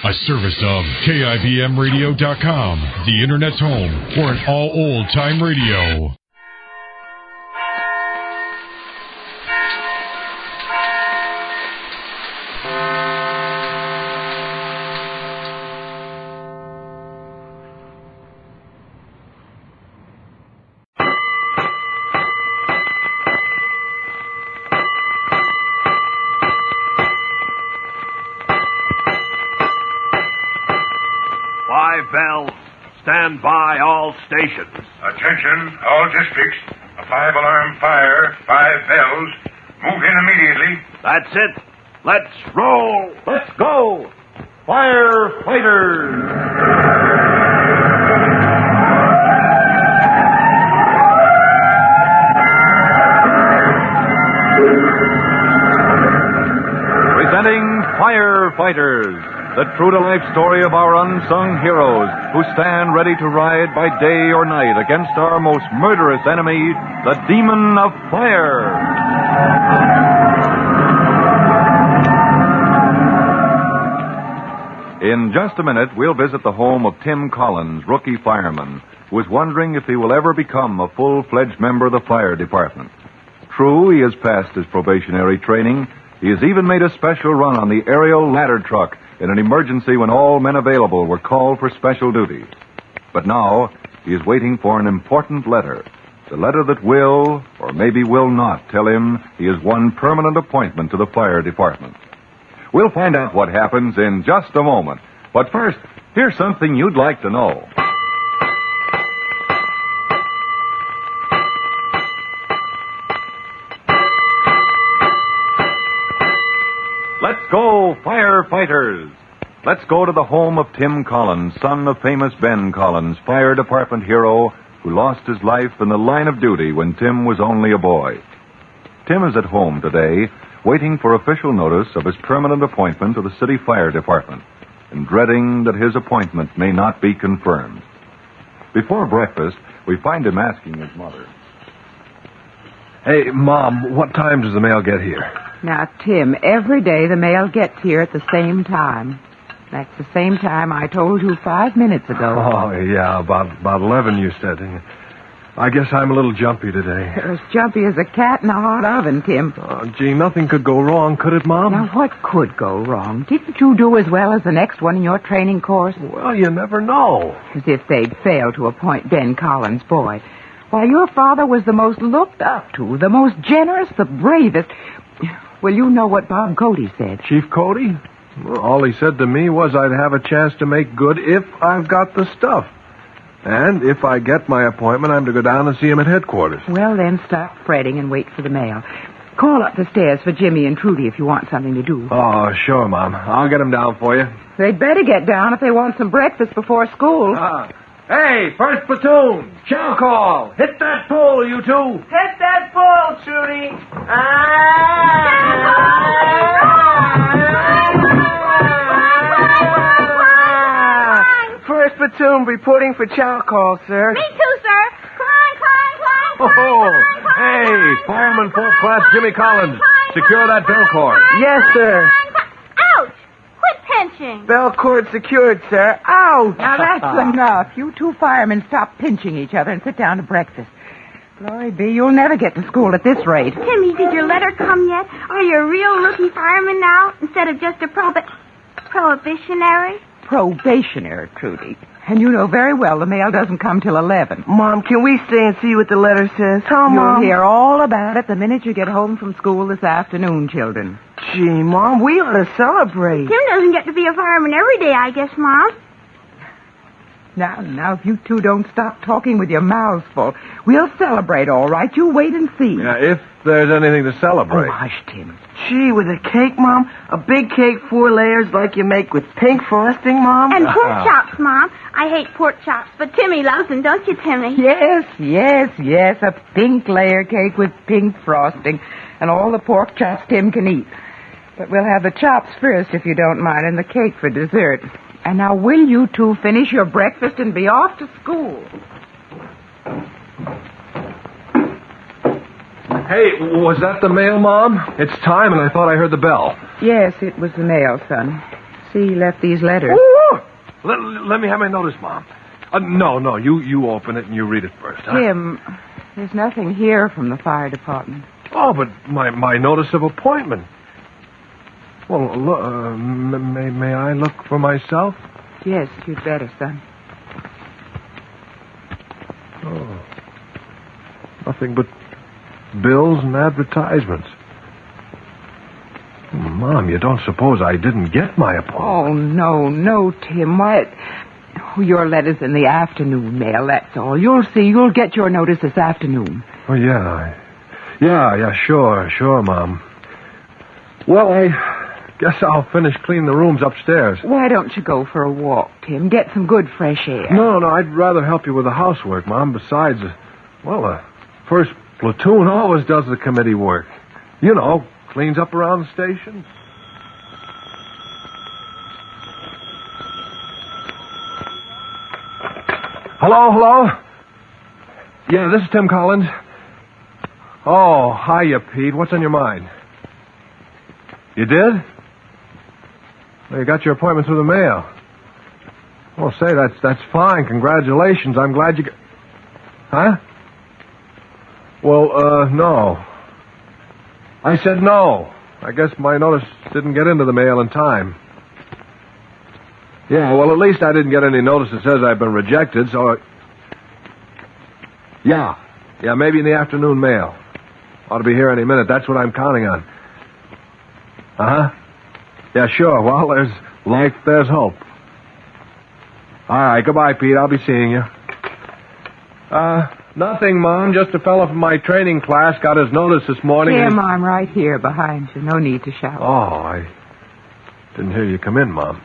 A service of KIBMradio.com, the Internet's home for an all old-time radio. Stand by all stations. Attention, all districts. A 5-alarm fire, 5 bells. Move in immediately. That's it. Let's roll. Let's go. Firefighters. Presenting Firefighters. The true-to-life story of our unsung heroes who stand ready to ride by day or night against our most murderous enemy, the demon of fire. In just a minute, we'll visit the home of Tim Collins, rookie fireman, who is wondering if he will ever become a full-fledged member of the fire department. True, he has passed his probationary training. He has even made a special run on the aerial ladder truck in an emergency when all men available were called for special duty. But now, he is waiting for an important letter. The letter that will, or maybe will not, tell him he has won permanent appointment to the fire department. We'll find out what happens in just a moment. But first, here's something you'd like to know. Let's go, firefighters! Let's go to the home of Tim Collins, son of famous Ben Collins, fire department hero who lost his life in the line of duty when Tim was only a boy. Tim is at home today, waiting for official notice of his permanent appointment to the city fire department, and dreading that his appointment may not be confirmed. Before breakfast, we find him asking his mother. Hey, Mom, what time does the mail get here? Now, Tim, every day the mail gets here at the same time. That's the same time I told you 5 minutes ago. Oh, yeah, about 11, you said. I guess I'm a little jumpy today. You're as jumpy as a cat in a hot oven, Tim. Oh, gee, nothing could go wrong, could it, Mom? Now, what could go wrong? Didn't you do as well as the next one in your training course? Well, you never know. As if they'd failed to appoint Ben Collins, boy. Why, your father was the most looked up to, the most generous, the bravest. Well, you know what Bob Cody said. Chief Cody? Well, all he said to me was I'd have a chance to make good if I've got the stuff. And if I get my appointment, I'm to go down and see him at headquarters. Well, then stop fretting and wait for the mail. Call up the stairs for Jimmy and Trudy if you want something to do. Oh, sure, Mom. I'll get them down for you. They'd better get down if they want some breakfast before school. Hey, first platoon, chow call. Hit that pole, you two. Hit that pole, Trudy. First platoon reporting for chow call, sir. Me too, sir. Climb. Hey, Fireman Full Class Jimmy Collins. Secure that bell cord. Yes, sir. Ouch! Quit pinching. Bell cord secured, sir. Ouch! Now, that's enough. You two firemen stop pinching each other and sit down to breakfast. Glory be, you'll never get to school at this rate. Timmy, did your letter come yet? Are you a real rookie fireman now instead of just a prohibitionary? Probationary, Trudy. And you know very well the mail doesn't come till 11. Mom, can we stay and see what the letter says? Huh, Mom? You'll hear all about it the minute you get home from school this afternoon, children. Gee, Mom, we ought to celebrate. Tim doesn't get to be a fireman every day, I guess, Mom. Now, if you two don't stop talking with your mouths full, we'll celebrate, all right? You wait and see. Yeah, if there's anything to celebrate. Oh, hush, Tim. Gee, with a cake, Mom? A big cake, 4 layers like you make with pink frosting, Mom? And pork chops, Mom. I hate pork chops, but Timmy loves them, don't you, Timmy? Yes. A pink layer cake with pink frosting and all the pork chops Tim can eat. But we'll have the chops first, if you don't mind, and the cake for dessert. And now, will you two finish your breakfast and be off to school? Hey, was that the mail, Mom? It's time, and I thought I heard the bell. Yes, it was the mail, son. see he left these letters. Ooh! Let me have my notice, Mom. No, you open it and you read it first, huh? Tim, there's nothing here from the fire department. Oh, but my notice of appointment. Well, may I look for myself? Yes, you'd better, son. Oh. Nothing but bills and advertisements. Mom, you don't suppose I didn't get my appointment? Oh, no, Tim. Why? Your letter's in the afternoon mail, that's all. You'll see. You'll get your notice this afternoon. Oh, yeah. Yeah, sure, Mom. Well, I guess I'll finish cleaning the rooms upstairs. Why don't you go for a walk, Tim? Get some good fresh air. No, I'd rather help you with the housework, Mom. Besides, first platoon always does the committee work. You know, cleans up around the station. Hello? Yeah, this is Tim Collins. Oh, hiya, Pete. What's on your mind? You did? Well, you got your appointment through the mail. Well, say, that's fine. Congratulations. I'm glad you got... Huh? Well, no. I said no. I guess my notice didn't get into the mail in time. Yeah, well, at least I didn't get any notice that says I've been rejected, so... Yeah, maybe in the afternoon mail. Ought to be here any minute. That's what I'm counting on. Uh-huh. Yeah, sure. Well, there's life, there's hope. All right, goodbye, Pete. I'll be seeing you. Nothing, Mom. Just a fellow from my training class got his notice this morning. Tim, I'm right here behind you. No need to shout. Oh, I didn't hear you come in, Mom.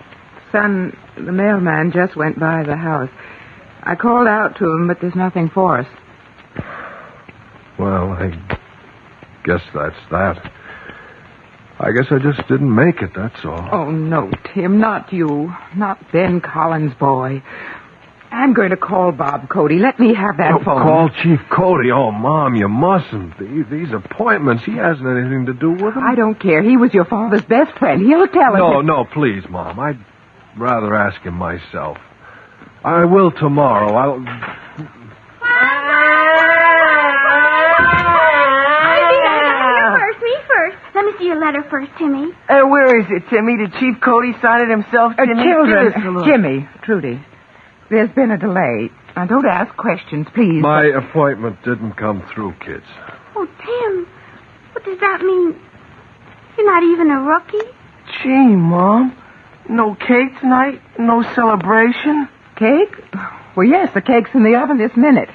Son, the mailman just went by the house. I called out to him, but there's nothing for us. Well, I guess that's that. I guess I just didn't make it, that's all. Oh, no, Tim, not you. Not Ben Collins' boy. I'm going to call Bob Cody. Let me have that phone. Call Chief Cody. Oh, Mom, you mustn't. These appointments, he hasn't anything to do with them. I don't care. He was your father's best friend. He'll tell us. No, please, Mom. I'd rather ask him myself. I will tomorrow. Me first. Let me see your letter first, Timmy. Where is it, Timmy? Did Chief Cody sign it himself, Timmy? Children, Jimmy, Trudy, there's been a delay. Now, don't ask questions, please. My appointment didn't come through, kids. Oh, Tim, what does that mean? You're not even a rookie? Gee, Mom. No cake tonight? No celebration? Cake? Well, yes, the cake's in the oven this minute.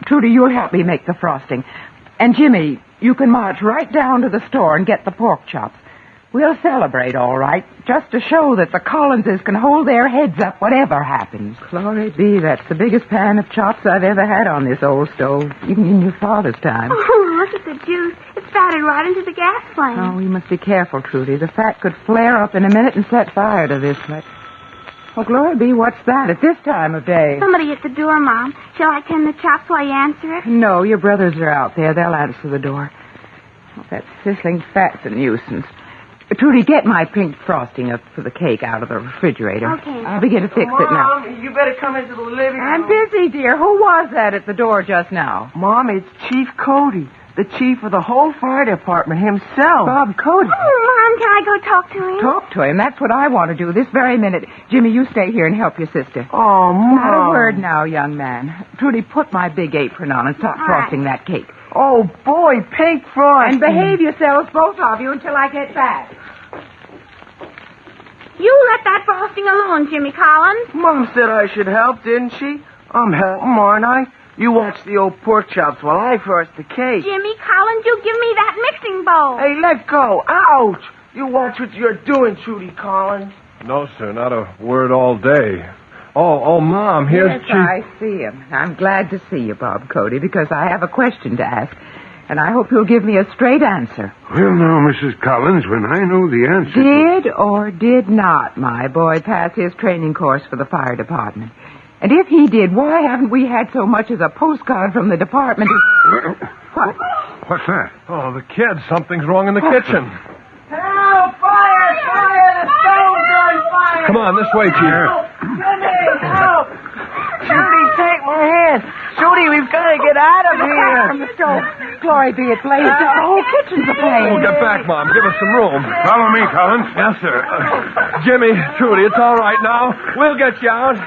Trudy, you'll help me make the frosting. And, Jimmy, you can march right down to the store and get the pork chops. We'll celebrate, all right, just to show that the Collinses can hold their heads up whatever happens. Glory be, that's the biggest pan of chops I've ever had on this old stove, even in your father's time. Oh, look at the juice. It's batted right into the gas flame. Oh, we must be careful, Trudy. The fat could flare up in a minute and set fire to this place. Oh, glory be, what's that at this time of day? Somebody at the door, Mom. Shall I tend the chops while you answer it? No, your brothers are out there. They'll answer the door. Oh, that sizzling fat's a nuisance. Trudy, get my pink frosting up for the cake out of the refrigerator. Okay. I'll begin to fix it now. Mom, you better come into the living room. I'm busy, dear. Who was that at the door just now? Mom, it's Chief Cody, the chief of the whole fire department himself. Bob Cody. Oh, Mom, can I go talk to him? Talk to him. That's what I want to do this very minute. Jimmy, you stay here and help your sister. Oh, Mom. Not a word now, young man. Trudy, put my big apron on and start frosting that cake. Oh, boy, pink frosting. And behave yourselves, both of you, until I get back. You let that frosting alone, Jimmy Collins. Mom said I should help, didn't she? I'm helping, aren't I? You watch the old pork chops while I frost the cake. Jimmy Collins, you give me that mixing bowl. Hey, let go. Ouch. You watch what you're doing, Trudy Collins. No, sir, not a word all day. Oh, Mom, here's yes, Chief... I see him. I'm glad to see you, Bob Cody, because I have a question to ask, and I hope you'll give me a straight answer. Well, now, Mrs. Collins, when I know the answer... Did or did not my boy pass his training course for the fire department? And if he did, why haven't we had so much as a postcard from the department? What? What's that? Oh, the kids. Something's wrong in the kitchen. Help! Fire! The stove's on fire! on, this way, Chief. Judy, help! Judy, take my hand. Judy, we've got to get out of here. Glory be it, blaze. The whole kitchen's aflame. Oh, get back, Mom. Give us some room. Follow me, Collins. Yes, sir. Jimmy, Trudy, it's all right now. We'll get you out.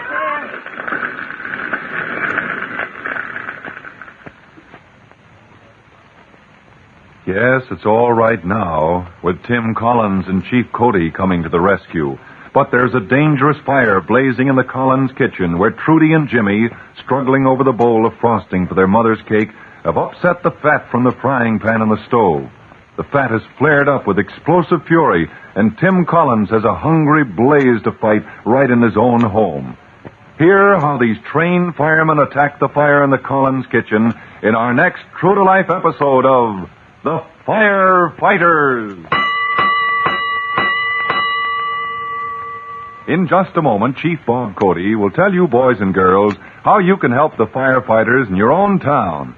Yes, it's all right now, with Tim Collins and Chief Cody coming to the rescue. But there's a dangerous fire blazing in the Collins kitchen where Trudy and Jimmy, struggling over the bowl of frosting for their mother's cake, have upset the fat from the frying pan on the stove. The fat has flared up with explosive fury, and Tim Collins has a hungry blaze to fight right in his own home. Hear how these trained firemen attack the fire in the Collins kitchen in our next true-to-life episode of The Firefighters. In just a moment, Chief Bob Cody will tell you boys and girls how you can help the firefighters in your own town.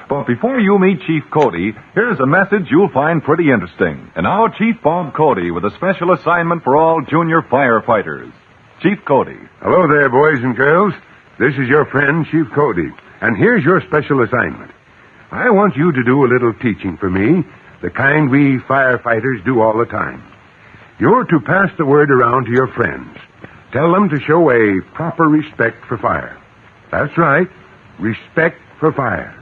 But before you meet Chief Cody, here's a message you'll find pretty interesting. And now Chief Bob Cody with a special assignment for all junior firefighters. Chief Cody. Hello there, boys and girls. This is your friend, Chief Cody. And here's your special assignment. I want you to do a little teaching for me, the kind we firefighters do all the time. You're to pass the word around to your friends. Tell them to show a proper respect for fire. That's right, respect for fire.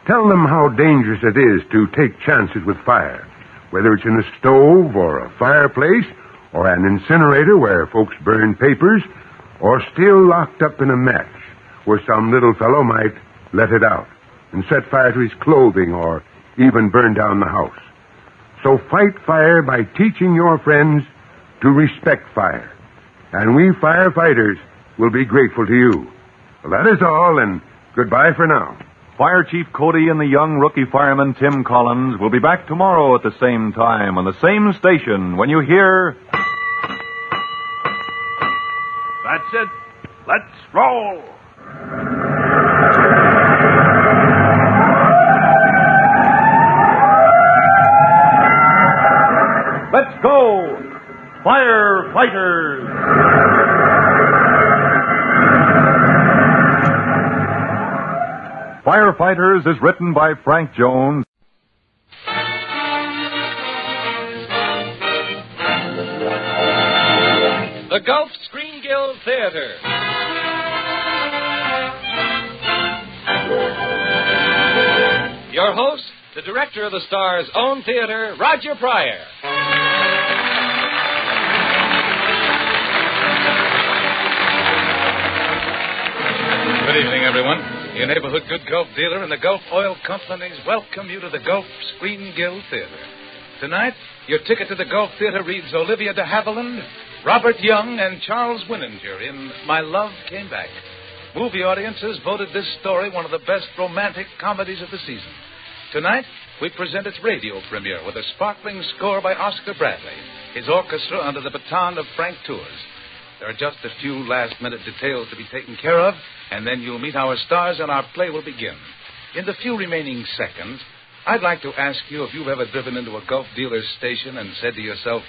Tell them how dangerous it is to take chances with fire, whether it's in a stove or a fireplace or an incinerator where folks burn papers, or still locked up in a match where some little fellow might let it out and set fire to his clothing or even burn down the house. So fight fire by teaching your friends to respect fire. And we firefighters will be grateful to you. Well, that is all, and goodbye for now. Fire Chief Cody and the young rookie fireman Tim Collins will be back tomorrow at the same time on the same station when you hear... That's it. Let's roll. Let's go, Firefighters! Firefighters is written by Frank Jones. The Gulf Screen Guild Theater. Your host, the director of the Star's own theater, Roger Pryor. Good evening, everyone. Your neighborhood good Gulf dealer and the Gulf Oil Companies welcome you to the Gulf Screen Guild Theater. Tonight, your ticket to the Gulf Theater reads Olivia De Havilland, Robert Young, and Charles Winninger in My Love Came Back. Movie audiences voted this story one of the best romantic comedies of the season. Tonight, we present its radio premiere with a sparkling score by Oscar Bradley, his orchestra under the baton of Frank Tours. There are just a few last-minute details to be taken care of, and then you'll meet our stars and our play will begin. In the few remaining seconds, I'd like to ask you if you've ever driven into a Gulf dealer's station and said to yourself,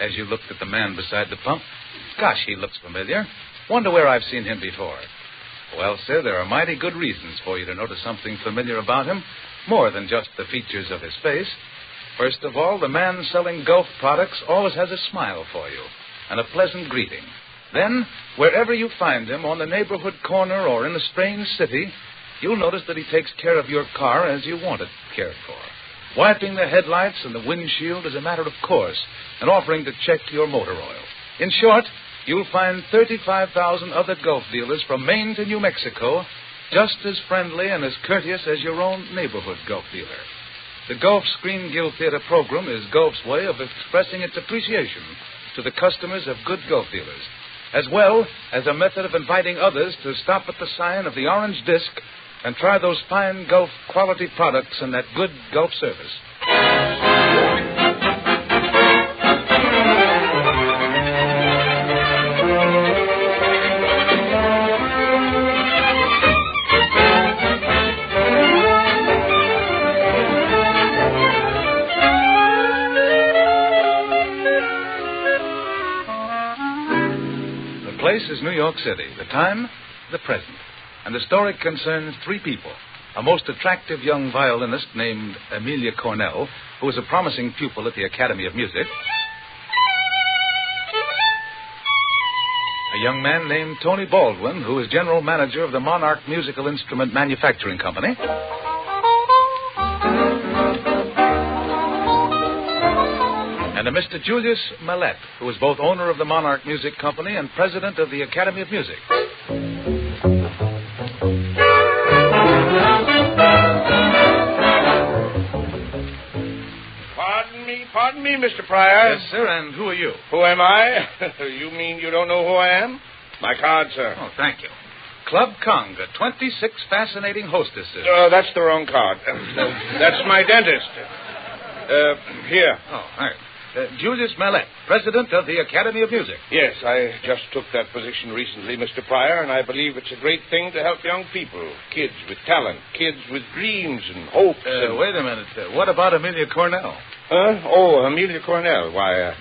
as you looked at the man beside the pump, gosh, he looks familiar. Wonder where I've seen him before. Well, sir, there are mighty good reasons for you to notice something familiar about him, more than just the features of his face. First of all, the man selling Gulf products always has a smile for you and a pleasant greeting. Then, wherever you find him, on the neighborhood corner or in a strange city, you'll notice that he takes care of your car as you want it cared for. Wiping the headlights and the windshield is a matter of course, and offering to check your motor oil. In short, you'll find 35,000 other Gulf dealers from Maine to New Mexico just as friendly and as courteous as your own neighborhood Gulf dealer. The Gulf Screen Guild Theater program is Gulf's way of expressing its appreciation to the customers of good Gulf dealers, as well as a method of inviting others to stop at the sign of the orange disc and try those fine Gulf quality products and that good Gulf service. place is New York City. The time, the present. And the story concerns three people. A most attractive young violinist named Amelia Cornell, who is a promising pupil at the Academy of Music. A young man named Tony Baldwin, who is general manager of the Monarch Musical Instrument Manufacturing Company. And a Mr. Julius Mallette, who is both owner of the Monarch Music Company and president of the Academy of Music. Pardon me, Mr. Pryor. Yes, sir, and who are you? Who am I? You mean you don't know who I am? My card, sir. Oh, thank you. Club Conga, 26 fascinating hostesses. That's the wrong card. That's my dentist. Here. Oh, all right. Julius Mallette, president of the Academy of Music. Yes, I just took that position recently, Mr. Pryor, and I believe it's a great thing to help young people, kids with talent, kids with dreams and hopes. Wait a minute. What about Amelia Cornell? Huh? Oh, Amelia Cornell. Why,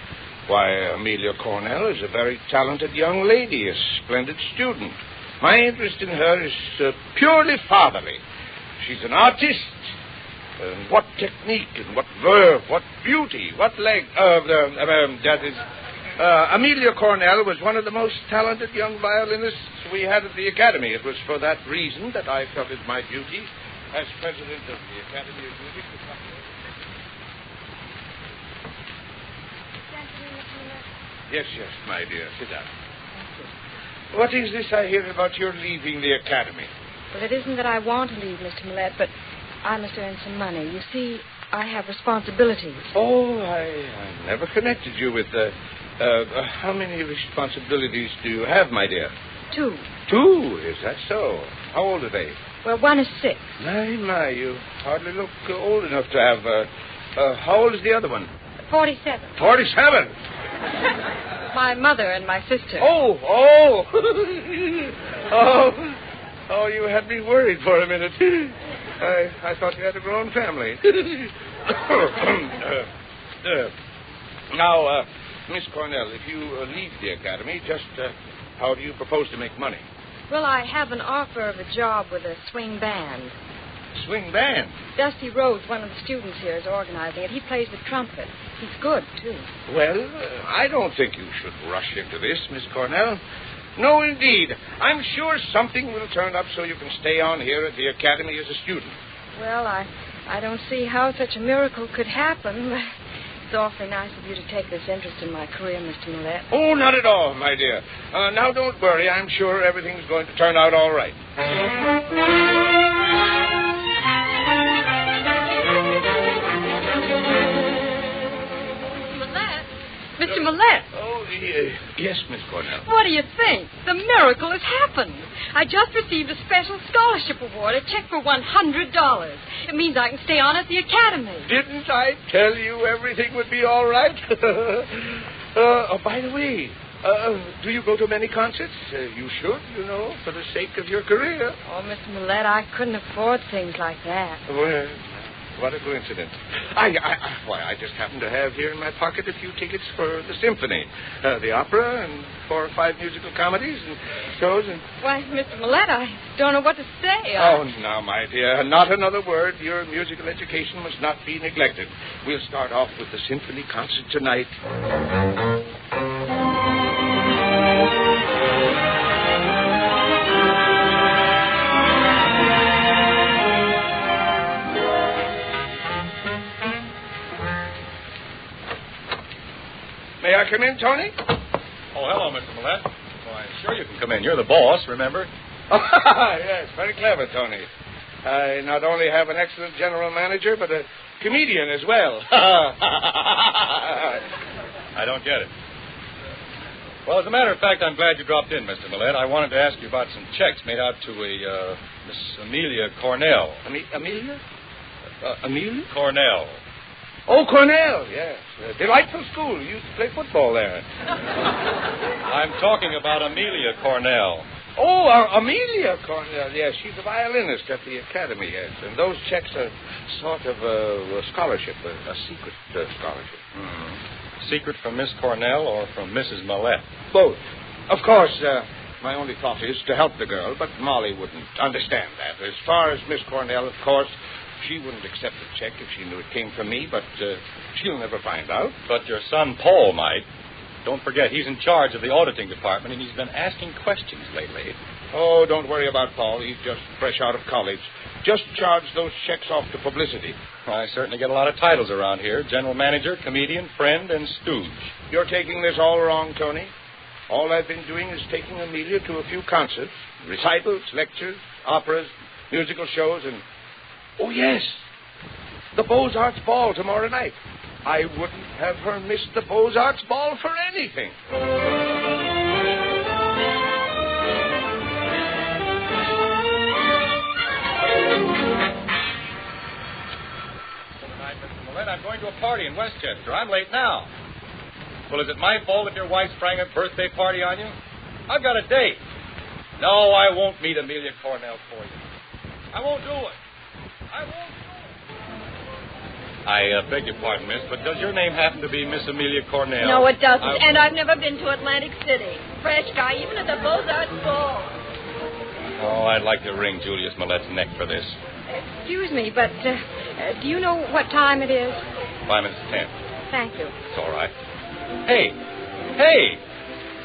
Amelia Cornell is a very talented young lady, a splendid student. My interest in her is purely fatherly. She's an artist. What technique and what verve, what beauty, what Amelia Cornell was one of the most talented young violinists we had at the Academy. It was for that reason that I felt it my duty as president of the Academy of Music to come here. Yes, my dear. Sit down. What is this I hear about your leaving the Academy? Well, it isn't that I want to leave, Mr. Mallette, but I must earn some money. You see, I have responsibilities. Oh, I never connected you with how many responsibilities do you have, my dear? 2. 2? Is that so? How old are they? Well, one is 6. My, you hardly look old enough to have... how old is the other one? 47. 47? My mother and my sister. Oh, you had me worried for a minute. I thought you had a grown family. Now, Miss Cornell, if you leave the Academy, just how do you propose to make money? Well, I have an offer of a job with a swing band. Swing band? Dusty Rhodes, one of the students here, is organizing it. He plays the trumpet. He's good, too. Well, I don't think you should rush into this, Miss Cornell. No, indeed. I'm sure something will turn up so you can stay on here at the Academy as a student. Well, I don't see how such a miracle could happen, but it's awfully nice of you to take this interest in my career, Mr. Mallette. Oh, not at all, my dear. Now, don't worry. I'm sure everything's going to turn out all right. Mr. Mallette. Oh, yes, Miss Cornell. What do you think? The miracle has happened. I just received a special scholarship award, a check for $100. It means I can stay on at the Academy. Didn't I tell you everything would be all right? By the way, do you go to many concerts? You should, for the sake of your career. Oh, Mr. Mallette, I couldn't afford things like that. Well, what a coincidence. I just happen to have here in my pocket a few tickets for the symphony, the opera, and 4 or 5 musical comedies and shows. And why, Mr. Mallette, I don't know what to say. Oh, now, my dear, not another word. Your musical education must not be neglected. We'll start off with the symphony concert tonight. May I come in, Tony? Oh, hello, Mr. Mallette. Why, sure you can come in. You're the boss, remember? Yes, very clever, Tony. I not only have an excellent general manager, but a comedian as well. I don't get it. Well, as a matter of fact, I'm glad you dropped in, Mr. Mallette. I wanted to ask you about some checks made out to a Miss Amelia Cornell. Amelia? Amelia? Cornell. Oh, Cornell, yes. Delightful school. You used to play football there. I'm talking about Amelia Cornell. Oh, Amelia Cornell. Yes, she's a violinist at the Academy, yes. And those checks are sort of a scholarship, a secret scholarship. Mm-hmm. Secret from Miss Cornell or from Mrs. Mallette? Both. Of course, my only thought is to help the girl, but Molly wouldn't understand that. As far as Miss Cornell, of course, she wouldn't accept the check if she knew it came from me, but she'll never find out. But your son, Paul, might. Don't forget, he's in charge of the auditing department, and he's been asking questions lately. Oh, don't worry about Paul. He's just fresh out of college. Just charge those checks off to publicity. I certainly get a lot of titles around here. General manager, comedian, friend, and stooge. You're taking this all wrong, Tony. All I've been doing is taking Amelia to a few concerts, recitals, lectures, operas, musical shows, and... Oh, yes, the Beaux-Arts Ball tomorrow night. I wouldn't have her miss the Beaux-Arts Ball for anything. Good night, Mr. Millett. I'm going to a party in Westchester. I'm late now. Well, is it my fault if your wife sprang a birthday party on you? I've got a date. No, I won't meet Amelia Cornell for you. I won't do it. I won't do it. I beg your pardon, miss, but does your name happen to be Miss Amelia Cornell? No, it doesn't. And I've never been to Atlantic City. Fresh guy, even at the Beaux-Arts Ball. Oh, I'd like to wring Julius Millett's neck for this. Excuse me, but do you know what time it is? 5 minutes to 10. Thank you. It's all right. Hey!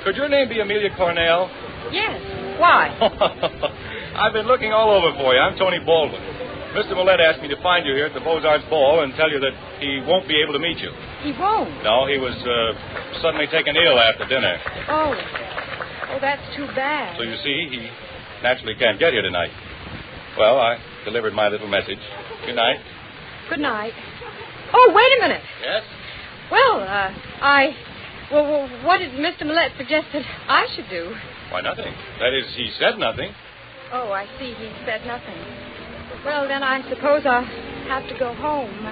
Could your name be Amelia Cornell? Yes. Why? I've been looking all over for you. I'm Tony Baldwin. Mr. Millett asked me to find you here at the Beaux-Arts Ball and tell you that he won't be able to meet you. He won't? No, he was suddenly taken ill after dinner. Oh, that's too bad. So you see, he naturally can't get here tonight. Well, I delivered my little message. Good night. Good night. Oh, wait a minute. Yes? Well, Well, what did Mr. Millett suggest that I should do? Why, nothing. That is, he said nothing. Oh, I see. He said nothing. Well, then I suppose I'll have to go home.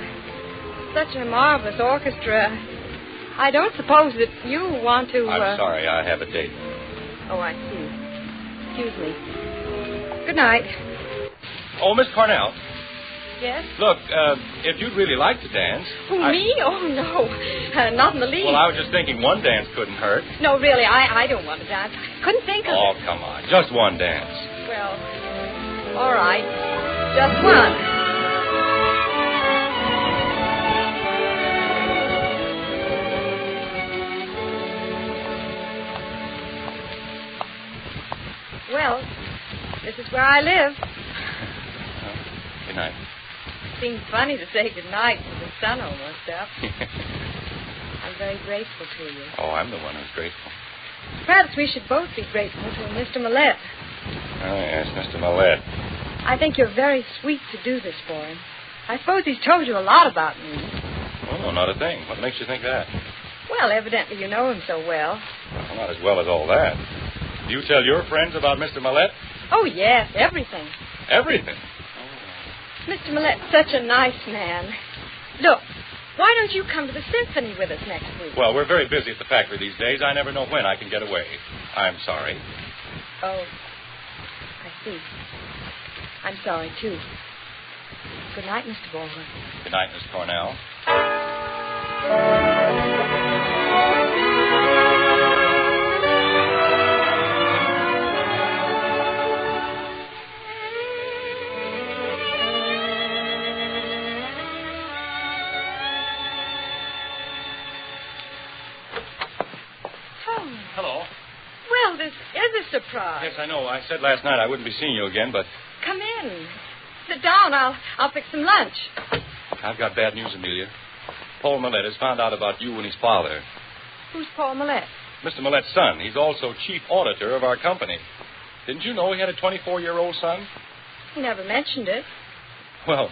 Such a marvelous orchestra. I don't suppose that you want to... I'm sorry. I have a date. Oh, I see. Excuse me. Good night. Oh, Miss Cornell. Yes? Look, if you'd really like to dance... Who, me? Oh, no. Not in the least. Well, I was just thinking one dance couldn't hurt. No, really, I don't want to dance. I couldn't think of it. Oh, come on. Just one dance. Well, all right. Just one. Well, this is where I live. Good night. Seems funny to say good night with the sun almost up. I'm very grateful to you. Oh, I'm the one who's grateful. Perhaps we should both be grateful to Mr. Millett. Oh, yes, Mr. Millett. I think you're very sweet to do this for him. I suppose he's told you a lot about me. Oh, no, not a thing. What makes you think that? Well, evidently you know him so well. Well, not as well as all that. Do you tell your friends about Mr. Millett? Oh, yes, everything. Everything? Mr. Millett's such a nice man. Look, why don't you come to the symphony with us next week? Well, we're very busy at the factory these days. I never know when I can get away. I'm sorry. Oh, I see. I'm sorry, too. Good night, Mr. Baldwin. Good night, Miss Cornell. Hello. Well, this is a surprise. Yes, I know. I said last night I wouldn't be seeing you again, but... Come in. Sit down. I'll fix some lunch. I've got bad news, Amelia. Paul Millett has found out about you and his father. Who's Paul Millett? Mr. Millett's son. He's also chief auditor of our company. Didn't you know he had a 24-year-old son? He never mentioned it. Well,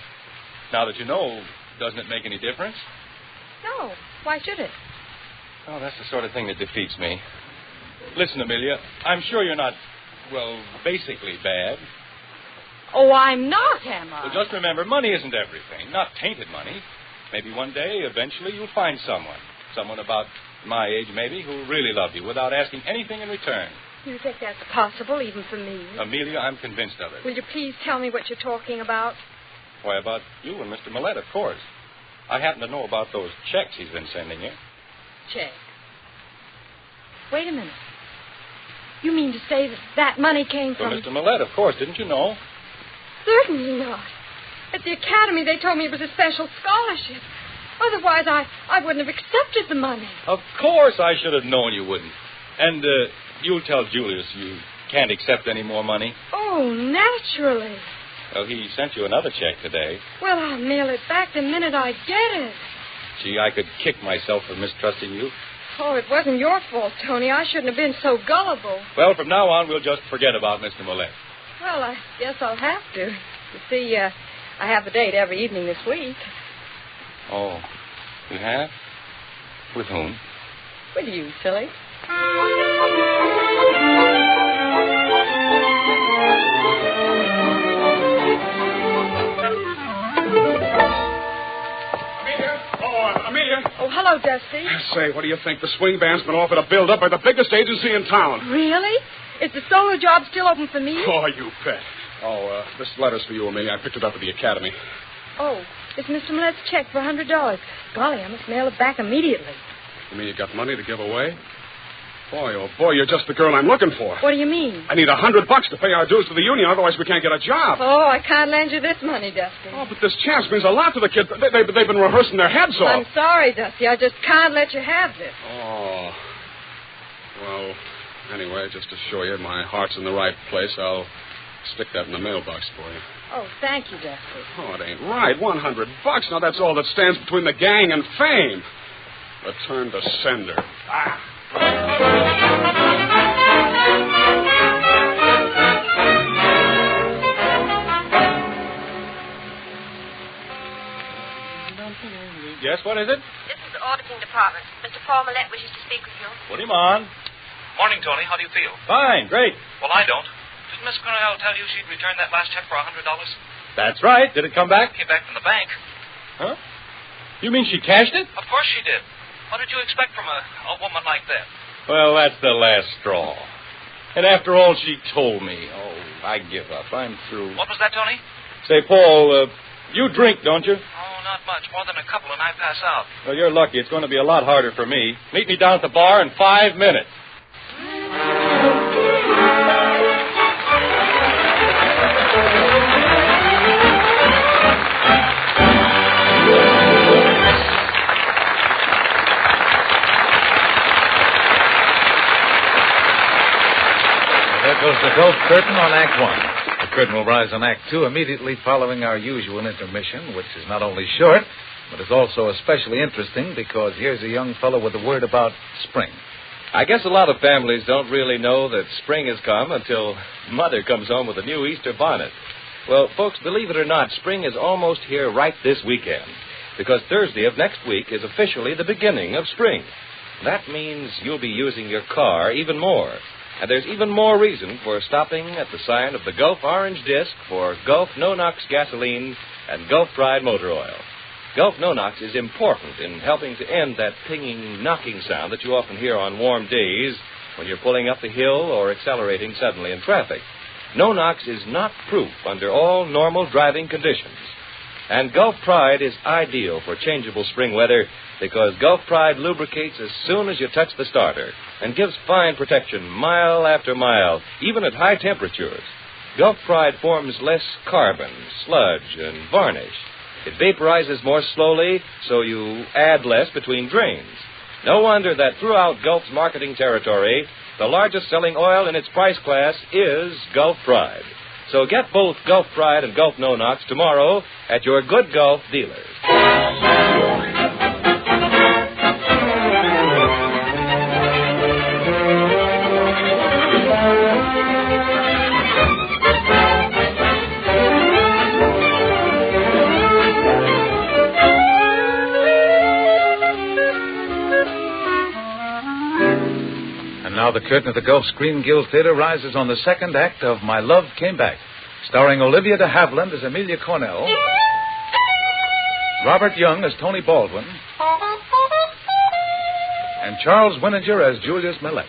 now that you know, doesn't it make any difference? No. Why should it? Oh, that's the sort of thing that defeats me. Listen, Amelia, I'm sure you're not, well, basically bad. Oh, I'm not, am I? Well, just remember, money isn't everything. Not tainted money. Maybe one day, eventually, you'll find someone about my age, maybe, who'll really love you without asking anything in return. You think that's possible, even for me? Amelia, I'm convinced of it. Will you please tell me what you're talking about? Why, about you and Mr. Millett, of course. I happen to know about those checks he's been sending you. Check. Wait a minute. You mean to say that money came From from... Mr. Millett, of course. Didn't you know? Certainly not. At the academy, they told me it was a special scholarship. Otherwise, I wouldn't have accepted the money. Of course I should have known you wouldn't. And you'll tell Julius you can't accept any more money. Oh, naturally. Well, he sent you another check today. Well, I'll mail it back the minute I get it. Gee, I could kick myself for mistrusting you. Oh, it wasn't your fault, Tony. I shouldn't have been so gullible. Well, from now on, we'll just forget about Mr. Millett. Well, I guess I'll have to. You see, I have a date every evening this week. Oh, you have? With whom? With you, silly. Amelia. Oh, hello, Dusty. Say, what do you think? The swing band's been offered a build-up by the biggest agency in town. Really? Is the solo job still open for me? Oh, you bet. Oh, this letter's for you, Amelia. I picked it up at the academy. Oh, it's Mr. Millett's check for $100. Golly, I must mail it back immediately. You mean you got money to give away? Boy, oh boy, you're just the girl I'm looking for. What do you mean? I need $100 to pay our dues to the union, otherwise we can't get a job. Oh, I can't lend you this money, Dusty. Oh, but this chance means a lot to the kids. They've been rehearsing their heads off. I'm sorry, Dusty. I just can't let you have this. Oh. Well, anyway, just to show you my heart's in the right place, I'll stick that in the mailbox for you. Oh, thank you, Dusty. Oh, it ain't right. $100. Now, that's all that stands between the gang and fame. Return to sender. Ah. Yes, what is it? This is the auditing department. Mr. Paul Millett wishes to speak with you. Put him on. Morning, Tony. How do you feel? Fine, great. Well, I don't. Didn't Miss Cornell tell you she'd returned that last check for $100? That's right. Did it come back? Came back from the bank. Huh? You mean she cashed it? Of course she did. What did you expect from a woman like that? Well, that's the last straw. And after all she told me, I give up. I'm through. What was that, Tony? Say, Paul, you drink, don't you? Oh, not much. More than a couple, and I pass out. Well, you're lucky. It's going to be a lot harder for me. Meet me down at the bar in 5 minutes. There goes the Gulf curtain on Act 1. The curtain will rise on Act 2 immediately following our usual intermission, which is not only short, but is also especially interesting because here's a young fellow with a word about spring. I guess a lot of families don't really know that spring has come until Mother comes home with a new Easter bonnet. Well, folks, believe it or not, spring is almost here right this weekend, because Thursday of next week is officially the beginning of spring. That means you'll be using your car even more. And there's even more reason for stopping at the sign of the Gulf Orange Disc for Gulf No-Nox gasoline and Gulf Pride motor oil. Gulf No-Nox is important in helping to end that pinging, knocking sound that you often hear on warm days when you're pulling up the hill or accelerating suddenly in traffic. No-Nox is not proof under all normal driving conditions. And Gulf Pride is ideal for changeable spring weather because Gulf Pride lubricates as soon as you touch the starter and gives fine protection mile after mile, even at high temperatures. Gulf Pride forms less carbon, sludge, and varnish. It vaporizes more slowly, so you add less between drains. No wonder that throughout Gulf's marketing territory, the largest selling oil in its price class is Gulf Pride. So get both Gulf Pride and Gulf No-Nox tomorrow at your good Gulf dealers. Now the curtain of the Gulf Screen Guild Theater rises on the second act of My Love Came Back, starring Olivia De Havilland as Amelia Cornell, Robert Young as Tony Baldwin, and Charles Winninger as Julius Millett.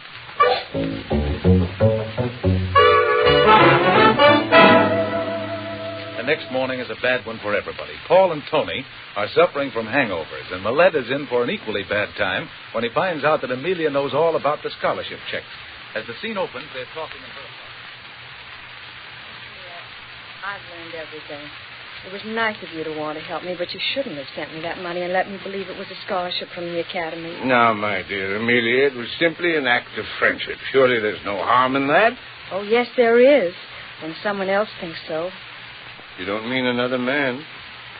The next morning is a bad one for everybody. Paul and Tony are suffering from hangovers, and Millett is in for an equally bad time when he finds out that Amelia knows all about the scholarship check. As the scene opens, they're talking in her apartment. I've learned everything. It was nice of you to want to help me, but you shouldn't have sent me that money and let me believe it was a scholarship from the academy. Now, my dear Amelia, it was simply an act of friendship. Surely there's no harm in that. Oh, yes, there is. When someone else thinks so. You don't mean another man?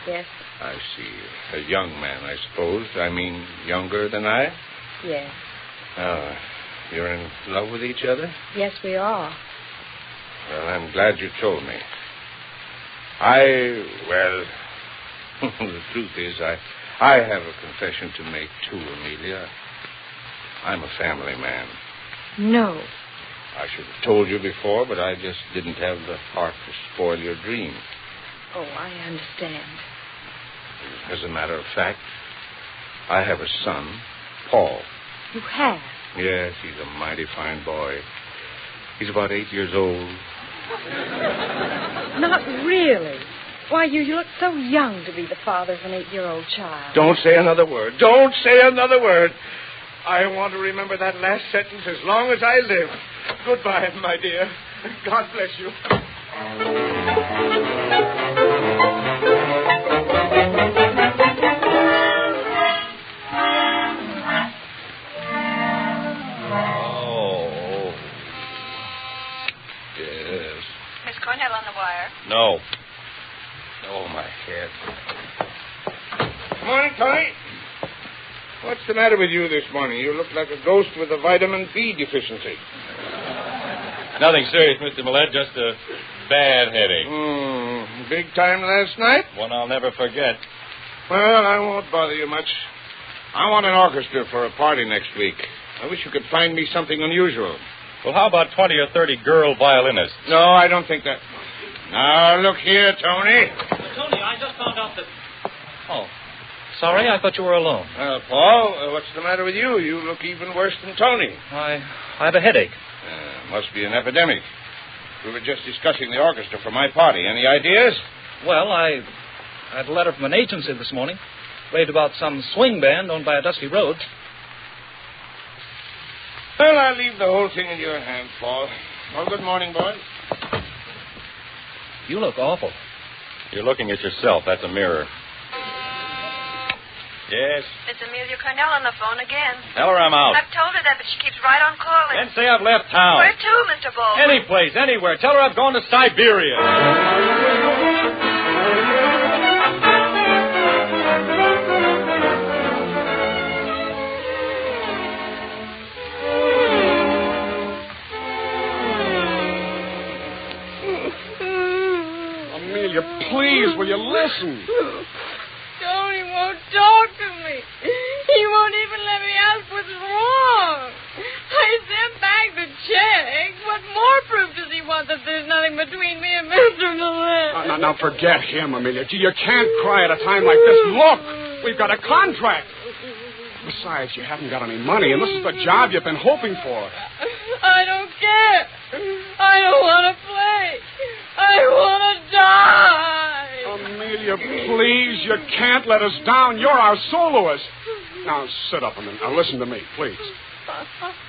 Yes. I see. A young man, I suppose. I mean, younger than I? Yes. Oh, you're in love with each other? Yes, we are. Well, I'm glad you told me. The truth is, I have a confession to make, too, Amelia. I'm a family man. No. I should have told you before, but I just didn't have the heart to spoil your dream. Oh, I understand. As a matter of fact, I have a son, Paul. You have? Yes, he's a mighty fine boy. He's about 8 years old. Not really. Why, you look so young to be the father of an 8-year-old child. Don't say another word. Don't say another word. I want to remember that last sentence as long as I live. Goodbye, my dear. God bless you. Oh. Yes. Miss Cornell on the wire. No. Oh, my head. Good morning, Tony. What's the matter with you this morning? You look like a ghost with a vitamin B deficiency. Nothing serious, Mr. Millett, just a bad headache. Big time last night? One I'll never forget. Well, I won't bother you much. I want an orchestra for a party next week. I wish you could find me something unusual. Well, how about 20 or 30 girl violinists? No, I don't think that. Now, look here, Tony. Tony, I just found out that... Oh, sorry, I thought you were alone. Paul, what's the matter with you? You look even worse than Tony. I have a headache. Must be an epidemic. We were just discussing the orchestra for my party. Any ideas? Well, I had a letter from an agency this morning. Raved about some swing band owned by a dusty road. Well, I'll leave the whole thing in your hands, Paul. Well, good morning, boys. You look awful. You're looking at yourself. That's a mirror. Yes? It's Amelia Cornell on the phone again. Tell her I'm out. I've told her that, but she keeps right on calling. Then say I've left town. Where to, Mr. Baldwin? Any place, anywhere. Tell her I've gone to Siberia. Amelia, please, will you listen? Tony won't talk to me. He won't even let me ask what's wrong. I sent back the check. What more proof does he want that there's nothing between me and Mr. Millett? Now, forget him, Amelia. Gee, you can't cry at a time like this. Look, we've got a contract. Besides, you haven't got any money, and this is the job you've been hoping for. I don't care. I don't want to play. I want to die. Amelia, please, you can't let us down. You're our soloist. Now, sit up a minute. Now, listen to me, please.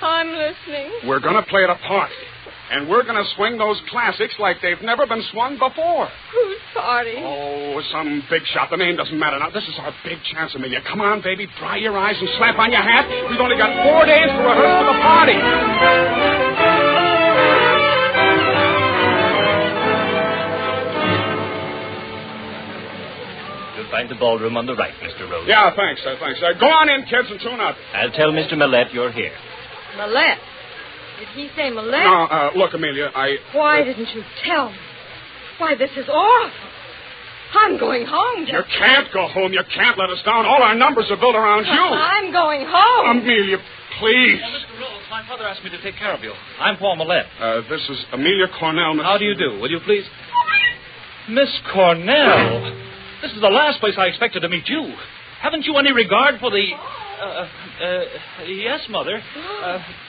I'm listening. We're going to play at a party, and we're going to swing those classics like they've never been swung before. Whose party? Oh, some big shot. The name doesn't matter. Now, this is our big chance, Amelia. Come on, baby. Dry your eyes and slap on your hat. We've only got 4 days to rehearse for the party. You'll find the ballroom on the right, Mr. Rose. Yeah, thanks. Go on in, kids, and tune up. I'll tell Mr. Millett you're here. Millett? Did he say Millett? No, look, Amelia, Why didn't you tell me? Why, this is awful. I'm going home. You can't go home. You can't let us down. All our numbers are built around you. I'm going home. Amelia, please. Mr. Rose, my mother asked me to take care of you. I'm Paul Millett. This is Amelia Cornell. How do you do? Will you please? Miss Cornell. This is the last place I expected to meet you. Haven't you any regard for the... yes, Mother.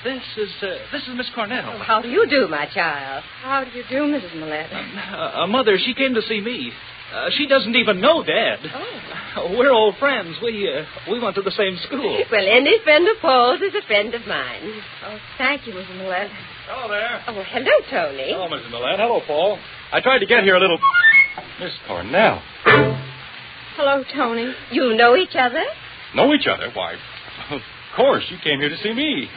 This is Miss Cornell. How do you do, my child? How do you do, Mrs. Millett? Mother, she came to see me. She doesn't even know Dad. Oh. We're old friends. We went to the same school. Well, any friend of Paul's is a friend of mine. Oh, thank you, Mrs. Millett. Hello there. Oh, hello, Tony. Hello, Mrs. Millett. Hello, Paul. I tried to get here a little... Miss Cornell. Hello, Tony. You know each other? Know each other? Why, of course. You came here to see me.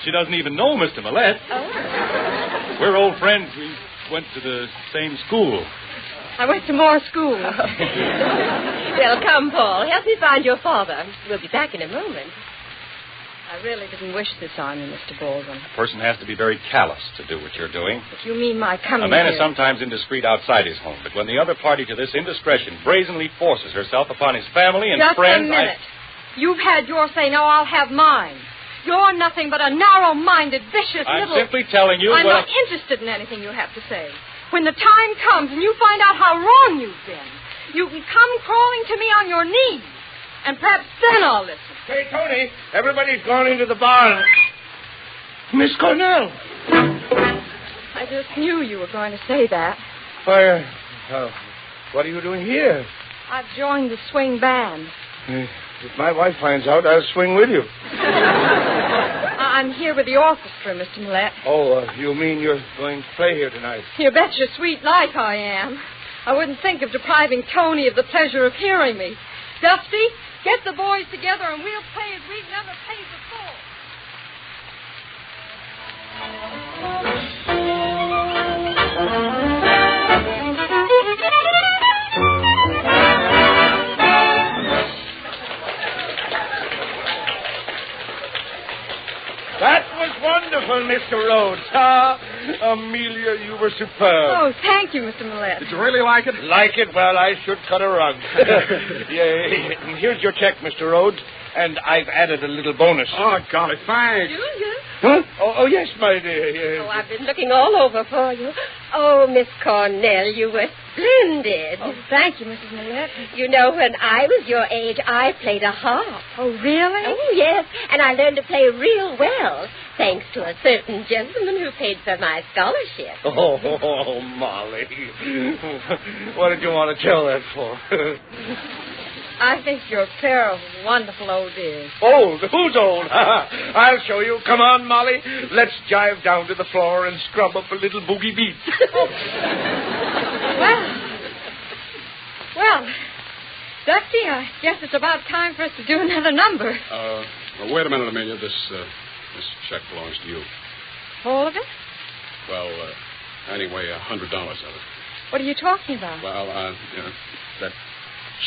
She doesn't even know Mr. Millett. Oh. We're old friends. We went to the same school. I went to more school. Well, come, Paul. Help me find your father. We'll be back in a moment. I really didn't wish this on you, Mr. Baldwin. A person has to be very callous to do what you're doing. If you mean my coming A man here... is sometimes indiscreet outside his home, but when the other party to this indiscretion brazenly forces herself upon his family and Just friends... a minute. You've had your say, now I'll have mine. You're nothing but a narrow-minded, vicious I'm little... simply telling you I'm what... not interested in anything you have to say. When the time comes and you find out how wrong you've been, you can come crawling to me on your knees, and perhaps then I'll listen. Hey, Tony, everybody's gone into the barn. Miss Cornell. I just knew you were going to say that. Why, what are you doing here? I've joined the swing band. If my wife finds out, I'll swing with you. I'm here with the orchestra, Mr. Millett. Oh, you mean you're going to play here tonight? You bet your sweet life I am. I wouldn't think of depriving Tony of the pleasure of hearing me. Dusty, get the boys together and we'll play as we've never played before. That was wonderful, Mr. Rhodes. Amelia, you were superb. Oh, thank you, Mr. Millett. Did you really like it? Like it? Well, I should cut a rug. Yeah, here's your check, Mr. Rhodes. And I've added a little bonus. Oh, golly, thanks. Julia? Huh? Oh, yes, my dear. Oh, I've been looking all over for you. Oh, Miss Cornell, you were splendid. Oh, thank you, Mrs. Millett. You know, when I was your age, I played a harp. Oh, really? Oh, yes, and I learned to play real well, thanks to a certain gentleman who paid for my scholarship. Oh, Molly. What did you want to tell that for? I think you're a pair of wonderful old dears. Old? Who's old? I'll show you. Come on, Molly. Let's jive down to the floor and scrub up a little boogie beat. Well, Dusty, I guess it's about time for us to do another number. Well, wait a minute, Amelia. This check belongs to you. All of it? Well, anyway, $100 of it. What are you talking about? Well, that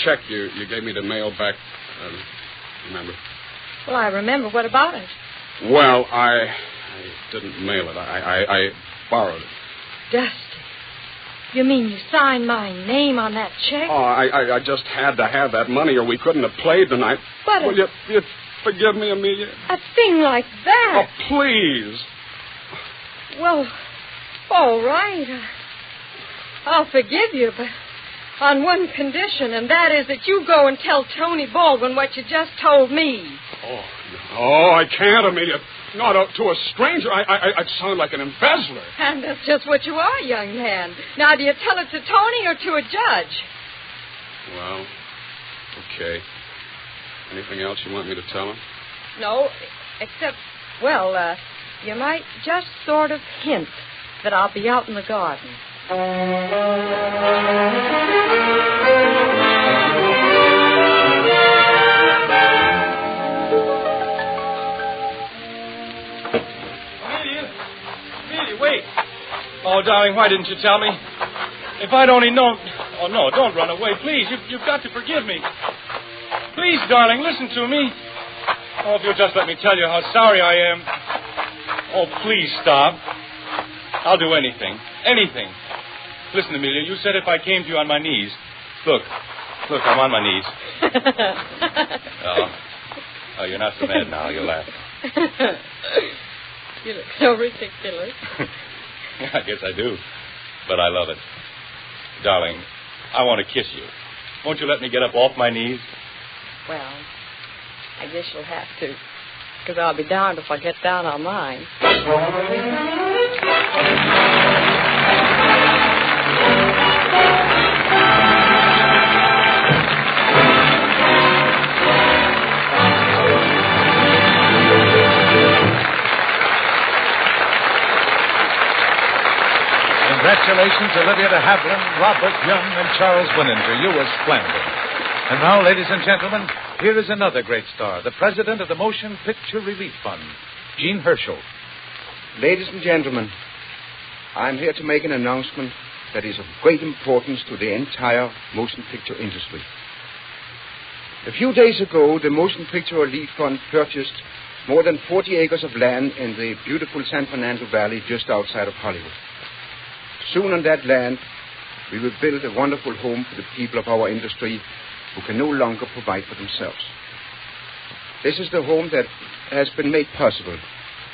check you gave me to mail back, remember? Well, I remember. What about it? Well, I didn't mail it. I borrowed it. Dusty, you mean you signed my name on that check? Oh, I just had to have that money or we couldn't have played tonight. But Will you forgive me, Amelia? A thing like that? Oh, please. Well, all right. I'll forgive you, but on one condition, and that is that you go and tell Tony Baldwin what you just told me. Oh, I can't, Amelia. Not to a stranger. I'd sound like an embezzler. And that's just what you are, young man. Now, do you tell it to Tony or to a judge? Well, okay. Anything else you want me to tell him? No, except, well, you might just sort of hint that I'll be out in the garden. Amelia, wait. Oh, darling, why didn't you tell me? If I'd only known... Oh, no, don't run away, please. You've got to forgive me. Please, darling, listen to me. Oh, if you'll just let me tell you how sorry I am. Oh, please stop. I'll do anything. Anything. Listen, Amelia, you said if I came to you on my knees. Look, I'm on my knees. Oh, you're not so mad now. You're laughing. You look so ridiculous. I guess I do. But I love it. Darling, I want to kiss you. Won't you let me get up off my knees? Well, I guess you'll have to. Because I'll be darned if I get down on mine. Congratulations, Olivia De Havilland, Robert Young, and Charles Winninger. You were splendid. And now, ladies and gentlemen, here is another great star, the president of the Motion Picture Relief Fund, Gene Herschel. Ladies and gentlemen, I'm here to make an announcement that is of great importance to the entire motion picture industry. A few days ago, the Motion Picture Relief Fund purchased more than 40 acres of land in the beautiful San Fernando Valley just outside of Hollywood. Soon on that land, we will build a wonderful home for the people of our industry who can no longer provide for themselves. This is the home that has been made possible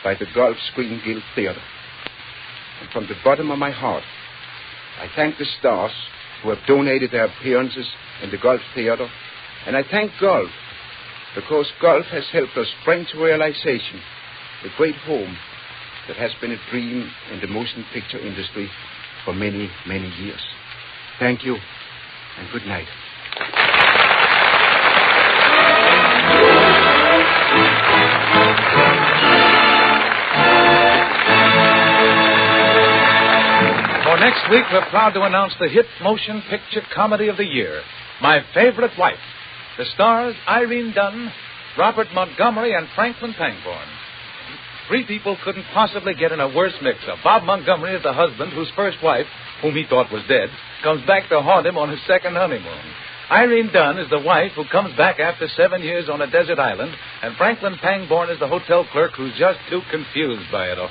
by the Gulf Screen Guild Theater. And from the bottom of my heart, I thank the stars who have donated their appearances in the Gulf Theater, and I thank Gulf because Gulf has helped us bring to realization the great home that has been a dream in the motion picture industry for many, many years. Thank you, and good night. For next week, we're proud to announce the hit motion picture comedy of the year, My Favorite Wife. The stars, Irene Dunne, Robert Montgomery, and Franklin Pangborn. Three people couldn't possibly get in a worse mix-up. Bob Montgomery is the husband whose first wife, whom he thought was dead, comes back to haunt him on his second honeymoon. Irene Dunne is the wife who comes back after 7 years on a desert island, and Franklin Pangborn is the hotel clerk who's just too confused by it all.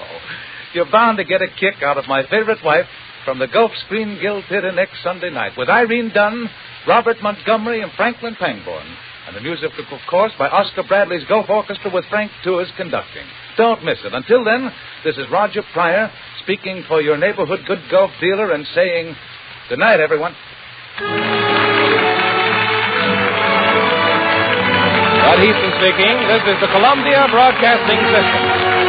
You're bound to get a kick out of My Favorite Wife from the Gulf Screen Guild Theater next Sunday night with Irene Dunne, Robert Montgomery, and Franklin Pangborn. And the music, of course, by Oscar Bradley's Gulf Orchestra with Frank Tours conducting. Don't miss it. Until then, this is Roger Pryor speaking for your neighborhood good Gulf dealer and saying good night, everyone. Bud Easton speaking. This is the Columbia Broadcasting System.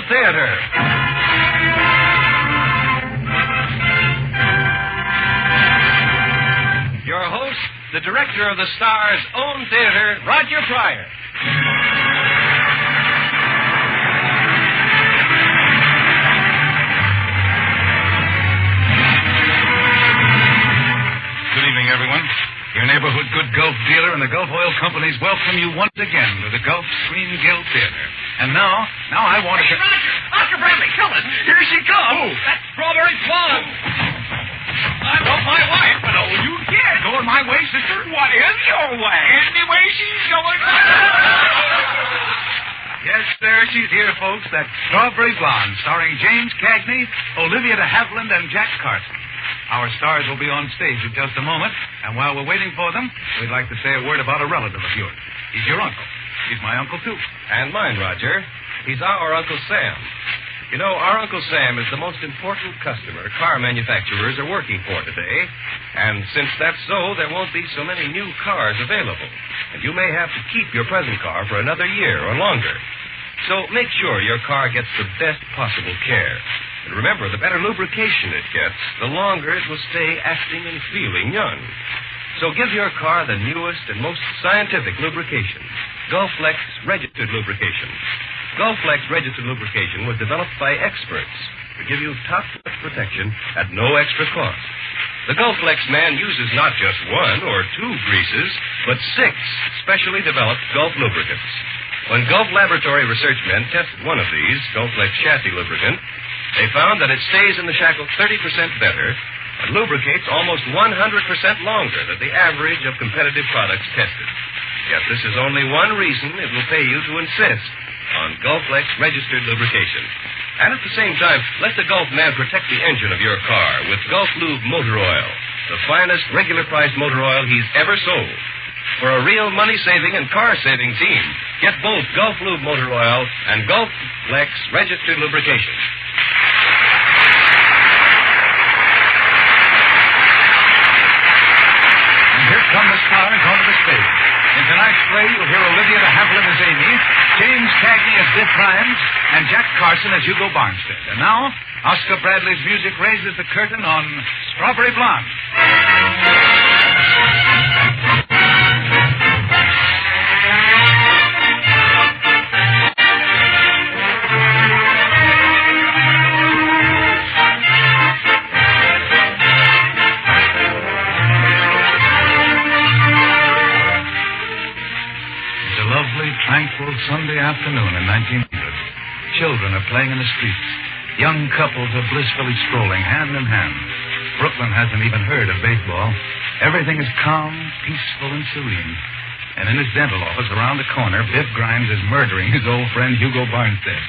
Theater. Your host, the director of the Star's own theater, Roger Pryor. Good evening, everyone. Your neighborhood good Gulf dealer and the Gulf Oil Companies welcome you once again to the Gulf Screen Guild Theater. And now I want to... Hey, Roger! Oscar Bradley, tell us! Here she comes! That's Strawberry Blonde! I love my wife, but oh, you kid! Going my way, sister? What is your way? Any way she's going... Yes, sir, she's here, folks. That Strawberry Blonde, starring James Cagney, Olivia De Havilland, and Jack Carson. Our stars will be on stage in just a moment, and while we're waiting for them, we'd like to say a word about a relative of yours. He's your uncle. He's my uncle, too. And mine, Roger. He's our Uncle Sam. You know, our Uncle Sam is the most important customer car manufacturers are working for today. And since that's so, there won't be so many new cars available. And you may have to keep your present car for another year or longer. So make sure your car gets the best possible care. And remember, the better lubrication it gets, the longer it will stay acting and feeling young. So give your car the newest and most scientific lubrication, Gulflex Registered Lubrication. Gulflex Registered Lubrication was developed by experts to give you top-notch protection at no extra cost. The Gulflex man uses not just 1 or 2 greases, but 6 specially developed Gulf lubricants. When Gulf Laboratory research men tested one of these, Gulflex chassis lubricant, they found that it stays in the shackle 30% better and lubricates almost 100% longer than the average of competitive products tested. Yet this is only one reason it will pay you to insist on Gulflex Registered Lubrication. And at the same time, let the Gulf man protect the engine of your car with Gulf Lube Motor Oil, the finest regular-priced motor oil he's ever sold. For a real money-saving and car-saving team, get both Gulf Lube Motor Oil and Gulflex Registered Lubrication. And here come the stars onto the stage. In tonight's play, you'll hear Olivia De Havilland as Amy, James Cagney as Biff Rhymes, and Jack Carson as Hugo Barnstead. And now, Oscar Bradley's music raises the curtain on Strawberry Blonde. Tranquil Sunday afternoon in 1900. Children are playing in the streets. Young couples are blissfully strolling hand in hand. Brooklyn hasn't even heard of baseball. Everything is calm, peaceful, and serene. And in his dental office around the corner, Biff Grimes is murdering his old friend Hugo Barnstead.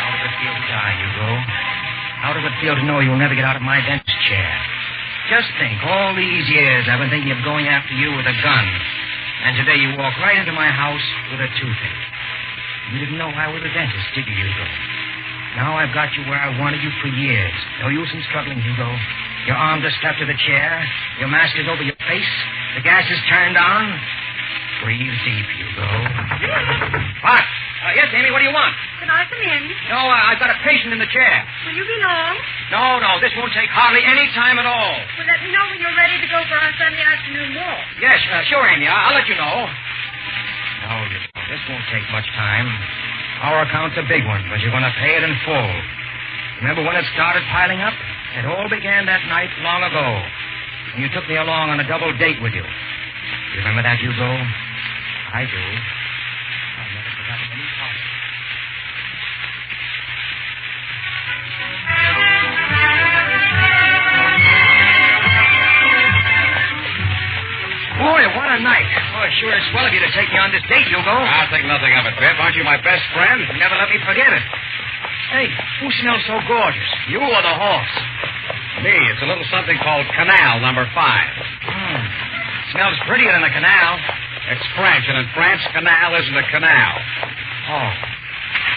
How does it feel to die, Hugo? How does it feel to know you'll never get out of my dentist chair? Just think, all these years I've been thinking of going after you with a gun. And today you walk right into my house with a toothache. You didn't know I was a dentist, did you, Hugo? Now I've got you where I wanted you for years. No use in struggling, Hugo. Your arms are strapped to the chair. Your mask is over your face. The gas is turned on. Breathe deep, Hugo. What? Yes, Amy, what do you want? Can I come in? No, I've got a patient in the chair. Will you be long? No, this won't take hardly any time at all. Well, let me know when you're ready to go for our Sunday afternoon walk. Yes, sure, Amy. I'll let you know. No, this won't take much time. Our account's a big one, but you're going to pay it in full. Remember when it started piling up? It all began that night long ago. When you took me along on a double date with you. You remember that, Hugo? I do. I've never forgotten any part. Boy, what a night. Oh, it sure is swell of you to take me on this date, Hugo. I'll think nothing of it, Biff. Aren't you my best friend? You never let me forget it. Hey, who smells so gorgeous? You or the horse? Me. It's a little something called Canal number 5. Smells prettier than a canal. It's French, and in France, canal isn't a canal. Oh.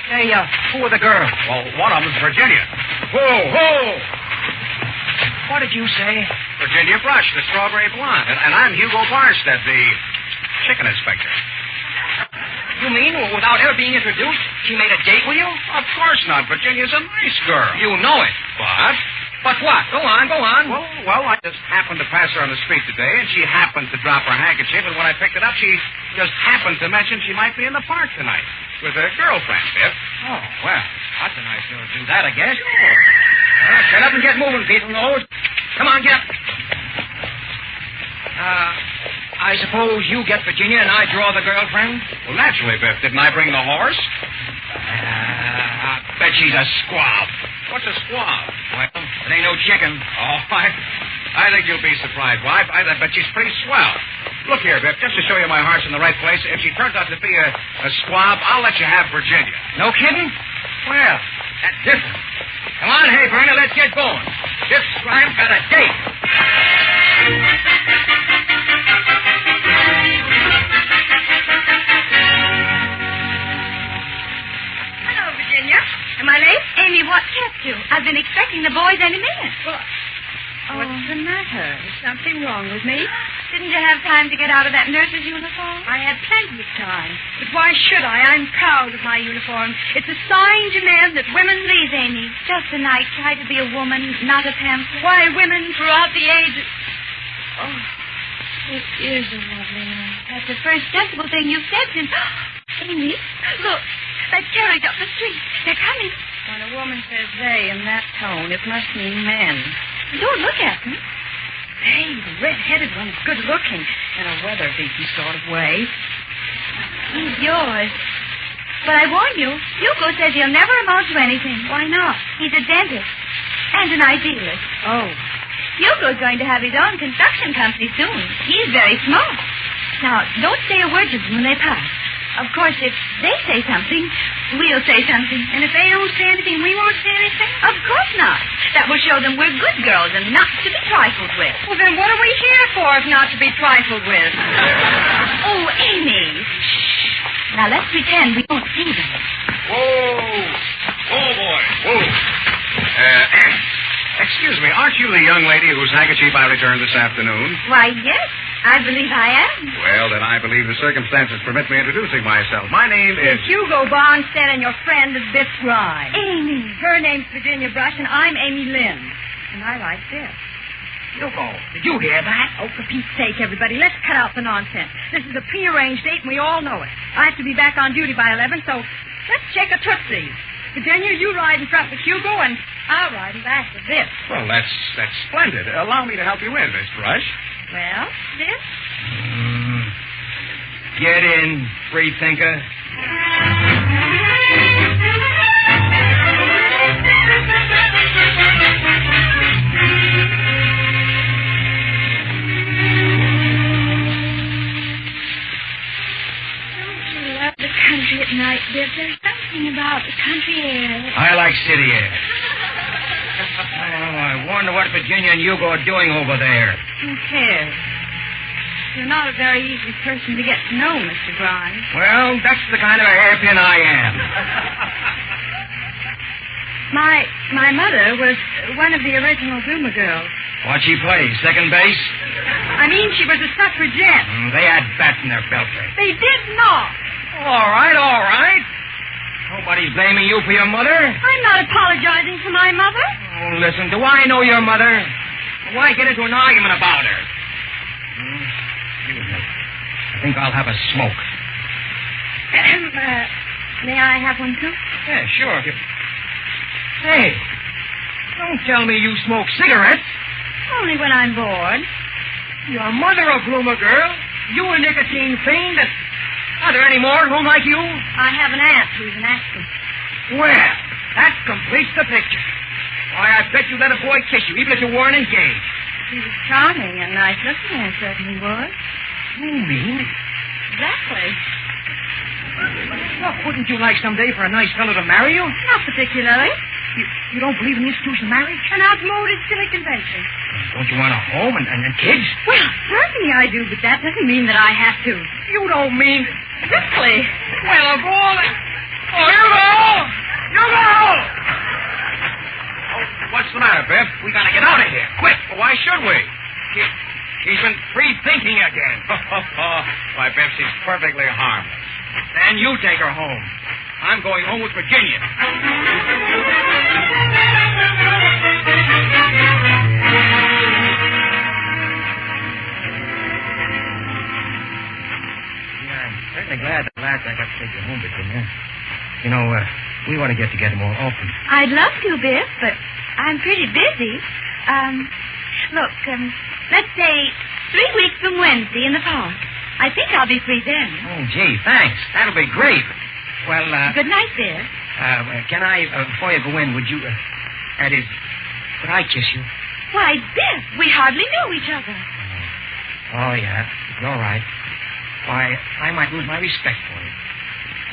Hey, who are the girls? Well, one of them's Virginia. Whoa! What did you say? Virginia Brush, the strawberry blonde. And I'm Hugo Barnstead, the chicken inspector. You mean without ever being introduced, she made a date with you? Of course not. Virginia's a nice girl. You know it. But? But what? Go on. Well, I just happened to pass her on the street today, and she happened to drop her handkerchief, and when I picked it up, she just happened to mention she might be in the park tonight with her girlfriend, Biff. Oh, well, that's a nice girl to do that, I guess. Sure. Shut up and get moving, people. Come on, get up. I suppose you get Virginia and I draw the girlfriend? Well, naturally, Biff. Didn't I bring the horse? I bet she's a squab. What's a squab? Well, it ain't no chicken. Oh, I think you'll be surprised, wife. I bet she's pretty swell. Look here, Biff, just to show you my heart's in the right place, if she turns out to be a squab, I'll let you have Virginia. No kidding? Well, that's different. Come on, hey, Bernie, let's get going. This Grimes got a date. Hello, Virginia. Am I late? Amy, what kept you? I've been expecting the boys any minute. What's the matter? Is something wrong with me? Didn't you have time to get out of that nurse's uniform? I had plenty of time. But why should I? I'm proud of my uniform. It's a sign to men that women please, Amy. Just a night. Try to be a woman, not a pamphlet. Why, women throughout the ages... Oh, it is a lovely night. That's the first sensible thing you've said since... Amy, look. That carriage up the street. They're coming. When a woman says they in that tone, it must mean men. Don't look at them. Hey, the red-headed one's good-looking in a weather-beaten sort of way. He's yours. But I warn you, Hugo says he'll never amount to anything. Why not? He's a dentist and an idealist. Oh. Hugo's going to have his own construction company soon. He's very smart. Now, don't say a word to them when they pass. Of course, if they say something, we'll say something. And if they don't say anything, we won't say anything? Of course not. That will show them we're good girls and not to be trifled with. Well, then what are we here for if not to be trifled with? Oh, Amy. Shh. Now, let's pretend we don't see them. Whoa. Oh, boy. Whoa. Excuse me, aren't you the young lady whose handkerchief I returned this afternoon? Why, yes, I believe I am. Well, then I believe the circumstances permit me introducing myself. My name is... Hugo Barnstead, and your friend is Biff Grimes. Amy. Her name's Virginia Brush, and I'm Amy Lynn. And I like Biff. Hugo, did you hear that? Oh, for Pete's sake, everybody, let's cut out the nonsense. This is a prearranged date, and we all know it. I have to be back on duty by 11, so let's check a tootsie. Virginia, you ride in front with Hugo, and I'll ride in back with Biff. Well, that's splendid. Allow me to help you in, Miss Brush. Well, Biff? Get in, free thinker. Country at night, Biff. There's something about the country air. I like city air. Oh, I wonder what Virginia and Hugo are doing over there. Who cares? You're not a very easy person to get to know, Mr. Grimes. Well, that's the kind of a hairpin I am. My mother was one of the original Zuma girls. What'd she play, second base? I mean, she was a suffragette. They had bats in their belfry. They did not. All right. Nobody's blaming you for your mother. I'm not apologizing for my mother. Oh, listen, do I know your mother? Why get into an argument about her? I think I'll have a smoke. May I have one, too? Yeah, sure. Hey, don't tell me you smoke cigarettes. Only when I'm bored. Your mother a bloomer girl. You a nicotine fiend. Are there any more who like you? I have an aunt who's an actress. Well, that completes the picture. Why, I bet you let a boy kiss you, even if you weren't engaged. He was charming and nice looking, I certainly was. You mean? Exactly. Well, wouldn't you like someday for a nice fellow to marry you? Not particularly. You don't believe in the institution of marriage? An outmoded silly convention. Don't you want a home and kids? Well, certainly I do, but that doesn't mean that I have to. You don't mean... Simply. Well, of all... Oh, Hugo! Oh, what's the matter, Biff? We gotta get out of here. Quick. Well, why should we? He's been free-thinking again. Why, Biff, she's perfectly harmless. Then you take her home. I'm going home with Virginia. I'm certainly glad at last I got to take you home, Virginia. You know, we want to get together more often. I'd love to, Biff, but I'm pretty busy. Look, let's say 3 weeks from Wednesday in the park. I think I'll be free then. Oh, gee, thanks. That'll be great. Well, Good night, Biff. Can I, before you go in, would you, that is, could I kiss you? Why, Biff, we hardly know each other. Oh, yeah, you're right. Why, I might lose my respect for you.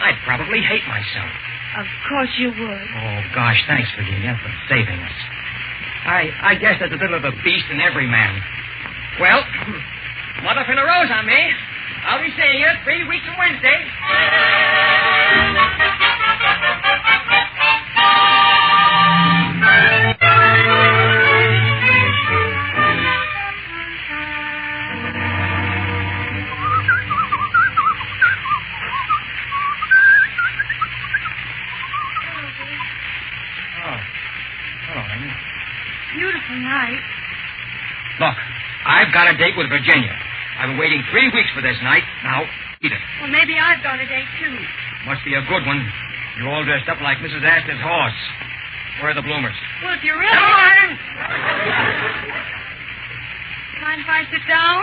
I'd probably hate myself. Of course you would. Oh, gosh, thanks, Virginia, for saving us. I guess there's a little of the beast in every man. Well, mother fill a rose on me. I'll be seeing you 3 weeks from Wednesday. Beautiful night. Look, I've got a date with Virginia. I've been waiting 3 weeks for this night. Now, eat it. Well, maybe I've got a date, too. Must be a good one. You're all dressed up like Mrs. Astor's horse. Where are the bloomers? Well, if you really... Come on! Mind if I sit down?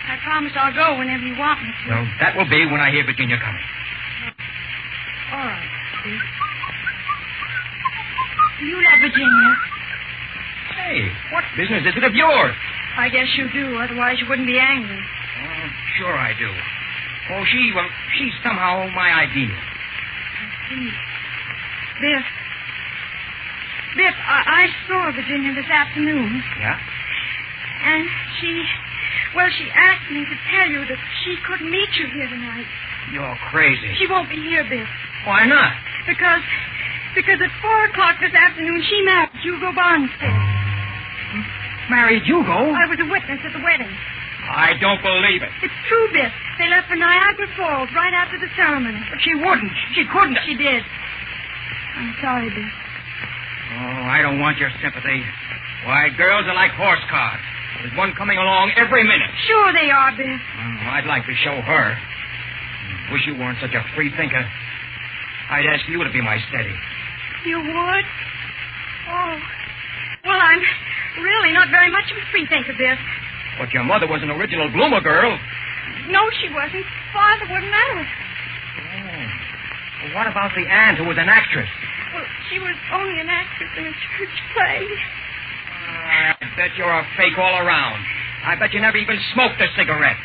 I promise I'll go whenever you want me to. Well, that will be when I hear Virginia coming. All right, Steve. You love Virginia. Hey, what business is it of yours? I guess you do, otherwise you wouldn't be angry. Oh, sure I do. Oh, she's somehow my ideal. I see. Biff, I saw Virginia this afternoon. Yeah? And she asked me to tell you that she couldn't meet you here tonight. You're crazy. She won't be here, Biff. Why not? Because Because at 4 o'clock this afternoon, she married Hugo Bonstead. Married Hugo? I was a witness at the wedding. I don't believe it. It's true, Biff. They left for Niagara Falls right after the ceremony. But she wouldn't. She couldn't. She did. I'm sorry, Biff. Oh, I don't want your sympathy. Why, girls are like horse cars. There's one coming along every minute. Sure they are, Biff. Oh, I'd like to show her. Wish you weren't such a free thinker. I'd ask you to be my steady. You would? Oh. Well, I'm really not very much of a free thinker, Biff. But your mother was an original bloomer girl. No, she wasn't. Father wouldn't let her. Oh. Well, what about the aunt who was an actress? Well, she was only an actress in a church play. I bet you're a fake all around. I bet you never even smoked a cigarette.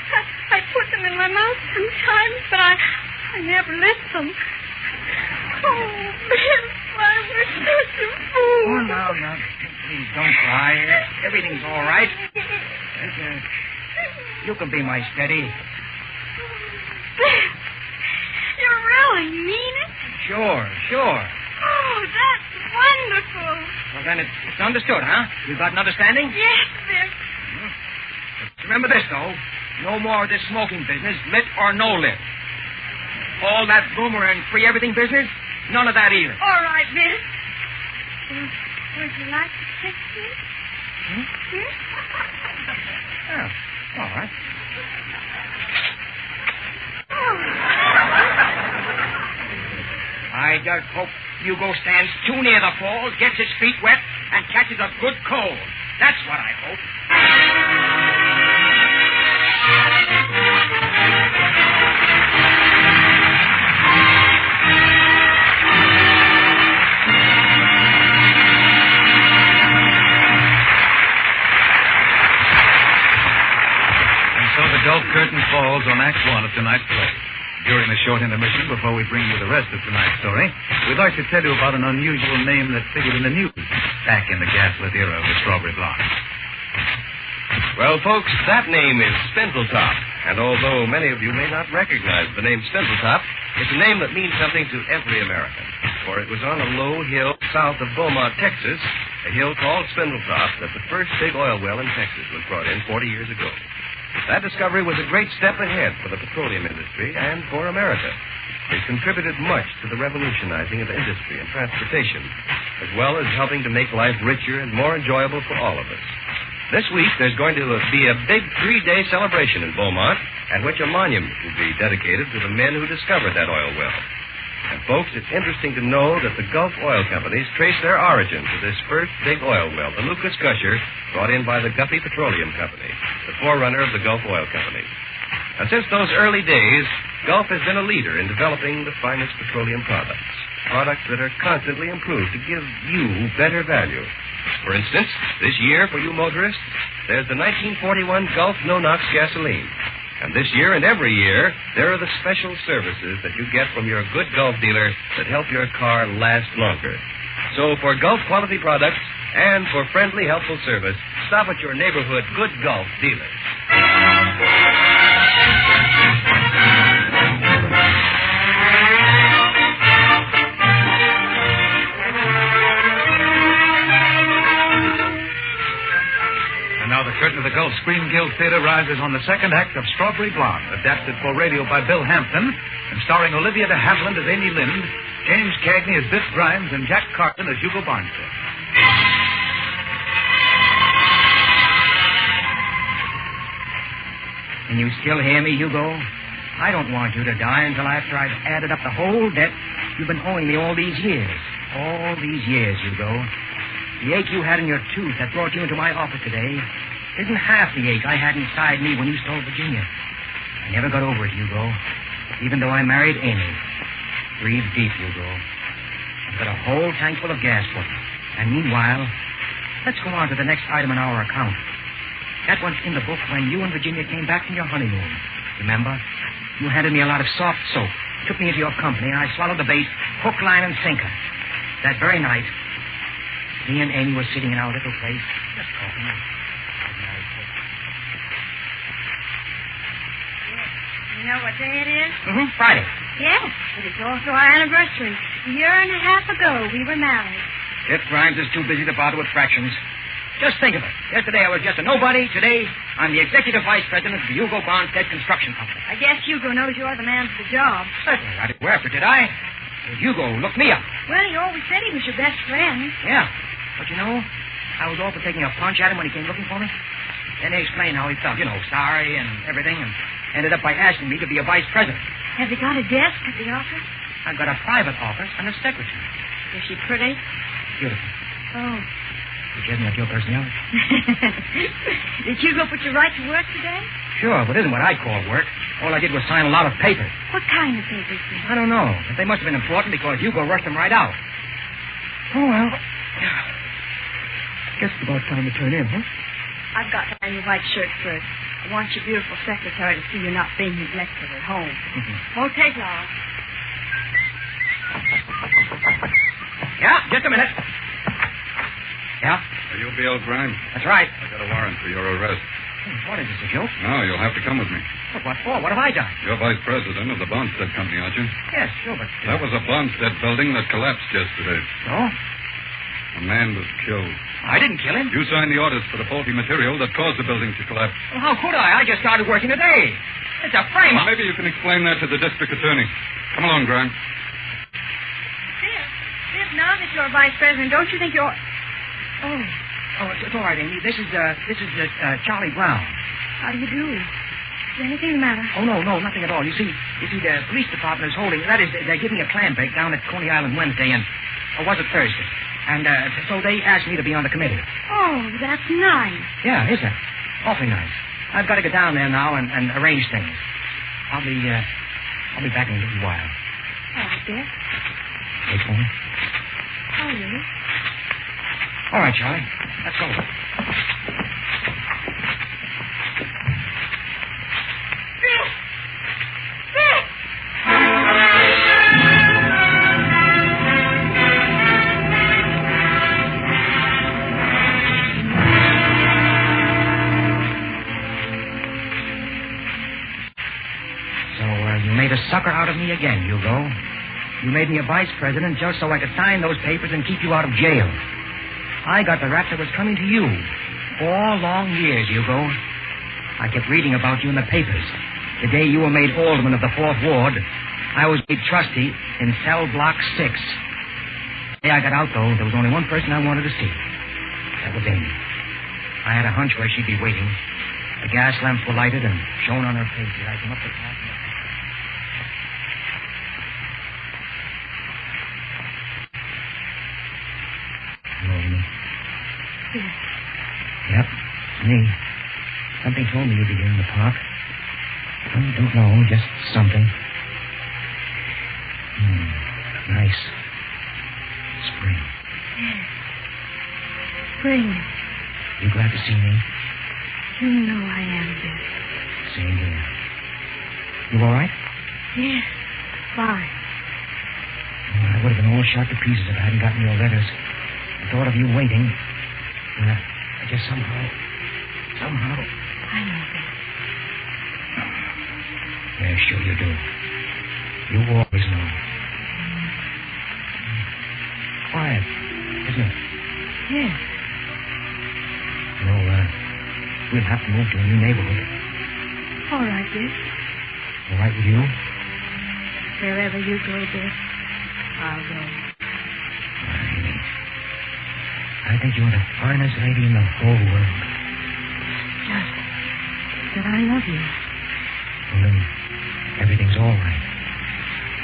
I put them in my mouth sometimes, but I never lit them. Oh, Biff, I was such a fool. Oh, now, please don't cry. Everything's all right. You can be my steady. Biff, you really mean it? Sure. Oh, that's wonderful. Well, then it's understood, huh? You got an understanding? Yes, Biff. Remember this, though. No more of this smoking business, lit or no lit. All that bloomer and free everything business, none of that either. All right, Biff. Would you like to kiss me? Yes? Oh, all right. Oh. I just hope Hugo stands too near the falls, gets his feet wet, and catches a good cold. That's what I hope. And so the Gulf curtain falls on Act 1 of tonight's play. During the short intermission, before we bring you the rest of tonight's story, we'd like to tell you about an unusual name that figured in the news back in the gaslit era of the Strawberry Blonde. Well, folks, that name is Spindletop. And although many of you may not recognize the name Spindletop, it's a name that means something to every American. For it was on a low hill south of Beaumont, Texas, a hill called Spindletop, that the first big oil well in Texas was brought in 40 years ago. That discovery was a great step ahead for the petroleum industry and for America. It contributed much to the revolutionizing of industry and transportation, as well as helping to make life richer and more enjoyable for all of us. This week, there's going to be a big 3-day celebration in Beaumont, at which a monument will be dedicated to the men who discovered that oil well. And, folks, it's interesting to know that the Gulf oil companies trace their origin to this first big oil well, the Lucas Gusher, brought in by the Guffey Petroleum Company, the forerunner of the Gulf Oil Company. And since those early days, Gulf has been a leader in developing the finest petroleum products that are constantly improved to give you better value. For instance, this year for you motorists, there's the 1941 Gulf No-Nox gasoline. And this year and every year, there are the special services that you get from your good Gulf dealer that help your car last longer. So for Gulf quality products and for friendly, helpful service, stop at your neighborhood good Gulf dealer. Now the curtain of the Gulf Screen Guild Theater rises on the second act of Strawberry Blonde, adapted for radio by Bill Hampton, and starring Olivia De Havilland as Amy Lind, James Cagney as Biff Grimes, and Jack Carson as Hugo Bonstead. Can you still hear me, Hugo? I don't want you to die until after I've added up the whole debt you've been owing me all these years. All these years, Hugo. The ache you had in your tooth that brought you into my office today isn't half the ache I had inside me when you stole Virginia. I never got over it, Hugo, even though I married Amy. Breathe deep, Hugo. I've got a whole tank full of gas for you. And meanwhile, let's go on to the next item in our account. That one's in the book when you and Virginia came back from your honeymoon. Remember? You handed me a lot of soft soap, took me into your company, and I swallowed the bait, hook, line, and sinker. That very night, me and Amy were sitting in our little place, just talking. You know what day it is? Friday. Yes, but it's also our anniversary. A year and a half ago, we were married. If Grimes is too busy to bother with fractions. Just think of it. Yesterday I was just a nobody. Today I'm the executive vice president of the Hugo Bonstead Construction Company. I guess Hugo knows you're the man for the job. Certainly. I didn't wear for it, did I? Hugo looked me up. Well, he always said he was your best friend. Yeah. But you know, I was all for taking a punch at him when he came looking for me. Then he explained how he felt. You know, sorry and everything, and ended up by asking me to be a vice president. Has he got a desk at the office? I've got a private office and a secretary. Is she pretty? Beautiful. Oh. She hasn't got your personality. Did Hugo put you right to work today? Sure, but isn't what I call work. All I did was sign a lot of papers. What kind of papers? I don't know. But they must have been important because Hugo rushed them right out. Oh, well. Guess it's about time to turn in, huh? I've got to iron your white shirt first. I want your beautiful secretary to see you're not being neglected at home. Won't take long. Yeah, just a minute. Yeah? Are you Bill Grimes? That's right. I got a warrant for your arrest. What is this, a joke? No, you'll have to come with me. What for? What have I done? You're vice president of the Bonstead Company, aren't you? Yes, sure, but... That was a Bonstead building that collapsed yesterday. So? A man was killed. I didn't kill him. You signed the orders for the faulty material that caused the building to collapse. Well, how could I? I just started working today. It's a frame-up. Well, maybe you can explain that to the district attorney. Come along, Grimes. Biff, now that you're vice president, don't you think you're... Oh, it's all right, Amy. This is Charlie Brown. How do you do? Is anything the matter? Oh, no, nothing at all. You see, the police department is holding... That is, they're giving a clam bake down at Coney Island Wednesday, and... Or was it Thursday? And so they asked me to be on the committee. Oh, that's nice. Yeah, is it? Awfully nice. I've got to get down there now and arrange things. I'll be back in a little while. All right, Biff. Wait for me. Oh, really? All right, Charlie. Let's go. You made a sucker out of me again, Hugo. You made me a vice president just so I could sign those papers and keep you out of jail. I got the rap that was coming to you. 4 long years, Hugo. I kept reading about you in the papers. The day you were made alderman of the 4th Ward, I was made trustee in cell block 6. The day I got out, though, there was only one person I wanted to see. That was Amy. I had a hunch where she'd be waiting. The gas lamps were lighted and shone on her face as I came up the path. Hello, Amy. Yes. Yep, it's me. Something told me you'd be here in the park. I don't know, just something. Nice. Spring. Yes. Spring. You glad to see me? You know I am, Biff. Same here. You all right? Yes. Fine. I would have been all shot to pieces if I hadn't gotten your letters. The thought of you waiting, I just somehow... I know, Biff. Yeah, sure you do. You always know. Quiet, isn't it? Yes. You know, we'll have to move to a new neighborhood. All right, Biff. All right with you? Wherever you go, Biff, I'll go. Amy, I think you're the finest lady in the whole world. Just that I love you. Well, then, everything's all right.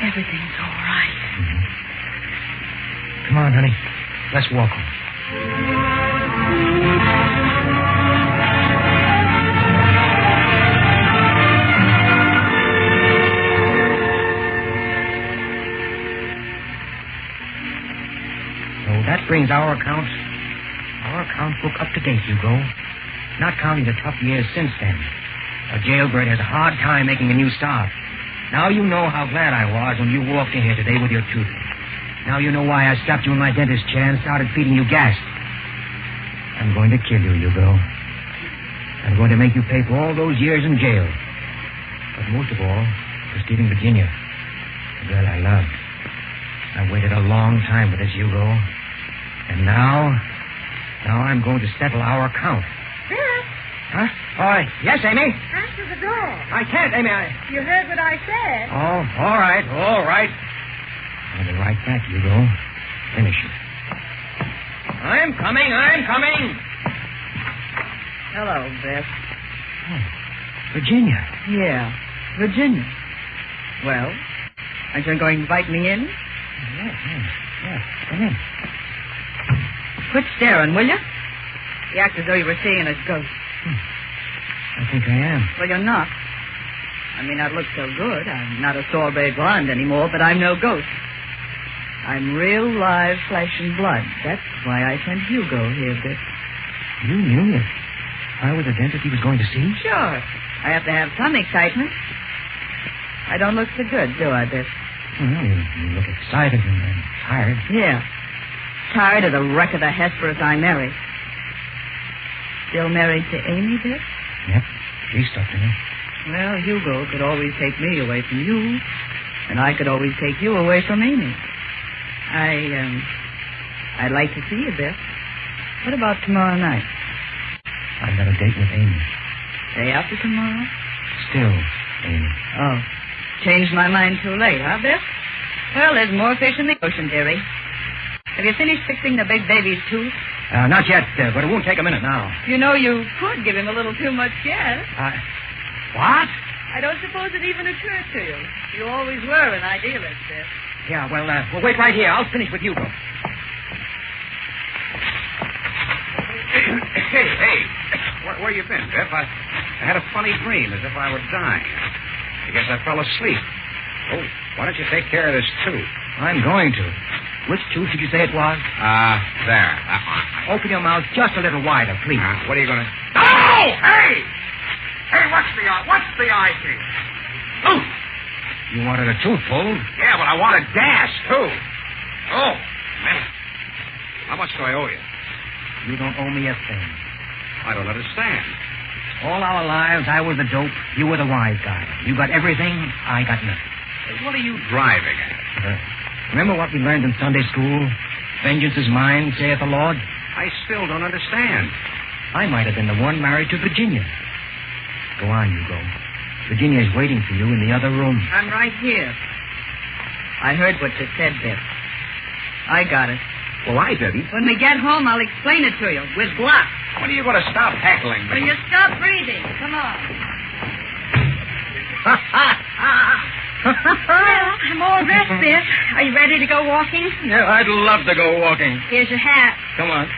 Everything's all right. Mm-hmm. Come on, honey. Let's walk home. So that brings our account book up to date, Hugo. Not counting the tough years since then. A jailbird has a hard time making a new start. Now you know how glad I was when you walked in here today with your tooth. Now you know why I stopped you in my dentist chair and started feeding you gas. I'm going to kill you, Hugo. I'm going to make you pay for all those years in jail. But most of all, for stealing Virginia. love. I waited a long time for this, Hugo. And now I'm going to settle our account. Biff, Huh? Oh, yes, Amy? answer the door. I can't, Amy. You heard what I said. Oh, all right. I'll be right back, Hugo. Finish it. I'm coming. Hello, Biff. Virginia. Yeah, Virginia. Well, aren't you going to invite me in? Yeah. Come in. Quit staring, will you? You act as though you were seeing a ghost. I think I am. Well, you're not. I may not look so good. I'm not a sorbet blonde anymore, but I'm no ghost. I'm real live flesh and blood. That's why I sent Hugo here, Biff. You knew if I was the dentist he was going to see? Sure. I have to have some excitement. I don't look so good, do I, Biff? Well, you look excited and tired. Yeah. Tired of the wreck of the Hesperus I married. Still married to Amy, Biff? Yep. She stuck to me. Well, Hugo could always take me away from you, and I could always take you away from Amy. I'd like to see you, Biff. What about tomorrow night? I've got a date with Amy. Day after tomorrow? Still, Amy. Oh. Changed my mind too late, huh, Biff? Well, there's more fish in the ocean, dearie. Have you finished fixing the big baby's tooth? Not yet, but it won't take a minute now. You know, you could give him a little too much gas. What? I don't suppose it even occurred to you. You always were an idealist, Biff. Yeah, well, we'll wait right here. I'll finish with Hugo. Hey. Where you been, Biff? I had a funny dream as if I were dying. I guess I fell asleep. Oh, why don't you take care of this tooth? I'm going to. Which tooth did you say it was? There. That one. Open your mouth just a little wider, please. What are you going to... Oh! Hey! Hey, what's the idea? Oh! You wanted a tooth pulled? Yeah, but I wanted gas, too. Oh, man. How much do I owe you? You don't owe me a thing. I don't understand. All our lives, I was the dope. You were the wise guy. You got everything. I got nothing. Hey, what are you driving at? Remember what we learned in Sunday school? Vengeance is mine, saith the Lord. I still don't understand. I might have been the one married to Virginia. Go on, Hugo. Virginia is waiting for you in the other room. I'm right here. I heard what you said, Biff. I got it. Well, I didn't. When we get home, I'll explain it to you with blocks. When are you going to stop heckling me? When you stop breathing. Come on. Well, I'm all dressed, Biff. Are you ready to go walking? Yeah, I'd love to go walking. Here's your hat. Come on.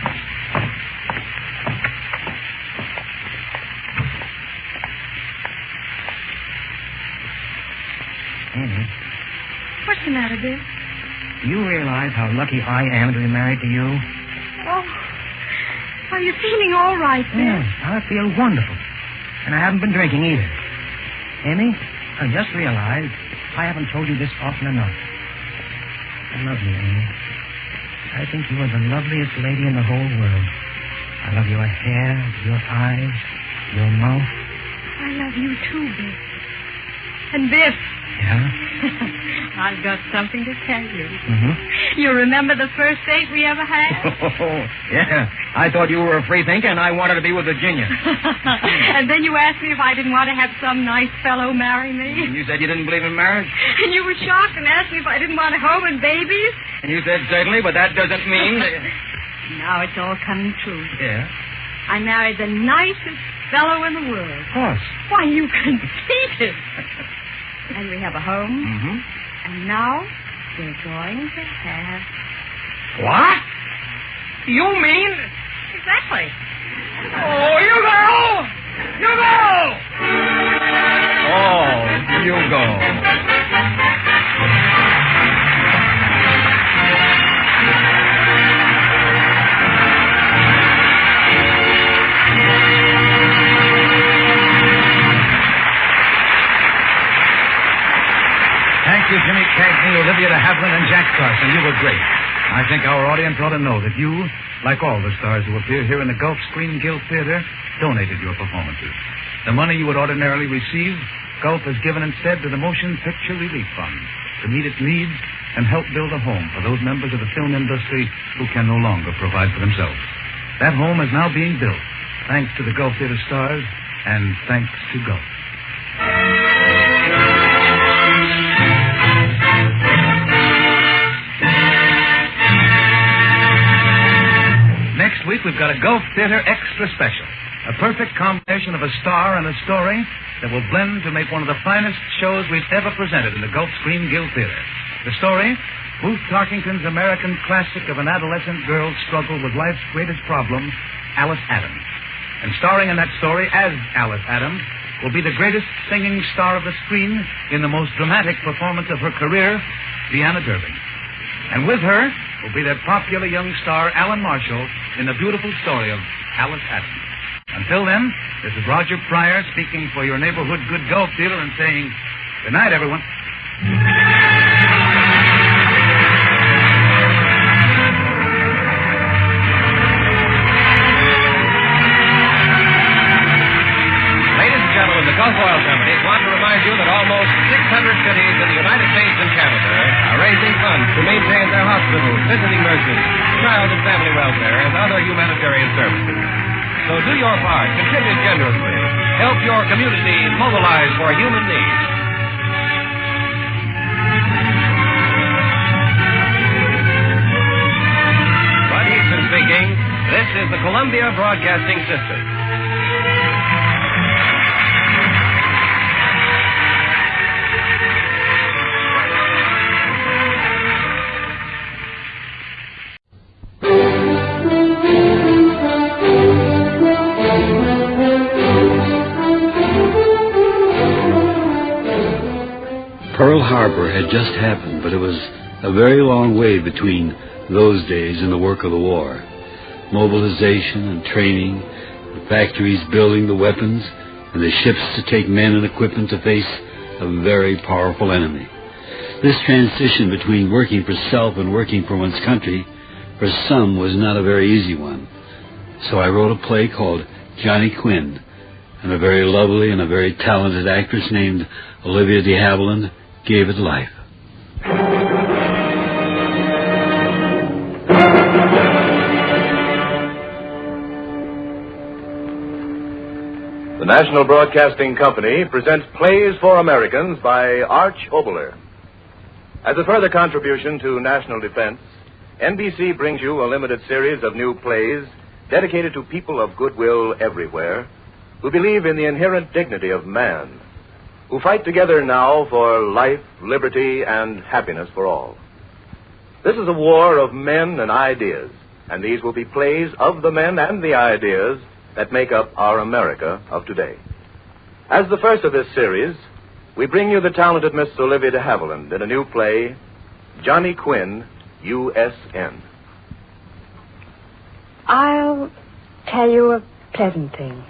Amy. What's the matter, Biff? Do you realize how lucky I am to be married to you? Oh, are you feeling all right, Biff? Yes, I feel wonderful. And I haven't been drinking either. Amy, I just realized I haven't told you this often enough. I love you, Amy. I think you are the loveliest lady in the whole world. I love your hair, your eyes, your mouth. I love you too, Biff. And Biff. Yeah? I've got something to tell you. Mm-hmm. You remember the first date we ever had? Oh, yeah. I thought you were a free thinker and I wanted to be with Virginia. And then you asked me if I didn't want to have some nice fellow marry me. And you said you didn't believe in marriage? And you were shocked and asked me if I didn't want a home and babies. And you said certainly, but that doesn't mean... Now it's all coming true. Yeah? I married the nicest fellow in the world. Of course. Why, you conceited. And we have a home. Mm-hmm. And now we're going to have... What? You mean... Exactly. Oh, Hugo! Hugo! Oh, Hugo. Thank you, Jimmy Cagney, Olivia De Havilland, and Jack Carson. You were great. I think our audience ought to know that you, like all the stars who appear here in the Gulf Screen Guild Theater, donated your performances. The money you would ordinarily receive, Gulf has given instead to the Motion Picture Relief Fund. to meet its needs and help build a home for those members of the film industry who can no longer provide for themselves. That home is now being built, thanks to the Gulf Theater stars and thanks to Gulf. Next week, we've got a Gulf Theater Extra Special. A perfect combination of a star and a story that will blend to make one of the finest shows we've ever presented in the Gulf Screen Guild Theater. The story, Booth Tarkington's American classic of an adolescent girl's struggle with life's greatest problem, Alice Adams. And starring in that story as Alice Adams will be the greatest singing star of the screen in the most dramatic performance of her career, Deanna Durbin. And with her will be that popular young star, Alan Marshall, in the beautiful story of Alice Adams. Until then, this is Roger Pryor speaking for your neighborhood good Gulf Theater and saying, good night, everyone. The Gulf Oil Companies want to remind you that almost 600 cities in the United States and Canada are raising funds to maintain their hospitals, visiting nurses, child and family welfare, and other humanitarian services. So do your part. Contribute generously. Help your community mobilize for human needs. Bud Easton speaking. This is the Columbia Broadcasting System. Pearl Harbor had just happened, but it was a very long way between those days and the work of the war. Mobilization and training, the factories building the weapons, and the ships to take men and equipment to face a very powerful enemy. This transition between working for self and working for one's country, for some, was not a very easy one. So I wrote a play called Johnny Quinnn, and a very lovely and a very talented actress named Olivia De Havilland gave it life. The National Broadcasting Company presents Plays for Americans by Arch Oboler. As a further contribution to national defense, NBC brings you a limited series of new plays dedicated to people of goodwill everywhere who believe in the inherent dignity of man, who fight together now for life, liberty, and happiness for all. This is a war of men and ideas, and these will be plays of the men and the ideas that make up our America of today. As the first of this series, we bring you the talented Miss Olivia De Havilland in a new play, Johnny Quinnn, U.S.N. I'll tell you of pleasant things.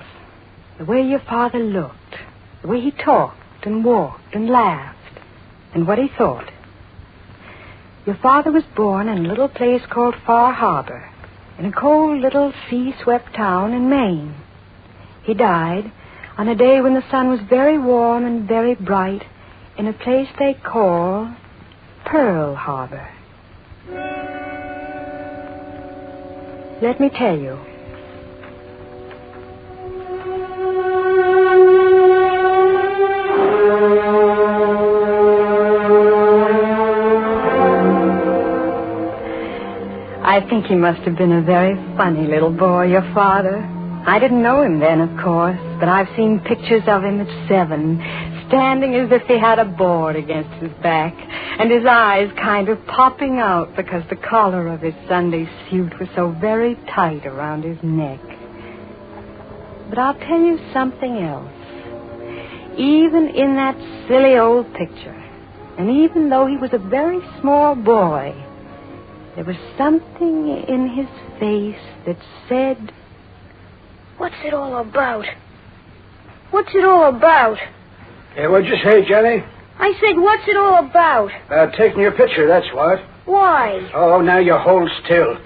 The way your father looked, the way he talked and walked and laughed, and what he thought. Your father was born in a little place called Far Harbor, in a cold little sea-swept town in Maine. He died on a day when the sun was very warm and very bright in a place they call Pearl Harbor. Let me tell you. I think he must have been a very funny little boy, your father. I didn't know him then, of course, but I've seen pictures of him at 7, standing as if he had a board against his back, and his eyes kind of popping out because the collar of his Sunday suit was so very tight around his neck. But I'll tell you something else. Even in that silly old picture, and even though he was a very small boy, there was something in his face that said, "What's it all about? What's it all about?" Hey, what'd you say, Jenny? I said, what's it all about? Taking your picture, that's what. Why? Oh, now you hold still.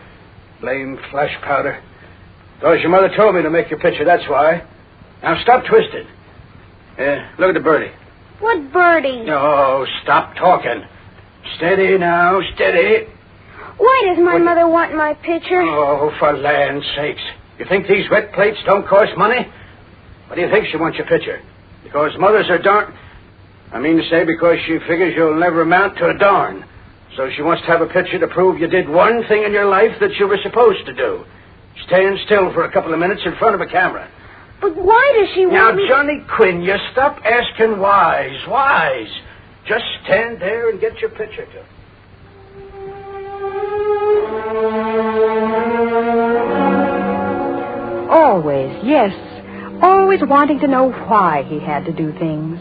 Blame flash powder. Thought your mother told me to make your picture, that's why. Now stop twisting. Look at the birdie. What birdie? Oh, stop talking. Steady now, steady. Why does my mother want my picture? Oh, for land's sakes. You think these wet plates don't cost money? What do you think she wants your picture? Because mothers are darn... I mean to say because she figures you'll never amount to a darn. So she wants to have a picture to prove you did one thing in your life that you were supposed to do. Stand still for a couple of minutes in front of a camera. But why does she want me... Now, Johnny Quinn, you stop asking whys. Just stand there and get your picture took. Always, yes. Always wanting to know why he had to do things.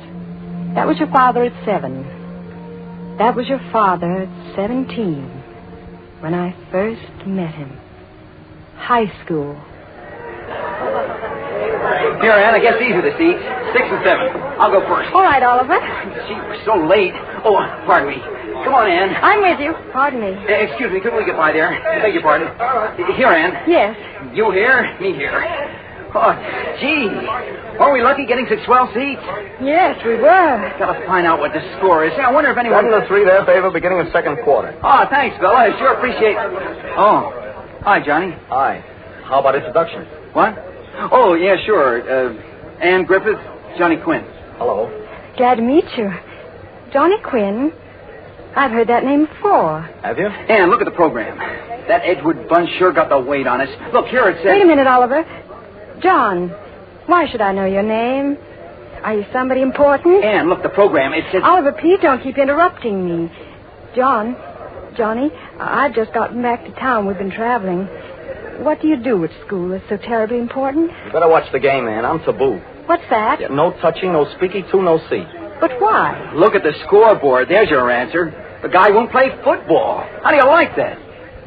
That was your father at 7. That was your father at 17. When I first met him. High school. Here, Ann, I guess these are the seats. 6 and 7. I'll go first. All right, Oliver. Gee, we're so late. Oh, pardon me. Come on, Ann. I'm with you. Pardon me. Excuse me, couldn't we get by there? I beg your pardon. Here, Ann. Yes. You here, me here. Oh, gee. Weren't we lucky getting such swell seats? Yes, we were. Gotta find out what the score is. I wonder if anyone... 7-3 their favor, beginning of second quarter. Oh, thanks, Bill. I sure appreciate... Oh. Hi, Johnny. Hi. How about introduction? What? Oh, yeah, sure. Ann Griffith, Johnny Quinn. Hello. Glad to meet you. Johnny Quinn. I've heard that name before. Have you? Ann, look at the program. That Edgewood bunch sure got the weight on us. Look, here it says... Wait a minute, Oliver. John, why should I know your name? Are you somebody important? Ann, look, the program, it says... Oliver, please don't keep interrupting me. Johnny, I've just gotten back to town. We've been traveling. What do you do at school that's so terribly important? You better watch the game, man. I'm taboo. What's that? Yeah, no touching, no speaky to, no seat. But why? Look at the scoreboard. There's your answer. The guy won't play football. How do you like that?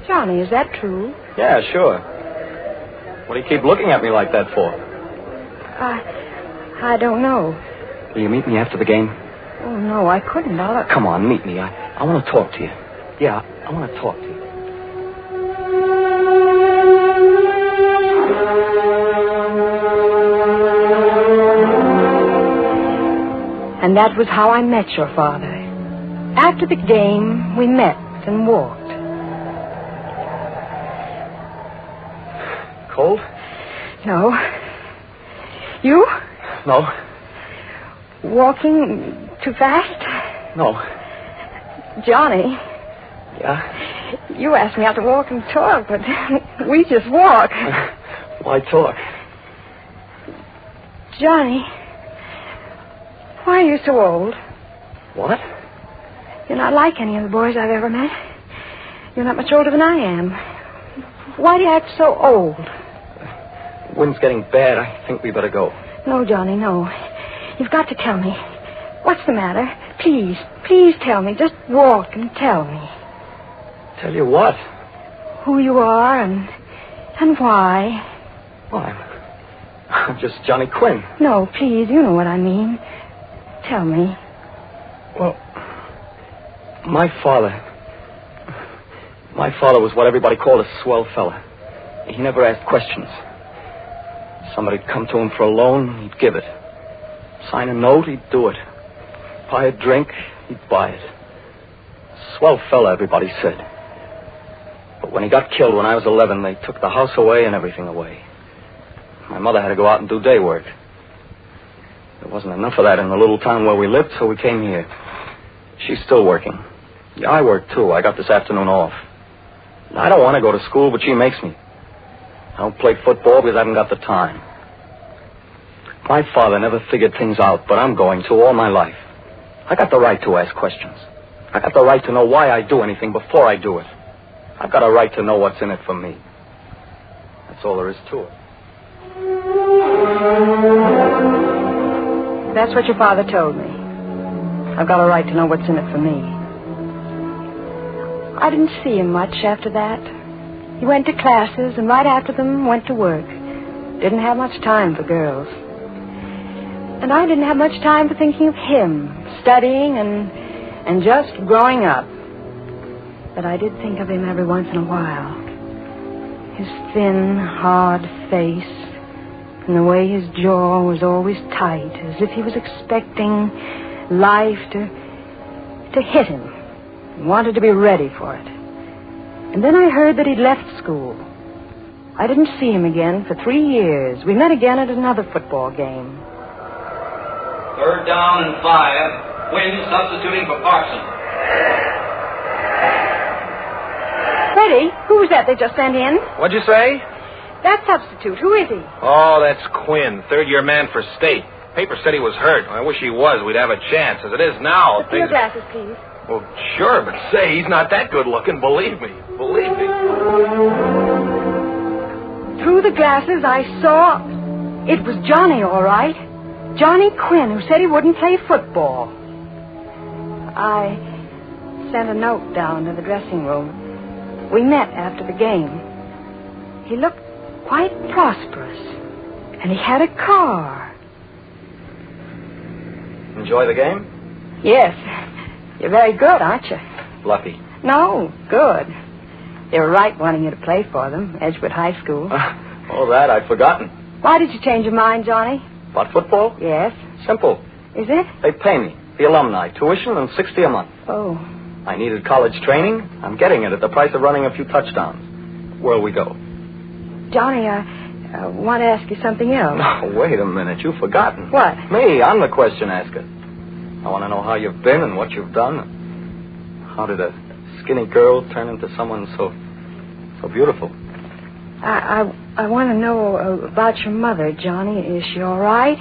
Johnny, is that true? Yeah, sure. What do you keep looking at me like that for? I don't know. Will you meet me after the game? Oh, no, I couldn't. Come on, meet me. I want to talk to you. Yeah, I want to talk to you. And that was how I met your father. After the game, we met and walked. Cold? No. You? No. Walking too fast? No. Johnny. Yeah? You asked me out to walk and talk, but we just walk. Why talk? Johnny, why are you so old? What? You're not like any of the boys I've ever met. You're not much older than I am. Why do you act so old? Wind's getting bad. I think we better go. No, Johnny, no. You've got to tell me. What's the matter? Please tell me. Just walk and tell me. Tell you what? Who you are and why. Well, I'm just Johnny Quinn. No, please, you know what I mean. Tell me. Well, my father was what everybody called a swell fella. He never asked questions. Somebody'd come to him for a loan, he'd give it. Sign a note, he'd do it. Buy a drink, he'd buy it. Swell fella, everybody said. But when he got killed when I was 11, they took the house away and everything away. My mother had to go out and do day work. There wasn't enough of that in the little town where we lived, so we came here. She's still working. Yeah, I work, too. I got this afternoon off. I don't want to go to school, but she makes me. I don't play football because I haven't got the time. My father never figured things out, but I'm going to all my life. I got the right to ask questions. I got the right to know why I do anything before I do it. I've got a right to know what's in it for me. That's all there is to it. That's what your father told me. I've got a right to know what's in it for me. I didn't see him much after that. He went to classes, and right after them went to work. Didn't have much time for girls. And I didn't have much time for thinking of him, studying and just growing up. But I did think of him every once in a while. His thin, hard face, and the way his jaw was always tight, as if he was expecting life to hit him. and wanted to be ready for it. And then I heard that he'd left school. I didn't see him again for 3 years. We met again at another football game. 3rd down and 5. Quinnn substituting for Parson. Freddie, who was that they just sent in? What'd you say? That substitute. Who is he? Oh, that's Quinnn, third-year man for state. Paper said he was hurt. I wish he was. We'd have a chance. As it is now, Your glasses, please. Well, sure, but say, he's not that good-looking, believe me. Believe me. Through the glasses, I saw... It was Johnny, all right. Johnny Quinnn, who said he wouldn't play football. I sent a note down to the dressing room. We met after the game. He looked quite prosperous. And he had a car. Enjoy the game? Yes. You're very good, aren't you? Lucky. No, good. They were right wanting you to play for them, Edgewood High School. Oh, that I'd forgotten. Why did you change your mind, Johnny? About football? Yes. Simple. Is it? They pay me, the alumni, tuition and $60 a month. Oh. I needed college training. I'm getting it at the price of running a few touchdowns. Where'll we go? Johnny, I want to ask you something else. No, wait a minute. You've forgotten. What? Me. I'm the question asker. I want to know how you've been and what you've done. How did a skinny girl turn into someone so beautiful? I want to know about your mother, Johnny. Is she all right?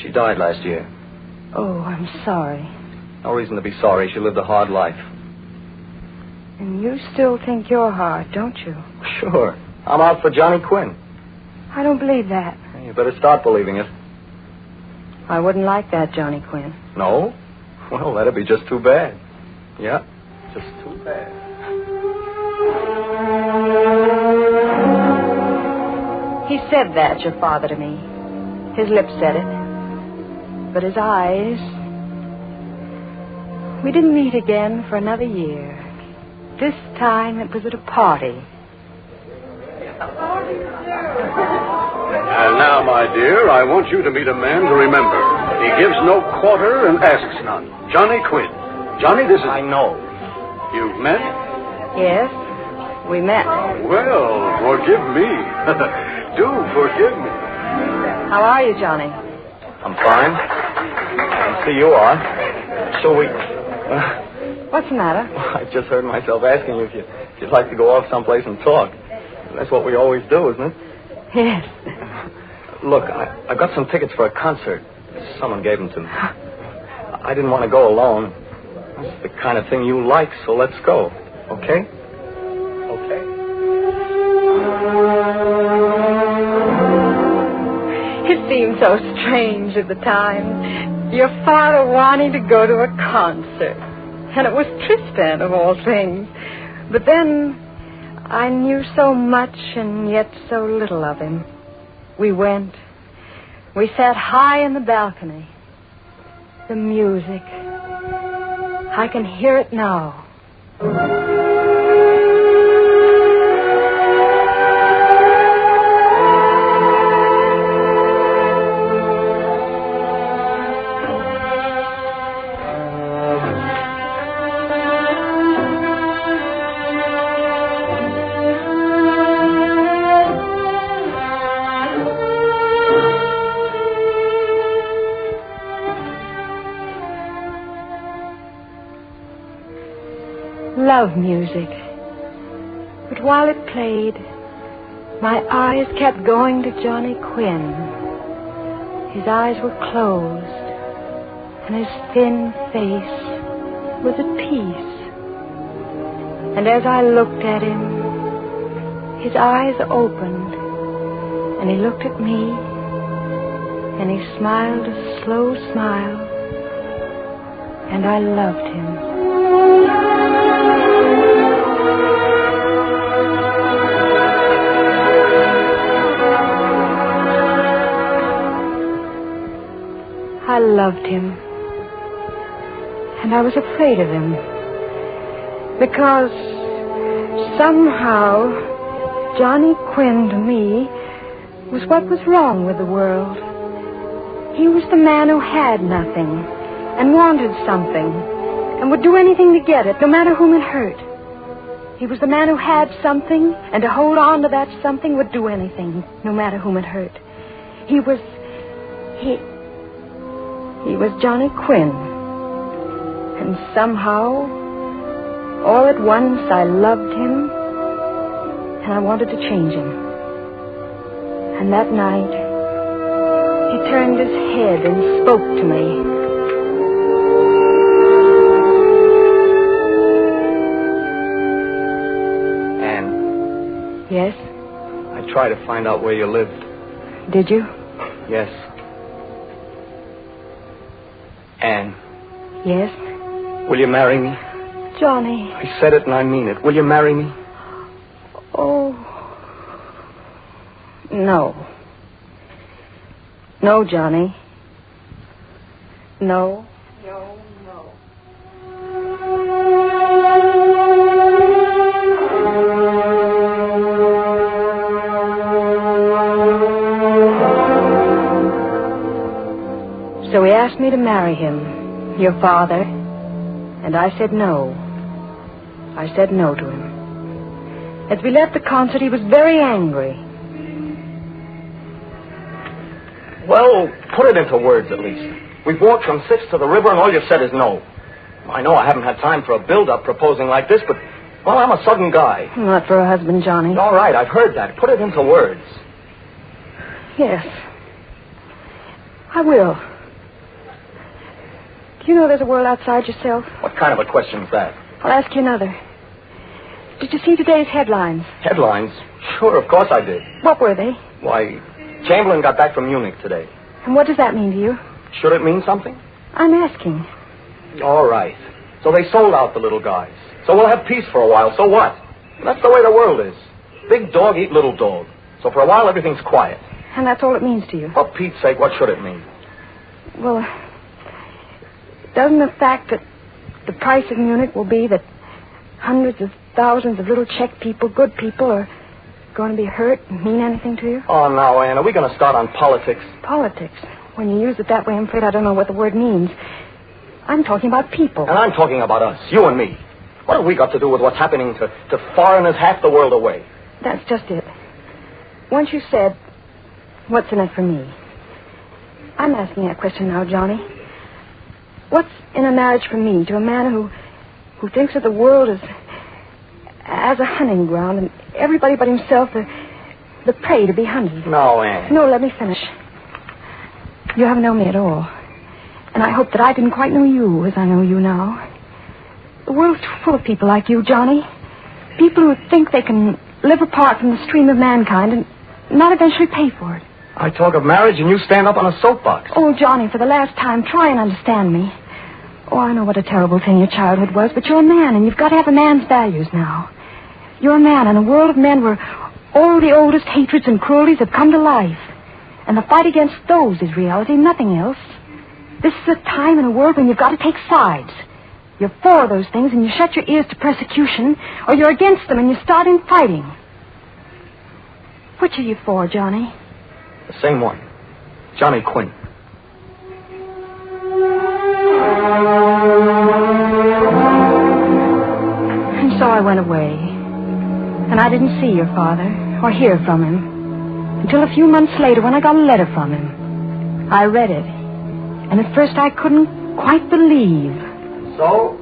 She died last year. Oh, I'm sorry. No reason to be sorry. She lived a hard life. And you still think you're hard, don't you? Sure. I'm out for Johnny Quinnn. I don't believe that. You better start believing it. I wouldn't like that, Johnny Quinnn. No? Well, that'd be just too bad. Yeah, just too bad. He said that, your father, to me. His lips said it. But his eyes... We didn't meet again for another year. This time it was at a party. And now, my dear, I want you to meet a man to remember. He gives no quarter and asks none. Johnny Quinnn. Johnny, this is... I know. You've met? Yes, we met. Well, forgive me. Do forgive me. How are you, Johnny? I'm fine. I see you are. So we... What's the matter? I just heard myself asking you if you'd like to go off someplace and talk. That's what we always do, isn't it? Yes. Look, I got some tickets for a concert. Someone gave them to me. I didn't want to go alone. It's the kind of thing you like, so let's go. Okay? Okay. It seemed so strange at the time. Your father wanting to go to a concert. And it was Tristan, of all things. But then I knew so much and yet so little of him. We went. We sat high in the balcony. The music. I can hear it now. Love music. But while it played, my eyes kept going to Johnny Quinnn. His eyes were closed, and his thin face was at peace. And as I looked at him, his eyes opened, and he looked at me, and he smiled a slow smile, and I loved him. I loved him. And I was afraid of him. Because somehow Johnny Quinnn to me was what was wrong with the world. He was the man who had nothing and wanted something and would do anything to get it, no matter whom it hurt. He was the man who had something, and to hold on to that something would do anything, no matter whom it hurt. He was Johnny Quinn. And somehow, all at once, I loved him, and I wanted to change him. And that night, he turned his head and spoke to me. Anne. Yes? I tried to find out where you lived. Did you? Yes. Anne. Yes? Will you marry me? Johnny. I said it and I mean it. Will you marry me? Oh. No. No, Johnny. No. No, no. So he asked me to marry him, your father, and I said no. I said no to him. As we left the concert, he was very angry. Well, put it into words at least. We've walked from 6 to the river and all you've said is no. I know I haven't had time for a build-up proposing like this, but, well, I'm a sudden guy. Not for a husband, Johnny. All right, I've heard that. Put it into words. Yes. I will. Do you know there's a world outside yourself? What kind of a question's that? I'll ask you another. Did you see today's headlines? Headlines? Sure, of course I did. What were they? Why, Chamberlain got back from Munich today. And what does that mean to you? Should it mean something? I'm asking. All right. So they sold out the little guys. So we'll have peace for a while. So what? That's the way the world is. Big dog eat little dog. So for a while, everything's quiet. And that's all it means to you? For Pete's sake, what should it mean? Well, doesn't the fact that the price of Munich will be that hundreds of thousands of little Czech people, good people, are going to be hurt mean anything to you? Oh, now, Anne, are we going to start on politics? Politics? When you use it that way, I'm afraid I don't know what the word means. I'm talking about people. And I'm talking about us, you and me. What have we got to do with what's happening to foreigners half the world away? That's just it. Once you said, what's in it for me? I'm asking that question now, Johnny. What's in a marriage for me to a man who thinks of the world as a hunting ground and everybody but himself the prey to be hunted? No, Anne. No, let me finish. You haven't known me at all. And I hope that I didn't quite know you as I know you now. The world's full of people like you, Johnny. People who think they can live apart from the stream of mankind and not eventually pay for it. I talk of marriage and you stand up on a soapbox. Oh, Johnny, for the last time, try and understand me. Oh, I know what a terrible thing your childhood was, but you're a man, and you've got to have a man's values now. You're a man in a world of men where all the oldest hatreds and cruelties have come to life. And the fight against those is reality, nothing else. This is a time in a world when you've got to take sides. You're for those things and you shut your ears to persecution, or you're against them and you start in fighting. Which are you for, Johnny? The same one. Johnny Quinn. And so I went away. And I didn't see your father or hear from him until a few months later when I got a letter from him. I read it. And at first I couldn't quite believe. So,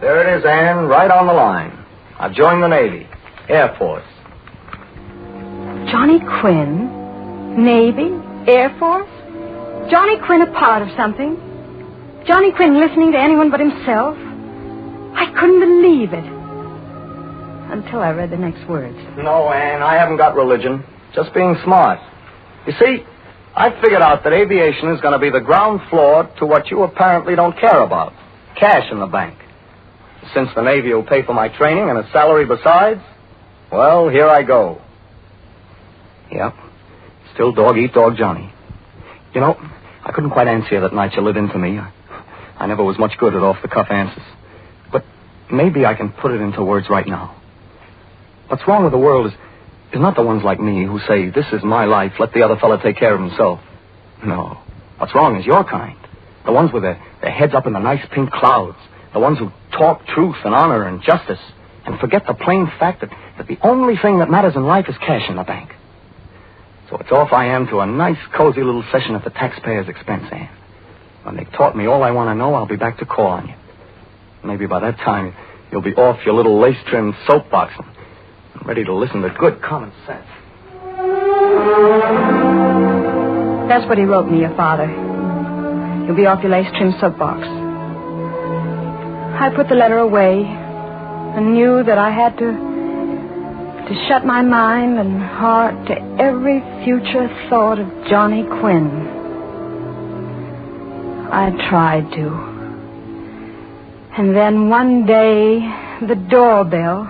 there it is, Anne, right on the line. I've joined the Navy. Air Force. Johnny Quinn? Navy? Air Force? Johnny Quinn a part of something? Johnny Quinn listening to anyone but himself? I couldn't believe it. Until I read the next words. No, Anne, I haven't got religion. Just being smart. You see, I figured out that aviation is going to be the ground floor to what you apparently don't care about. Cash in the bank. Since the Navy will pay for my training and a salary besides, well, here I go. Yep. Still dog-eat-dog Johnny. You know, I couldn't quite answer you that night you lit into me. I never was much good at off-the-cuff answers. But maybe I can put it into words right now. What's wrong with the world is not the ones like me who say, this is my life, let the other fella take care of himself. No. What's wrong is your kind. The ones with their heads up in the nice pink clouds. The ones who talk truth and honor and justice and forget the plain fact that the only thing that matters in life is cash in the bank. So it's off I am to a nice, cozy little session at the taxpayer's expense, Anne. When they've taught me all I want to know, I'll be back to call on you. Maybe by that time, you'll be off your little lace-trimmed soapbox and ready to listen to good common sense. That's what he wrote me, your father. You'll be off your lace-trimmed soapbox. I put the letter away and knew that I had to shut my mind and heart to every future thought of Johnny Quinnn. I tried to. And then one day, the doorbell.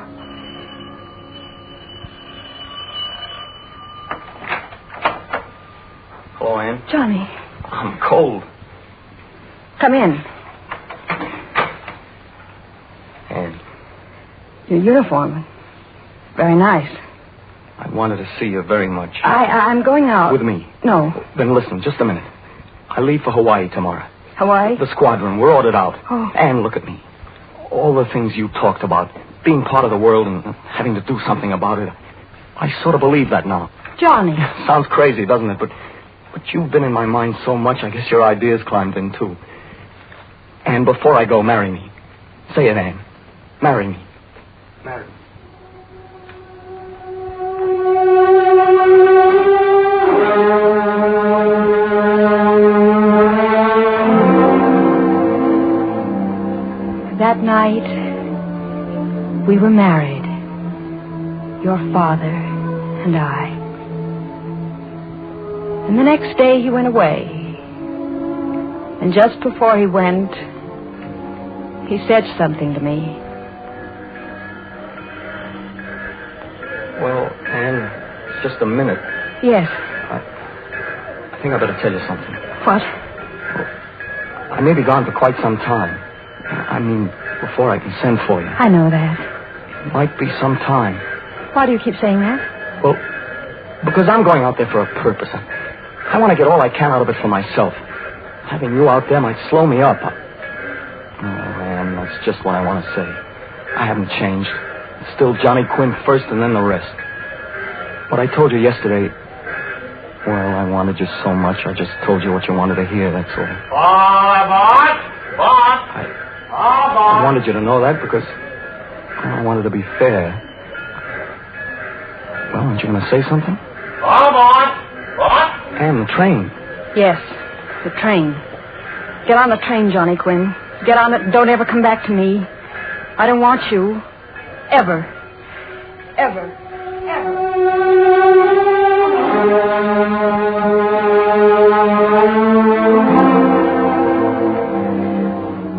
Hello, Anne. Johnny. I'm cold. Come in. Anne. Your uniform. Very nice. I wanted to see you very much. I'm going out. With me? No. Then listen, just a minute. I leave for Hawaii tomorrow. Hawaii? The squadron. We're ordered out. Oh. Anne, look at me. All the things you talked about, being part of the world and having to do something about it, I sort of believe that now. Johnny. Sounds crazy, doesn't it? But you've been in my mind so much, I guess your ideas climbed in, too. Anne, before I go, marry me. Say it, Anne. Marry me. Marry me. That night, we were married. Your father and I. And the next day he went away. And just before he went, he said something to me. Well, Anne, it's just a minute. Yes. I think I better tell you something. What? I may be gone for quite some time. I mean, before I can send for you. I know that. It might be some time. Why do you keep saying that? Well, because I'm going out there for a purpose. I want to get all I can out of it for myself. Having you out there might slow me up. Oh, man, that's just what I want to say. I haven't changed. It's still Johnny Quinnn first and then the rest. What I told you yesterday, well, I wanted you so much, I just told you what you wanted to hear, that's all. I wanted you to know that because I wanted to be fair. Well, aren't you going to say something? And the train. Yes, the train. Get on the train, Johnny Quinnn. Get on it and don't ever come back to me. I don't want you. Ever. Ever. Ever.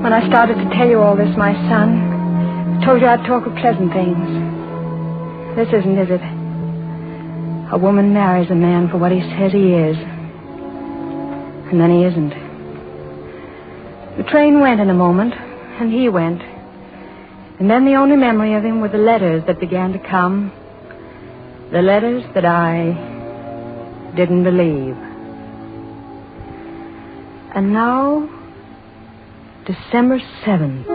When I started to tell you all this, my son, I told you I'd talk of pleasant things. This isn't, is it? A woman marries a man for what he says he is. And then he isn't. The train went in a moment, and he went. And then the only memory of him were the letters that began to come. The letters that I didn't believe. And now, December 7th.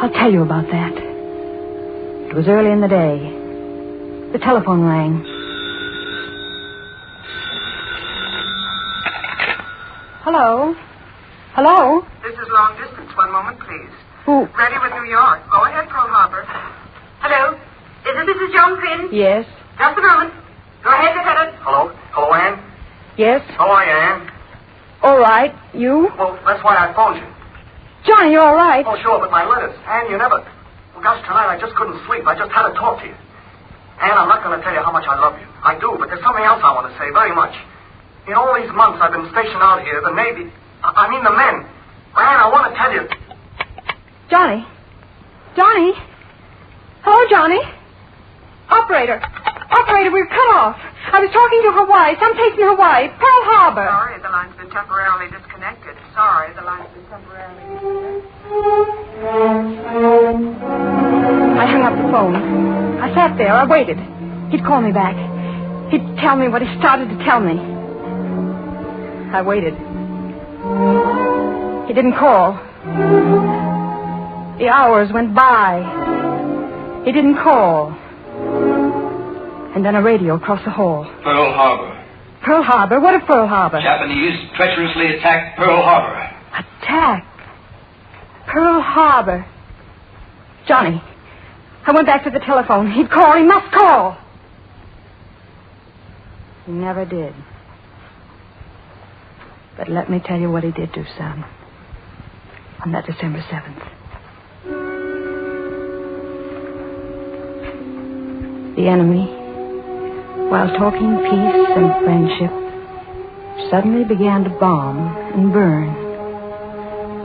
I'll tell you about that. It was early in the day. The telephone rang. Hello? Hello? This is long distance. One moment, please. Who? Ready with New York. Go ahead, Pearl Harbor. Hello? Is it Mrs. Joan Quinnn? Yes. Just a moment. Go ahead, Lieutenant. Hello? Hello, Anne? Yes? How are you, Anne? All right. You? Well, that's why I phoned you. Johnny, you're all right. Oh, sure, but my letters. Anne, you never... Well, gosh, tonight I just couldn't sleep. I just had to talk to you. Anne, I'm not going to tell you how much I love you. I do, but there's something else I want to say very much. In all these months I've been stationed out here, the Navy... I mean the men. Anne, I want to tell you... Johnny? Johnny? Hello, Johnny? Operator, we're cut off. I was talking to Hawaii, someplace in Hawaii, Pearl Harbor. Sorry, the line's been temporarily disconnected. Sorry, the line's been temporarily disconnected. I hung up the phone. I sat there, I waited. He'd call me back. He'd tell me what he started to tell me. I waited. He didn't call. The hours went by. He didn't call. And then a radio across the hall. Pearl Harbor. Pearl Harbor? What of Pearl Harbor? Japanese treacherously attacked Pearl Harbor. Attack? Pearl Harbor. Johnny, I went back to the telephone. He'd call. He must call. He never did. But let me tell you what he did do, son. On that December 7th. The enemy, while talking peace and friendship, suddenly began to bomb and burn.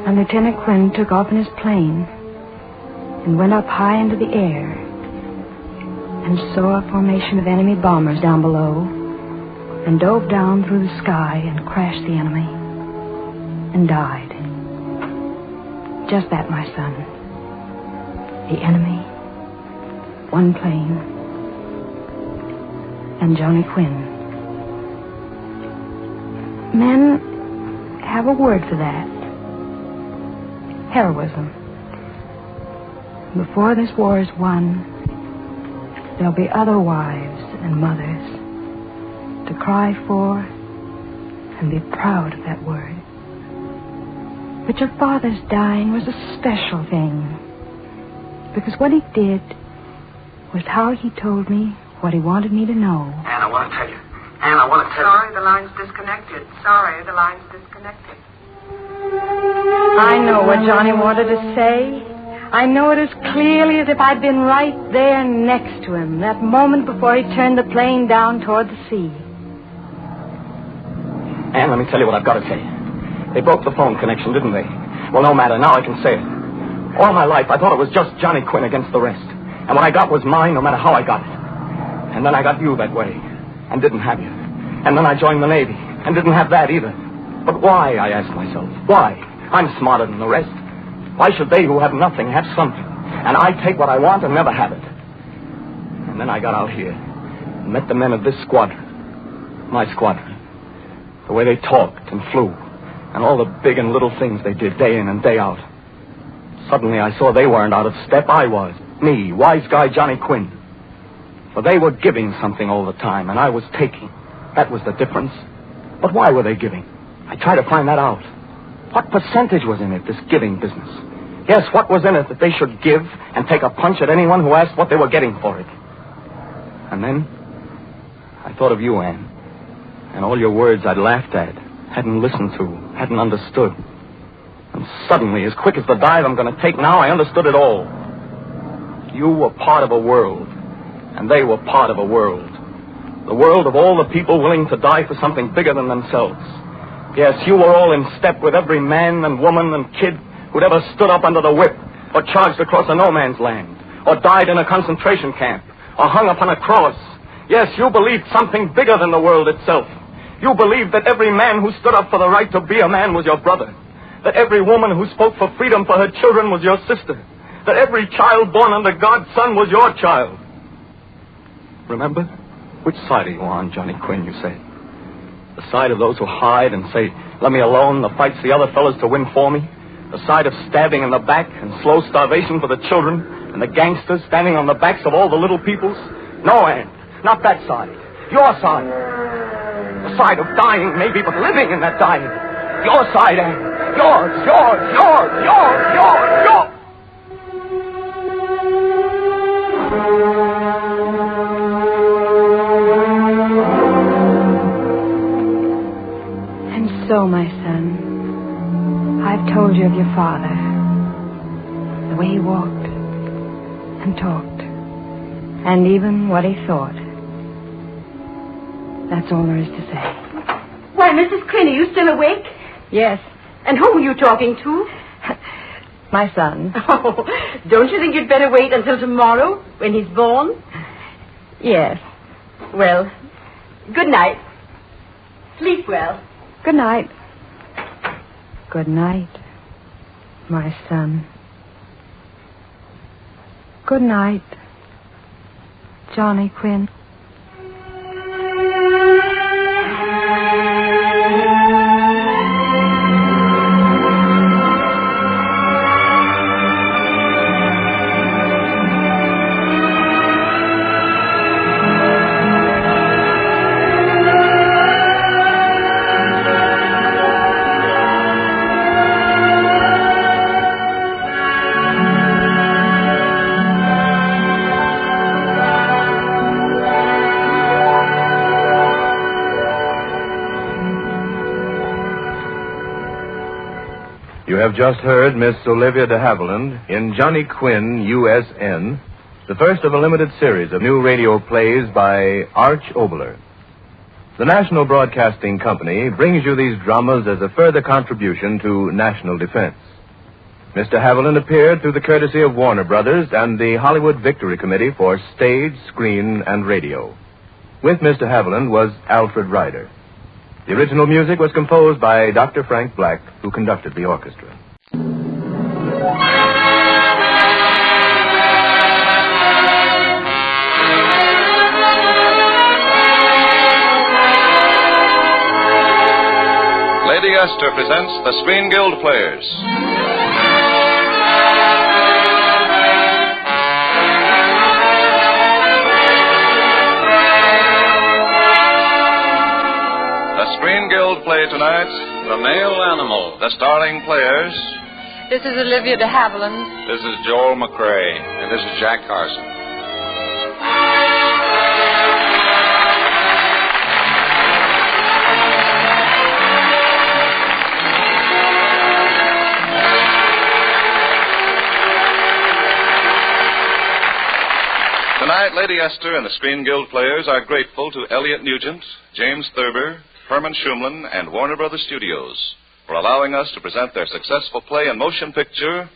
And Lieutenant Quinnn took off in his plane and went up high into the air and saw a formation of enemy bombers down below and dove down through the sky and crashed the enemy and died. Just that, my son. The enemy, one plane, and Johnny Quinnn. Men have a word for that. Heroism. Before this war is won, there'll be other wives and mothers to cry for and be proud of that word. But your father's dying was a special thing. Because what he did was how he told me what he wanted me to know. Ann, I want to tell you. Ann, I want to tell you. Sorry, the line's disconnected. Sorry, the line's disconnected. I know what Johnny wanted to say. I know it as clearly as if I'd been right there next to him, that moment before he turned the plane down toward the sea. Ann, let me tell you what I've got to say. They broke the phone connection, didn't they? Well, no matter. Now I can say it. All my life, I thought it was just Johnny Quinnn against the rest. And what I got was mine, no matter how I got it. And then I got you that way, and didn't have you. And then I joined the Navy, and didn't have that either. But why, I asked myself, why? I'm smarter than the rest. Why should they who have nothing have something? And I take what I want and never have it. And then I got out here, and met the men of this squadron. My squadron. The way they talked and flew, and all the big and little things they did day in and day out. Suddenly I saw they weren't out of step. I was. Me, wise guy Johnny Quinnn. For they were giving something all the time, and I was taking. That was the difference. But why were they giving? I tried to find that out. What percentage was in it, this giving business? Yes, what was in it that they should give and take a punch at anyone who asked what they were getting for it? And then I thought of you, Ann, and all your words I'd laughed at, hadn't listened to, hadn't understood. And suddenly, as quick as the dive I'm going to take now, I understood it all. You were part of a world, and they were part of a world. The world of all the people willing to die for something bigger than themselves. Yes, you were all in step with every man and woman and kid who'd ever stood up under the whip, or charged across a no-man's land, or died in a concentration camp, or hung upon a cross. Yes, you believed something bigger than the world itself. You believed that every man who stood up for the right to be a man was your brother. That every woman who spoke for freedom for her children was your sister. That every child born under God's son was your child. Remember? Which side are you on, Johnny Quinnn, you said? The side of those who hide and say, let me alone, the fight's the other fellas to win for me? The side of stabbing in the back and slow starvation for the children and the gangsters standing on the backs of all the little peoples? No, Ann, not that side. Your side. The side of dying, maybe, but living in that dying. Your side, Ann. Yours, yours, yours, yours, yours, yours. And so, my son, I've told you of your father. The way he walked and talked. And even what he thought. That's all there is to say. Why, Mrs. Quinnn, are you still awake? Yes. And who were you talking to? My son. Oh, don't you think you'd better wait until tomorrow, when he's born? Yes. Well, good night. Sleep well. Good night. Good night, my son. Good night, Johnny Quinnn. have just heard Miss Olivia De Havilland in Johnny Quinnn, U.S.N., the first of a limited series of new radio plays by Arch Oboler. The National Broadcasting Company brings you these dramas as a further contribution to national defense. Mr. Havilland appeared through the courtesy of Warner Brothers and the Hollywood Victory Committee for Stage, Screen, and Radio. With Mr. Havilland was Alfred Ryder. The original music was composed by Dr. Frank Black, who conducted the orchestra. Lady Esther presents the Screen Guild Players. The Screen Guild play tonight, The Male Animal. The starring players. This is Olivia De Havilland. This is Joel McCrae. And this is Jack Carson. Tonight, Lady Esther and the Screen Guild Players are grateful to Elliot Nugent, James Thurber, Herman Schumlin, and Warner Brothers Studios for allowing us to present their successful play and motion picture,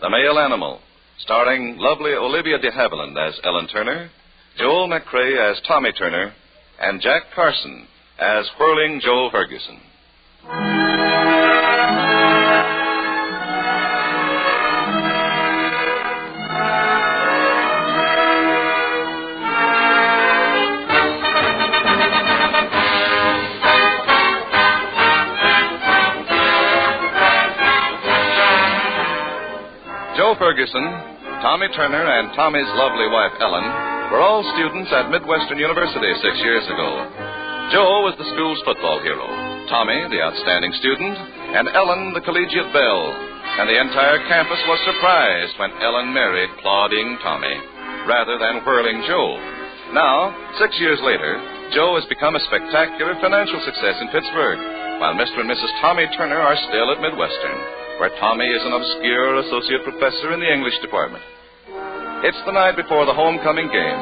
The Male Animal, starring lovely Olivia De Havilland as Ellen Turner, Joel McCrae as Tommy Turner, and Jack Carson as Whirling Joe Ferguson. Joe Ferguson, Tommy Turner, and Tommy's lovely wife, Ellen, were all students at Midwestern University 6 years ago. Joe was the school's football hero, Tommy, the outstanding student, and Ellen, the collegiate belle. And the entire campus was surprised when Ellen married plodding Tommy, rather than Whirling Joe. Now, 6 years later, Joe has become a spectacular financial success in Pittsburgh, while Mr. and Mrs. Tommy Turner are still at Midwestern, where Tommy is an obscure associate professor in the English department. It's the night before the homecoming game,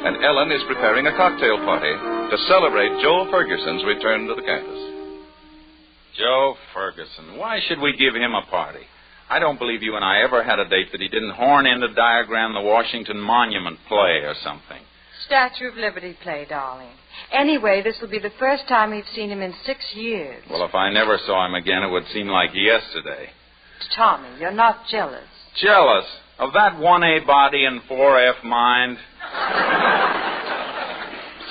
and Ellen is preparing a cocktail party to celebrate Joe Ferguson's return to the campus. Joe Ferguson. Why should we give him a party? I don't believe you and I ever had a date that he didn't horn in to diagram the Washington Monument play or something. Statue of Liberty play, darling. Anyway, this will be the first time we've seen him in 6 years. Well, if I never saw him again, it would seem like yesterday. Tommy, you're not jealous. Jealous? Of that 1A body and 4F mind?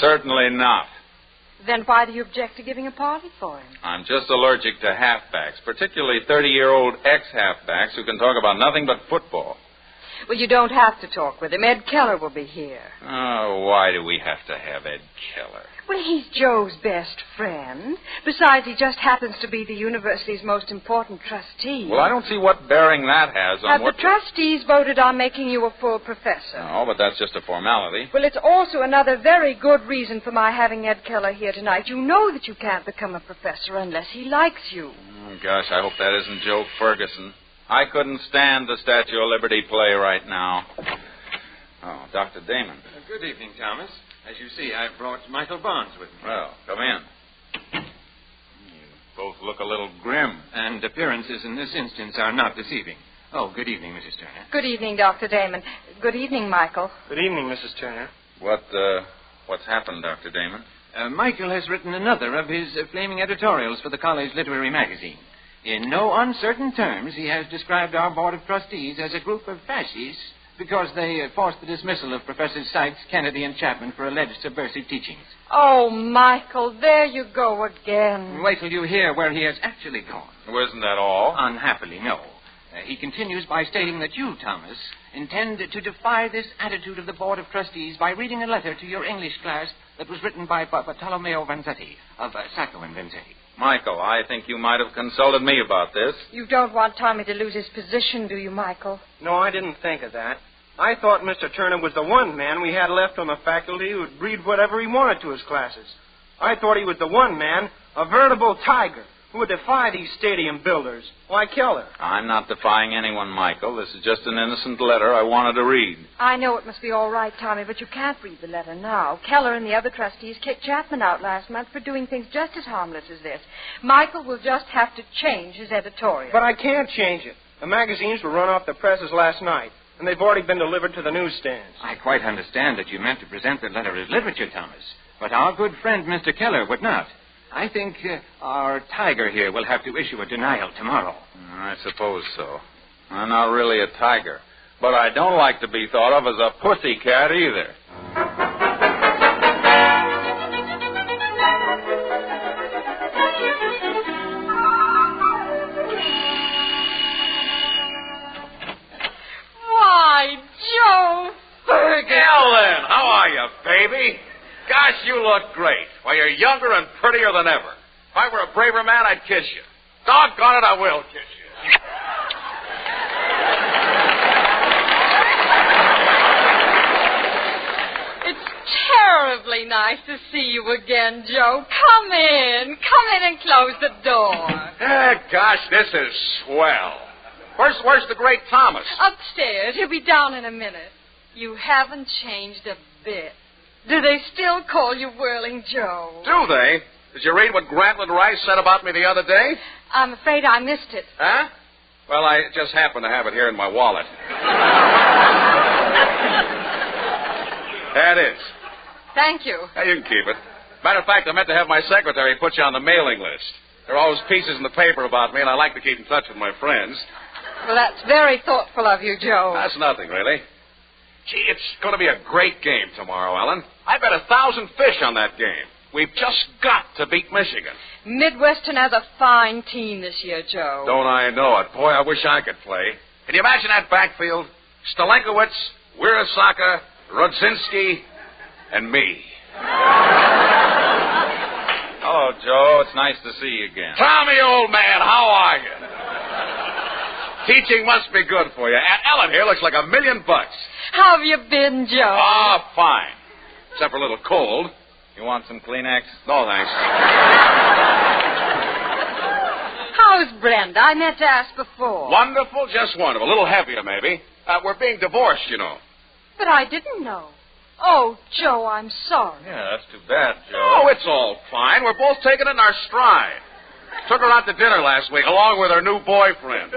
Certainly not. Then why do you object to giving a party for him? I'm just allergic to halfbacks, particularly 30-year-old ex-halfbacks who can talk about nothing but football. Well, you don't have to talk with him. Ed Keller will be here. Oh, why do we have to have Ed Keller? Well, he's Joe's best friend. Besides, he just happens to be the university's most important trustee. Well, I don't see what bearing that has on the trustees voted on making you a full professor. Oh, but that's just a formality. Well, it's also another very good reason for my having Ed Keller here tonight. You know that you can't become a professor unless he likes you. Oh, gosh, I hope that isn't Joe Ferguson. I couldn't stand the Statue of Liberty play right now. Oh, Dr. Damon. Good evening, Thomas. As you see, I've brought Michael Barnes with me. Well, come in. You both look a little grim. And appearances in this instance are not deceiving. Oh, good evening, Mrs. Turner. Good evening, Dr. Damon. Good evening, Michael. Good evening, Mrs. Turner. What's happened, Dr. Damon? Michael has written another of his flaming editorials for the college literary magazine. In no uncertain terms, he has described our board of trustees as a group of fascists because they forced the dismissal of Professors Sykes, Kennedy, and Chapman for alleged subversive teachings. Oh, Michael, there you go again. Wait till you hear where he has actually gone. Well, isn't that all? Unhappily, no. He continues by stating that you, Thomas, intend to defy this attitude of the Board of Trustees by reading a letter to your English class that was written by Bartolomeo Vanzetti of Sacco and Vanzetti. Michael, I think you might have consulted me about this. You don't want Tommy to lose his position, do you, Michael? No, I didn't think of that. I thought Mr. Turner was the one man we had left on the faculty who would read whatever he wanted to his classes. I thought he was the one man, a veritable tiger, who would defy these stadium builders. Why, Keller. I'm not defying anyone, Michael. This is just an innocent letter I wanted to read. I know it must be all right, Tommy, but you can't read the letter now. Keller and the other trustees kicked Chapman out last month for doing things just as harmless as this. Michael will just have to change his editorial. But I can't change it. The magazines were run off the presses last night, and they've already been delivered to the newsstands. I quite understand that you meant to present the letter as literature, Thomas, but our good friend Mr. Keller would not. I think our tiger here will have to issue a denial tomorrow. I suppose so. I'm not really a tiger, but I don't like to be thought of as a pussycat either. Why, Joe Ferguson. Ellen, how are you, baby? Gosh, you look great. Why, you're younger and prettier than ever. If I were a braver man, I'd kiss you. Doggone it, I will kiss you. It's terribly nice to see you again, Joe. Come in and close the door. Gosh, this is swell. Where's the great Thomas? Upstairs. He'll be down in a minute. You haven't changed a bit. Do they still call you Whirling Joe? Do they? Did you read what Grantland Rice said about me the other day? I'm afraid I missed it. Huh? Well, I just happen to have it here in my wallet. There it is. Thank you. Yeah, you can keep it. Matter of fact, I meant to have my secretary put you on the mailing list. There are always pieces in the paper about me, and I like to keep in touch with my friends. Well, that's very thoughtful of you, Joe. That's nothing, really. Gee, it's going to be a great game tomorrow, Ellen. I bet 1,000 fish on that game. We've just got to beat Michigan. Midwestern has a fine team this year, Joe. Don't I know it? Boy, I wish I could play. Can you imagine that backfield? Stalenkowitz, Wirasaka, Rodzinski, and me. Hello, Joe. It's nice to see you again. Tommy, old man, how are you? Teaching must be good for you. And Ellen here looks like $1 million. How have you been, Joe? Oh, fine. Except for a little cold. You want some Kleenex? No, thanks. How's Brenda? I meant to ask before. Wonderful, just wonderful. A little heavier, maybe. We're being divorced, you know. But I didn't know. Oh, Joe, I'm sorry. Yeah, that's too bad, Joe. Oh, it's all fine. We're both taking it in our stride. Took her out to dinner last week, along with her new boyfriend.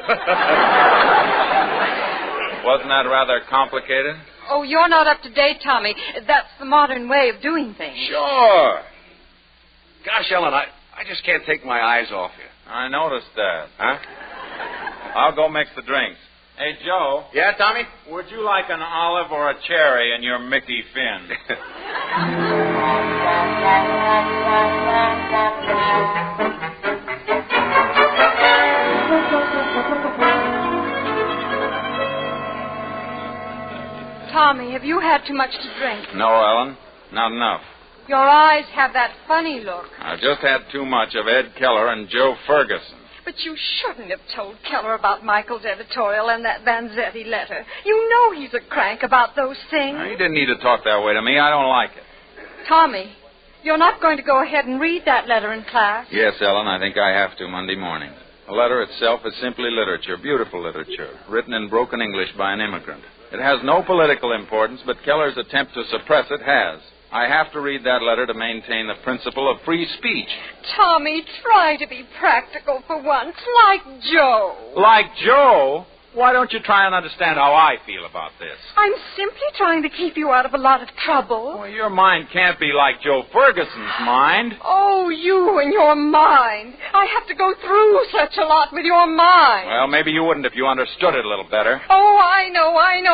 Wasn't that rather complicated? Oh, you're not up to date, Tommy. That's the modern way of doing things. Sure. Gosh, Ellen, I just can't take my eyes off you. I noticed that. Huh? I'll go mix the drinks. Hey, Joe. Yeah, Tommy? Would you like an olive or a cherry in your Mickey Finn? Tommy, have you had too much to drink? No, Ellen. Not enough. Your eyes have that funny look. I just had too much of Ed Keller and Joe Ferguson. But you shouldn't have told Keller about Michael's editorial and that Vanzetti letter. You know he's a crank about those things. Now, you didn't need to talk that way to me. I don't like it. Tommy, you're not going to go ahead and read that letter in class? Yes, Ellen, I think I have to Monday morning. The letter itself is simply literature, beautiful literature, written in broken English by an immigrant. It has no political importance, but Keller's attempt to suppress it has. I have to read that letter to maintain the principle of free speech. Tommy, try to be practical for once, like Joe. Like Joe? Why don't you try and understand how I feel about this? I'm simply trying to keep you out of a lot of trouble. Well, your mind can't be like Joe Ferguson's mind. Oh, you and your mind. I have to go through such a lot with your mind. Well, maybe you wouldn't if you understood it a little better. Oh, I know.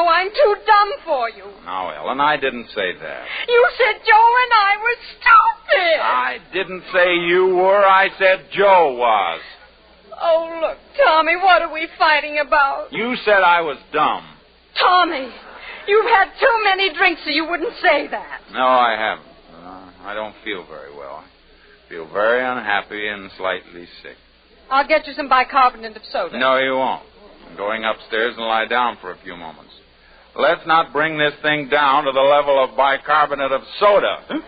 I'm too dumb for you. No, Ellen, I didn't say that. You said Joe and I were stupid. I didn't say you were. I said Joe was. Oh, look, Tommy, what are we fighting about? You said I was dumb. Tommy, you've had too many drinks so you wouldn't say that. No, I haven't. I don't feel very well. I feel very unhappy and slightly sick. I'll get you some bicarbonate of soda. No, you won't. I'm going upstairs and lie down for a few moments. Let's not bring this thing down to the level of bicarbonate of soda. Huh?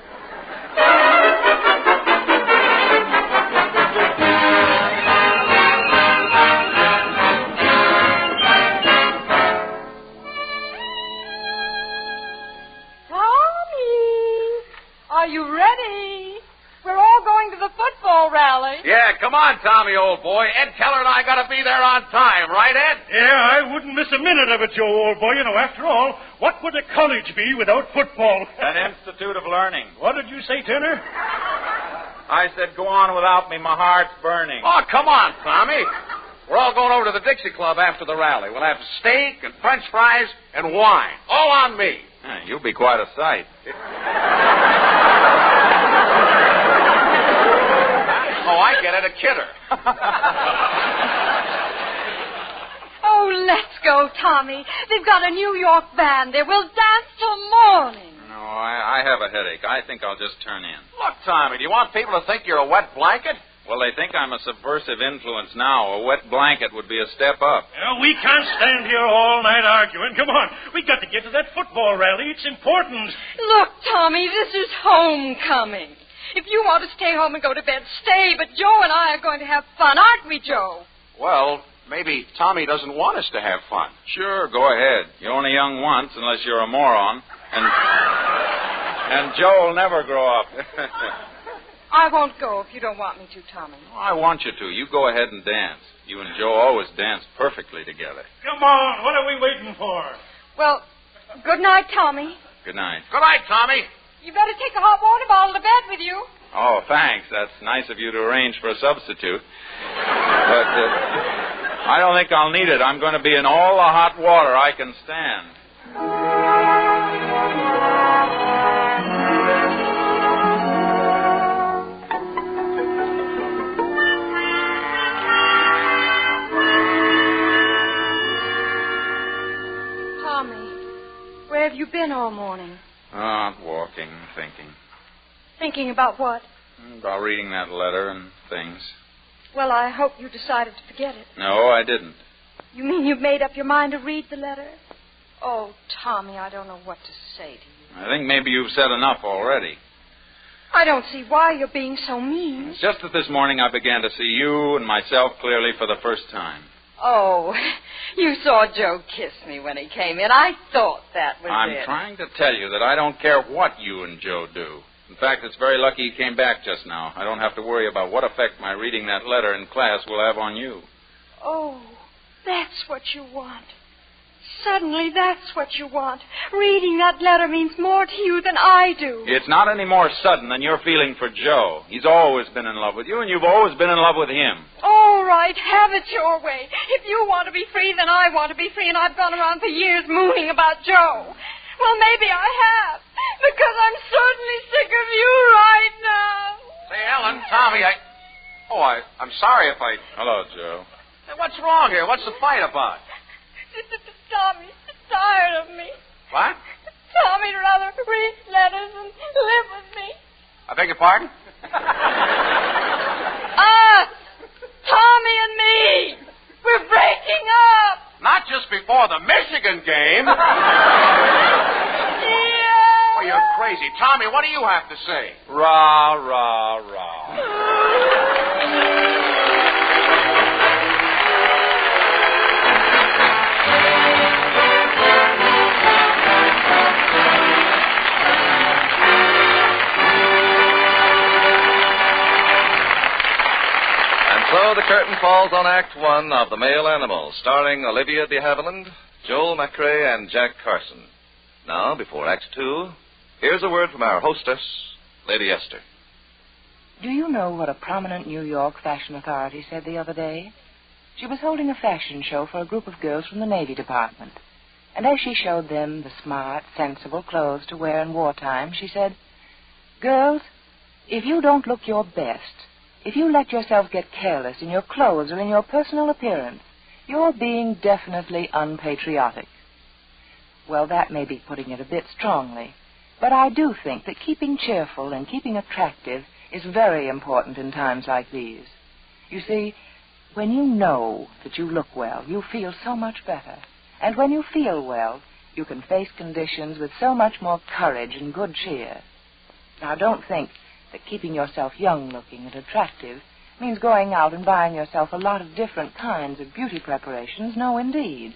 Are you ready? We're all going to the football rally. Yeah, come on, Tommy, old boy. Ed Keller and I got to be there on time, right, Ed? Yeah, I wouldn't miss a minute of it, Joe, old boy. You know, after all, what would a college be without football? An institute of learning. What did you say, Turner? I said, go on without me. My heart's burning. Oh, come on, Tommy. We're all going over to the Dixie Club after the rally. We'll have steak and French fries and wine. All on me. You'll be quite a sight. Oh, I get it, a kidder. Oh, let's go, Tommy. They've got a New York band there. We'll dance till morning. No, I have a headache. I think I'll just turn in. Look, Tommy, do you want people to think you're a wet blanket? Well, they think I'm a subversive influence now. A wet blanket would be a step up. We can't stand here all night arguing. Come on. We got to get to that football rally. It's important. Look, Tommy, this is homecoming. If you want to stay home and go to bed, stay. But Joe and I are going to have fun, aren't we, Joe? Well, maybe Tommy doesn't want us to have fun. Sure, go ahead. You're only young once, unless you're a moron. And Joe will never grow up. I won't go if you don't want me to, Tommy. I want you to. You go ahead and dance. You and Joe always dance perfectly together. Come on. What are we waiting for? Well, good night, Tommy. Good night. Good night, Tommy. You better take a hot water bottle to bed with you. Oh, thanks. That's nice of you to arrange for a substitute. But I don't think I'll need it. I'm going to be in all the hot water I can stand. Where have you been all morning? Walking, thinking. Thinking about what? About reading that letter and things. Well, I hope you decided to forget it. No, I didn't. You mean you've made up your mind to read the letter? Oh, Tommy, I don't know what to say to you. I think maybe you've said enough already. I don't see why you're being so mean. It's just that this morning I began to see you and myself clearly for the first time. Oh, you saw Joe kiss me when he came in. I thought that was I'm it. trying to tell you that I don't care what you and Joe do. In fact, it's very lucky he came back just now. I don't have to worry about what effect my reading that letter in class will have on you. Oh, that's what you want. Suddenly, that's what you want. Reading that letter means more to you than I do. It's not any more sudden than your feeling for Joe. He's always been in love with you, and you've always been in love with him. All right, have it your way. If you want to be free, then I want to be free, and I've gone around for years mooning about Joe. Well, maybe I have, because I'm certainly sick of you right now. Say, Ellen, Tommy, I'm sorry if I... Hello, Joe. Hey, what's wrong here? What's the fight about? Tommy's tired of me. What? Tommy'd rather read letters and live with me. I beg your pardon? Us! Tommy and me! We're breaking up! Not just before the Michigan game. Yeah. Oh, you're crazy. Tommy, what do you have to say? Rah, rah, rah. So the curtain falls on Act One of The Male Animal, starring Olivia De Havilland, Joel McCrae, and Jack Carson. Now, before Act Two, here's a word from our hostess, Lady Esther. Do you know what a prominent New York fashion authority said the other day? She was holding a fashion show for a group of girls from the Navy Department. And as she showed them the smart, sensible clothes to wear in wartime, she said, "Girls, if you don't look your best, if you let yourself get careless in your clothes or in your personal appearance, you're being definitely unpatriotic." Well, that may be putting it a bit strongly, but I do think that keeping cheerful and keeping attractive is very important in times like these. You see, when you know that you look well, you feel so much better. And when you feel well, you can face conditions with so much more courage and good cheer. Now, don't think that keeping yourself young-looking and attractive means going out and buying yourself a lot of different kinds of beauty preparations. No, indeed.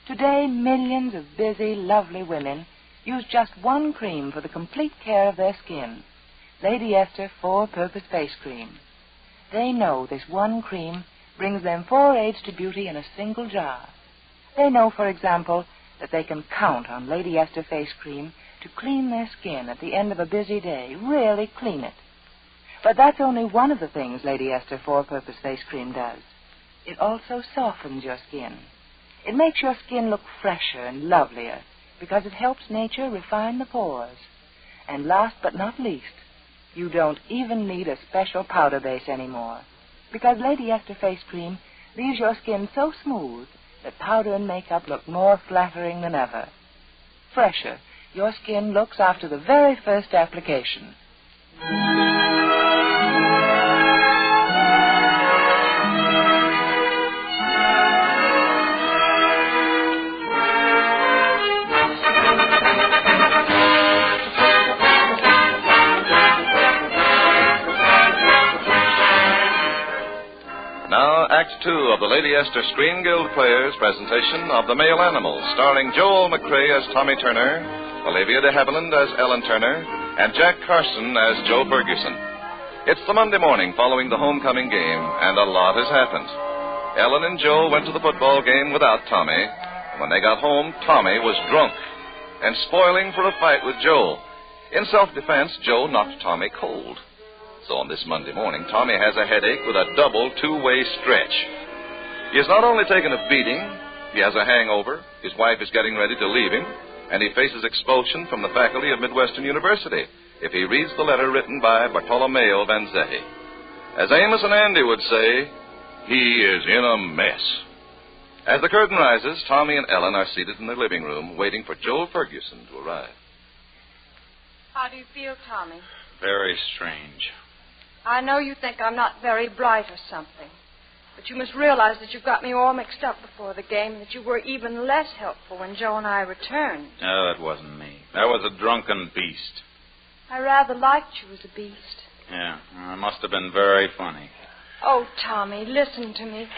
Today, millions of busy, lovely women use just one cream for the complete care of their skin, Lady Esther 4-Purpose Face Cream. They know this one cream brings them 4 aids to beauty in a single jar. They know, for example, that they can count on Lady Esther Face Cream to clean their skin at the end of a busy day, really clean it. But that's only one of the things Lady Esther 4-Purpose Face Cream does. It also softens your skin. It makes your skin look fresher and lovelier because it helps nature refine the pores. And last but not least, you don't even need a special powder base anymore because Lady Esther Face Cream leaves your skin so smooth that powder and makeup look more flattering than ever. Fresher, your skin looks after the very first application. Now, Act 2 of the Lady Esther Screen Guild Players' presentation of The Male Animals, starring Joel McCrea as Tommy Turner, Olivia De Havilland as Ellen Turner, and Jack Carson as Joe Ferguson. It's the Monday morning following the homecoming game, and a lot has happened. Ellen and Joe went to the football game without Tommy. When they got home, Tommy was drunk and spoiling for a fight with Joe. In self-defense, Joe knocked Tommy cold. So on this Monday morning, Tommy has a headache with a double two-way stretch. He has not only taken a beating, he has a hangover, his wife is getting ready to leave him, and he faces expulsion from the faculty of Midwestern University if he reads the letter written by Bartolomeo Vanzetti. As Amos and Andy would say, he is in a mess. As the curtain rises, Tommy and Ellen are seated in the living room waiting for Joe Ferguson to arrive. How do you feel, Tommy? Very strange. I know you think I'm not very bright or something, but you must realize that you got me all mixed up before the game and that you were even less helpful when Joe and I returned. No, that wasn't me. That was a drunken beast. I rather liked you as a beast. Yeah, it must have been very funny. Oh, Tommy, listen to me.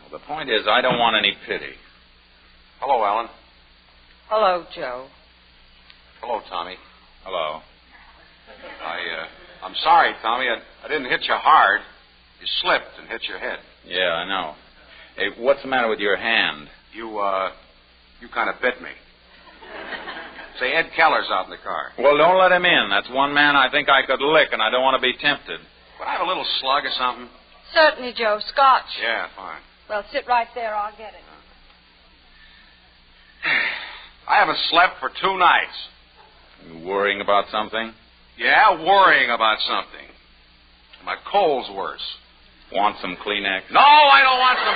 Well, the point is, I don't want any pity. Hello, Ellen. Hello, Joe. Hello, Tommy. Hello. I'm sorry, Tommy. I didn't hit you hard. You slipped and hit your head. Yeah, I know. Hey, what's the matter with your hand? You kind of bit me. Say, Ed Keller's out in the car. Well, don't let him in. That's one man I think I could lick, and I don't want to be tempted. Would I have a little slug or something? Certainly, Joe. Scotch. Yeah, fine. Well, sit right there. I'll get it. I haven't slept for 2 nights. You worrying about something? Yeah, worrying about something. My cold's worse. Want some Kleenex? No, I don't want some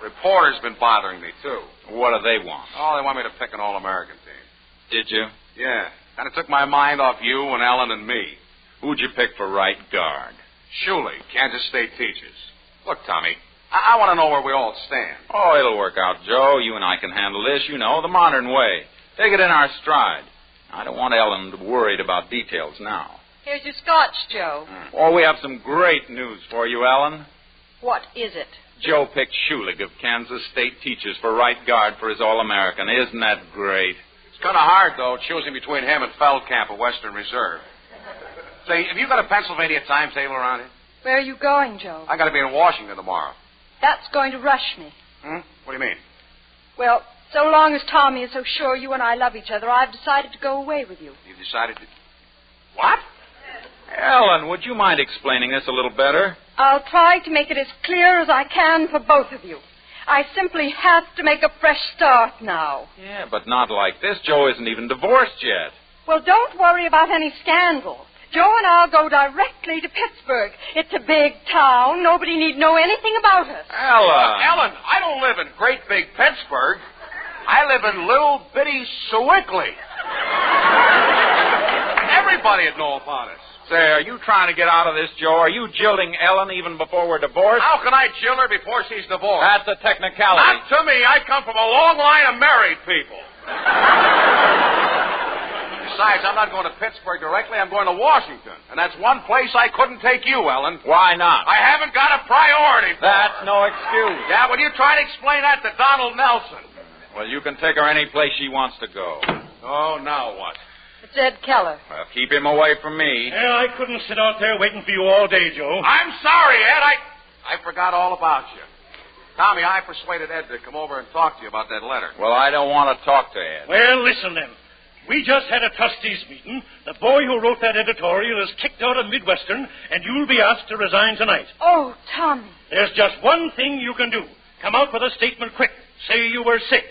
Kleenex. Reporters been bothering me, too. What do they want? Oh, they want me to pick an All-American team. Did you? Yeah. Kind of took my mind off you and Ellen and me. Who'd you pick for right guard? Shuley, Kansas State teaches. Look, Tommy, I want to know where we all stand. Oh, it'll work out, Joe. You and I can handle this, you know, the modern way. Take it in our stride. I don't want Ellen worried about details now. Here's your scotch, Joe. Oh, we have some great news for you, Ellen. What is it? Joe picked Schulig of Kansas State teachers for right guard for his All-American. Isn't that great? It's kind of hard, though, choosing between him and Feldkamp of Western Reserve. Say, have you got a Pennsylvania timetable around here? Where are you going, Joe? I got to be in Washington tomorrow. That's going to rush me. What do you mean? Well, so long as Tommy is so sure you and I love each other, I've decided to go away with you. You've decided to... What? Ellen, would you mind explaining this a little better? I'll try to make it as clear as I can for both of you. I simply have to make a fresh start now. Yeah, but not like this. Joe isn't even divorced yet. Well, don't worry about any scandal. Joe and I'll go directly to Pittsburgh. It's a big town. Nobody need know anything about us. Ellen, I don't live in great big Pittsburgh. I live in little bitty Sewickley. Everybody'd know about us. Say, are you trying to get out of this, Joe? Are you jilting Ellen even before we're divorced? How can I jill her before she's divorced? That's a technicality. Not to me. I come from a long line of married people. Besides, I'm not going to Pittsburgh directly. I'm going to Washington. And that's one place I couldn't take you, Ellen. Why not? I haven't got a priority for That's her. no excuse. Yeah, well, you try to explain that to Donald Nelson. Well, you can take her any place she wants to go. Oh, now what? It's Ed Keller. Well, keep him away from me. Well, I couldn't sit out there waiting for you all day, Joe. I'm sorry, Ed. I forgot all about you. Tommy, I persuaded Ed to come over and talk to you about that letter. Well, I don't want to talk to Ed. Well, listen then. We just had a trustees meeting. The boy who wrote that editorial is kicked out of Midwestern, and you'll be asked to resign tonight. Oh, Tommy. There's just one thing you can do. Come out with a statement quick. Say you were sick.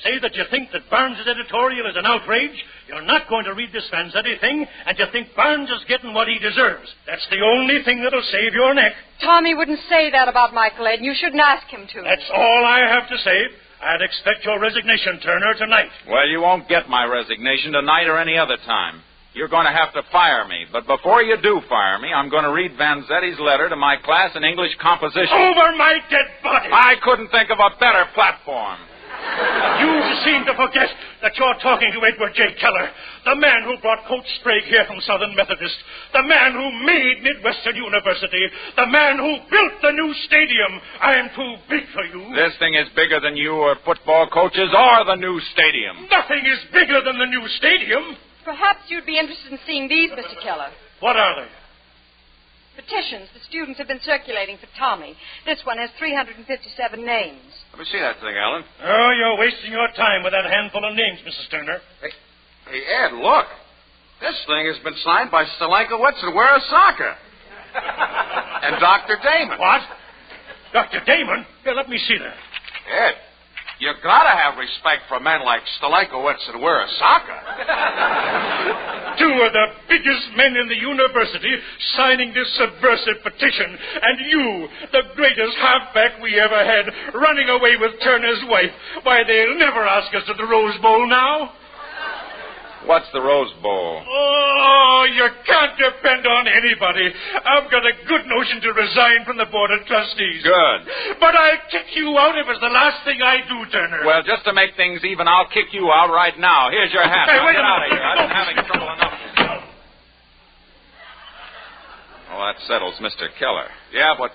Say that you think that Barnes' editorial is an outrage. You're not going to read this Vanzetti thing, and you think Barnes is getting what he deserves. That's the only thing that'll save your neck. Tommy wouldn't say that about Michael Ed, and you shouldn't ask him to. That's all I have to say. I'd expect your resignation, Turner, tonight. Well, you won't get my resignation tonight or any other time. You're going to have to fire me. But before you do fire me, I'm going to read Vanzetti's letter to my class in English composition. Over my dead body! I couldn't think of a better platform. You seem to forget that you're talking to Edward J. Keller, the man who brought Coach Sprague here from Southern Methodist, the man who made Midwestern University, the man who built the new stadium. I'm too big for you. This thing is bigger than you or football coaches or the new stadium. Nothing is bigger than the new stadium. Perhaps you'd be interested in seeing these, Mr. Keller. What are they? Petitions the students have been circulating for Tommy. This one has 357 names. Let me see that thing, Alan. Oh, you're wasting your time with that handful of names, Mrs. Turner. Hey, Ed, look. This thing has been signed by Stalankowitz and Wearasaka. And Dr. Damon. What? Dr. Damon? Here, let me see that. Ed, you gotta have respect for men like Stalankowitz and Wearasaka. Two of the biggest men in the university signing this subversive petition, and you, the greatest halfback we ever had, running away with Turner's wife. Why, they'll never ask us to the Rose Bowl now. What's the Rose Bowl? Oh, you can't depend on anybody. I've got a good notion to resign from the Board of Trustees. Good. But I'll kick you out if it's the last thing I do, Turner. Well, just to make things even, I'll kick you out right now. Here's your hat. Hey, Now wait get a out minute. of here. I've been having trouble enough. Well, that settles Mr. Keller. Yeah, but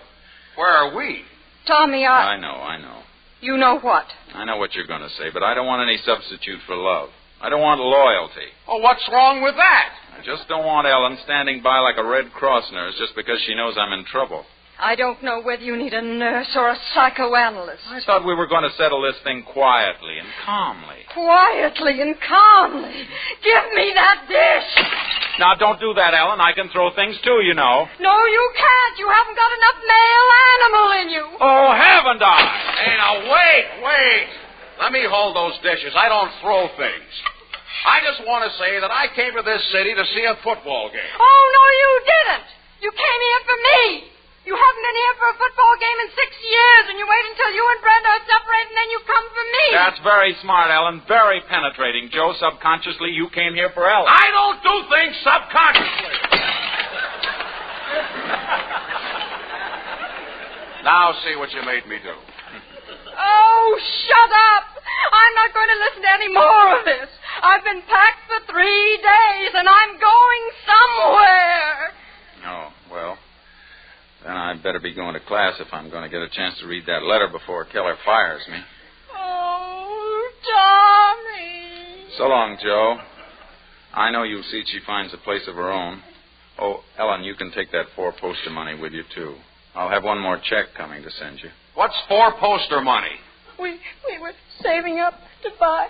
where are we? Tommy, I know. You know what? I know what you're going to say, but I don't want any substitute for love. I don't want loyalty. Oh, what's wrong with that? I just don't want Ellen standing by like a Red Cross nurse just because she knows I'm in trouble. I don't know whether you need a nurse or a psychoanalyst. I thought we were going to settle this thing quietly and calmly. Quietly and calmly. Give me that dish. Now, don't do that, Ellen. I can throw things, too, you know. No, you can't. You haven't got enough male animal in you. Oh, haven't I? Hey, now, wait. Let me hold those dishes. I don't throw things. I just want to say that I came to this city to see a football game. Oh, no, you didn't. You came here for me. You haven't been here for a football game in 6 years, and you wait until you and Brenda are separated, and then you come for me. That's very smart, Ellen. Very penetrating. Joe, subconsciously, you came here for Ellen. I don't do things subconsciously. Now see what you made me do. Oh, shut up. I'm not going to listen to any more of this. I've been packed for 3 days, and I'm going somewhere. Oh, well, then I'd better be going to class if I'm going to get a chance to read that letter before Keller fires me. Oh, Tommy. So long, Joe. I know you'll see she finds a place of her own. Oh, Ellen, you can take that 4-poster money with you, too. I'll have one more check coming to send you. What's 4-poster money? We were saving up to buy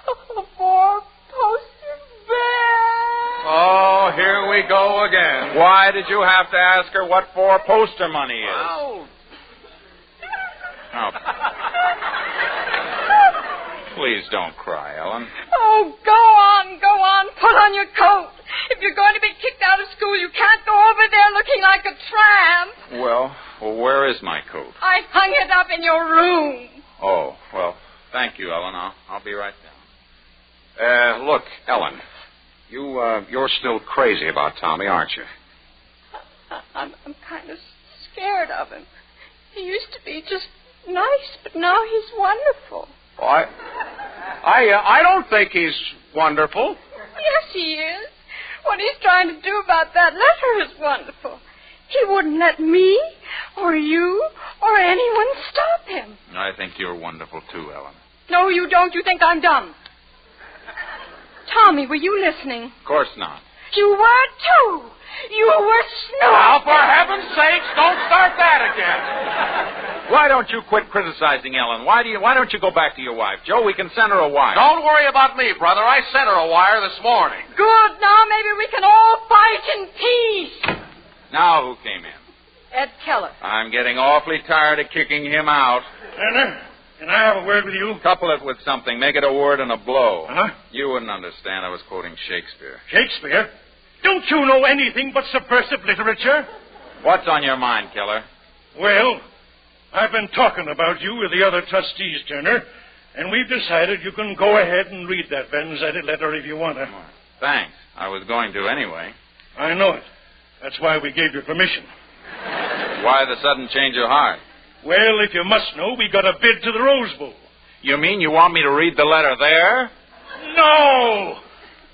a 4-poster bed. Oh, here we go again. Why did you have to ask her what 4-poster money is? Oh. Oh. Please don't cry, Ellen. Oh, go on. Put on your coat. If you're going to be kicked out of school, you can't go over there looking like a tramp. Well, where is my coat? I hung it up in your room. Oh, well, thank you, Ellen. I'll be right down. Look, Ellen, you're still crazy about Tommy, aren't you? I'm kind of scared of him. He used to be just nice, but now he's wonderful. Oh, I don't think he's wonderful. Yes, he is. What he's trying to do about that letter is wonderful. He wouldn't let me or you or anyone stop him. I think you're wonderful, too, Ellen. No, you don't. You think I'm dumb. Tommy, were you listening? Of course not. You were, too. You were snooping. Now, for heaven's sakes, don't start that again. Why don't you quit criticizing Ellen? Why don't you go back to your wife? Joe, we can send her a wire. Don't worry about me, brother. I sent her a wire this morning. Good. Now maybe we can all fight in peace. Now who came in? Ed Keller. I'm getting awfully tired of kicking him out. Turner, can I have a word with you? Couple it with something. Make it a word and a blow. Huh? You wouldn't understand. I was quoting Shakespeare. Shakespeare? Don't you know anything but subversive literature? What's on your mind, Keller? Well, I've been talking about you with the other trustees, Turner, and we've decided you can go ahead and read that Vanzetti letter if you want to. Thanks. I was going to anyway. I know it. That's why we gave you permission. Why the sudden change of heart? Well, if you must know, we got a bid to the Rose Bowl. You mean you want me to read the letter there? No!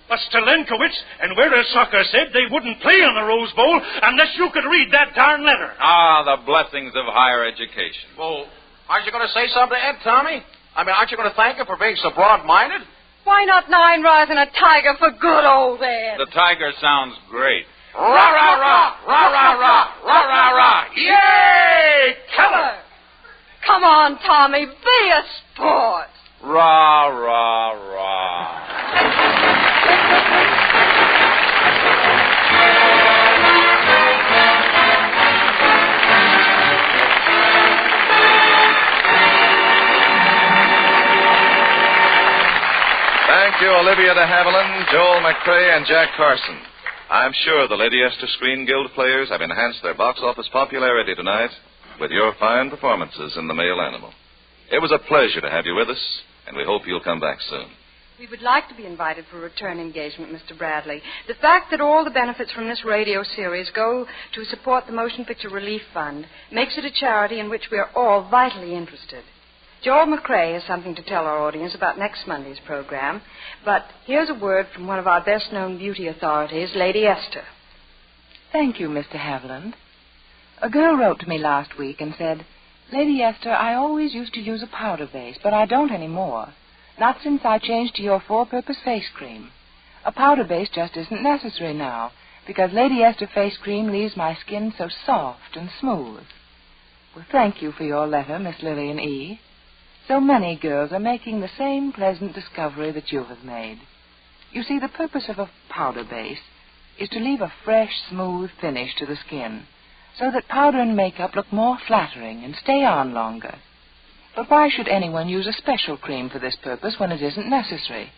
But Stalenkowitz and Wieruszaka said they wouldn't play on the Rose Bowl unless you could read that darn letter. Ah, the blessings of higher education. Well, aren't you going to say something to Ed, Tommy? I mean, aren't you going to thank him for being so broad-minded? Why not 9 rise and a tiger for good old Ed? The tiger sounds great. Rah, rah, rah, rah, rah, rah, rah, rah, rah. Yay! Keller! Come on, Tommy, be a sport. Rah, rah, rah. Thank you, Olivia De Havilland, Joel McCrea, and Jack Carson. I'm sure the Lady Esther Screen Guild players have enhanced their box office popularity tonight with your fine performances in The Male Animal. It was a pleasure to have you with us, and we hope you'll come back soon. We would like to be invited for a return engagement, Mr. Bradley. The fact that all the benefits from this radio series go to support the Motion Picture Relief Fund makes it a charity in which we are all vitally interested. Joel McCrea has something to tell our audience about next Monday's program, but here's a word from one of our best-known beauty authorities, Lady Esther. Thank you, Mr. Havilland. A girl wrote to me last week and said, Lady Esther, I always used to use a powder base, but I don't anymore. Not since I changed to your four-purpose face cream. A powder base just isn't necessary now, because Lady Esther face cream leaves my skin so soft and smooth. Well, thank you for your letter, Miss Lillian E. So many girls are making the same pleasant discovery that you have made. You see, the purpose of a powder base is to leave a fresh, smooth finish to the skin, so that powder and makeup look more flattering and stay on longer. But why should anyone use a special cream for this purpose when it isn't necessary?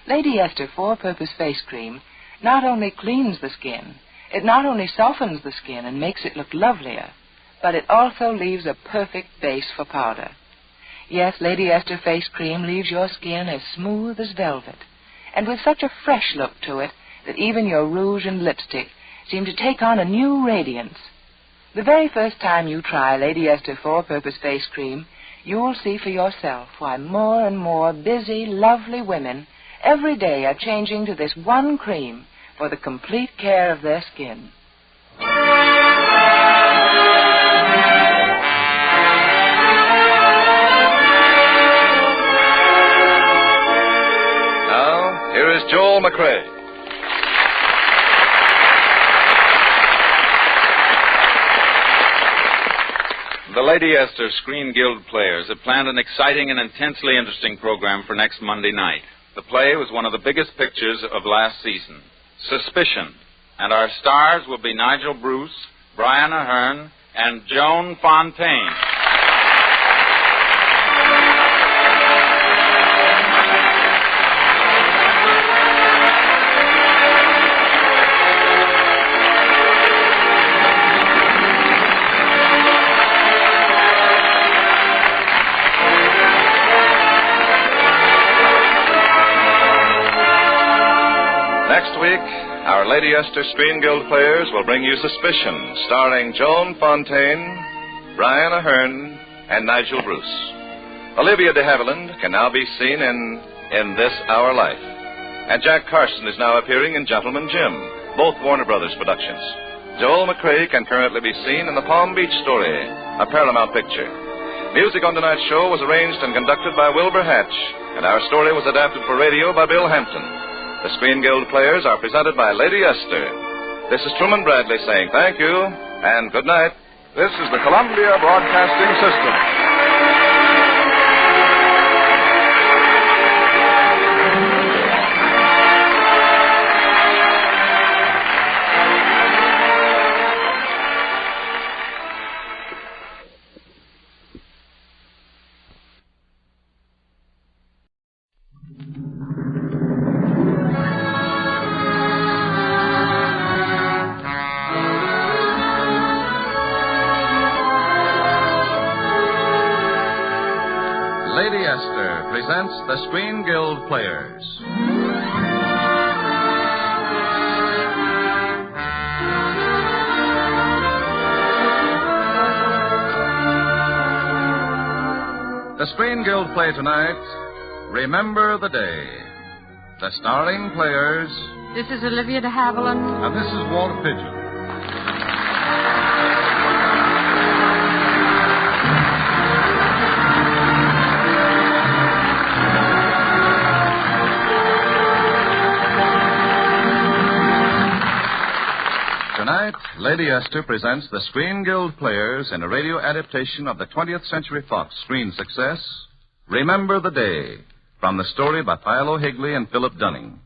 Lady Esther Four-Purpose Face Cream not only cleans the skin, it not only softens the skin and makes it look lovelier, but it also leaves a perfect base for powder. Yes, Lady Esther Face Cream leaves your skin as smooth as velvet, and with such a fresh look to it that even your rouge and lipstick seem to take on a new radiance. The very first time you try Lady Esther Four-Purpose Face Cream, you will see for yourself why more and more busy, lovely women every day are changing to this one cream for the complete care of their skin. Now, here is Joel McCrea. The Lady Esther Screen Guild players have planned an exciting and intensely interesting program for next Monday night. The play was one of the biggest pictures of last season, Suspicion, and our stars will be Nigel Bruce, Brian Ahern, and Joan Fontaine. Next week, our Lady Esther Screen Guild players will bring you Suspicion, starring Joan Fontaine, Brian Ahern, and Nigel Bruce. Olivia De Havilland can now be seen in This Our Life. And Jack Carson is now appearing in Gentleman Jim, both Warner Brothers productions. Joel McCrea can currently be seen in The Palm Beach Story, a Paramount picture. Music on tonight's show was arranged and conducted by Wilbur Hatch, and our story was adapted for radio by Bill Hampton. The Screen Guild Players are presented by Lady Esther. This is Truman Bradley saying thank you and good night. This is the Columbia Broadcasting System. Lady Esther presents the Screen Guild Players. The Screen Guild play tonight, Remember the Day. The starring players... This is Olivia De Havilland. And this is Walter Pigeon. Tonight, Lady Esther presents the Screen Guild Players in a radio adaptation of the 20th Century Fox screen success, Remember the Day, from the story by Philo Higley and Philip Dunning,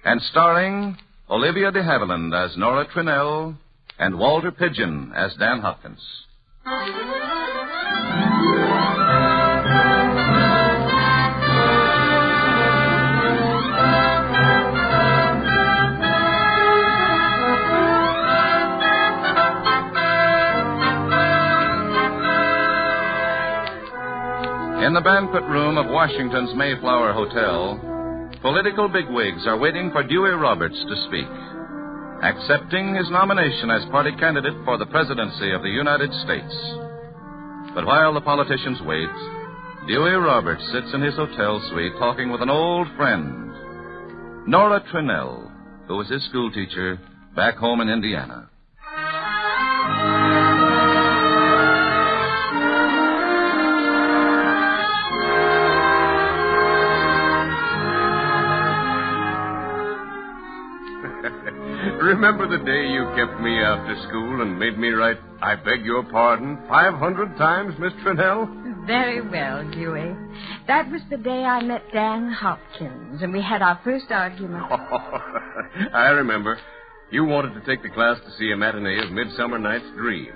and starring Olivia De Havilland as Nora Trinnell and Walter Pigeon as Dan Hopkins. In the banquet room of Washington's Mayflower Hotel, political bigwigs are waiting for Dewey Roberts to speak, accepting his nomination as party candidate for the presidency of the United States. But while the politicians wait, Dewey Roberts sits in his hotel suite talking with an old friend, Nora Trinnell, who was his schoolteacher back home in Indiana. Remember the day you kept me after school and made me write, I beg your pardon, 500 times, Miss Trinnell? Very well, Dewey. That was the day I met Dan Hopkins, and we had our first argument. I remember. You wanted to take the class to see a matinee of Midsummer Night's Dream.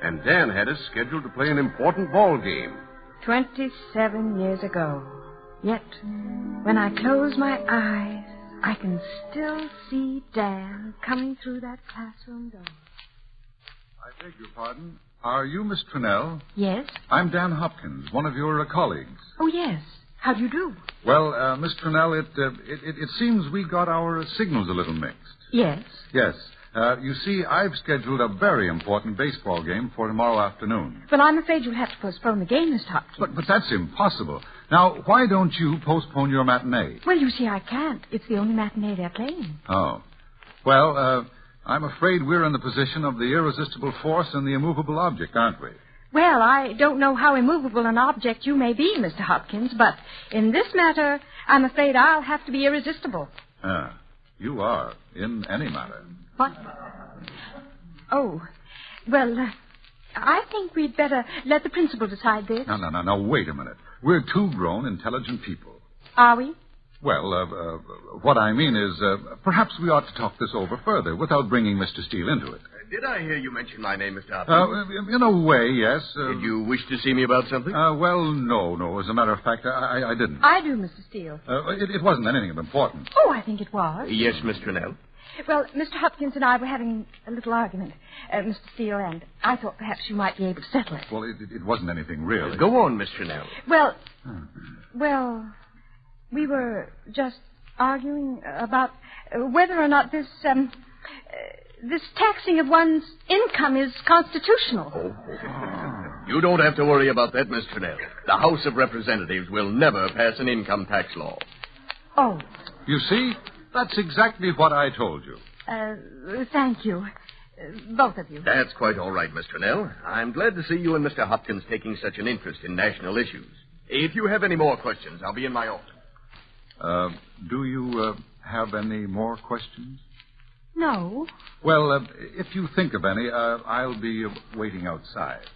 And Dan had us scheduled to play an important ball game. 27 years ago. Yet, when I close my eyes, I can still see Dan coming through that classroom door. I beg your pardon. Are you Miss Trinnell? Yes? I'm Dan Hopkins, one of your colleagues. Oh, yes. How do you do? Well, Miss Trinnell, it seems we got our signals a little mixed. Yes? Yes. You see, I've scheduled a very important baseball game for tomorrow afternoon. Well, I'm afraid you'll have to postpone the game, Mr. Hopkins. But that's impossible. Now, why don't you postpone your matinee? Well, you see, I can't. It's the only matinee they're playing. Oh. Well, I'm afraid we're in the position of the irresistible force and the immovable object, aren't we? Well, I don't know how immovable an object you may be, Mr. Hopkins, but in this matter, I'm afraid I'll have to be irresistible. You are, in any matter. What? Oh, well, I think we'd better let the principal decide this. No, wait a minute. We're two grown, intelligent people. Are we? Well, what I mean is, perhaps we ought to talk this over further without bringing Mr. Steele into it. Did I hear you mention my name, Mr. Hopkins? In a way, yes. Did you wish to see me about something? Well, no. As a matter of fact, I didn't. I do, Mr. Steele. It wasn't anything of importance. Oh, I think it was. Yes, Miss Trinnell. Well, Mr. Hopkins and I were having a little argument, Mr. Steele, and I thought perhaps you might be able to settle it. Well, it wasn't anything really. Go on, Miss Trinnell. Well, we were just arguing about whether or not this taxing of one's income is constitutional. You don't have to worry about that, Miss Trinnell. The House of Representatives will never pass an income tax law. Oh. You see? That's exactly what I told you. Thank you. Both of you. That's quite all right, Miss Trinnell. I'm glad to see you and Mr. Hopkins taking such an interest in national issues. If you have any more questions, I'll be in my office. Do you have any more questions? No. Well, if you think of any, I'll be waiting outside.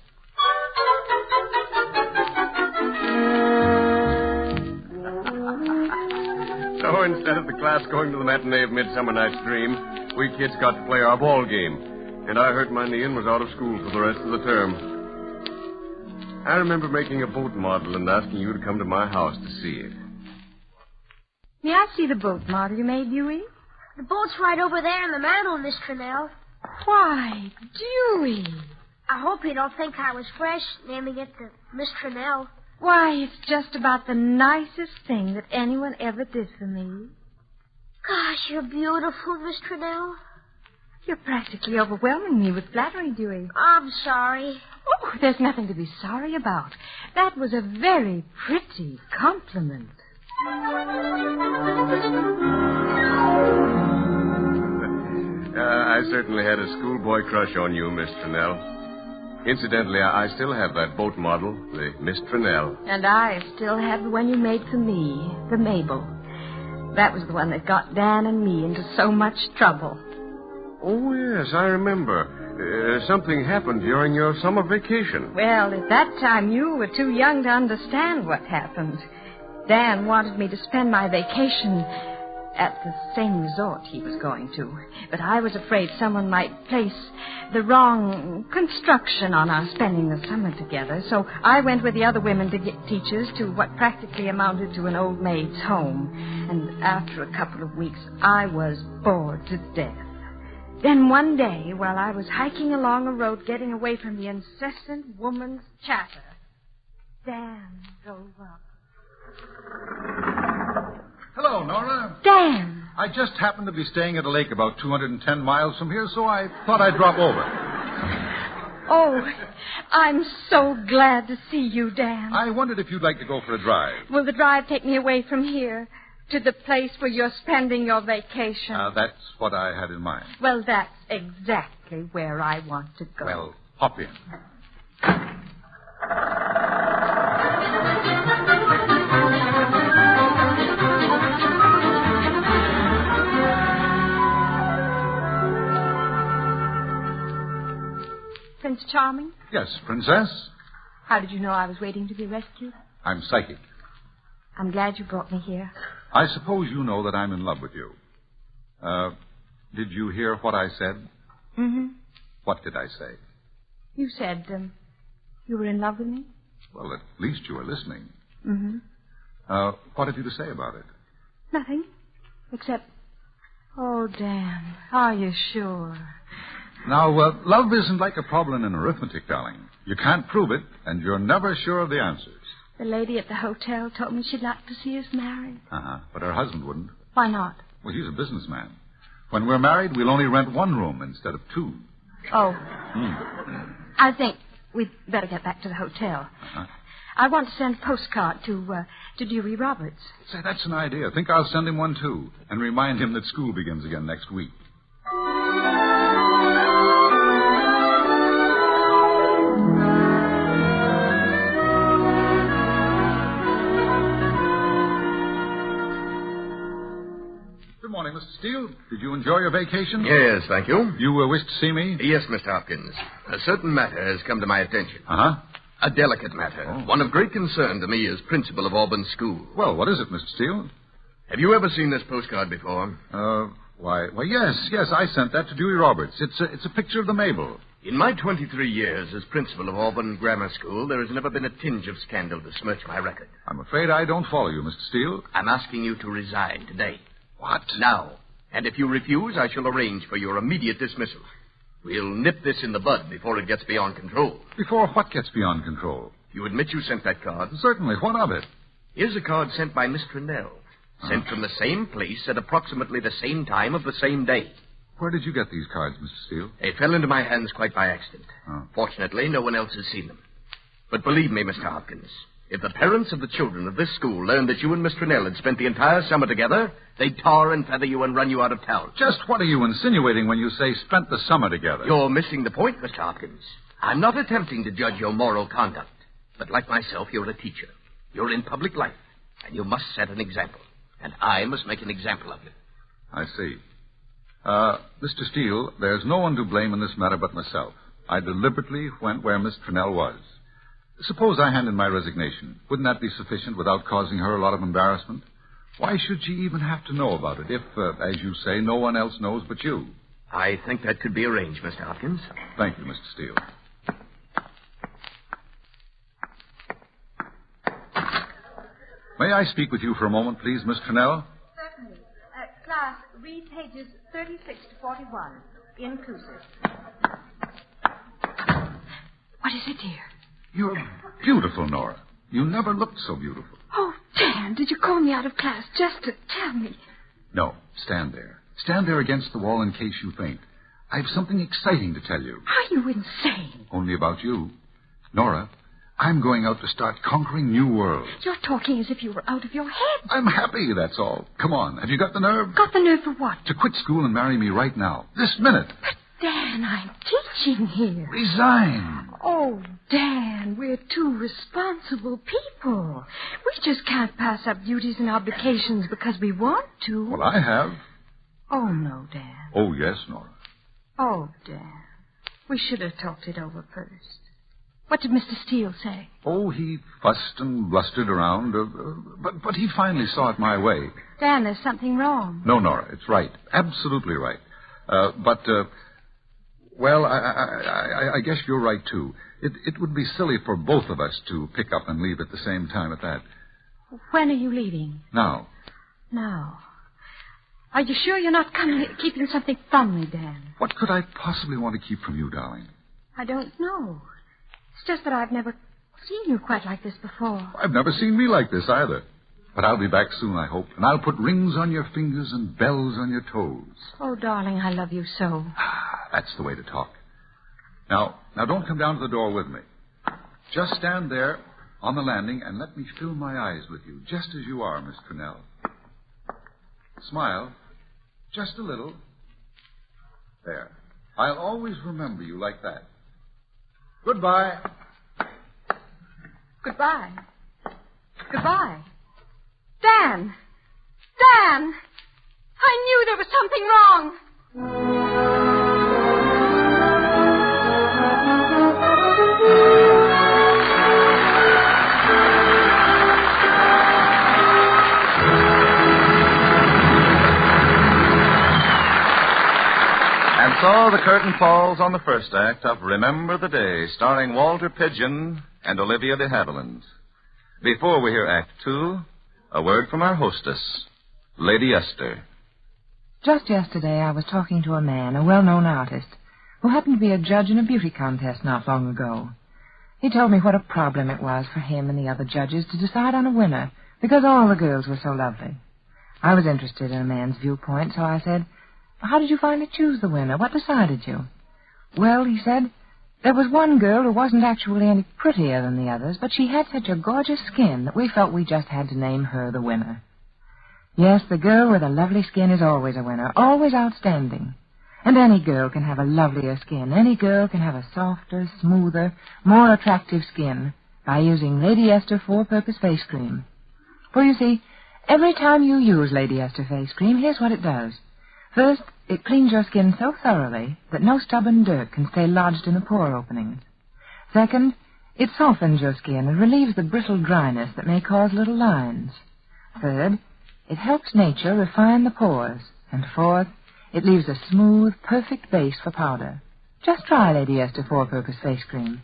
So instead of the class going to the matinee of Midsummer Night's Dream, we kids got to play our ball game. And I hurt my knee and was out of school for the rest of the term. I remember making a boat model and asking you to come to my house to see it. May I see the boat model you made, Dewey? The boat's right over there in the mantel, Miss Trinnell. Why, Dewey. I hope you don't think I was fresh, naming it the Miss Trinnell. Why, it's just about the nicest thing that anyone ever did for me. Gosh, you're beautiful, Miss Trinnell. You're practically overwhelming me with flattery, Dewey. I'm sorry. Oh, there's nothing to be sorry about. That was a very pretty compliment. I certainly had a schoolboy crush on you, Miss Trinnell. Incidentally, I still have that boat model, the Miss Trinnell. And I still have the one you made for me, the Mabel. That was the one that got Dan and me into so much trouble. Oh, yes, I remember. Something happened during your summer vacation. Well, at that time, you were too young to understand what happened. Dan wanted me to spend my vacation at the same resort he was going to. But I was afraid someone might place the wrong construction on our spending the summer together. So I went with the other women teachers to what practically amounted to an old maid's home. And after a couple of weeks, I was bored to death. Then one day, while I was hiking along a road getting away from the incessant woman's chatter, Dan drove up. Hello, Nora. Dan! I just happened to be staying at a lake about 210 miles from here, so I thought I'd drop over. Oh, I'm so glad to see you, Dan. I wondered if you'd like to go for a drive. Will the drive take me away from here to the place where you're spending your vacation? That's what I had in mind. Well, that's exactly where I want to go. Well, hop in. Prince Charming? Yes, Princess? How did you know I was waiting to be rescued? I'm psychic. I'm glad you brought me here. I suppose you know that I'm in love with you. Did you hear what I said? Mm-hmm. What did I say? You said, you were in love with me? Well, at least you were listening. Mm-hmm. What have you to say about it? Nothing. Except, oh, Dan, are you sure? Now, love isn't like a problem in arithmetic, darling. You can't prove it, and you're never sure of the answers. The lady at the hotel told me she'd like to see us married. Uh-huh. But her husband wouldn't. Why not? Well, he's a businessman. When we're married, we'll only rent one room instead of two. Oh. I think we'd better get back to the hotel. Uh-huh. I want to send a postcard to Dewey Roberts. Say, that's an idea. I think I'll send him one, too, and remind him that school begins again next week. Good morning, Mr. Steele. Did you enjoy your vacation? Yes, thank you. You wished to see me? Yes, Mr. Hopkins. A certain matter has come to my attention. Uh-huh. A delicate matter. Oh. One of great concern to me as principal of Auburn School. Well, what is it, Mr. Steele? Have you ever seen this postcard before? Why, yes, I sent that to Dewey Roberts. It's a picture of the Mabel. In my 23 years as principal of Auburn Grammar School, there has never been a tinge of scandal to smirch my record. I'm afraid I don't follow you, Mr. Steele. I'm asking you to resign today. What? Now. And if you refuse, I shall arrange for your immediate dismissal. We'll nip this in the bud before it gets beyond control. Before what gets beyond control? You admit you sent that card? Certainly. What of it? Here's a card sent by Miss Trinnell. Sent from the same place at approximately the same time of the same day. Where did you get these cards, Mr. Steele? They fell into my hands quite by accident. Oh. Fortunately, no one else has seen them. But believe me, Mr. Hopkins, if the parents of the children of this school learned that you and Miss Trinnell had spent the entire summer together, they'd tar and feather you and run you out of town. Just what are you insinuating when you say spent the summer together? You're missing the point, Mr. Hopkins. I'm not attempting to judge your moral conduct. But like myself, you're a teacher. You're in public life, and you must set an example. and I must make an example of you. I see. Mr. Steele, there's no one to blame in this matter but myself. I deliberately went where Miss Trinnell was. Suppose I hand in my resignation. Wouldn't that be sufficient without causing her a lot of embarrassment? Why should she even have to know about it if, as you say, no one else knows but you? I think that could be arranged, Mr. Hopkins. Thank you, Mr. Steele. May I speak with you for a moment, please, Miss Trinnell? Certainly. Class, read pages 36 to 41, inclusive. What is it, dear? You're beautiful, Nora. You never looked so beautiful. Oh, Dan, did you call me out of class just to tell me? No, stand there. Stand there against the wall in case you faint. I have something exciting to tell you. Are you insane? Only about you. Nora, I'm going out to start conquering new worlds. You're talking as if you were out of your head. I'm happy, that's all. Come on, have you got the nerve? Got the nerve for what? To quit school and marry me right now. This minute. But, Dan, I'm teaching here. Resign. Oh, Dan, we're two responsible people. We just can't pass up duties and obligations because we want to. Well, I have. Oh, no, Dan. Oh, yes, Nora. Oh, Dan. We should have talked it over first. What did Mr. Steele say? Oh, he fussed and blustered around, but he finally saw it my way. Dan, there's something wrong. No, Nora, it's right. Absolutely right. Well, I guess you're right, too. It would be silly for both of us to pick up and leave at the same time at that. When are you leaving? Now. Now. Are you sure you're not keeping something from me, Dan? What could I possibly want to keep from you, darling? I don't know. It's just that I've never seen you quite like this before. I've never seen me like this either. But I'll be back soon, I hope. And I'll put rings on your fingers and bells on your toes. Oh, darling, I love you so. That's the way to talk. Now, don't come down to the door with me. Just stand there on the landing and let me fill my eyes with you, just as you are, Miss Trinnell. Smile. Just a little. There. I'll always remember you like that. Goodbye. Goodbye. Goodbye. Dan! Dan! I knew there was something wrong. And so the curtain falls on the first act of Remember the Day, starring Walter Pidgeon and Olivia De Havilland. Before we hear Act 2, a word from our hostess, Lady Esther. Just yesterday, I was talking to a man, a well-known artist, who happened to be a judge in a beauty contest not long ago. He told me what a problem it was for him and the other judges to decide on a winner, because all the girls were so lovely. I was interested in a man's viewpoint, so I said, "How did you finally choose the winner? What decided you?" "Well," he said, "there was one girl who wasn't actually any prettier than the others, but she had such a gorgeous skin that we felt we just had to name her the winner." Yes, the girl with a lovely skin is always a winner, always outstanding. And any girl can have a lovelier skin. Any girl can have a softer, smoother, more attractive skin by using Lady Esther 4-Purpose Face Cream. For you see, every time you use Lady Esther Face Cream, here's what it does. First, it cleans your skin so thoroughly that no stubborn dirt can stay lodged in the pore openings. Second, it softens your skin and relieves the brittle dryness that may cause little lines. Third, it helps nature refine the pores. And fourth, it leaves a smooth, perfect base for powder. Just try Lady Esther 4-Purpose Face Cream.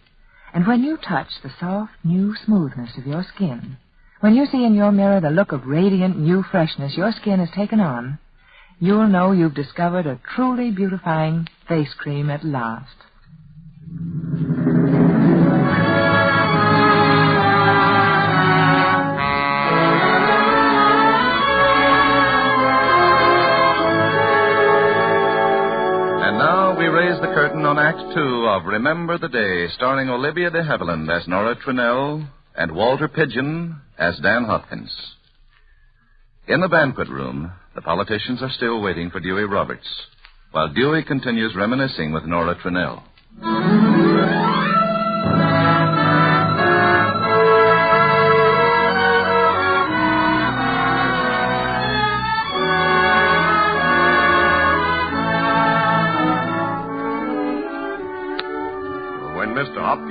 And when you touch the soft, new smoothness of your skin, when you see in your mirror the look of radiant, new freshness your skin has taken on, you'll know you've discovered a truly beautifying face cream at last. And now we raise the curtain on Act 2 of Remember the Day, starring Olivia De Havilland as Nora Trinnell and Walter Pidgeon as Dan Hopkins. In the banquet room, the politicians are still waiting for Dewey Roberts, while Dewey continues reminiscing with Nora Trinnell.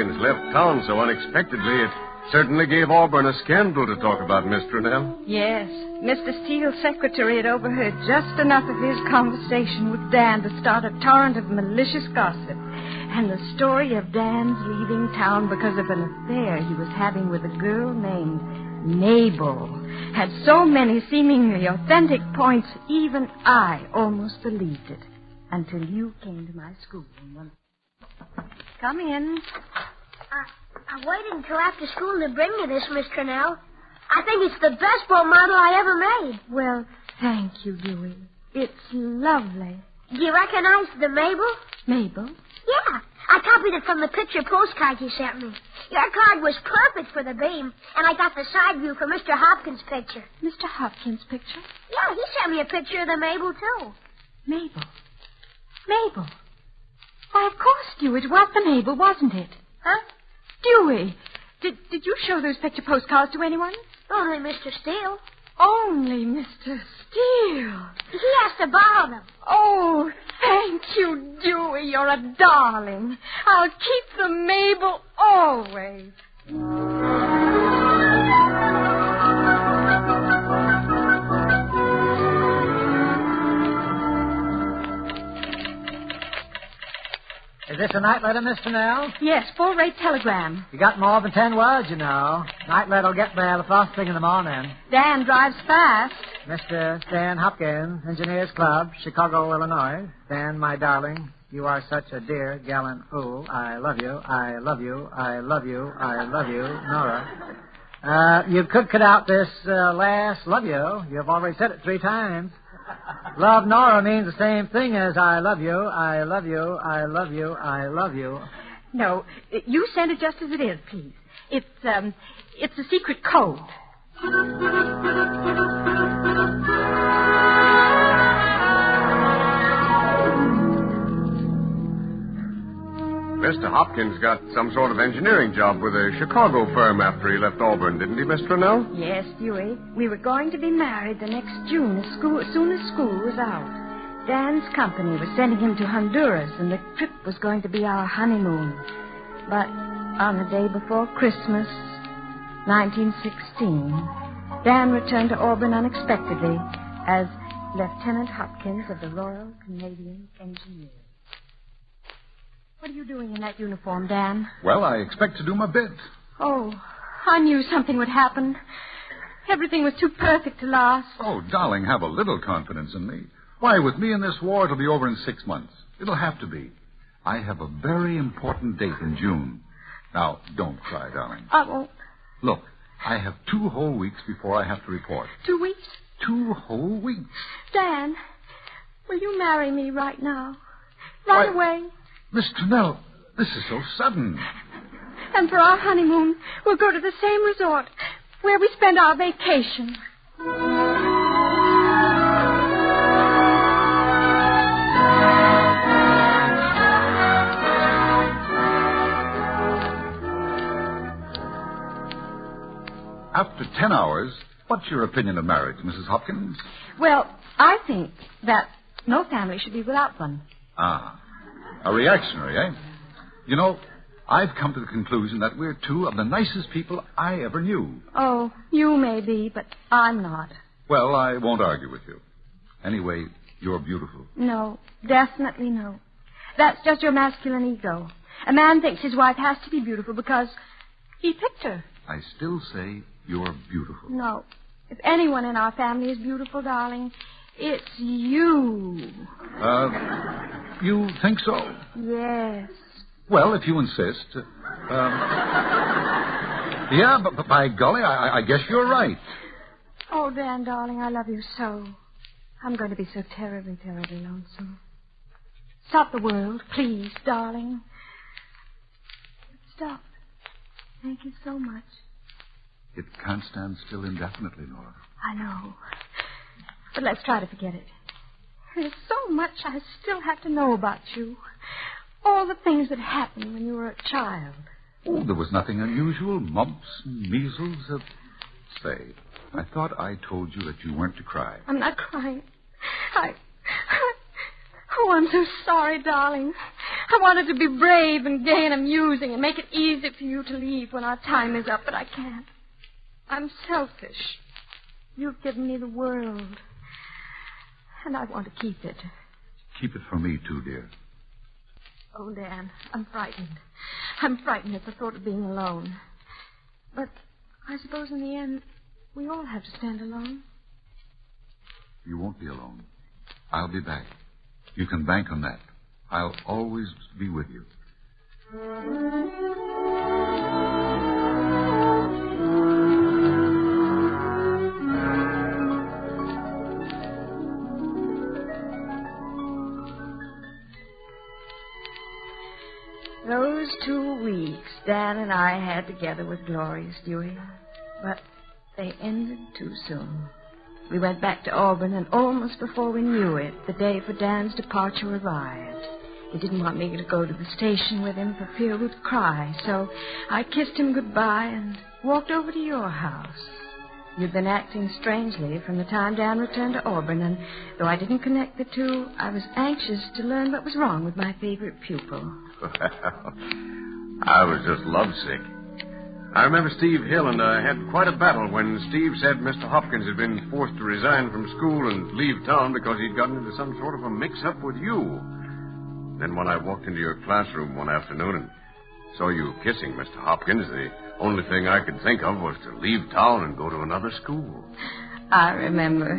Hopkins left town so unexpectedly, it certainly gave Auburn a scandal to talk about, Miss Trunell. Yes. Mr. Steele's secretary had overheard just enough of his conversation with Dan to start a torrent of malicious gossip. And the story of Dan's leaving town because of an affair he was having with a girl named Mabel had so many seemingly authentic points, even I almost believed it. Until you came to my school. Come in. I waited until after school to bring you this, Miss Trunell. I think it's the best boat model I ever made. Well, thank you, Dewey. It's lovely. Do you recognize the Mabel? Mabel? Yeah. I copied it from the picture postcard you sent me. Your card was perfect for the beam, and I got the side view for Mr. Hopkins' picture. Mr. Hopkins' picture? Yeah, he sent me a picture of the Mabel, too. Mabel? Mabel? Why, of course, Dewey. It was the Mabel, wasn't it? Huh? Dewey, did you show those picture postcards to anyone? Only Mr. Steele. Only Mr. Steele. He has to borrow them. Oh, thank you, Dewey. You're a darling. I'll keep the Mabel always. Is this a night letter, Miss Trunell? Yes, full-rate telegram. You got more than 10 words, you know. Night letter'll get there the first thing in the morning. Dan drives fast. Mr. Stan Hopkins, Engineers Club, Chicago, Illinois. Dan, my darling, you are such a dear, gallant fool. I love you, I love you, I love you, I love you, Nora. You could cut out this last love you. You've already said it 3 times. Love Nora means the same thing as I love you, I love you, I love you, I love you. No, you send it just as it is, please. It's a secret code. Mr. Hopkins got some sort of engineering job with a Chicago firm after he left Auburn, didn't he, Miss Trunell? Yes, Dewey. We were going to be married the next June as soon as school was out. Dan's company was sending him to Honduras, and the trip was going to be our honeymoon. But on the day before Christmas, 1916, Dan returned to Auburn unexpectedly as Lieutenant Hopkins of the Royal Canadian Engineers. What are you doing in that uniform, Dan? Well, I expect to do my bit. Oh, I knew something would happen. Everything was too perfect to last. Oh, darling, have a little confidence in me. Why, with me in this war, it'll be over in 6 months. It'll have to be. I have a very important date in June. Now, don't cry, darling. I won't. Look, I have 2 whole weeks before I have to report. 2 weeks? 2 whole weeks. Dan, will you marry me right now? Right away? Miss Trunell, this is so sudden. And for our honeymoon, we'll go to the same resort where we spend our vacation. After 10 hours, what's your opinion of marriage, Mrs. Hopkins? Well, I think that no family should be without one. Ah, a reactionary, eh? You know, I've come to the conclusion that we're 2 of the nicest people I ever knew. Oh, you may be, but I'm not. Well, I won't argue with you. Anyway, you're beautiful. No, definitely no. That's just your masculine ego. A man thinks his wife has to be beautiful because he picked her. I still say you're beautiful. No. If anyone in our family is beautiful, darling, it's you. You think so? Yes. Well, if you insist. Yeah, but by golly, I guess you're right. Oh, Dan, darling, I love you so. I'm going to be so terribly, terribly lonesome. Stop the world, please, darling. Stop. Thank you so much. It can't stand still indefinitely, Nora. I know. But let's try to forget it. There's so much I still have to know about you. All the things that happened when you were a child. Oh, there was nothing unusual. Mumps and measles. Say, I thought I told you that you weren't to cry. I'm not crying. Oh, I'm so sorry, darling. I wanted to be brave and gay and amusing and make it easy for you to leave when our time is up, but I can't. I'm selfish. You've given me the world, and I want to keep it. Keep it for me, too, dear. Oh, Dan, I'm frightened. I'm frightened at the thought of being alone. But I suppose in the end, we all have to stand alone. You won't be alone. I'll be back. You can bank on that. I'll always be with you. Those 2 weeks Dan and I had together were glorious, Dewey. But they ended too soon. We went back to Auburn, and almost before we knew it, the day for Dan's departure arrived. He didn't want me to go to the station with him for fear we'd cry, so I kissed him goodbye and walked over to your house. You'd been acting strangely from the time Dan returned to Auburn, and though I didn't connect the two, I was anxious to learn what was wrong with my favorite pupil. Well, I was just lovesick. I remember Steve Hill and I had quite a battle when Steve said Mr. Hopkins had been forced to resign from school and leave town because he'd gotten into some sort of a mix-up with you. Then when I walked into your classroom one afternoon and saw you kissing Mr. Hopkins, the only thing I could think of was to leave town and go to another school. I remember.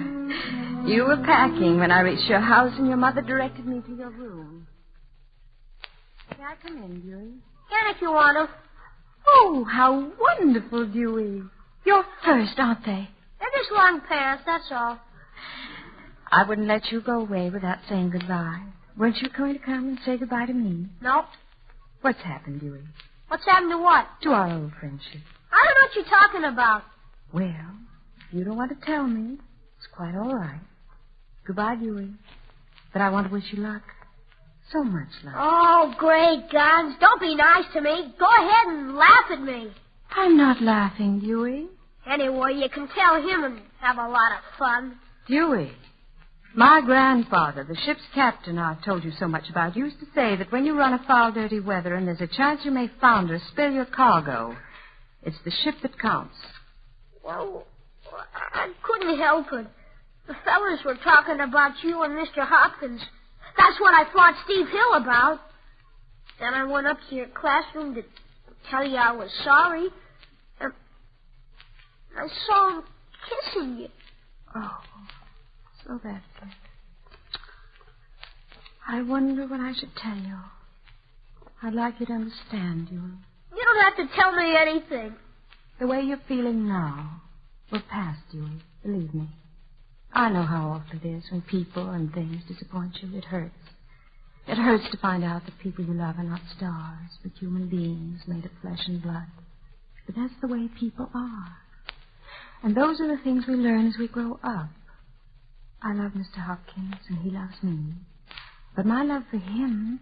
You were packing when I reached your house, and your mother directed me to your room. May I come in, Dewey? Can if you want to. Oh, how wonderful, Dewey. You're first, aren't they? They're just long pants, that's all. I wouldn't let you go away without saying goodbye. Weren't you going to come and say goodbye to me? No. What's happened, Dewey? What's happened to what? To our old friendship. I don't know what you're talking about. Well, if you don't want to tell me, it's quite all right. Goodbye, Dewey. But I want to wish you luck. So much luck. Oh, great guns. Don't be nice to me. Go ahead and laugh at me. I'm not laughing, Dewey. Anyway, you can tell him and have a lot of fun. Dewey, my grandfather, the ship's captain I've told you so much about, used to say that when you run afoul dirty weather and there's a chance you may founder, spill your cargo, it's the ship that counts. Well, I couldn't help it. The fellas were talking about you and Mr. Hopkins. That's what I fought Steve Hill about. Then I went up to your classroom to tell you I was sorry. And I saw him kissing you. Oh, so that's it. I wonder what I should tell you. I'd like you to understand, you. You don't have to tell me anything. The way you're feeling now will pass, Dewey. Believe me. I know how awful it is when people and things disappoint you. It hurts. It hurts to find out that people you love are not stars, but human beings made of flesh and blood. But that's the way people are. And those are the things we learn as we grow up. I love Mr. Hopkins, and he loves me. But my love for him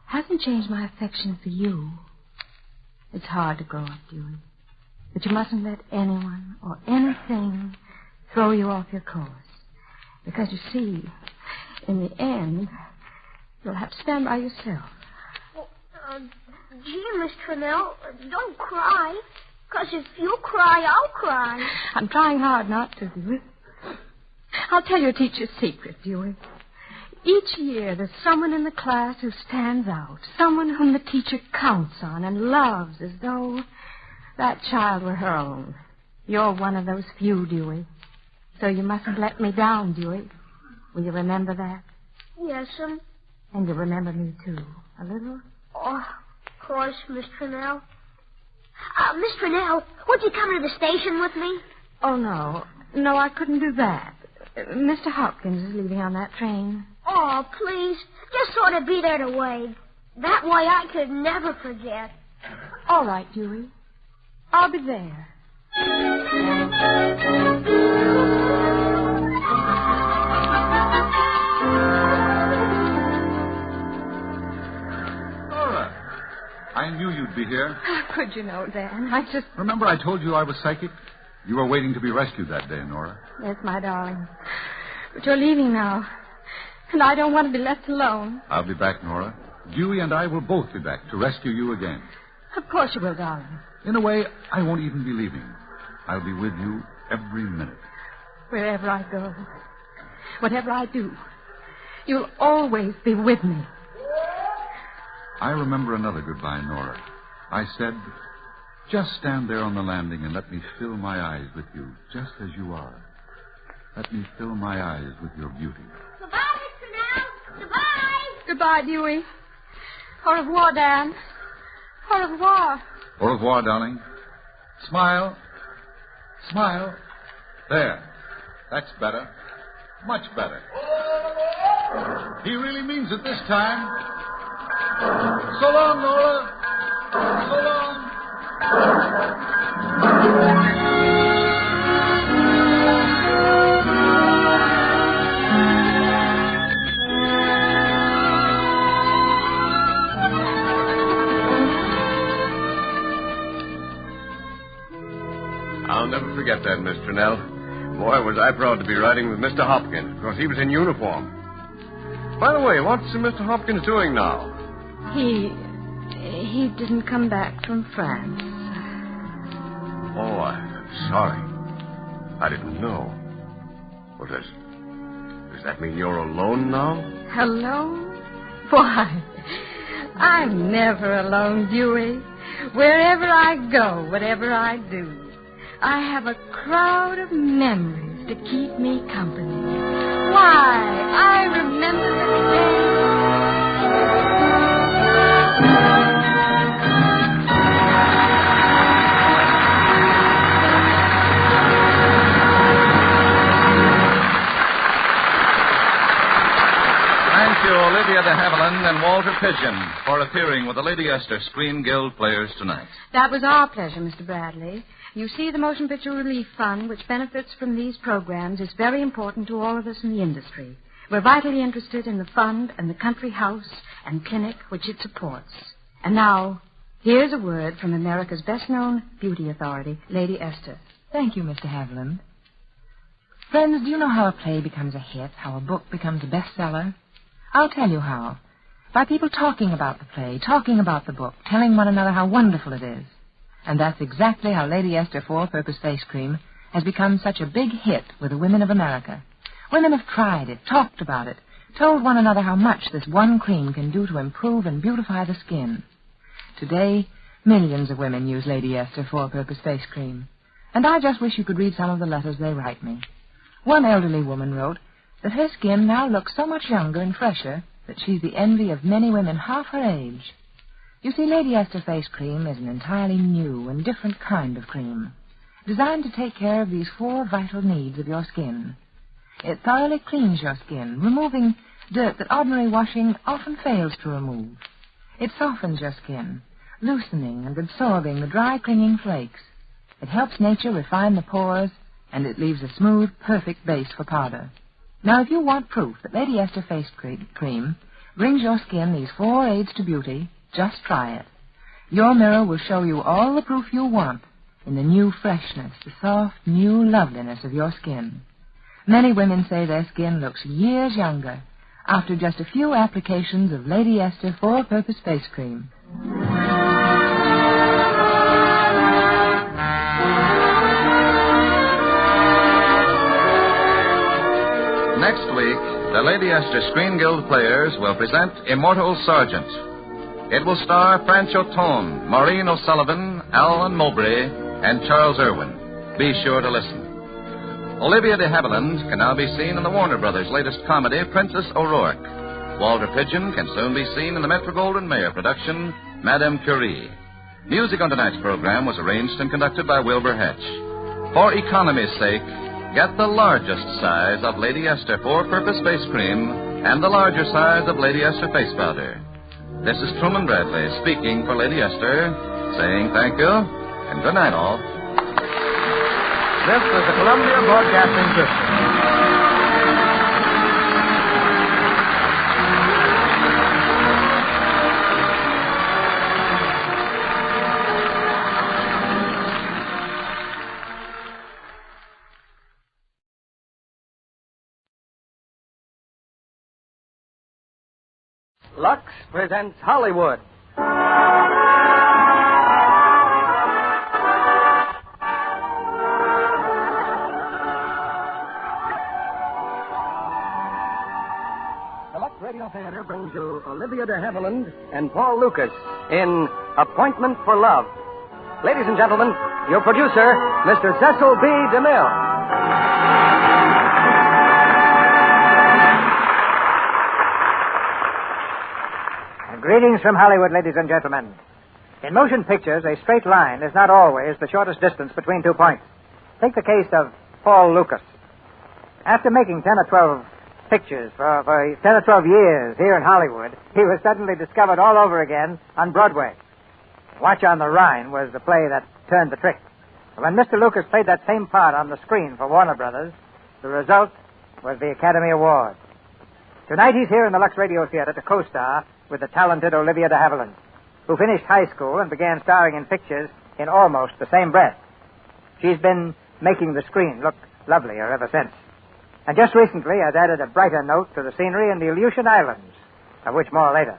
hasn't changed my affection for you. It's hard to grow up, Dewey. But you mustn't let anyone or anything throw you off your course. Because, you see, in the end, you'll have to stand by yourself. Gee, Miss Trinnell, don't cry. Because if you cry, I'll cry. I'm trying hard not to, Dewey. I'll tell you a teacher's secret, Dewey. Each year there's someone in the class who stands out, someone whom the teacher counts on and loves as though that child were her own. You're one of those few, Dewey. So you mustn't let me down, Dewey. Will you remember that? Yes'm. And you'll remember me, too. A little? Oh, of course, Miss Trinnell. Miss Trinnell, would you come to the station with me? Oh, no. No, I couldn't do that. Mr. Hopkins is leaving on that train. Oh, please. Just sort of be there to wave. That way I could never forget. All right, Dewey. I'll be there. Nora, I knew you'd be here. How could you know, Dan? I just... Remember I told you I was psychic? You were waiting to be rescued that day, Nora. Yes, my darling. But you're leaving now. And I don't want to be left alone. I'll be back, Nora. Dewey and I will both be back to rescue you again. Of course you will, darling. In a way, I won't even be leaving. I'll be with you every minute. Wherever I go, whatever I do, you'll always be with me. I remember another goodbye, Nora. I said, just stand there on the landing and let me fill my eyes with you, just as you are. Let me fill my eyes with your beauty. Goodbye, Mr. Nell. Goodbye. Goodbye, Dewey. Au revoir, Dan. Au revoir. Au revoir, darling. Smile. Smile. There. That's better. Much better. He really means it this time. So long, Nora. So long. I'll never forget that, Miss Trunell. Boy, was I proud to be riding with Mr. Hopkins, because he was in uniform. By the way, what's Mr. Hopkins doing now? He didn't come back from France. Oh, I'm sorry. I didn't know. Well, does that mean you're alone now? Alone? Why, I'm never alone, Dewey. Wherever I go, whatever I do, I have a crowd of memories to keep me company. Why, I remember the day. Thank you, Olivia De Havilland and Walter Pigeon, for appearing with the Lady Esther Screen Guild players tonight. That was our pleasure, Mr. Bradley. You see, the Motion Picture Relief Fund, which benefits from these programs, is very important to all of us in the industry. We're vitally interested in the fund and the country house and clinic which it supports. And now, here's a word from America's best-known beauty authority, Lady Esther. Thank you, Mr. Havilland. Friends, do you know how a play becomes a hit, how a book becomes a bestseller? I'll tell you how. By people talking about the play, talking about the book, telling one another how wonderful it is. And that's exactly how Lady Esther Four-Purpose Face Cream has become such a big hit with the women of America. Women have tried it, talked about it, told one another how much this one cream can do to improve and beautify the skin. Today, millions of women use Lady Esther Four-Purpose Face Cream. And I just wish you could read some of the letters they write me. One elderly woman wrote that her skin now looks so much younger and fresher that she's the envy of many women half her age. You see, Lady Esther Face Cream is an entirely new and different kind of cream, designed to take care of these 4 vital needs of your skin. It thoroughly cleans your skin, removing dirt that ordinary washing often fails to remove. It softens your skin, loosening and absorbing the dry, clinging flakes. It helps nature refine the pores, and it leaves a smooth, perfect base for powder. Now, if you want proof that Lady Esther Face Cream brings your skin these 4 aids to beauty, just try it. Your mirror will show you all the proof you want in the new freshness, the soft, new loveliness of your skin. Many women say their skin looks years younger after just a few applications of Lady Esther Four-Purpose Face Cream. Next week, the Lady Esther Screen Guild players will present Immortal Sergeant. It will star Francho Tone, Maureen O'Sullivan, Alan Mowbray, and Charles Irwin. Be sure to listen. Olivia De Havilland can now be seen in the Warner Brothers' latest comedy, Princess O'Rourke. Walter Pigeon can soon be seen in the Metro-Goldwyn-Mayer production, Madame Curie. Music on tonight's program was arranged and conducted by Wilbur Hatch. For economy's sake, get the largest size of Lady Esther Four-Purpose Face Cream and the larger size of Lady Esther Face Powder. This is Truman Bradley speaking for Lady Esther, saying thank you and good night, all. This is the Columbia Broadcasting System. Lux presents Hollywood. The Lux Radio Theater brings you Olivia De Havilland and Paul Lucas in Appointment for Love. Ladies and gentlemen, your producer, Mr. Cecil B. DeMille. Greetings from Hollywood, ladies and gentlemen. In motion pictures, a straight line is not always the shortest distance between 2 points. Take the case of Paul Lucas. After making 10 or 12 pictures for 10 or 12 years here in Hollywood, he was suddenly discovered all over again on Broadway. Watch on the Rhine was the play that turned the trick. When Mr. Lucas played that same part on the screen for Warner Brothers, the result was the Academy Award. Tonight he's here in the Lux Radio Theater to co-star with the talented Olivia De Havilland, who finished high school and began starring in pictures in almost the same breath. She's been making the screen look lovelier ever since. And just recently has added a brighter note to the scenery in the Aleutian Islands, of which more later.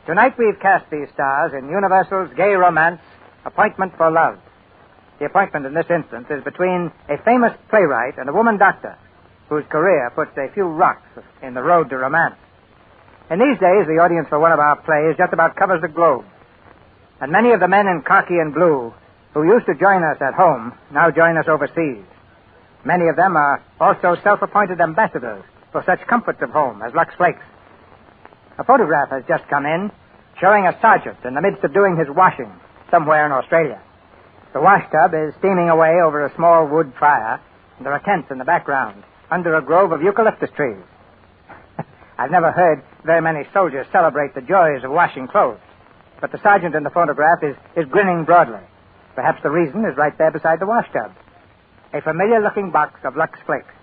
Tonight we've cast these stars in Universal's gay romance, Appointment for Love. The appointment in this instance is between a famous playwright and a woman doctor, whose career puts a few rocks in the road to romance. In these days, the audience for one of our plays just about covers the globe. And many of the men in khaki and blue who used to join us at home now join us overseas. Many of them are also self-appointed ambassadors for such comforts of home as Lux Flakes. A photograph has just come in showing a sergeant in the midst of doing his washing somewhere in Australia. The wash tub is steaming away over a small wood fire, and there are tents in the background under a grove of eucalyptus trees. I've never heard very many soldiers celebrate the joys of washing clothes, but the sergeant in the photograph is grinning broadly. Perhaps the reason is right there beside the wash tub. A familiar-looking box of Lux Flakes.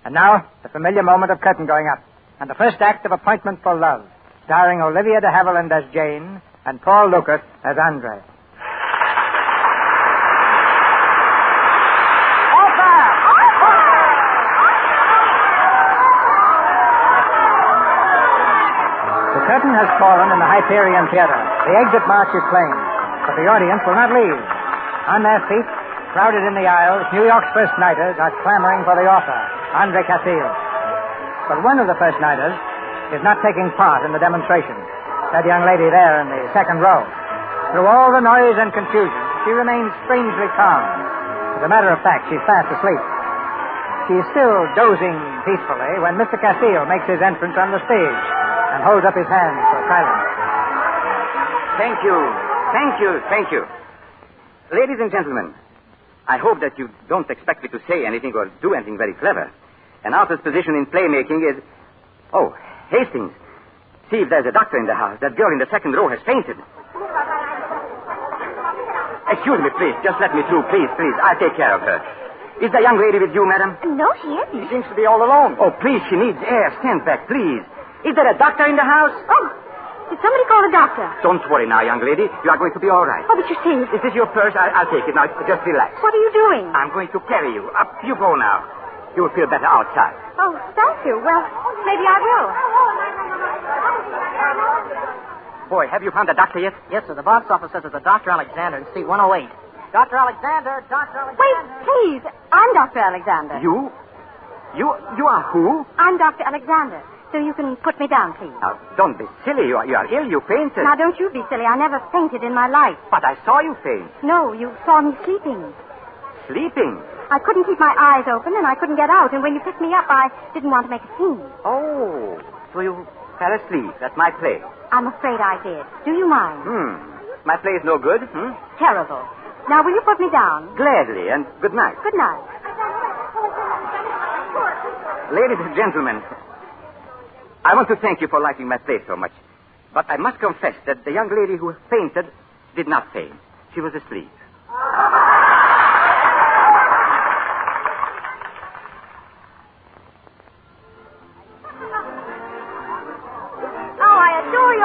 And now, the familiar moment of curtain going up, and the first act of Appointment for Love, starring Olivia De Havilland as Jane and Paul Lucas as Andre. The curtain has fallen in the Hyperion Theater. The exit march is playing, but the audience will not leave. On their feet, crowded in the aisles, New York's first nighters are clamoring for the author, Andre Castillo. But one of the first nighters is not taking part in the demonstration. That young lady there in the second row. Through all the noise and confusion, she remains strangely calm. As a matter of fact, she's fast asleep. She's still dozing peacefully when Mr. Castillo makes his entrance on the stage and holds up his hands for silence. Thank you. Ladies and gentlemen, I hope that you don't expect me to say anything or do anything very clever. An author's position in playmaking is... Oh, Hastings, see if there's a doctor in the house. That girl in the second row has fainted. Excuse me, please. Just let me through, please. I'll take care of her. Is the young lady with you, madam? No, she isn't. She seems to be all alone. Oh, please, she needs air. Stand back, please. Is there a doctor in the house? Oh, did somebody call a doctor? Don't worry now, young lady. You are going to be all right. Oh, but you see... Is this your purse? I'll take it now. Just relax. What are you doing? I'm going to carry you. Up you go now. You'll feel better outside. Oh, thank you. Well, maybe I will. Boy, have you found the doctor yet? Yes, sir. The box office says it's a Dr. Alexander in seat 108. Dr. Alexander! Wait, please. I'm Dr. Alexander. You? You are who? I'm Dr. Alexander. So you can put me down, please. Now, don't be silly. You are ill. You fainted. Now, don't you be silly. I never fainted in my life. But I saw you faint. No, you saw me sleeping. Sleeping? I couldn't keep my eyes open, and I couldn't get out. And when you picked me up, I didn't want to make a scene. Oh, so you fell asleep at my play. I'm afraid I did. Do you mind? My play is no good, Terrible. Now, will you put me down? Gladly, and good night. Good night. Ladies and gentlemen, I want to thank you for liking my play so much. But I must confess that the young lady who fainted did not faint. She was asleep.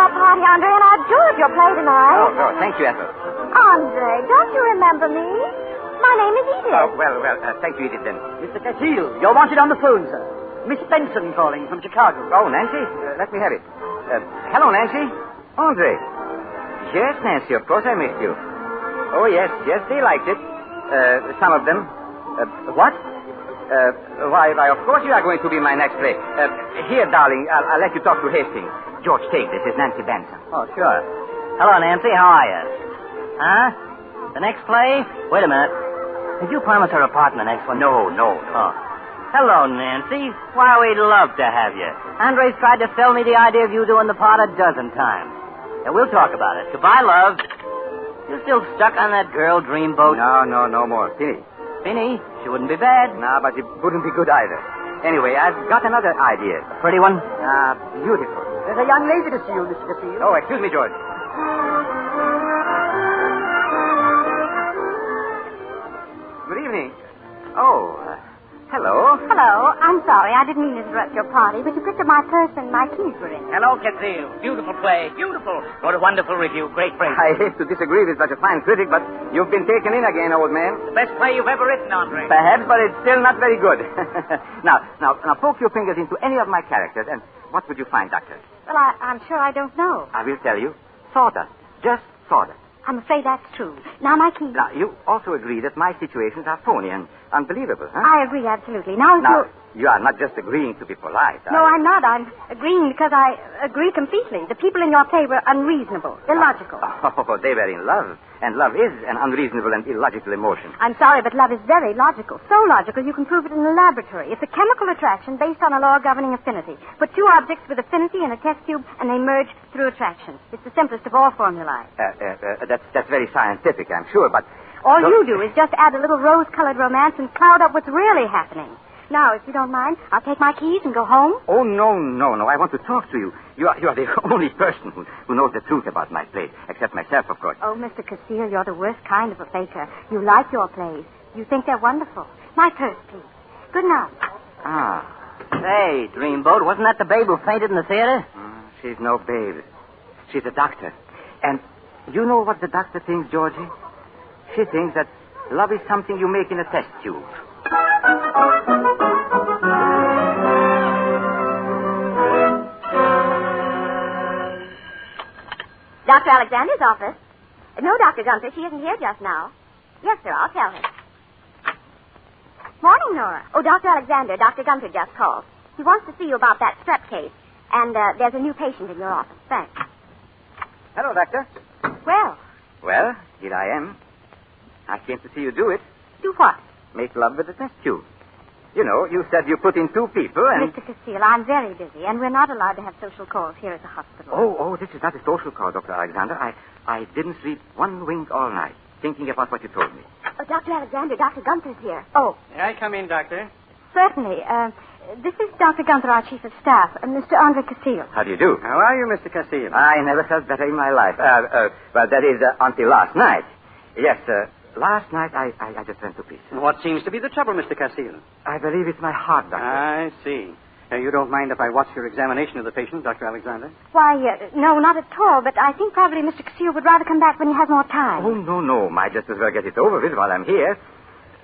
Party, Andre, and I adored your play tonight. Oh, thank you, Ethel. Andre, don't you remember me? My name is Edith. Oh, well, thank you, Edith, then. Mr. Castillo, you're wanted on the phone, sir. Miss Benson calling from Chicago. Oh, Nancy, let me have it. Hello, Nancy. Andre. Yes, Nancy, of course I missed you. Oh, yes, they liked it. Some of them. What? Why, of course you are going to be my next play. Here, darling, I'll let you talk to Hastings. George, take this. It's Nancy Benson. Oh, sure. Hello, Nancy. How are you? Huh? The next play? Wait a minute. Did you promise her a part in the next one? No. Oh. Hello, Nancy. Why, we'd love to have you. Andre's tried to sell me the idea of you doing the part a dozen times. Yeah, we'll talk about it. Goodbye, love. You still stuck on that girl dreamboat? No more. Finished. Finny, she wouldn't be bad. No, but it wouldn't be good either. Anyway, I've got another idea. A pretty one? Beautiful. There's a young lady to see you, Mr. Castillo. Oh, excuse me, George. Good evening. Oh, hello. Hello. I'm sorry. I didn't mean to interrupt your party, but you picked up my purse and my keys were in it. Hello, Castillo. Beautiful play. Beautiful. What a wonderful review. Great praise. I hate to disagree with such a fine critic, but you've been taken in again, old man. The best play you've ever written, Andre. Perhaps, but it's still not very good. Now, poke your fingers into any of my characters, and what would you find, Doctor? Well, I'm sure I don't know. I will tell you. Sawdust. Just sawdust. I'm afraid that's true. Now, my keys. Now, you also agree that my situations are phony and unbelievable, huh? I agree, absolutely. Now, you are not just agreeing to be polite. No, I'm not. I'm agreeing because I agree completely. The people in your play were unreasonable, illogical. Oh, they were in love. And love is an unreasonable and illogical emotion. I'm sorry, but love is very logical. So logical you can prove it in the laboratory. It's a chemical attraction based on a law governing affinity. Put two objects with affinity in a test tube and they merge through attraction. It's the simplest of all formulae. That's very scientific, I'm sure, but... All you do is just add a little rose-colored romance and cloud up what's really happening. Now, if you don't mind, I'll take my keys and go home. Oh, no. I want to talk to you. You are the only person who knows the truth about my plays, except myself, of course. Oh, Mr. Castillo, you're the worst kind of a faker. You like your plays. You think they're wonderful. My purse, please. Good night. Hey, Dreamboat, wasn't that the babe who fainted in the theater? She's no babe. She's a doctor. And you know what the doctor thinks, Georgie? She thinks that love is something you make in a test tube. Dr. Alexander's office. No, Dr. Gunther, she isn't here just now. Yes, sir, I'll tell her. Morning, Nora. Oh, Dr. Alexander, Dr. Gunther just called. He wants to see you about that strep case. And there's a new patient in your office. Thanks. Hello, Doctor. Well, here I am. I came to see you do it. Do what? Make love with the test tube. You know, you said you put in two people and... Mr. Castillo, I'm very busy, and we're not allowed to have social calls here at the hospital. Oh, this is not a social call, Dr. Alexander. I didn't sleep one wink all night, thinking about what you told me. Oh, Dr. Alexander, Dr. Gunther's here. Oh. May I come in, Doctor? Certainly. This is Dr. Gunther, our chief of staff, and Mr. Andre Castillo. How do you do? How are you, Mr. Castillo? I never felt better in my life. Well, that is until last night. Yes, last night I just went to pieces. What seems to be the trouble, Mr. Castillo? I believe it's my heart, Doctor. I see. You don't mind if I watch your examination of the patient, Dr. Alexander? Why, no, not at all, but I think probably Mr. Castillo would rather come back when he has more time. Oh, no. Might just as well get it over with while I'm here.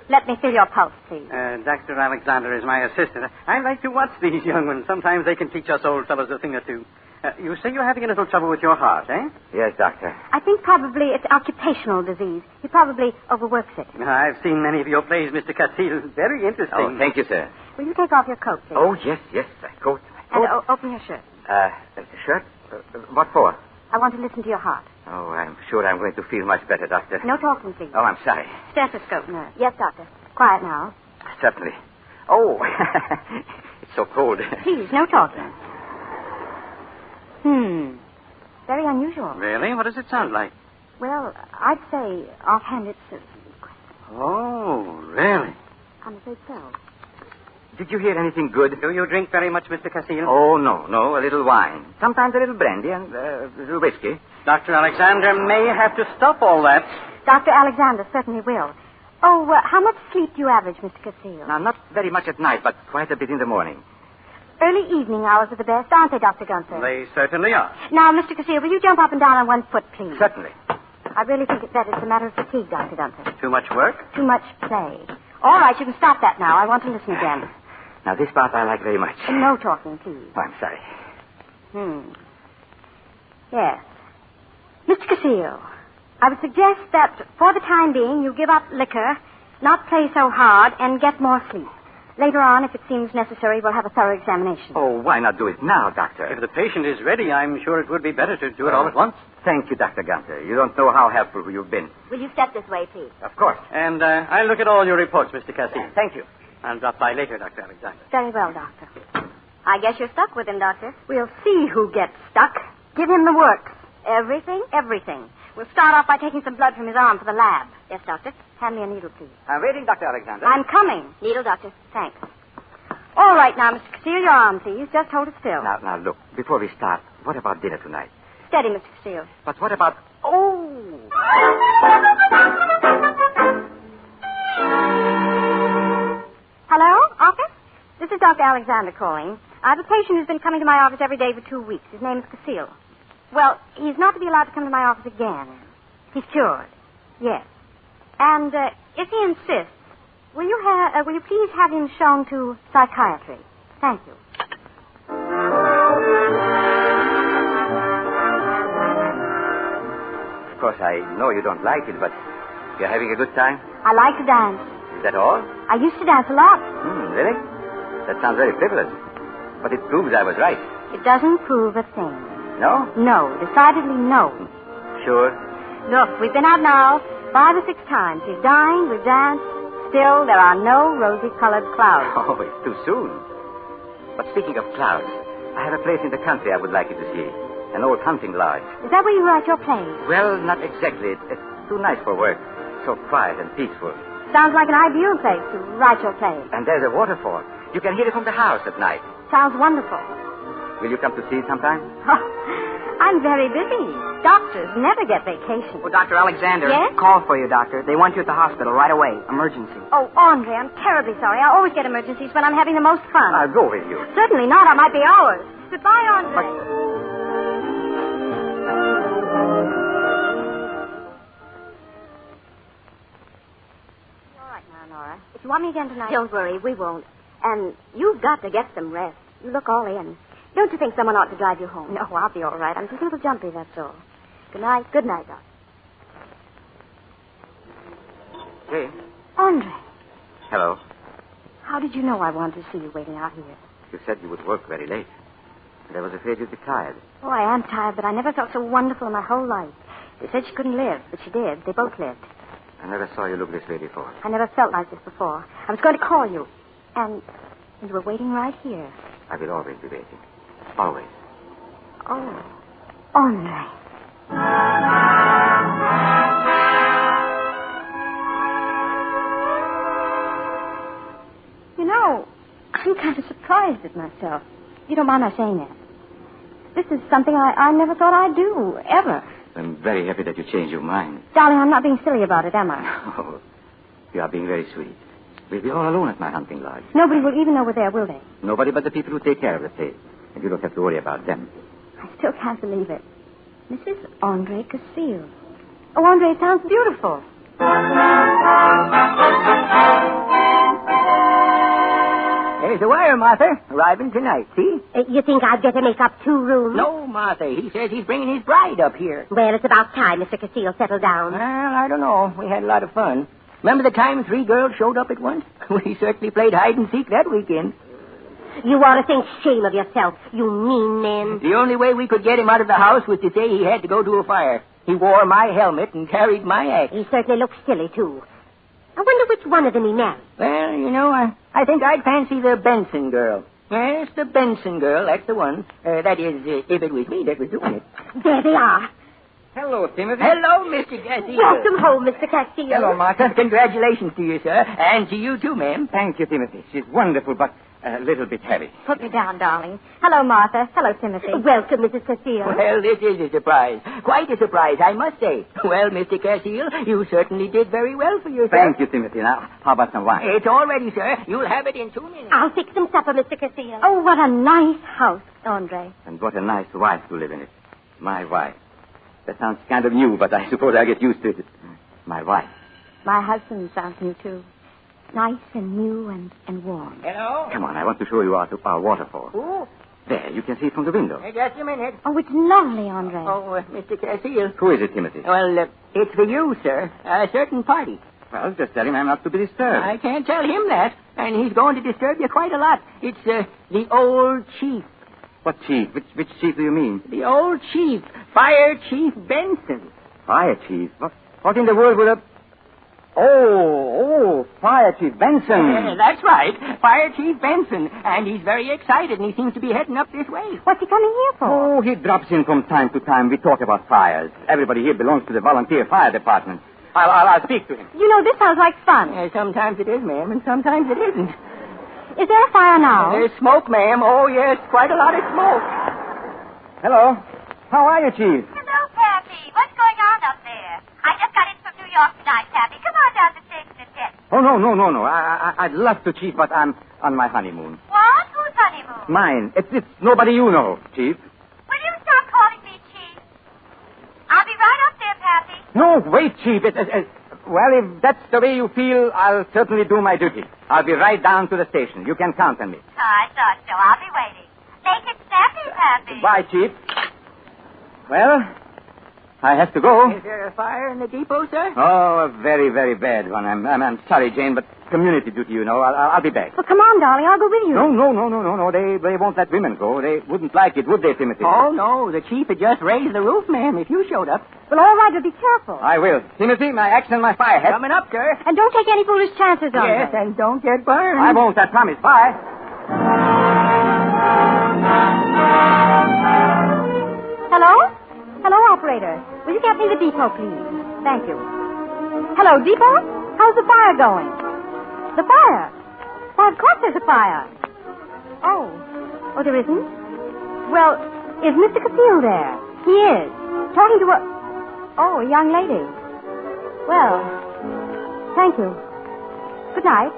Let me feel your pulse, please. Dr. Alexander is my assistant. I like to watch these young ones. Sometimes they can teach us old fellows a thing or two. You say you're having a little trouble with your heart, eh? Yes, Doctor. I think probably it's occupational disease. He probably overworks it. I've seen many of your plays, Mr. Castillo. Very interesting. Oh, thank you, sir. Will you take off your coat, please? Oh, yes, my coat. And open your shirt. Shirt? What for? I want to listen to your heart. Oh, I'm sure I'm going to feel much better, Doctor. No talking, please. Oh, I'm sorry. Stethoscope, nurse. Yes, doctor. Quiet now. Certainly. Oh, it's so cold. Please, no talking. Very unusual. Really? What does it sound like? Well, I'd say offhand it's... Oh, really? I'm afraid so. Did you hear anything good? Do you drink very much, Mr. Castillo? Oh, no. A little wine. Sometimes a little brandy and a little whiskey. Dr. Alexander may have to stop all that. Dr. Alexander certainly will. Oh, how much sleep do you average, Mr. Castillo? Now, not very much at night, but quite a bit in the morning. Early evening hours are the best, aren't they, Dr. Gunther? They certainly are. Now, Mr. Castillo, will you jump up and down on one foot, please? Certainly. I really think it's better. It's a matter of fatigue, Dr. Gunther. Too much work? Too much play. All right, you can stop that now. I want to listen again. Now, this part I like very much. No talking, please. Oh, I'm sorry. Yes. Mr. Castillo, I would suggest that for the time being you give up liquor, not play so hard, and get more sleep. Later on, if it seems necessary, we'll have a thorough examination. Oh, why not do it now, Doctor? If the patient is ready, I'm sure it would be better to do it all at once. Thank you, Dr. Gunther. You don't know how helpful you've been. Will you step this way, please? Of course. And I'll look at all your reports, Mr. Cassie. Thank you. I'll drop by later, Dr. Alexander. Very well, Doctor. I guess you're stuck with him, Doctor. We'll see who gets stuck. Give him the works. Everything. We'll start off by taking some blood from his arm for the lab. Yes, Doctor. Hand me a needle, please. I'm waiting, Dr. Alexander. I'm coming. Needle, Doctor. Thanks. All right, now, Mr. Castillo, your arm, please. Just hold it still. Now, look, before we start, what about dinner tonight? Steady, Mr. Castillo. But what about... Oh! Hello, office? This is Dr. Alexander calling. I have a patient who's been coming to my office every day for 2 weeks. His name is Castillo. Well, he's not to be allowed to come to my office again. He's cured. Yes. And if he insists, will you please have him shown to psychiatry? Thank you. Of course, I know you don't like it, but you're having a good time? I like to dance. Is that all? I used to dance a lot. Really? That sounds very frivolous. But it proves I was right. It doesn't prove a thing. No? No, decidedly no. Sure? Look, we've been out now 5 or 6 times. He's dined, we've danced. Still, there are no rosy-colored clouds. Oh, it's too soon. But speaking of clouds, I have a place in the country I would like you to see. An old hunting lodge. Is that where you write your plays? Well, not exactly. It's too nice for work. So quiet and peaceful. Sounds like an ideal place to write your plays. And there's a waterfall. You can hear it from the house at night. Sounds wonderful. Will you come to see it sometime? Oh, I'm very busy. Doctors never get vacation. Oh, Dr. Alexander. Yes? Call for you, Doctor. They want you at the hospital right away. Emergency. Oh, Andre, I'm terribly sorry. I always get emergencies when I'm having the most fun. I'll go with you. Certainly not. I might be hours. Goodbye, Andre. All right now, Nora. If you want me again tonight... Don't worry, we won't. And you've got to get some rest. You look all in. Don't you think someone ought to drive you home? No, I'll be all right. I'm just a little jumpy, that's all. Good night. Good night, Doc. Hey. Andre. Hello. How did you know I wanted to see you waiting out here? You said you would work very late. And I was afraid you'd be tired. Oh, I am tired, but I never felt so wonderful in my whole life. They said she couldn't live, but she did. They both lived. I never saw you look this way before. I never felt like this before. I was going to call you. And you were waiting right here. I will always be waiting. Always. Oh, Andre. You know, I'm kind of surprised at myself. You don't mind my saying that. This is something I never thought I'd do, ever. I'm very happy that you changed your mind. Darling, I'm not being silly about it, am I? Oh, you are being very sweet. We'll be all alone at my hunting lodge. Nobody will even know we're there, will they? Nobody but the people who take care of the place. And you don't have to worry about them. I still can't believe it. Mrs. Andre Castillo. Oh, Andre, it sounds beautiful. There's the wire, Martha. Arriving tonight, see? You think I'd get to make up 2 rooms? No, Martha. He says he's bringing his bride up here. Well, it's about time Mr. Castillo settled down. Well, I don't know. We had a lot of fun. Remember the time 3 girls showed up at once? We certainly played hide and seek that weekend. You ought to think shame of yourself, you mean men. The only way we could get him out of the house was to say he had to go to a fire. He wore my helmet and carried my axe. He certainly looks silly, too. I wonder which one of them he married. Well, you know, I think I'd fancy the Benson girl. Yes, the Benson girl, that's the one. That is, if it was me that was doing it. There they are. Hello, Timothy. Hello, Mr. Castillo. Welcome home, Mr. Castillo. Hello, Martha. Congratulations to you, sir. And to you, too, ma'am. Thank you, Timothy. She's wonderful, but a little bit heavy. Put me down, darling. Hello, Martha. Hello, Timothy. Welcome, Mrs. Castillo. Well, this is a surprise. Quite a surprise, I must say. Well, Mr. Castillo, you certainly did very well for yourself. Thank you, Timothy. Now, how about some wine? It's all ready, sir. You'll have it in 2 minutes. I'll fix some supper, Mr. Castillo. Oh, what a nice house, Andre. And what a nice wife to live in it. My wife. That sounds kind of new, but I suppose I'll get used to it. My wife. My husband sounds new, too. Nice and new and warm. Hello? Come on, I want to show you our waterfall. Oh, There, you can see it from the window. Just a minute. Oh, it's lovely, Andre. Oh, Mr. Castile. Who is it, Timothy? Well, it's for you, sir. A certain party. Well, just tell him I'm not to be disturbed. I can't tell him that, and he's going to disturb you quite a lot. It's the old chief. What chief? Which chief do you mean? The old chief, Fire Chief Benson. Fire chief? What in the world would a... Oh, Fire Chief Benson. That's right, Fire Chief Benson. And he's very excited, and he seems to be heading up this way. What's he coming here for? Oh, he drops in from time to time. We talk about fires. Everybody here belongs to the volunteer fire department. I'll speak to him. You know, this sounds like fun. Sometimes it is, ma'am, and sometimes it isn't. Is there a fire now? There's smoke, ma'am. Oh, yes, quite a lot of smoke. Hello. How are you, Chief? Hello, Pappy. What's going on up there? I just got in from New York tonight, Pappy. Come on down to the station and get me. Oh, no. I'd love to, Chief, but I'm on my honeymoon. What? Whose honeymoon? Mine. It's nobody you know, Chief. Will you stop calling me Chief? I'll be right up there, Pappy. No, wait, Chief. Well, if that's the way you feel, I'll certainly do my duty. I'll be right down to the station. You can count on me. I thought so. I'll be waiting. Make it snappy, Pappy. Bye, Chief. Well, I have to go. Is there a fire in the depot, sir? Oh, a very, very bad one. I'm sorry, Jane, but community duty, you know. I'll be back. Well, come on, darling. I'll go with you. No. They won't let women go. They wouldn't like it, would they, Timothy? Oh, no. The chief had just raised the roof, ma'am, if you showed up. Well, all right, but be careful. I will. Timothy, my axe and my fire hat. Coming up, sir. And don't take any foolish chances on Yes, and don't get burned. I won't, I promise. Bye. Hello, operator. Will you get me the depot, please? Thank you. Hello, depot? How's the fire going? The fire? Why, of course there's a fire. Oh, there isn't? Well, is Mr. Castile there? He is. Talking to a young lady. Well, thank you. Good night.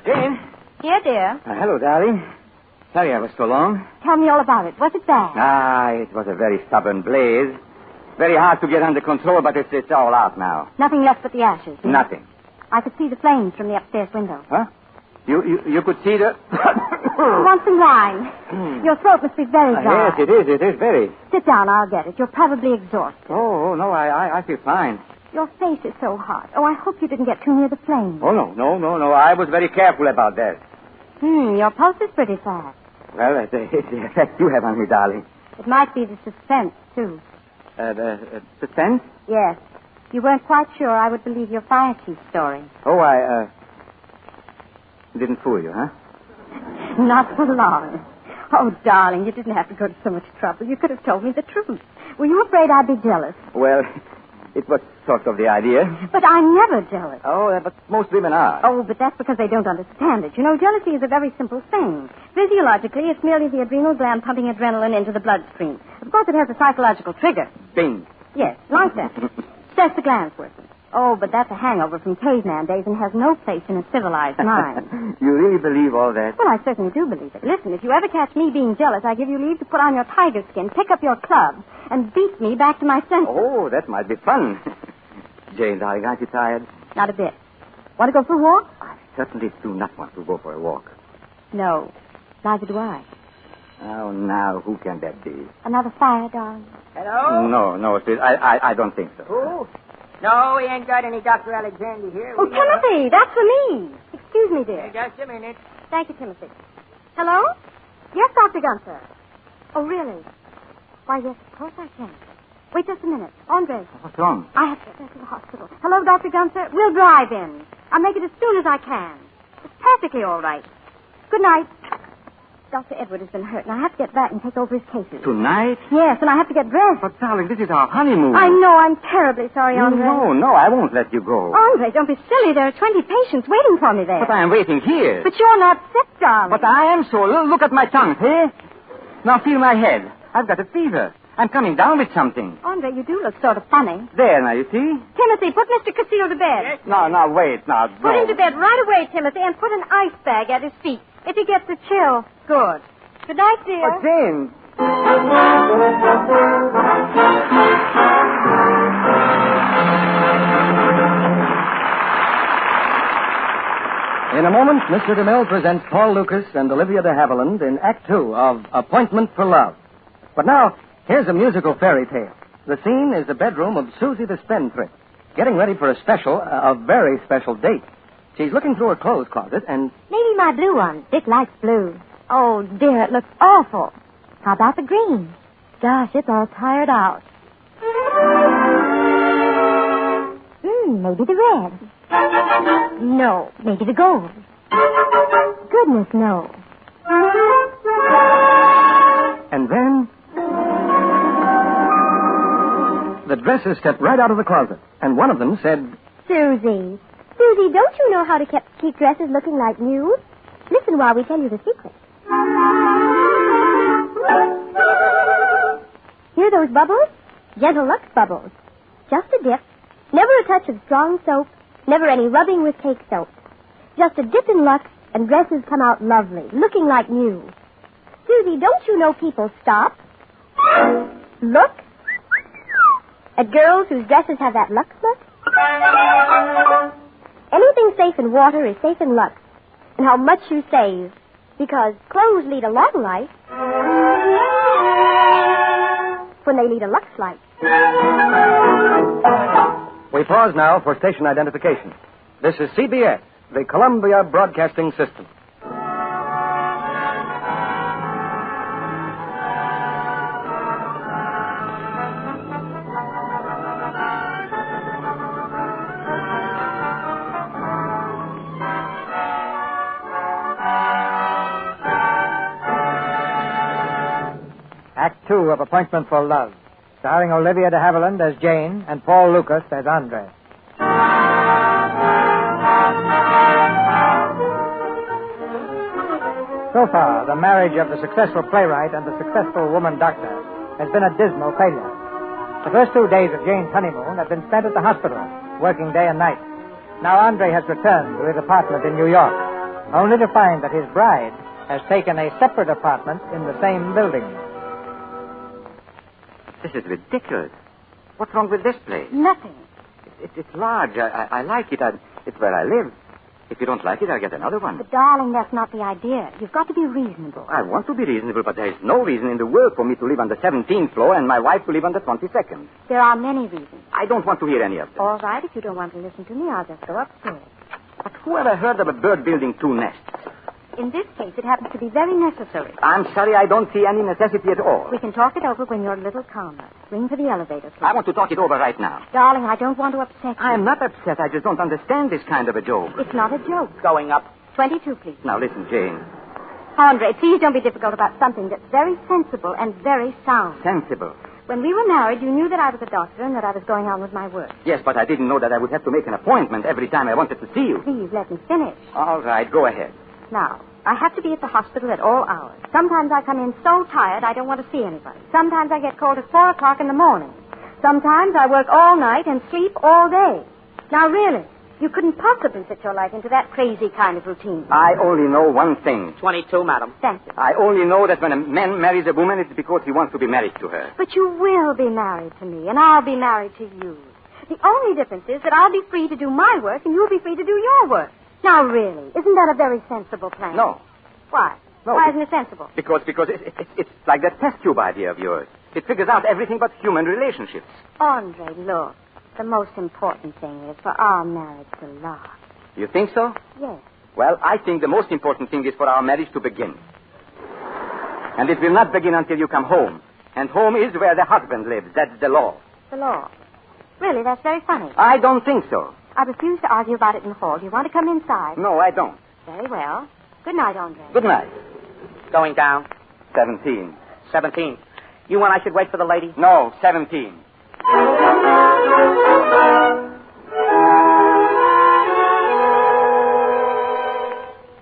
Jane? Here, dear. Hello, darling. Sorry I was so long. Tell me all about it. Was it bad? It was a very stubborn blaze. Very hard to get under control, but it's all out now. Nothing left but the ashes. Nothing. I could see the flames from the upstairs window. Huh? You could see the... You want some wine? Your throat must be very dry. Yes, it is very. Sit down, I'll get it. You're probably exhausted. Oh, no, I feel fine. Your face is so hot. Oh, I hope you didn't get too near the flames. Oh, no. I was very careful about that. Your pulse is pretty fast. Well, it's the effect you have on me, darling. It might be the suspense, too. The suspense? Yes. You weren't quite sure I would believe your fire chief story. Oh, I didn't fool you, huh? Not for long. Oh, darling, you didn't have to go to so much trouble. You could have told me the truth. Were you afraid I'd be jealous? Well, it was sort of the idea. But I'm never jealous. Oh, but most women are. Oh, but that's because they don't understand it. You know, jealousy is a very simple thing. Physiologically, it's merely the adrenal gland pumping adrenaline into the bloodstream. Of course, it has a psychological trigger. Bing. Yes, like that. Sets the glands working. Oh, but that's a hangover from caveman days and has no place in a civilized mind. You really believe all that? Well, I certainly do believe it. Listen, if you ever catch me being jealous, I give you leave to put on your tiger skin, pick up your club, and beat me back to my senses. Oh, that might be fun. Jane, darling, aren't you tired? Not a bit. Want to go for a walk? I certainly do not want to go for a walk. No. Neither do I. Oh, now, who can that be? Another fire, darling. Hello? No, sis, I don't think so. Who? No, we ain't got any Dr. Alexander here. Oh, Timothy, that's for me. Excuse me, dear. Just a minute. Thank you, Timothy. Hello? Yes, Dr. Gunther. Oh, really? Why, yes, of course I can. Wait just a minute. Andre. What's wrong? I have to get to the hospital. Hello, Dr. Gunther. We'll drive in. I'll make it as soon as I can. It's perfectly all right. Good night. Dr. Edward has been hurt, and I have to get back and take over his cases. Tonight? Yes, and I have to get dressed. But, darling, this is our honeymoon. I know. I'm terribly sorry, Andre. No, I won't let you go. Andre, don't be silly. There are 20 patients waiting for me there. But I am waiting here. But you're not sick, darling. But I am so. Look at my tongue, eh? Now feel my head. I've got a fever. I'm coming down with something. Andre, you do look sort of funny. There, now, you see? Timothy, put Mr. Castile to bed. Yes. No, wait, now. Put him to bed right away, Timothy, and put an ice bag at his feet. If he gets a chill, good. Good night, dear. But, Jane. In a moment, Mr. DeMille presents Paul Lucas and Olivia De Havilland in Act Two of Appointment for Love. But now, here's a musical fairy tale. The scene is the bedroom of Susie the Spendthrift, getting ready for a very special date. She's looking through her clothes closet and... Maybe my blue one. Dick likes blue. Oh, dear, it looks awful. How about the green? Gosh, it's all tired out. Maybe the red. No, maybe the gold. Goodness, no. And then... the dresses stepped right out of the closet, and one of them said... Susie, don't you know how to keep dresses looking like new? Listen while we tell you the secret. Hear those bubbles? Gentle Lux bubbles. Just a dip. Never a touch of strong soap. Never any rubbing with cake soap. Just a dip in Lux, and dresses come out lovely, looking like new. Susie, don't you know people stop? Look. At girls whose dresses have that Lux look. Anything safe in water is safe in Lux. And how much you save. Because clothes lead a long life when they lead a Lux life. We pause now for station identification. This is CBS, the Columbia Broadcasting System. Act Two of Appointment for Love, starring Olivia De Havilland as Jane and Paul Lucas as Andre. So far, the marriage of the successful playwright and the successful woman doctor has been a dismal failure. The first 2 days of Jane's honeymoon have been spent at the hospital, working day and night. Now Andre has returned to his apartment in New York, only to find that his bride has taken a separate apartment in the same building. This is ridiculous. What's wrong with this place? Nothing. It's large. I like it. It's where I live. If you don't like it, I'll get another one. But, darling, that's not the idea. You've got to be reasonable. I want to be reasonable, but there is no reason in the world for me to live on the 17th floor and my wife to live on the 22nd. There are many reasons. I don't want to hear any of them. All right, if you don't want to listen to me, I'll just go upstairs. But who ever heard of a bird building 2 nests? In this case, it happens to be very necessary. I'm sorry, I don't see any necessity at all. We can talk it over when you're a little calmer. Ring for the elevator, please. I want to talk it over right now. Darling, I don't want to upset you. I'm not upset. I just don't understand this kind of a joke. It's not a joke. Going up. 22, please. Now, listen, Jane. Andre, please don't be difficult about something that's very sensible and very sound. Sensible. When we were married, you knew that I was a doctor and that I was going on with my work. Yes, but I didn't know that I would have to make an appointment every time I wanted to see you. Please, let me finish. All right, go ahead. Now, I have to be at the hospital at all hours. Sometimes I come in so tired I don't want to see anybody. Sometimes I get called at 4 o'clock in the morning. Sometimes I work all night and sleep all day. Now, really, you couldn't possibly fit your life into that crazy kind of routine. I only know one thing. 22, madam. Thank you. I only know that when a man marries a woman, it's because he wants to be married to her. But you will be married to me, and I'll be married to you. The only difference is that I'll be free to do my work, and you'll be free to do your work. Now, really, isn't that a very sensible plan? No. Why? No. Why isn't it sensible? Because it's like that test tube idea of yours. It figures out everything but human relationships. Andre, look. The most important thing is for our marriage to last. You think so? Yes. Well, I think the most important thing is for our marriage to begin. And it will not begin until you come home. And home is where the husband lives. That's the law. The law? Really, that's very funny. I don't think so. I refuse to argue about it in the hall. Do you want to come inside? No, I don't. Very well. Good night, Andre. Good night. Going down? 17. 17. You want I should wait for the lady? No, 17.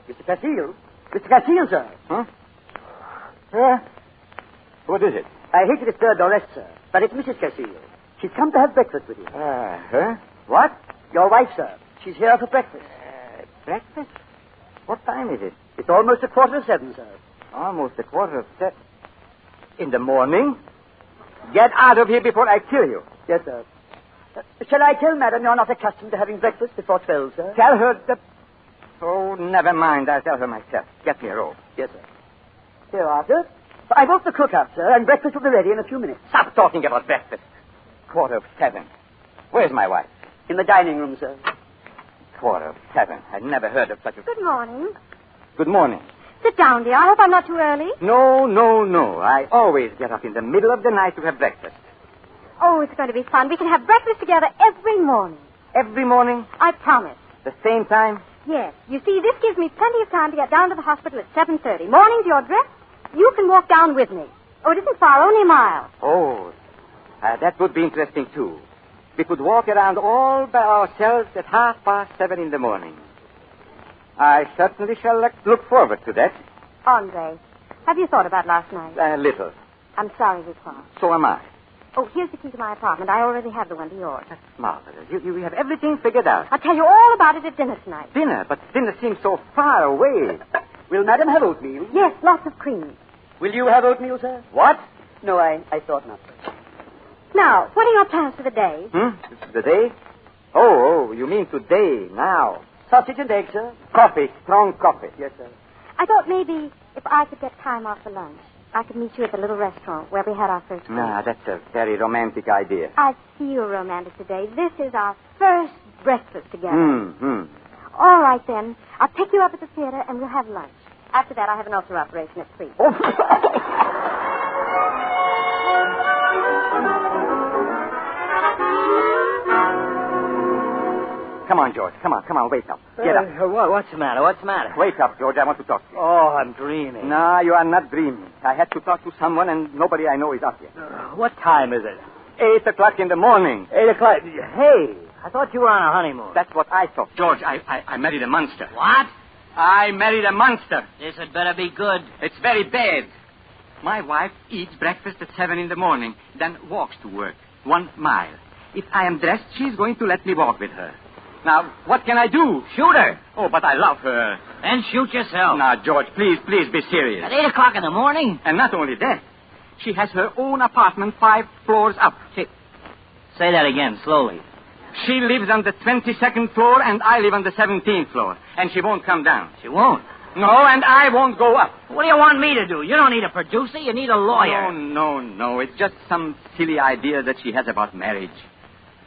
Mr. Castile? Mr. Castile, sir. Huh? What is it? I hate to disturb the rest, sir, but it's Mrs. Castile. She's come to have breakfast with you. Huh? What? Your wife, sir. She's here for breakfast. Breakfast? What time is it? It's almost 7:15, sir. Almost 7:15. In the morning? Get out of here before I kill you. Yes, sir. Shall I tell Madam you're not accustomed to having breakfast before 12, sir? Tell her that... Oh, never mind. I'll tell her myself. Get me a robe. Yes, sir. Here, Arthur. I woke the cook up, sir, and breakfast will be ready in a few minutes. Stop talking about breakfast. 7:15. Where's my wife? In the dining room, sir. 7:15. I'd never heard of such a... Good morning. Good morning. Sit down, dear. I hope I'm not too early. No. I always get up in the middle of the night to have breakfast. Oh, it's going to be fun. We can have breakfast together every morning. Every morning? I promise. The same time? Yes. You see, this gives me plenty of time to get down to the hospital at 7:30. Mornings, you're dressed. You can walk down with me. Oh, it isn't far, only a mile. Oh, that would be interesting, too. We could walk around all by ourselves at 7:30 in the morning. I certainly shall look forward to that. Andre, have you thought about last night? A little. I'm sorry we quarreled. So am I. Oh, here's the key to my apartment. I already have the one to yours. That's marvelous. You have everything figured out. I'll tell you all about it at dinner tonight. Dinner? But dinner seems so far away. Will Madam have oatmeal? Yes, lots of cream. Will you have oatmeal, sir? What? No, I thought not, sir. Now, what are your plans for the day? The day? Oh, you mean today, now. Sausage and eggs, sir. Coffee, strong coffee. Yes, sir. I thought maybe if I could get time off for lunch, I could meet you at the little restaurant where we had our first meal. Nah, that's a very romantic idea. I feel romantic today. This is our first breakfast together. Mm-hmm. All right, then. I'll pick you up at the theater and we'll have lunch. After that, I have an ulcer operation at 3. Come on, George. Come on. Wake up. Get up. What's the matter? Wake up, George. I want to talk to you. Oh, I'm dreaming. No, you are not dreaming. I had to talk to someone, and nobody I know is up yet. What time is it? 8 o'clock in the morning. 8 o'clock. Hey, I thought you were on a honeymoon. That's what I thought. George, I married a monster. What? I married a monster. This had better be good. It's very bad. My wife eats breakfast at 7 in the morning, then walks to work 1 mile. If I am dressed, she's going to let me walk with her. Now, what can I do? Shoot her. Oh, but I love her. Then shoot yourself. Now, George, please be serious. At 8 o'clock in the morning? And not only that. She has her own apartment 5 floors up. Say that again, slowly. She lives on the 22nd floor, and I live on the 17th floor. And she won't come down. She won't? No, and I won't go up. What do you want me to do? You don't need a producer. You need a lawyer. No. It's just some silly idea that she has about marriage.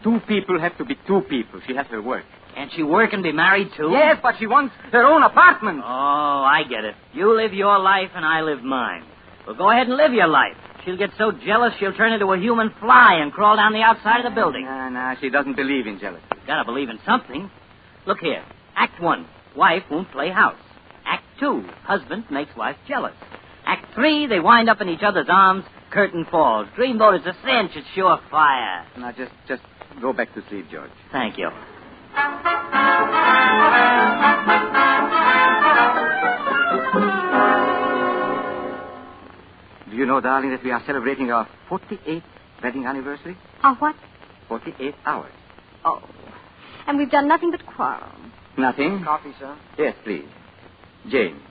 2 people have to be 2 people. She has her work. Can't she work and be married, too? Yes, but she wants her own apartment. Oh, I get it. You live your life and I live mine. Well, go ahead and live your life. She'll get so jealous she'll turn into a human fly and crawl down the outside of the building. No, she doesn't believe in jealousy. Gotta believe in something. Look here. Act 1, wife won't play house. Act 2, husband makes wife jealous. Act 3, they wind up in each other's arms, curtain falls. Dreamboat is a cinch, it's surefire. Now, just go back to sleep, George. Thank you. Do you know, darling, that we are celebrating our 48th wedding anniversary? Our what? 48 hours. Oh. And we've done nothing but quarrel. Nothing? Coffee, sir? Yes, please. Jane,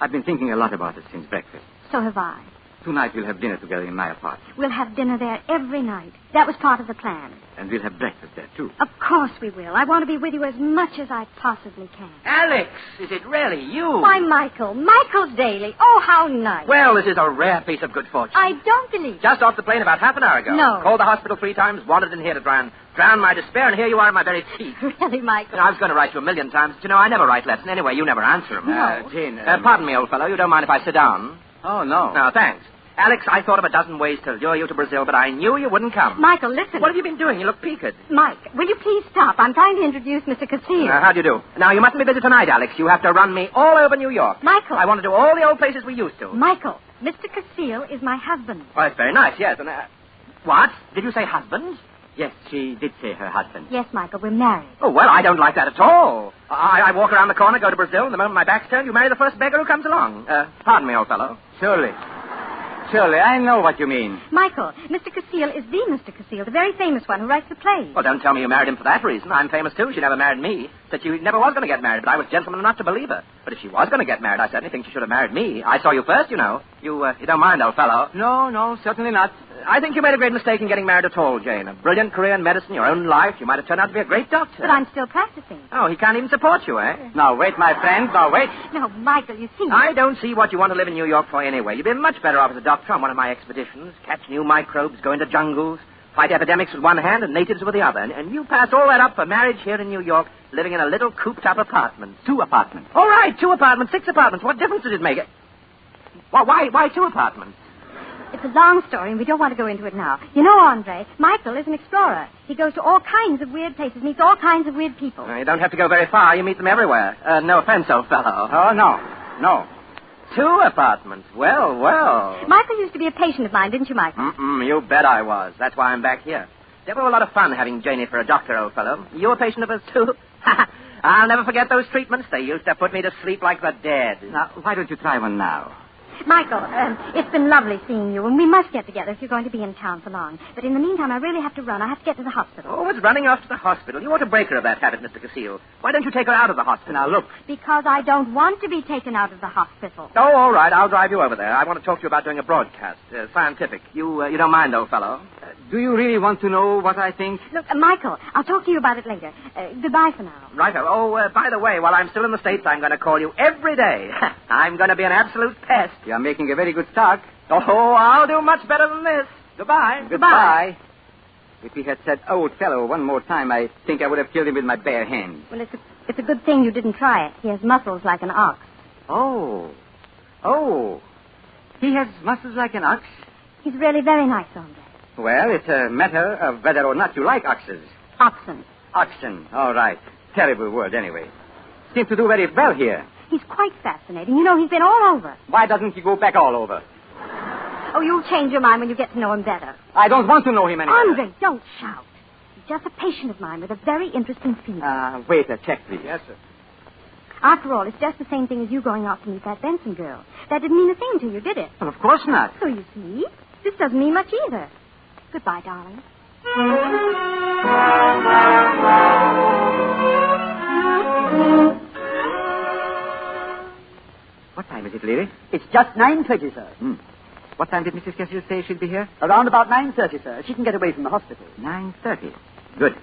I've been thinking a lot about it since breakfast. So have I. Tonight we'll have dinner together in my apartment. We'll have dinner there every night. That was part of the plan. And we'll have breakfast there, too. Of course we will. I want to be with you as much as I possibly can. Alex, is it really you? Why, Michael. Michael Daly. Oh, how nice. Well, this is a rare piece of good fortune. I don't believe it. Just off the plane about half an hour ago. No. Called the hospital 3 times, wanted in here to drown my despair, and here you are in my very teeth. Really, Michael? I was going to write you 1,000,000 times, but I never write letters. And anyway, you never answer them. No. Jane... pardon me, old fellow. You don't mind if I sit down? Oh, no. No, thanks. Alex, I thought of a dozen ways to lure you to Brazil, but I knew you wouldn't come. Michael, listen. What have you been doing? You look peaked. Mike, will you please stop? I'm trying to introduce Mr. Castillo. How do you do? Now, you mustn't be busy tonight, Alex. You have to run me all over New York. Michael. I want to do all the old places we used to. Michael, Mr. Castillo is my husband. Oh, that's very nice, yes. And, what? Did you say husband? Yes, she did say her husband. Yes, Michael, we're married. Oh, well, I don't like that at all. I walk around the corner, go to Brazil, and the moment my back's turned, you marry the first beggar who comes along. Pardon me, old fellow. Surely, I know what you mean. Michael, Mr. Castillo is the Mr. Castillo, the very famous one who writes the plays. Well, don't tell me you married him for that reason. I'm famous, too. She never married me. Said she never was going to get married, but I was gentleman enough to believe her. But if she was going to get married, I certainly think she should have married me. I saw you first, you know. You don't mind, old fellow? No, certainly not. I think you made a great mistake in getting married at all, Jane. A brilliant career in medicine, your own life. You might have turned out to be a great doctor. But I'm still practicing. Oh, he can't even support you, eh? Now, wait, my friend. Now, wait. No, Michael, you see. I don't see what you want to live in New York for anyway. You'd be much better off as a doctor on one of my expeditions. Catch new microbes, go into jungles, fight epidemics with one hand and natives with the other. And you pass all that up for marriage here in New York, living in a little cooped-up apartment. 2 apartments. All right, 2 apartments, 6 apartments. What difference does it make? Why 2 apartments? It's a long story, and we don't want to go into it now. You know, Andre, Michael is an explorer. He goes to all kinds of weird places, meets all kinds of weird people. You don't have to go very far. You meet them everywhere. No offense, old fellow. Oh, no. 2 apartments. Well. Michael used to be a patient of mine, didn't you, Michael? You bet I was. That's why I'm back here. They were a lot of fun having Janie for a doctor, old fellow. You a patient of hers, too? I'll never forget those treatments. They used to put me to sleep like the dead. Now, why don't you try one now? Michael, it's been lovely seeing you, and we must get together if you're going to be in town for long. But in the meantime, I really have to run. I have to get to the hospital. Oh, it's running off to the hospital. You ought to break her of that habit, Mr. Casile. Why don't you take her out of the hospital? Now, look. Because I don't want to be taken out of the hospital. Oh, all right. I'll drive you over there. I want to talk to you about doing a broadcast. Scientific. You don't mind, old fellow? Do you really want to know what I think? Look, Michael, I'll talk to you about it later. Goodbye for now. Righto. Oh, by the way, while I'm still in the States, I'm going to call you every day. I'm going to be an absolute pest. You're making a very good start. Oh, I'll do much better than this. Goodbye. Goodbye. If he had said old fellow one more time, I think I would have killed him with my bare hands. Well, it's a good thing you didn't try it. He has muscles like an ox. Oh. He has muscles like an ox? He's really very nice, Andre. Well, it's a matter of whether or not you like oxes. Oxen. Oxen. All right. Terrible word, anyway. Seems to do very well here. He's quite fascinating. You know, he's been all over. Why doesn't he go back all over? Oh, you'll change your mind when you get to know him better. I don't want to know him anymore. Andre, don't shout. He's just a patient of mine with a very interesting feeling. Wait a check, please. Yes, sir. After all, it's just the same thing as you going off to meet that Benson girl. That didn't mean a thing to you, did it? Well, of course not. So you see, this doesn't mean much either. Goodbye, darling. What time is it, lady? It's just 9:30, sir. What time did Mrs. Cassil say she'd be here? Around about 9:30, sir. She can get away from the hospital. 9:30. Good.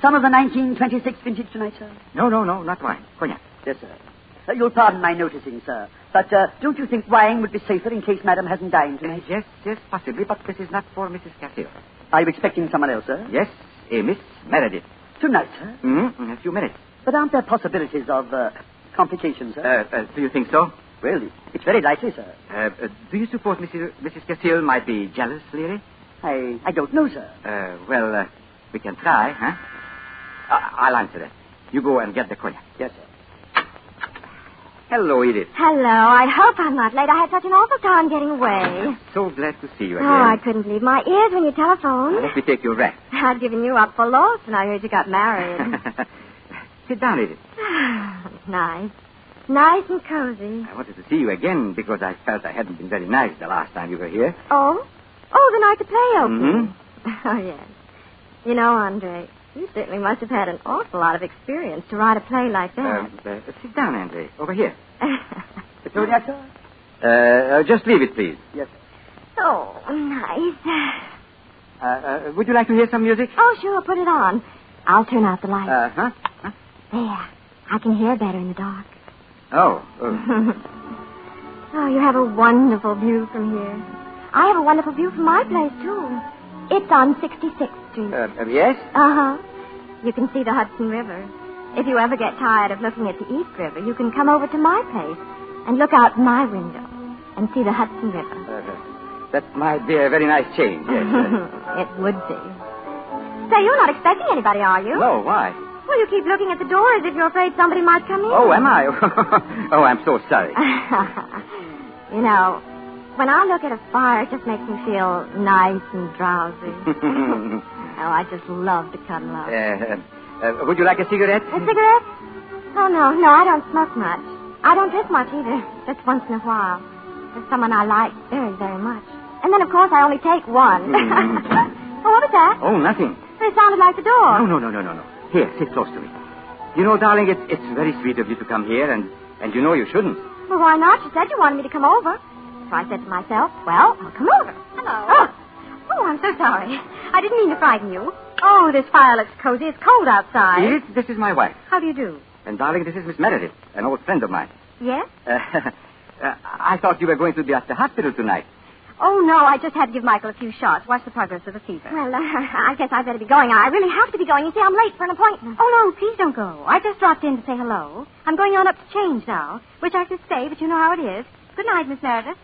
Some of the 1926 vintage tonight, sir? No, not wine. Cognac. Yes, sir. You'll pardon my noticing, sir. But don't you think wine would be safer in case Madam hasn't dined tonight? Yes, possibly, but this is not for Mrs. Cassil. Are you expecting someone else, sir? Yes, a Miss Meredith. Tonight, sir? In a few minutes. But aren't there possibilities of complications, sir? Do you think so? Well, it's very likely, sir. Do you suppose Mrs. Cassil might be jealous, Leary? I don't know, sir. Well, we can try, huh? I'll answer that. You go and get the cognac. Yes, sir. Hello, Edith. Hello. I hope I'm not late. I had such an awful time getting away. So glad to see you again. Oh, I couldn't believe my ears when you telephoned. Let me take your rest. I'd given you up for lost when I heard you got married. Sit down, Edith. Nice. Nice and cozy. I wanted to see you again because I felt I hadn't been very nice the last time you were here. Oh? Oh, the night the play opened. Mm-hmm. Oh, yes. You know, Andre, you certainly must have had an awful lot of experience to write a play like that. Sit down, Andre. Over here. The cognac, sir? Just leave it, please. Yes, sir. Oh, nice. Would you like to hear some music? Oh, sure. Put it on. I'll turn out the light. Huh? There. I can hear better in the dark. Oh. Oh, you have a wonderful view from here. I have a wonderful view from my place, too. It's on 66th Street. Yes? Uh-huh. You can see the Hudson River. If you ever get tired of looking at the East River, you can come over to my place and look out my window and see the Hudson River. That might be a very nice change, yes. It would be. Say, you're not expecting anybody, are you? No, why? Well, you keep looking at the door as if you're afraid somebody might come in. Oh, am I? Oh, I'm so sorry. You know, when I look at a fire, it just makes me feel nice and drowsy. Oh, I just love to cuddle up. Would you like a cigarette? A cigarette? Oh, no, I don't smoke much. I don't drink much either, just once in a while. There's someone I like very, very much. And then, of course, I only take one. Oh, what was that? Oh, nothing. It sounded like the door. No. Here, sit close to me. You know, darling, it's very sweet of you to come here, and you know you shouldn't. Well, why not? You said you wanted me to come over. So I said to myself, well, I'll come over. Hello. Oh, Oh, I'm so sorry. I didn't mean to frighten you. Oh, this fire looks cozy. It's cold outside. Edith, this is my wife. How do you do? And, darling, this is Miss Meredith, an old friend of mine. Yes? I thought you were going to be at the hospital tonight. Oh, no, I just had to give Michael a few shots, watch the progress of the fever. Well, I guess I'd better be going. I really have to be going. You see, I'm late for an appointment. Oh, no, please don't go. I just dropped in to say hello. I'm going on up to change now. Wish I could stay, but you know how it is. Good night, Miss Meredith.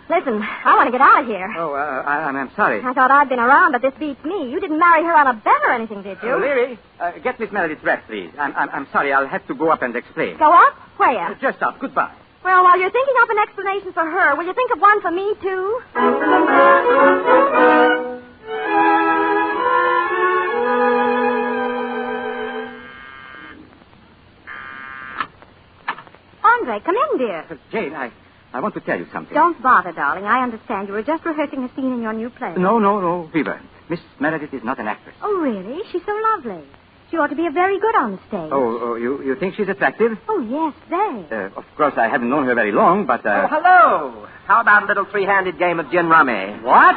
Listen, I want to get out of here. Oh, I'm sorry. I thought I'd been around, but this beats me. You didn't marry her on a bet or anything, did you? Leary, get Miss Meredith dressed, please. I'm sorry. I'll have to go up and explain. Go up? Where? Just up. Goodbye. Well, while you're thinking up an explanation for her, will you think of one for me, too? Andre, come in, dear. Jane, I want to tell you something. Don't bother, darling. I understand. You were just rehearsing a scene in your new play. No, Fever. Miss Meredith is not an actress. Oh, really? She's so lovely. She ought to be very good on the stage. Oh, you think she's attractive? Oh, yes, very. Of course, I haven't known her very long, but... Oh, hello. How about a little three-handed game of gin rummy? What?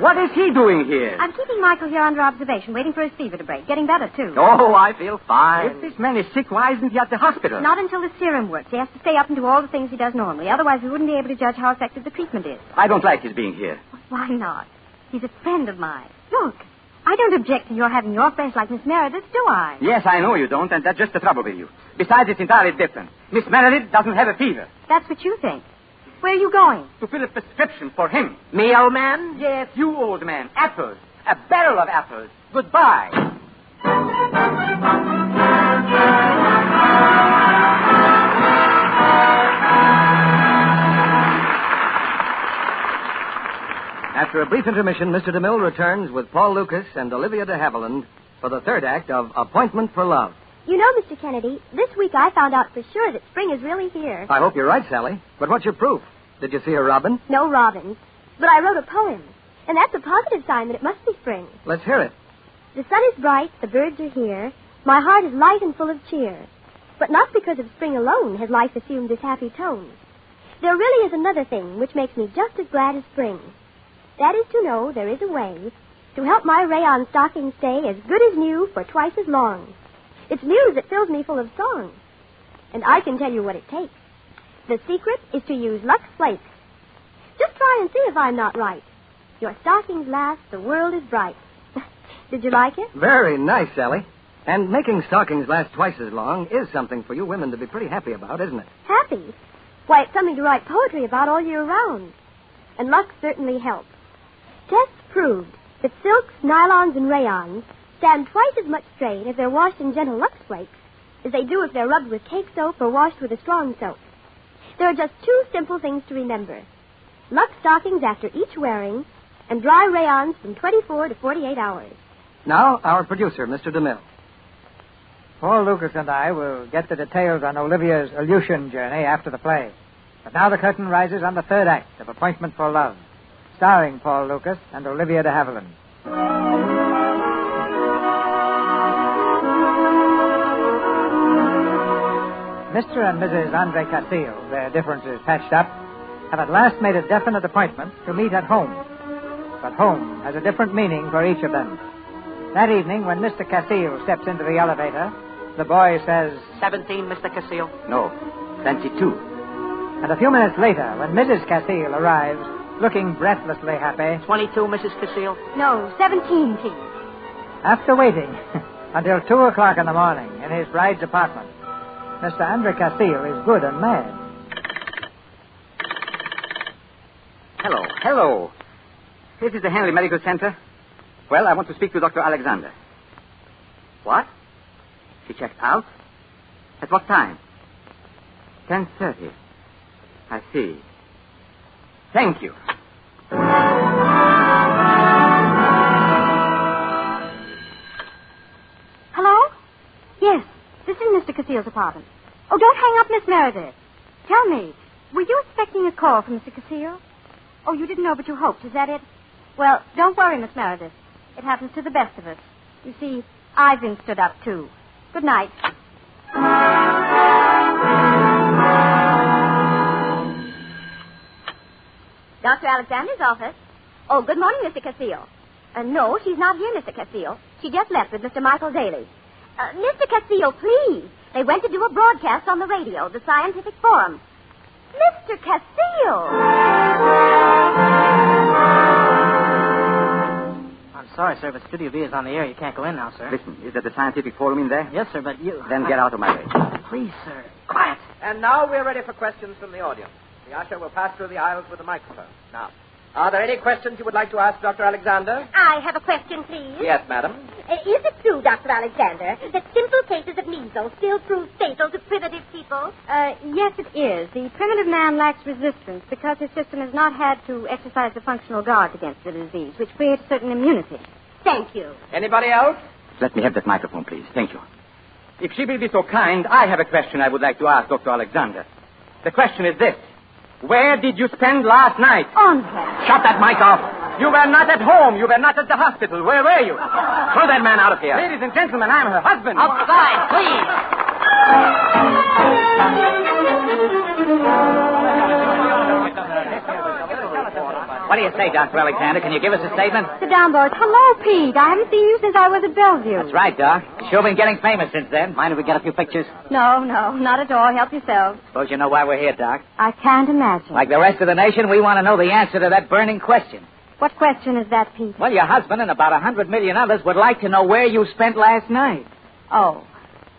What is he doing here? I'm keeping Michael here under observation, waiting for his fever to break. Getting better, too. Oh, I feel fine. If this man is sick, why isn't he at the hospital? Not until the serum works. He has to stay up and do all the things he does normally. Otherwise, we wouldn't be able to judge how effective the treatment is. I don't like his being here. Why not? He's a friend of mine. Look, I don't object to your having your friends like Miss Meredith, do I? Yes, I know you don't, and that's just the trouble with you. Besides, it's entirely different. Miss Meredith doesn't have a fever. That's what you think. Where are you going? To fill a prescription for him. Me, old man? Yes, you, old man. Apples. A barrel of apples. Goodbye. After a brief intermission, Mr. DeMille returns with Paul Lucas and Olivia De Havilland for the third act of Appointment for Love. You know, Mr. Kennedy, this week I found out for sure that spring is really here. I hope you're right, Sally. But what's your proof? Did you see a robin? No robins. But I wrote a poem. And that's a positive sign that it must be spring. Let's hear it. The sun is bright, the birds are here. My heart is light and full of cheer. But not because of spring alone has life assumed this happy tone. There really is another thing which makes me just as glad as spring. That is to know there is a way to help my rayon stocking stay as good as new for twice as long. It's news that fills me full of song. And I can tell you what it takes. The secret is to use Lux Flakes. Just try and see if I'm not right. Your stockings last, the world is bright. Did you like it? Very nice, Sally. And making stockings last twice as long is something for you women to be pretty happy about, isn't it? Happy? Why, it's something to write poetry about all year round. And Lux certainly helps. Tests proved that silks, nylons, and rayons stand twice as much strain if they're washed in gentle Lux Flakes as they do if they're rubbed with cake soap or washed with a strong soap. There are just two simple things to remember. Lux stockings after each wearing, and dry rayons from 24 to 48 hours. Now, our producer, Mr. DeMille. Paul Lucas and I will get the details on Olivia's Aleutian journey after the play. But now the curtain rises on the third act of Appointment for Love, starring Paul Lucas and Olivia De Havilland. Mr. and Mrs. Andre Castile, their differences patched up, have at last made a definite appointment to meet at home. But home has a different meaning for each of them. That evening, when Mr. Castile steps into the elevator, the boy says, 17, Mr. Castile? No, 22. And a few minutes later, when Mrs. Castile arrives, looking breathlessly happy, 22, Mrs. Castile? No, 17, please. After waiting until 2 o'clock in the morning in his bride's apartment, Mr. Andre Castile is good and mad. Hello. This is the Henley Medical Center. Well, I want to speak to Dr. Alexander. What? She checked out? At what time? 10:30. I see. Thank you. Hello? Yes, this is Mr. Castile's apartment. Oh, don't hang up, Miss Meredith. Tell me, were you expecting a call from Mr. Castile? Oh, you didn't know, but you hoped. Is that it? Well, don't worry, Miss Meredith. It happens to the best of us. You see, I've been stood up, too. Good night. Dr. Alexander's office. Oh, good morning, Mr. Castillo. No, she's not here, Mr. Castillo. She just left with Mr. Michael Daly. Mr. Castillo, please. They went to do a broadcast on the radio, the Scientific Forum. Mr. Castillo! I'm sorry, sir, but Studio B is on the air. You can't go in now, sir. Listen, is that the Scientific Forum in there? Yes, sir, but you... Then get out of my way. Please, sir. Quiet. And now we're ready for questions from the audience. The usher will pass through the aisles with the microphone. Now, are there any questions you would like to ask Dr. Alexander? I have a question, please. Yes, madam. Is it true, Dr. Alexander, that simple cases of measles still prove fatal to primitive people? Yes, it is. The primitive man lacks resistance because his system has not had to exercise the functional guards against the disease, which creates certain immunity. Thank you. Anybody else? Let me have that microphone, please. Thank you. If she will be so kind, I have a question I would like to ask Dr. Alexander. The question is this. Where did you spend last night? Andre. Shut that mic off. You were not at home. You were not at the hospital. Where were you? Throw that man out of here. Ladies and gentlemen, I'm her husband. Outside, please. What do you say, Dr. Alexander? Can you give us a statement? Sit down, boys. Hello, Pete. I haven't seen you since I was at Bellevue. That's right, Doc. Sure been getting famous since then. Mind if we get a few pictures? No, not at all. Help yourselves. Suppose you know why we're here, Doc. I can't imagine. Like the rest of the nation, we want to know the answer to that burning question. What question is that, Pete? Well, your husband and about 100 million others would like to know where you spent last night. Oh.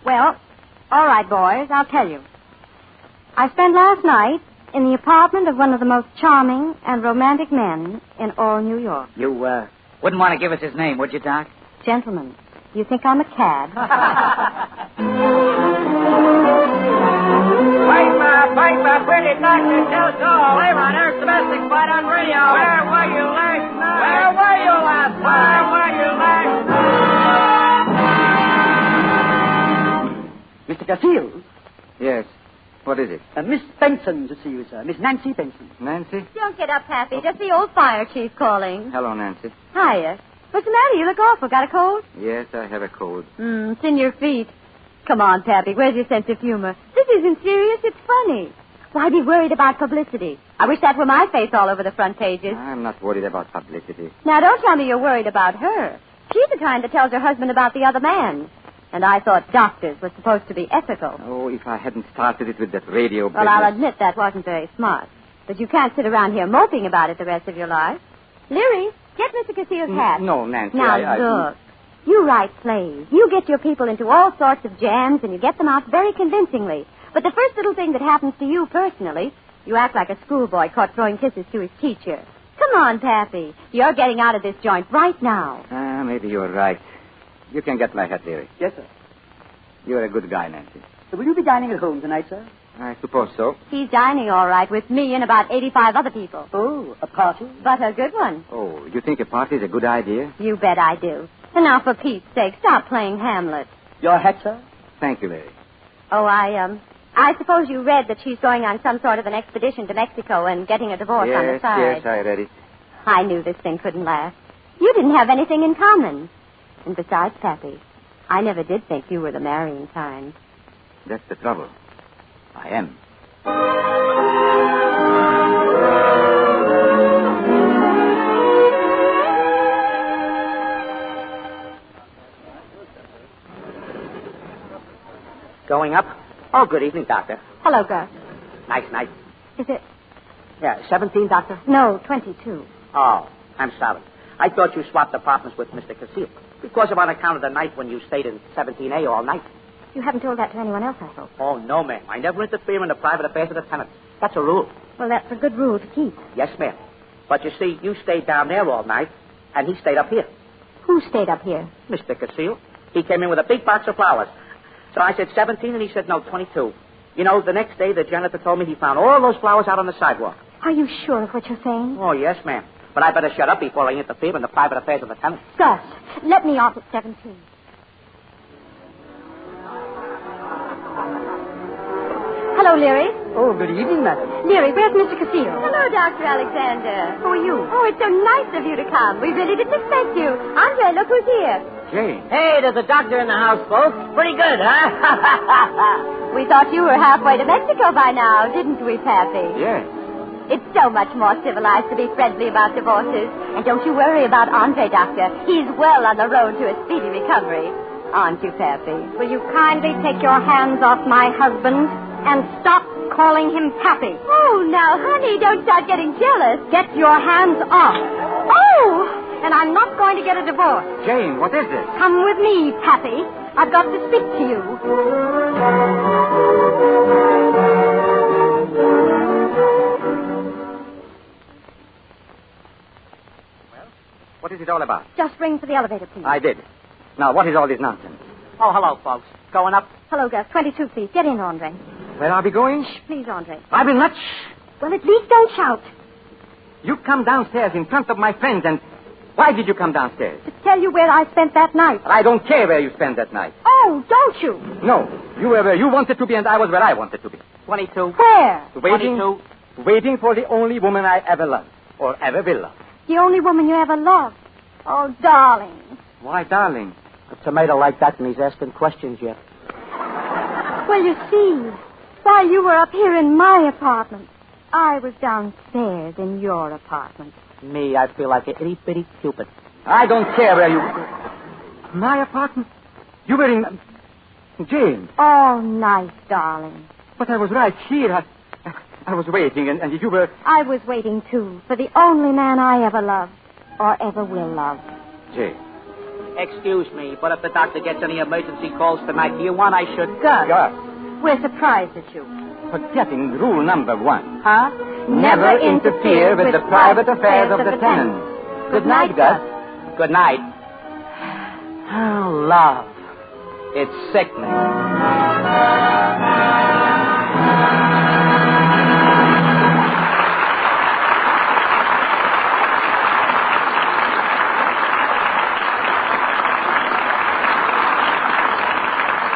Well, all right, boys. I'll tell you. I spent last night in the apartment of one of the most charming and romantic men in all New York. You, wouldn't want to give us his name, would you, Doc? Gentlemen, you think I'm a cad? Piper, pretty doctor, tell us all. Hey, Ron, domestic fight on radio. Where were you last night? Where were you last night? Where were you last night? Mr. Castillo? Yes. What is it? Miss Benson to see you, sir. Miss Nancy Benson. Nancy? Don't get up, Pappy. Just the old fire chief calling. Hello, Nancy. Hiya. What's the matter? You look awful. Got a cold? Yes, I have a cold. It's in your feet. Come on, Pappy. Where's your sense of humor? This isn't serious. It's funny. Why be worried about publicity? I wish that were my face all over the front pages. I'm not worried about publicity. Now, don't tell me you're worried about her. She's the kind that tells her husband about the other man. And I thought doctors were supposed to be ethical. Oh, if I hadn't started it with that radio business. Well, I'll admit that wasn't very smart. But you can't sit around here moping about it the rest of your life. Leary, get Mr. Castillo's hat. No, Nancy. Now, look. You write plays. You get your people into all sorts of jams, and you get them out very convincingly. But the first little thing that happens to you personally, you act like a schoolboy caught throwing kisses to his teacher. Come on, Pappy. You're getting out of this joint right now. Maybe you're right. You can get my hat, Leary. Yes, sir. You're a good guy, Nancy. Will you be dining at home tonight, sir? I suppose so. He's dining all right with me and about 85 other people. Oh, a party? But a good one. Oh, you think a party is a good idea? You bet I do. And now, for Pete's sake, stop playing Hamlet. Your hat, sir? Thank you, Larry. Oh, I suppose you read that she's going on some sort of an expedition to Mexico and getting a divorce on the side. Yes, I read it. I knew this thing couldn't last. You didn't have anything in common. And besides, Pappy, I never did think you were the marrying kind. That's the trouble. I am. Going up? Oh, good evening, Doctor. Hello, Gus. Nice night. Is it? Yeah, 17, Doctor? No, 22. Oh, I'm sorry. I thought you swapped apartments with Mr. Castillo. Because of on account of the night when you stayed in 17A all night. You haven't told that to anyone else, I hope. Oh, no, ma'am. I never interfere in the private affairs of the tenants. That's a rule. Well, that's a good rule to keep. Yes, ma'am. But you see, you stayed down there all night, and he stayed up here. Who stayed up here? Mr. Castillo. He came in with a big box of flowers. So I said 17, and he said, no, 22. You know, the next day, the janitor told me he found all those flowers out on the sidewalk. Are you sure of what you're saying? Oh, yes, ma'am. But I better shut up before I interfere in the private affairs of the tenants. Gus, let me off at 17. Hello, Leary. Oh, good evening, madam. Leary, where's Mr. Castillo? Hello, Dr. Alexander. Who are you? Oh, it's so nice of you to come. We really didn't expect you. Andre, look who's here. Jane. Hey, there's a doctor in the house, folks. Pretty good, huh? We thought you were halfway to Mexico by now, didn't we, Pappy? Yes. It's so much more civilized to be friendly about divorces. And don't you worry about Andre, Doctor. He's well on the road to a speedy recovery. Aren't you, Pappy? Will you kindly take your hands off my husband and stop calling him Pappy? Oh, now, honey, don't start getting jealous. Get your hands off. Oh! And I'm not going to get a divorce. Jane, what is this? Come with me, Pappy. I've got to speak to you. What is it all about? Just ring for the elevator, please. I did. Now, what is all this nonsense? Oh, hello, folks. Going up? Hello, Gus. 22, please. Get in, Andre. Where are we going? Shh, please, Andre. I will not. Well, at least don't shout. You come downstairs in front of my friends, and why did you come downstairs? To tell you where I spent that night. I don't care where you spent that night. Oh, don't you? No. You were where you wanted to be, and I was where I wanted to be. 22. Where? Waiting for the only woman I ever loved, or ever will love. The only woman you ever loved. Oh, darling. Why, darling? A tomato like that, and he's asking questions yet. Well, you see, while you were up here in my apartment, I was downstairs in your apartment. Me, I feel like a itty-bitty Cupid. I don't care where you... My apartment? You were in... Jane. All night, darling. But I was right here. I was waiting, and you were... I was waiting, too, for the only man I ever loved, or ever will love. Jane. Excuse me, but if the doctor gets any emergency calls tonight, do you want I should... Gus, we're surprised at you. Forgetting rule number 1. Huh? Never interfere with the private affairs of the tenants. Good night, Gus. Good night. Oh, love. It's sickening.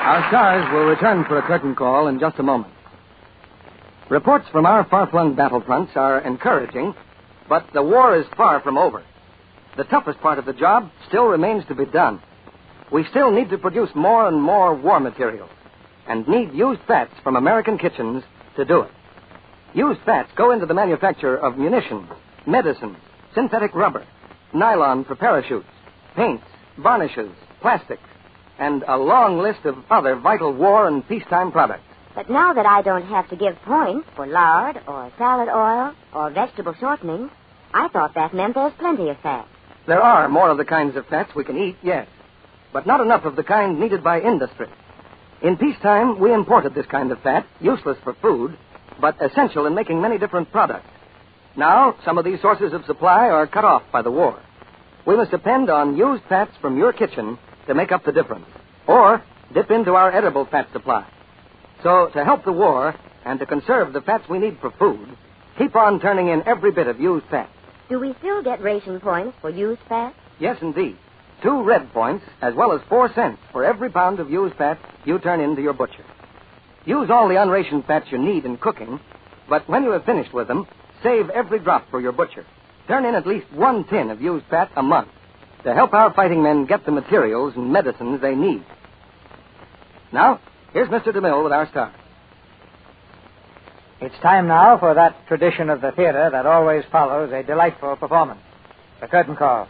Our stars will return for a curtain call in just a moment. Reports from our far-flung battlefronts are encouraging, but the war is far from over. The toughest part of the job still remains to be done. We still need to produce more and more war materials, and need used fats from American kitchens to do it. Used fats go into the manufacture of munitions, medicines, synthetic rubber, nylon for parachutes, paints, varnishes, plastics, and a long list of other vital war and peacetime products. But now that I don't have to give points for lard or salad oil or vegetable shortening, I thought that meant there's plenty of fat. There are more of the kinds of fats we can eat, yes, but not enough of the kind needed by industry. In peacetime, we imported this kind of fat, useless for food, but essential in making many different products. Now, some of these sources of supply are cut off by the war. We must depend on used fats from your kitchen to make up the difference, or dip into our edible fat supply. So, to help the war and to conserve the fats we need for food, keep on turning in every bit of used fat. Do we still get ration points for used fat? Yes, indeed. 2 red points, as well as 4 cents for every pound of used fat you turn in to your butcher. Use all the unrationed fats you need in cooking, but when you have finished with them, save every drop for your butcher. Turn in at least 1 tin of used fat a month to help our fighting men get the materials and medicines they need. Now, here's Mr. DeMille with our star. It's time now for that tradition of the theater that always follows a delightful performance, the curtain call.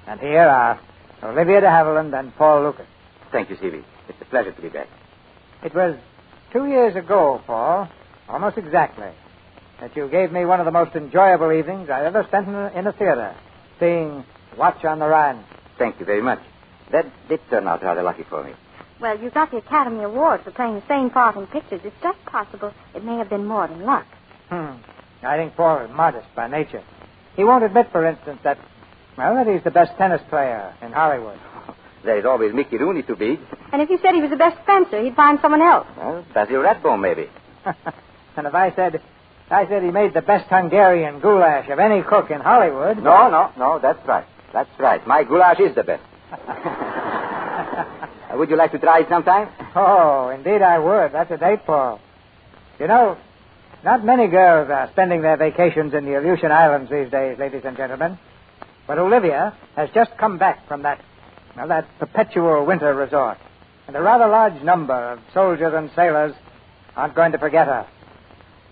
And here are Olivia De Havilland and Paul Lucas. Thank you, Stevie. It's a pleasure to be back. It was 2 years ago, Paul, almost exactly, that you gave me one of the most enjoyable evenings I ever spent in a theater, seeing Watch on the Rhine. Thank you very much. That did turn out rather lucky for me. Well, you got the Academy Award for playing the same part in pictures. It's just possible it may have been more than luck. I think Paul is modest by nature. He won't admit, for instance, that he's the best tennis player in Hollywood. There is always Mickey Rooney to beat. And if you said he was the best fencer, he'd find someone else. Well, Basil Rathbone, maybe. And if I said he made the best Hungarian goulash of any cook in Hollywood... No, that's right. That's right. My goulash is the best. Would you like to try it sometime? Oh, indeed I would. That's a date, Paul. You know, not many girls are spending their vacations in the Aleutian Islands these days, ladies and gentlemen. But Olivia has just come back from that perpetual winter resort. And a rather large number of soldiers and sailors aren't going to forget her.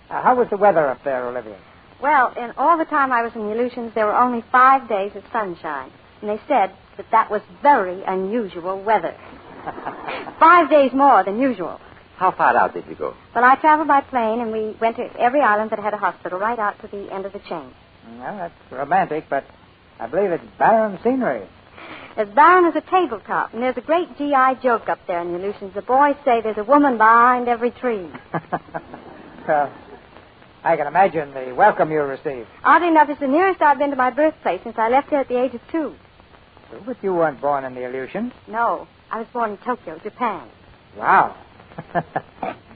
How was the weather up there, Olivia? Well, in all the time I was in the Aleutians, there were only 5 days of sunshine. And they said that was very unusual weather. 5 days more than usual. How far out did you go? Well, I traveled by plane, and we went to every island that had a hospital, right out to the end of the chain. Well, that's romantic, but I believe it's barren scenery. As barren as a tabletop, and there's a great GI joke up there in the Aleutians. The boys say there's a woman behind every tree. Well, I can imagine the welcome you received. Oddly enough, it's the nearest I've been to my birthplace since I left here at the age of 2. But you weren't born in the Aleutians. No, I was born in Tokyo, Japan. Wow.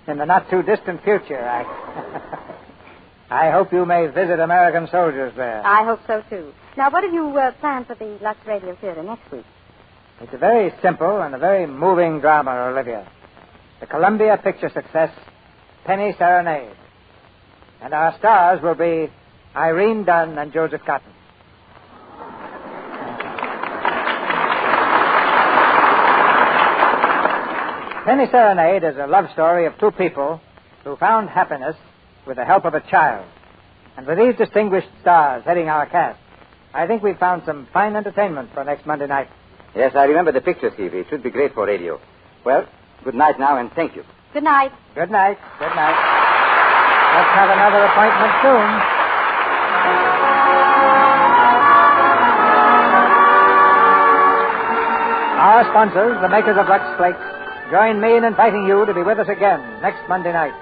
In the not-too-distant future, I hope you may visit American soldiers there. I hope so, too. Now, what have you planned for the Lux Radio Theater next week? It's a very simple and a very moving drama, Olivia. The Columbia picture success, Penny Serenade. And our stars will be Irene Dunn and Joseph Cotton. Penny Serenade is a love story of two people who found happiness with the help of a child. And with these distinguished stars heading our cast, I think we've found some fine entertainment for next Monday night. Yes, I remember the picture, Stevie. It should be great for radio. Well, good night now, and thank you. Good night. Good night. Good night. Let's have another appointment soon. Our sponsors, the makers of Lux Flakes, join me in inviting you to be with us again next Monday night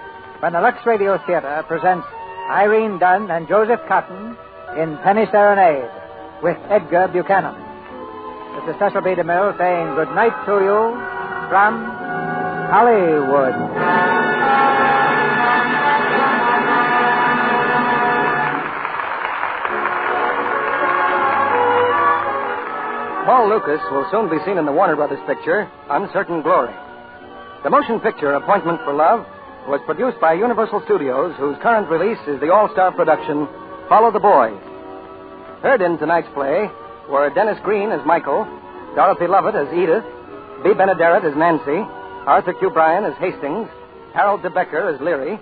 when the Lux Radio Theater presents Irene Dunn and Joseph Cotton in Penny Serenade with Edgar Buchanan. This is Cecil B. DeMille saying good night to you from Hollywood. Paul Lucas will soon be seen in the Warner Brothers picture, Uncertain Glory. The motion picture Appointment for Love was produced by Universal Studios, whose current release is the all-star production, Follow the Boys. Heard in tonight's play were Dennis Green as Michael, Dorothy Lovett as Edith, B. Benaderet as Nancy, Arthur Q. Bryan as Hastings, Harold DeBecker as Leary,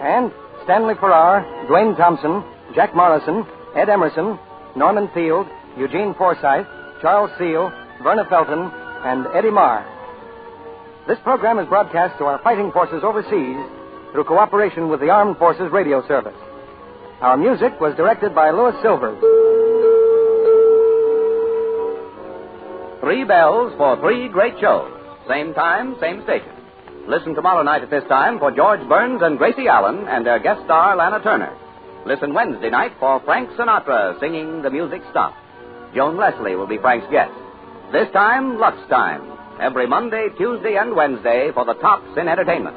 and Stanley Farrar, Dwayne Thompson, Jack Morrison, Ed Emerson, Norman Field, Eugene Forsythe, Charles Seal, Verna Felton, and Eddie Marr. This program is broadcast to our fighting forces overseas through cooperation with the Armed Forces Radio Service. Our music was directed by Louis Silvers. 3 bells for 3 great shows. Same time, same station. Listen tomorrow night at this time for George Burns and Gracie Allen and their guest star, Lana Turner. Listen Wednesday night for Frank Sinatra singing The Music Stops. Joan Leslie will be Frank's guest. This time, Lux Time. Every Monday, Tuesday, and Wednesday for the tops in entertainment.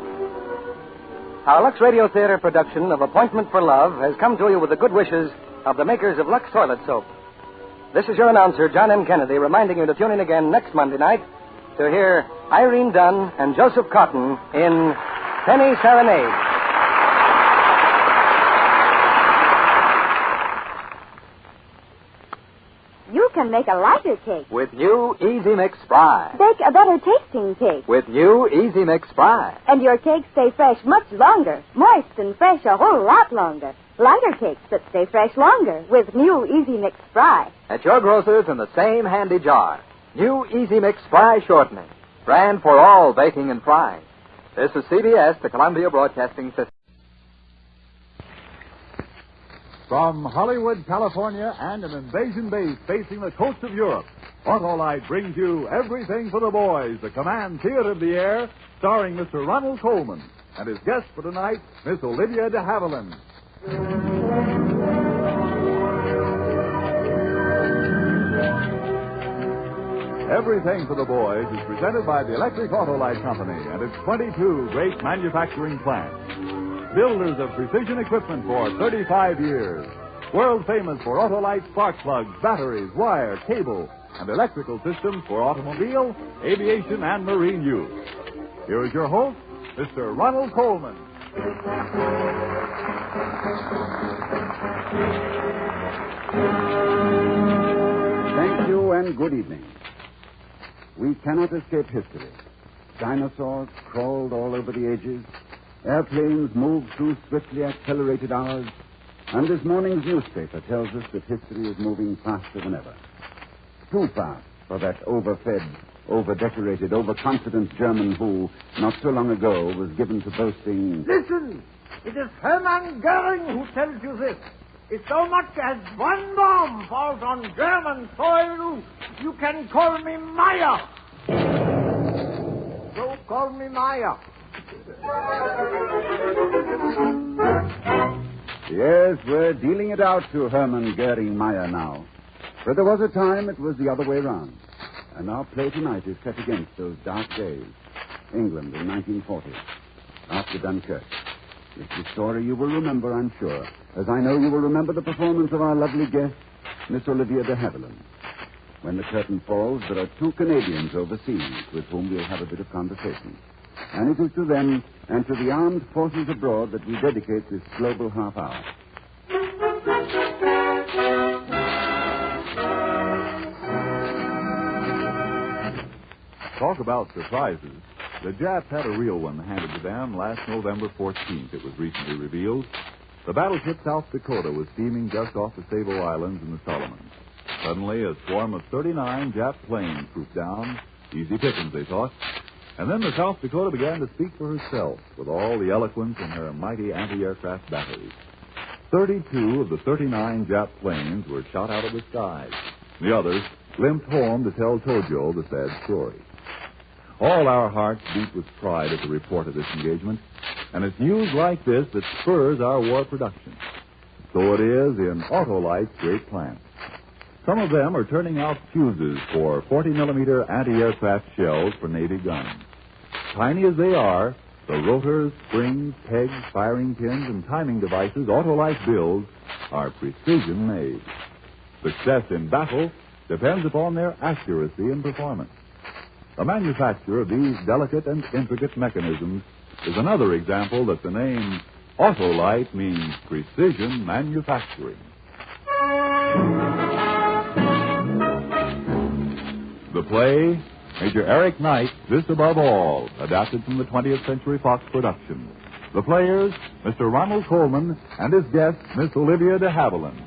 Our Lux Radio Theater production of Appointment for Love has come to you with the good wishes of the makers of Lux Toilet Soap. This is your announcer, John M. Kennedy, reminding you to tune in again next Monday night to hear Irene Dunn and Joseph Cotton in Penny Serenade. You can make a lighter cake. With new Easy Mix Fry. Bake a better tasting cake. With new Easy Mix Fry. And your cakes stay fresh much longer. Moist and fresh a whole lot longer. Lighter cakes that stay fresh longer with new Easy Mix Fry. At your grocer's in the same handy jar. New Easy Mix Fry Shortening. Brand for all baking and frying. This is CBS, the Columbia Broadcasting System. From Hollywood, California, and an invasion base facing the coast of Europe, Autolite brings you Everything for the Boys, the Command Theater of the Air, starring Mr. Ronald Coleman, and his guest for tonight, Miss Olivia De Havilland. Everything for the Boys is presented by the Electric Autolite Company and its 22 great manufacturing plants. Builders of precision equipment for 35 years. World famous for Autolite spark plugs, batteries, wire, cable, and electrical systems for automobile, aviation, and marine use. Here is your host, Mr. Ronald Coleman. Thank you and good evening. We cannot escape history. Dinosaurs crawled all over the ages. Airplanes moved through swiftly accelerated hours. And this morning's newspaper tells us that history is moving faster than ever. Too fast for that overfed, over-decorated, overconfident German who, not so long ago, was given to boasting... Listen! It is Hermann Goering who tells you this. If so much as one bomb falls on German soil, you can call me Meyer. So call me Meyer. Yes, we're dealing it out to Hermann Goering Meyer now. But there was a time it was the other way round. And our play tonight is set against those dark days. England in 1940, after Dunkirk. It's a story you will remember, I'm sure, as I know you will remember the performance of our lovely guest, Miss Olivia De Havilland. When the curtain falls, there are 2 Canadians overseas with whom we'll have a bit of conversation. And it is to them and to the armed forces abroad that we dedicate this global half hour. Talk about surprises. The Japs had a real one handed to them last November 14th, it was recently revealed. The battleship South Dakota was steaming just off the Sable Islands in the Solomons. Suddenly, a swarm of 39 Jap planes swooped down. Easy pickings, they thought. And then the South Dakota began to speak for herself with all the eloquence in her mighty anti-aircraft batteries. 32 of the 39 Jap planes were shot out of the skies. The others limped home to tell Tojo the sad story. All our hearts beat with pride at the report of this engagement, and it's news like this that spurs our war production. So it is in Autolite's great plants. Some of them are turning out fuses for 40-millimeter anti-aircraft shells for Navy guns. Tiny as they are, the rotors, springs, pegs, firing pins, and timing devices Autolite builds are precision-made. Success in battle depends upon their accuracy and performance. The manufacture of these delicate and intricate mechanisms is another example that the name Autolite means precision manufacturing. The play, Major Eric Knight, This Above All, adapted from the 20th Century Fox production. The players, Mr. Ronald Coleman and his guest, Miss Olivia De Havilland.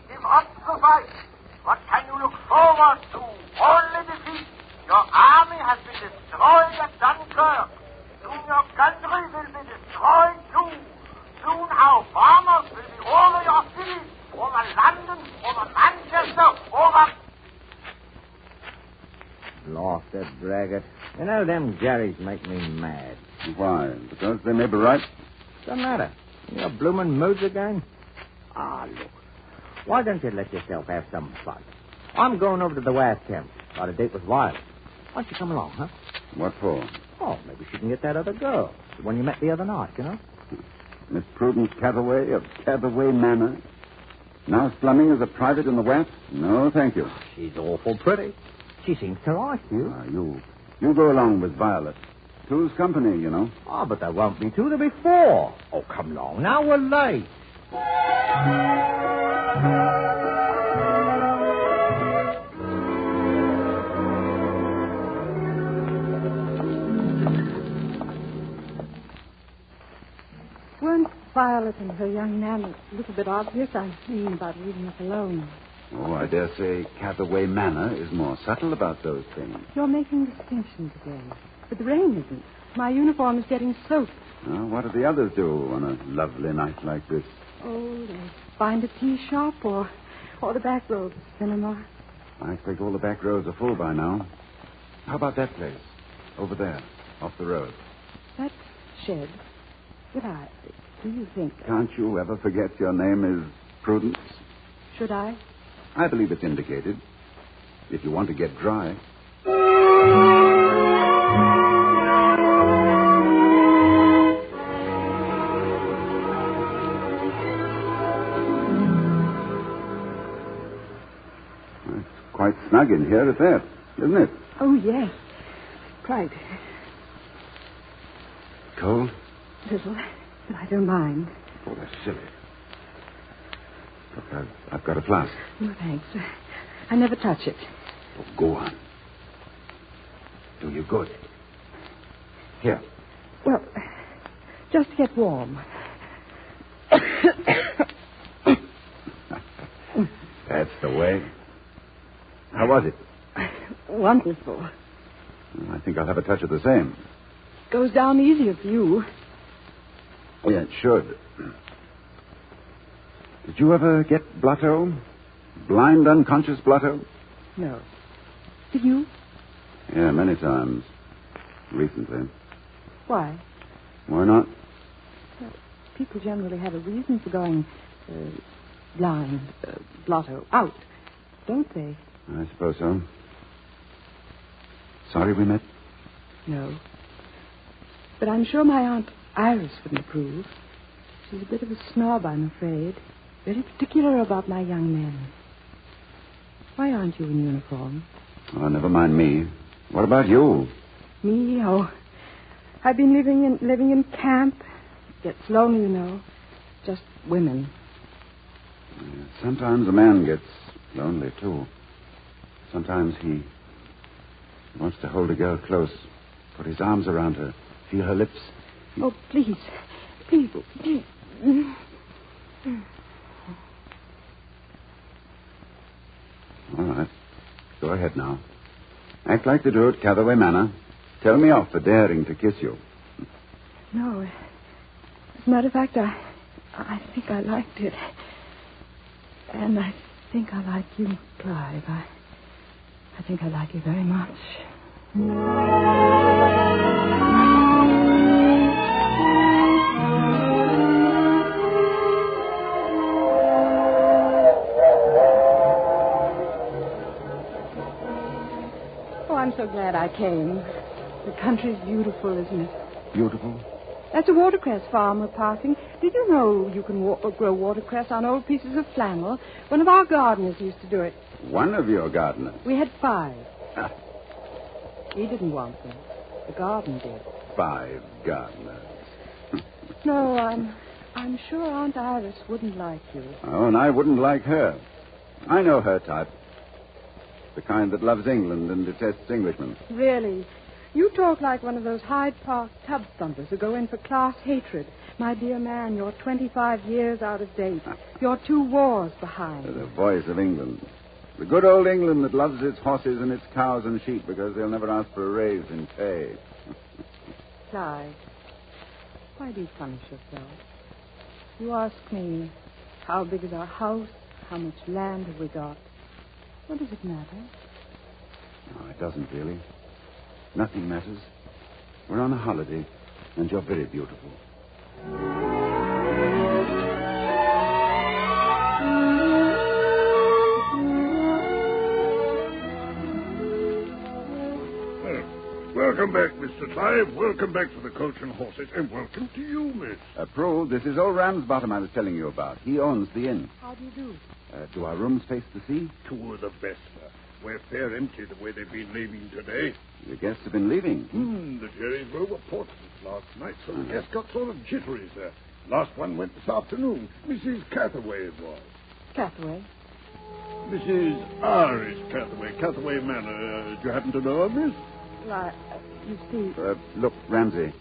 Give up the fight. What can you look forward to? Only defeat. Your army has been destroyed at Dunkirk. Soon your country will be destroyed too. Soon our bombers will be over your cities, over London, over Manchester, over... Lost that braggart. You know, them Jerrys make me mad. Why? Because they may be right? Doesn't matter. You're bloomin' moods again. Ah, look. Why don't you let yourself have some fun? I'm going over to the West Camp. Got a date with Wiley. Why don't you come along, huh? What for? Oh, maybe she can get that other girl. The one you met the other night, you know? Miss Prudence Cataway of Cataway Manor. Now slumming as a private in the West? No, thank you. She's awful pretty. She seems to like you. You go along with Violet. Two's company, you know. Oh, but there won't be two, there'll be 4. Oh, come along. Now we're late. Weren't Violet and her young man a little bit obvious? I mean, about leaving us alone. Oh, I dare say Cataway Manor is more subtle about those things. You're making distinctions today. But the rain isn't. My uniform is getting soaked. Well, what do the others do on a lovely night like this? Oh, they find a tea shop or the back road cinema. I expect all the back roads are full by now. How about that place? Over there, off the road. That shed. But do you think... Can't you ever forget your name is Prudence? Should I? I believe it's indicated. If you want to get dry. It's quite snug in here at that, isn't it? Oh, yes. Quite. Cold? Little, but I don't mind. Oh, that's silly. Look, I've got a flask. No, thanks. I never touch it. Oh, go on. do you good. Here. Well, just to get warm. That's the way. How was it? Wonderful. I think I'll have a touch of the same. Goes down easier for you. Yeah, it should. Did you ever get blotto? Blind, unconscious blotto? No. Did you? Yeah, many times. Recently. Why? Why not? Well, people generally have a reason for going blind, blotto, out, don't they? I suppose so. Sorry we met? No. But I'm sure my Aunt Iris wouldn't approve. She's a bit of a snob, I'm afraid. Very particular about my young men. Why aren't you in uniform? Oh, never mind me. What about you? Me? Oh, I've been living in camp. It gets lonely, you know. Just women. Sometimes a man gets lonely, too. Sometimes he wants to hold a girl close, put his arms around her, feel her lips. Oh, please. Please. All right. Go ahead now. Act like they do at Catherway Manor. Tell me off for daring to kiss you. No. As a matter of fact, I think I liked it. And I think I like you, Clive. I think I like you very much. Oh, I'm so glad I came. The country's beautiful, isn't it? Beautiful? That's a watercress farm we're passing. Did you know you can grow watercress on old pieces of flannel? One of our gardeners used to do it. One of your gardeners? We had 5. He didn't want them. The garden did. 5 gardeners. No, I'm sure Aunt Iris wouldn't like you. Oh, and I wouldn't like her. I know her type. The kind that loves England and detests Englishmen. Really? You talk like one of those Hyde Park tub thumpers who go in for class hatred. My dear man, you're 25 years out of date. You're 2 wars behind. The voice of England. The good old England that loves its horses and its cows and sheep because they'll never ask for a raise in pay. Clive, why do you punish yourself? You ask me, how big is our house? How much land have we got? What does it matter? No, it doesn't really. Nothing matters. We're on a holiday, and you're very beautiful. Welcome back, Mr. Clive. Welcome back to the Coach and Horses. And welcome to you, miss. Prue, this is old Ramsbottom I was telling you about. He owns the inn. How do you do? Do our rooms face the sea? 2 of the best, sir. We're fair empty the way they've been leaving today. The guests have been leaving. The Jerrys were over Portsmouth last night, so the guests got sort of jittery, sir. Last one went this afternoon. Mrs. Catherway it was. Catherway? Mrs. Iris Catherway, Catherway Manor. Do you happen to know her, miss? Well, you see... Look, Ramsey,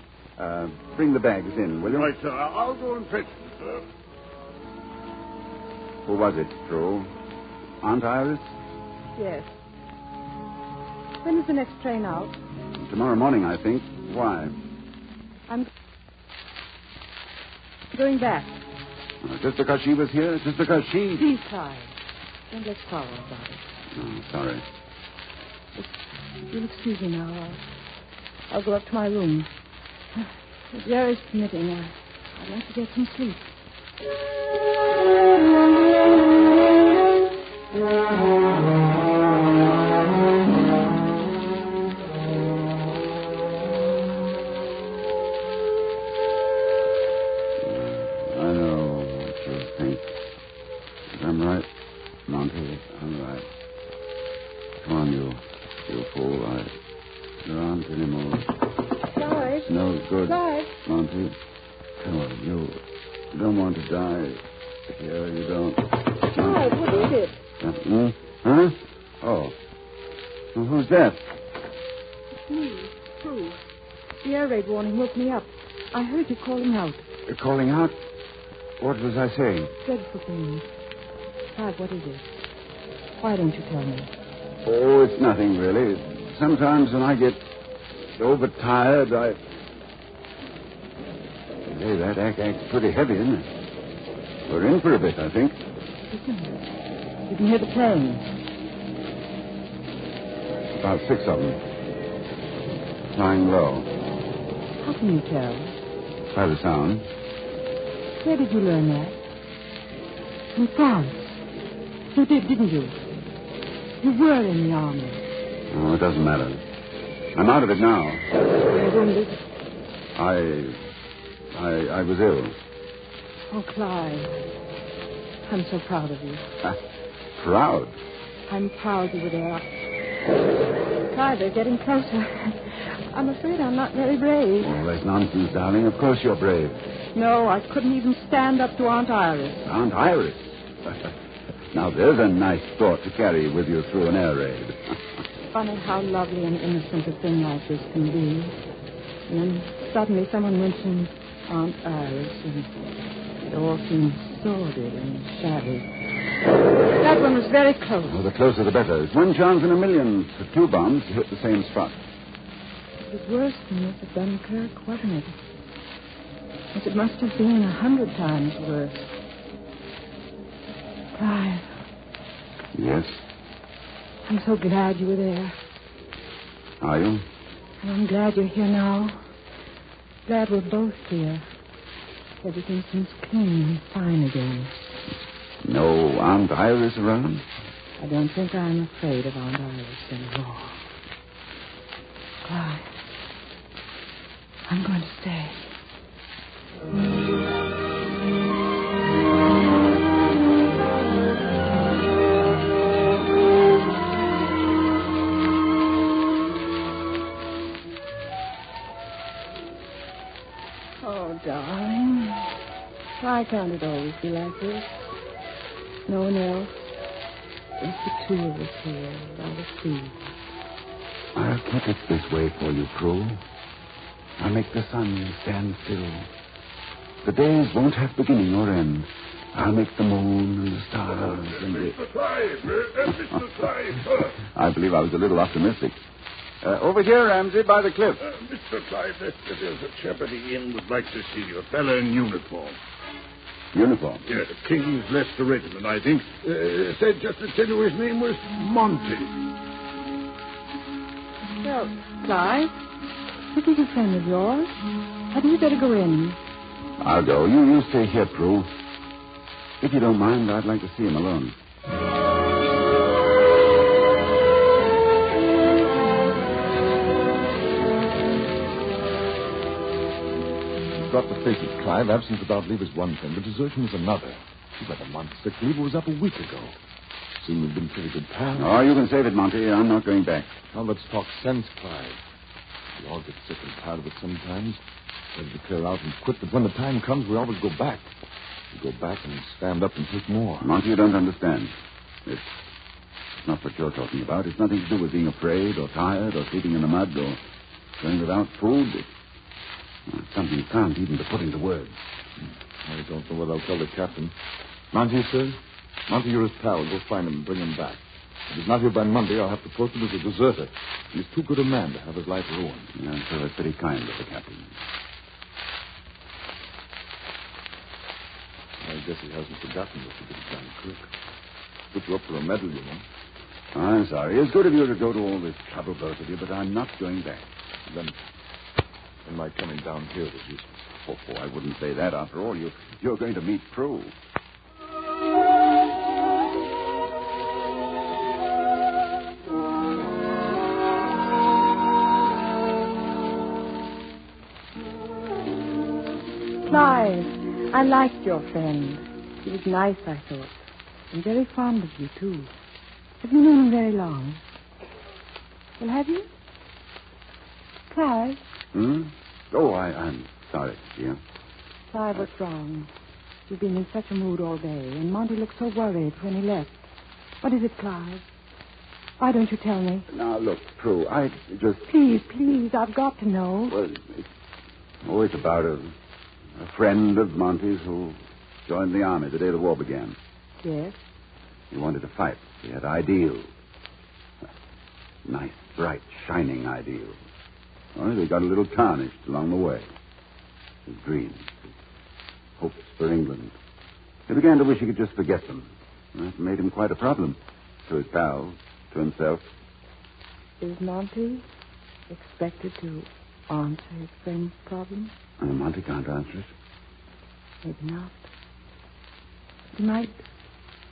bring the bags in, will you? Right, sir. I'll go and fetch them, sir. Who was it, Prue? Aunt Iris? Yes. When is the next train out? Tomorrow morning, I think. Why? I'm going back. Just because she was here? Just because she... Please, Clive. Don't let's quarrel about it. Oh, sorry. If you'll excuse me now, I'll go up to my room. If Jerry's permitting, I'd like to get some sleep. I know what you think. But I'm right, Monty. I'm right. Come on, you fool. There aren't any more. Clive? No good. Clive? Monty. Come on, you don't want to die. Here, you don't. Clive, what is it? Huh? Oh. Well, who's that? me, Prue. The air raid warning woke me up. I heard you calling out. Calling out? What was I saying? Dreadful things. Clive, what is it? Why don't you tell me? Oh, it's nothing, really. Sometimes when I get overtired, Hey, that act's pretty heavy, isn't it? We're in for a bit, I think. Listen. You can hear the planes. About 6 of them. Flying low. How can you tell? By the sound. Where did you learn that? In France. You did, didn't you? You were in the army. Oh, it doesn't matter. I'm out of it now. You're wounded? I was ill. Oh, Clive. I'm so proud of you. Proud? I'm proud you were there. Clive, they're getting closer. I'm afraid I'm not very brave. Oh, that's nonsense, darling. Of course you're brave. No, I couldn't even stand up to Aunt Iris. Aunt Iris? Now, there's a nice thought to carry with you through an air raid. Funny how lovely and innocent a thing like this can be. And then suddenly someone mentions Aunt Iris, and it all seems sordid and shabby. That one was very close. Oh, the closer the better. It's 1 chance in a million for 2 bombs to hit the same spot. It was worse than this at Dunkirk, wasn't it? Yes, it must have been 100 times worse. Clive. Yes? I'm so glad you were there. Are you? And I'm glad you're here now. Glad we're both here. Everything seems clean and fine again. No Aunt Iris around? I don't think I'm afraid of Aunt Iris anymore. Clive, I'm going to stay. Oh, darling. Why can't it always be like this? No one else. Just the 2 of us here by the sea. I'll keep it this way for you, Prue. I'll make the sun stand still. The days won't have beginning or end. I'll make the moon and the stars and the... Mr. Clive! Mr. Clive! I believe I was a little optimistic. Over here, Ramsey, by the cliff. Mr. Clive, there's a chap at the inn would like to see you. A fellow in uniform. Uniform? Yeah, the King's Leicester Regiment, I think. Said just to tell you his name was Monty. Well, Clive, this is a friend of yours. Hadn't you better go in? I'll go. You stay here, Prue. If you don't mind, I'd like to see him alone. You've got to face it, Clive. Absence without leave is one thing, but desertion is another. You've got a month's sick leave. It was up a week ago. Seem we've been pretty good pals. Oh, you can save it, Monty. I'm not going back. Now let's talk sense, Clive. We all get sick and tired of it sometimes. Ready to clear out and quit, but when the time comes, we always go back. We go back and stand up and take more. Monty, you don't understand. It's not what you're talking about. It's nothing to do with being afraid or tired or sleeping in the mud or going without food. It's something you can't even put into words. I don't know what I'll tell the captain. Monty, sir? Monty, you're his pal. Go find him and bring him back. If he's not here by Monday, I'll have to post him as a deserter. He's too good a man to have his life ruined. Yeah, I'm sure that's pretty kind of the captain. I guess he hasn't forgotten what you did at Dunkirk. Put you up for a medal, you know. I'm sorry. It's good of you to go to all this trouble, both of you, but I'm not going back. Then my coming down here was useless. Oh, I wouldn't say that. After all, you're going to meet Prue. Clive, I liked your friend. He was nice, I thought. And very fond of you, too. Have you known him very long? Well, have you? Clive? Oh, I'm sorry, dear. Clive, what's wrong? You've been in such a mood all day, and Monty looked so worried when he left. What is it, Clive? Why don't you tell me? Now, look, Prue, I just... Please, I've got to know. Well, it's about a friend of Monty's who joined the army the day the war began. Yes? He wanted to fight. He had ideals. Nice, bright, shining ideals. Only they got a little tarnished along the way. His dreams, his hopes for England. He began to wish he could just forget them. And that made him quite a problem. To his pals, to himself. Is Monty expected to answer his friend's problem? Monty can't answer it. Maybe not. He might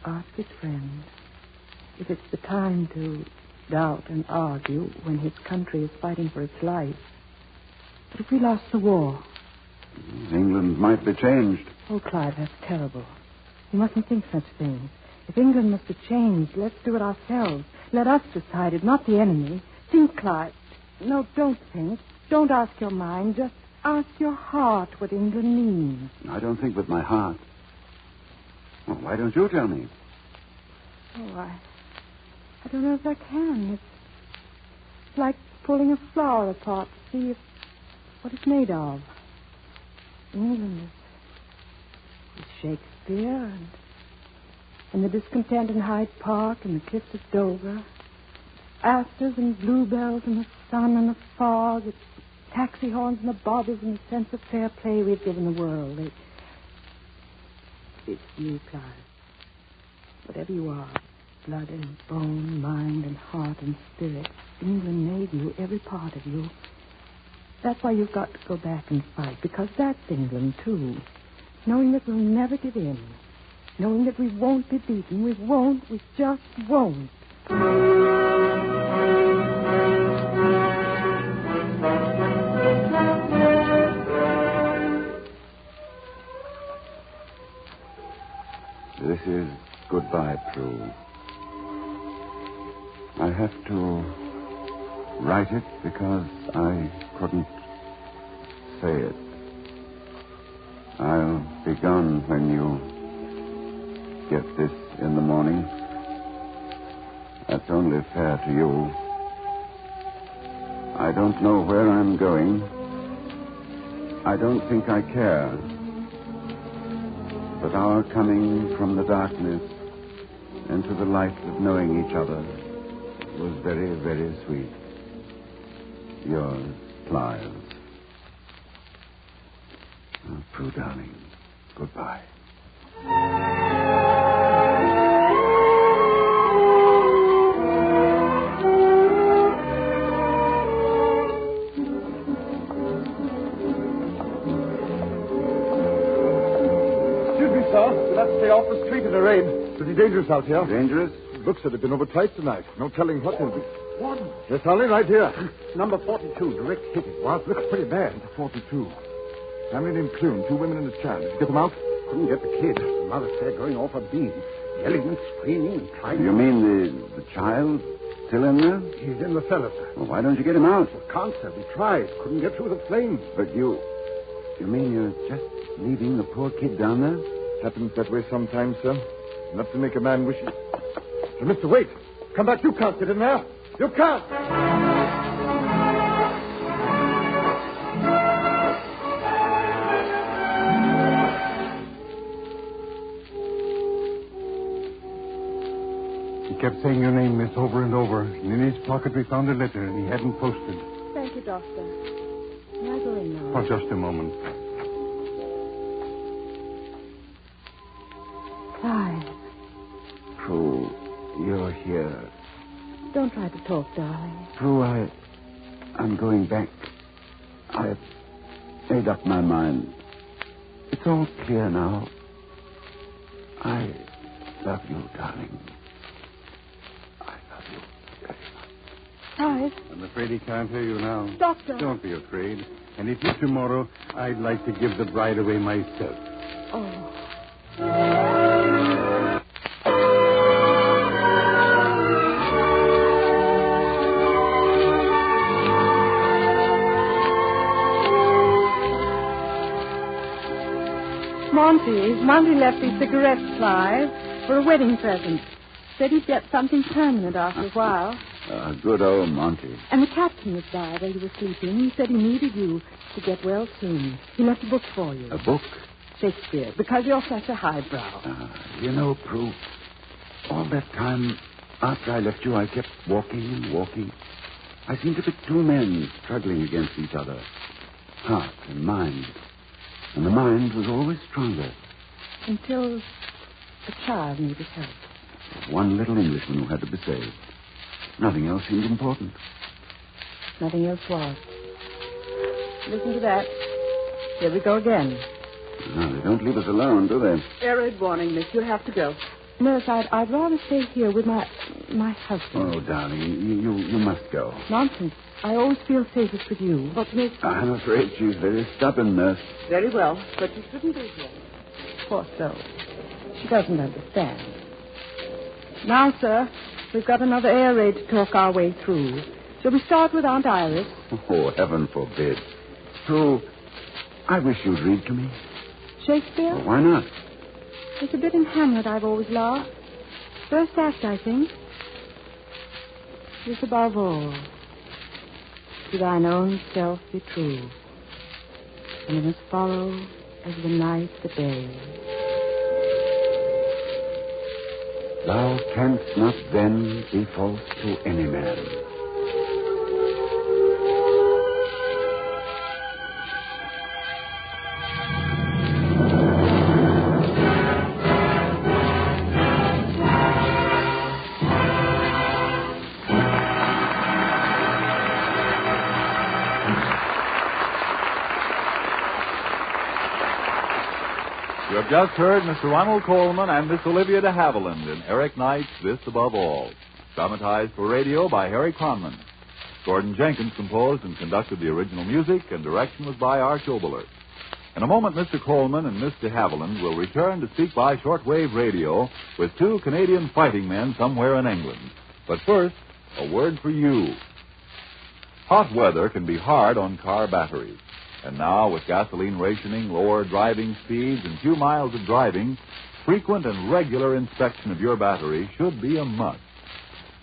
ask his friend if it's the time to doubt and argue when his country is fighting for its life. But if we lost the war... England might be changed. Oh, Clive, that's terrible. You mustn't think such things. If England must be changed, let's do it ourselves. Let us decide it, not the enemy. Think, Clive. No, don't think. Don't ask your mind. Just ask your heart what England means. I don't think with my heart. Well, why don't you tell me? Oh, I don't know if I can. It's like pulling a flower apart to see what it's made of. England is Shakespeare and the discontent in Hyde Park and the cliffs of Dover. Asters and bluebells and the sun and the fog. It's taxi horns and the bobbies and the sense of fair play we've given the world. It's you, Clive. Whatever you are, blood and bone, mind and heart and spirit, England made you, every part of you. That's why you've got to go back and fight, because that's England, too. Knowing that we'll never give in. Knowing that we won't be beaten. We just won't. This is goodbye, Prue. I have to write it because I couldn't say it. I'll be gone when you get this in the morning. That's only fair to you. I don't know where I'm going. I don't think I care. But our coming from the darkness into the light of knowing each other was very, very sweet. Yours, Clive. Oh, Prue, darling, goodbye. Excuse me, sir. We'll have to stay off the street in the rain. Pretty dangerous out here. Dangerous? Looks that have been overtight tonight. No telling what they'll be. What? Yes, Holly, right here. Number 42, direct hit it. What? Looks pretty bad. 42. Family named Quinnn, 2 women and a child. Did you get them out? Couldn't get the kid. The mother's there going off a beam. Yelling and screaming and trying. You mean the child still in there? He's in the cellar, sir. Well, why don't you get him out? Well, can't, sir. We tried. Couldn't get through the flames. But you mean you're just leaving the poor kid down there? Happens that way sometimes, sir. Enough to make a man wish he... Hey, mister, wait. Come back. You can't get in there. You can't. He kept saying your name, miss, over and over. And in his pocket we found a letter and he hadn't posted. Thank you, Doctor. May I go in now? For just a moment. Clive. Prue, you're here. Don't try to talk, darling. Prue, I'm going back. I've made up my mind. It's all clear now. I love you, darling. Clive. I'm afraid he can't hear you now. Doctor. Don't be afraid. And if you tomorrow, I'd like to give the bride away myself. Oh. Monty left these cigarettes, Clive, for a wedding present. Said he'd get something permanent after a while. Good old Monty. And the captain was by while you were sleeping. He said he needed you to get well soon. He left a book for you. A book? Shakespeare, because you're such a highbrow. You know, Prue, all that time after I left you, I kept walking and walking. I seemed to be two men struggling against each other, heart and mind. And the mind was always stronger. Until a child needed help. One little Englishman who had to be saved. Nothing else seemed important. Nothing else was. Listen to that. Here we go again. No, they don't leave us alone, do they? Air raid warning, miss. You'll have to go. Nurse, I'd rather stay here with my husband. Oh, darling, you must go. Nonsense. I always feel safest with you. But miss... I'm afraid she's very stubborn, nurse. Very well, but you shouldn't be here. Poor soul. She doesn't understand. Now, sir, we've got another air raid to talk our way through. Shall we start with Aunt Iris? Oh, heaven forbid. Prue, I wish you'd read to me. Shakespeare? Well, why not? There's a bit in Hamlet I've always loved. First act, I think. This above all, to thine own self be true, and it must follow as the night the day. Thou canst not then be false to any man. You have just heard Mr. Ronald Coleman and Miss Olivia De Havilland in Eric Knight's This Above All, dramatized for radio by Harry Conman. Gordon Jenkins composed and conducted the original music, and direction was by Art Oboler. In a moment, Mr. Coleman and Miss De Havilland will return to speak by shortwave radio with two Canadian fighting men somewhere in England. But first, a word for you. Hot weather can be hard on car batteries. And now, with gasoline rationing, lower driving speeds, and few miles of driving, frequent and regular inspection of your battery should be a must.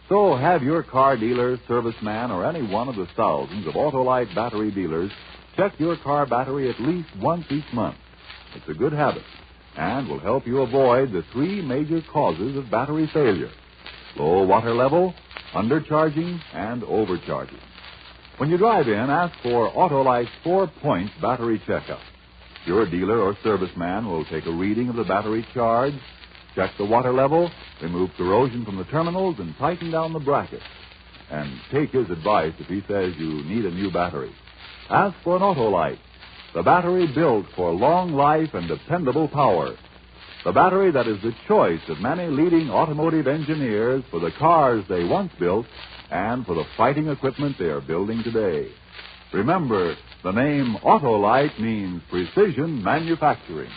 So have your car dealer, serviceman, or any one of the thousands of Autolite battery dealers check your car battery at least once each month. It's a good habit and will help you avoid the three major causes of battery failure: low water level, undercharging, and overcharging. When you drive in, ask for Autolite's 4-point battery checkup. Your dealer or serviceman will take a reading of the battery charge, check the water level, remove corrosion from the terminals, and tighten down the brackets. And take his advice if he says you need a new battery. Ask for an Autolite, the battery built for long life and dependable power. The battery that is the choice of many leading automotive engineers for the cars they once built and for the fighting equipment they are building today. Remember, the name Autolite means precision manufacturing.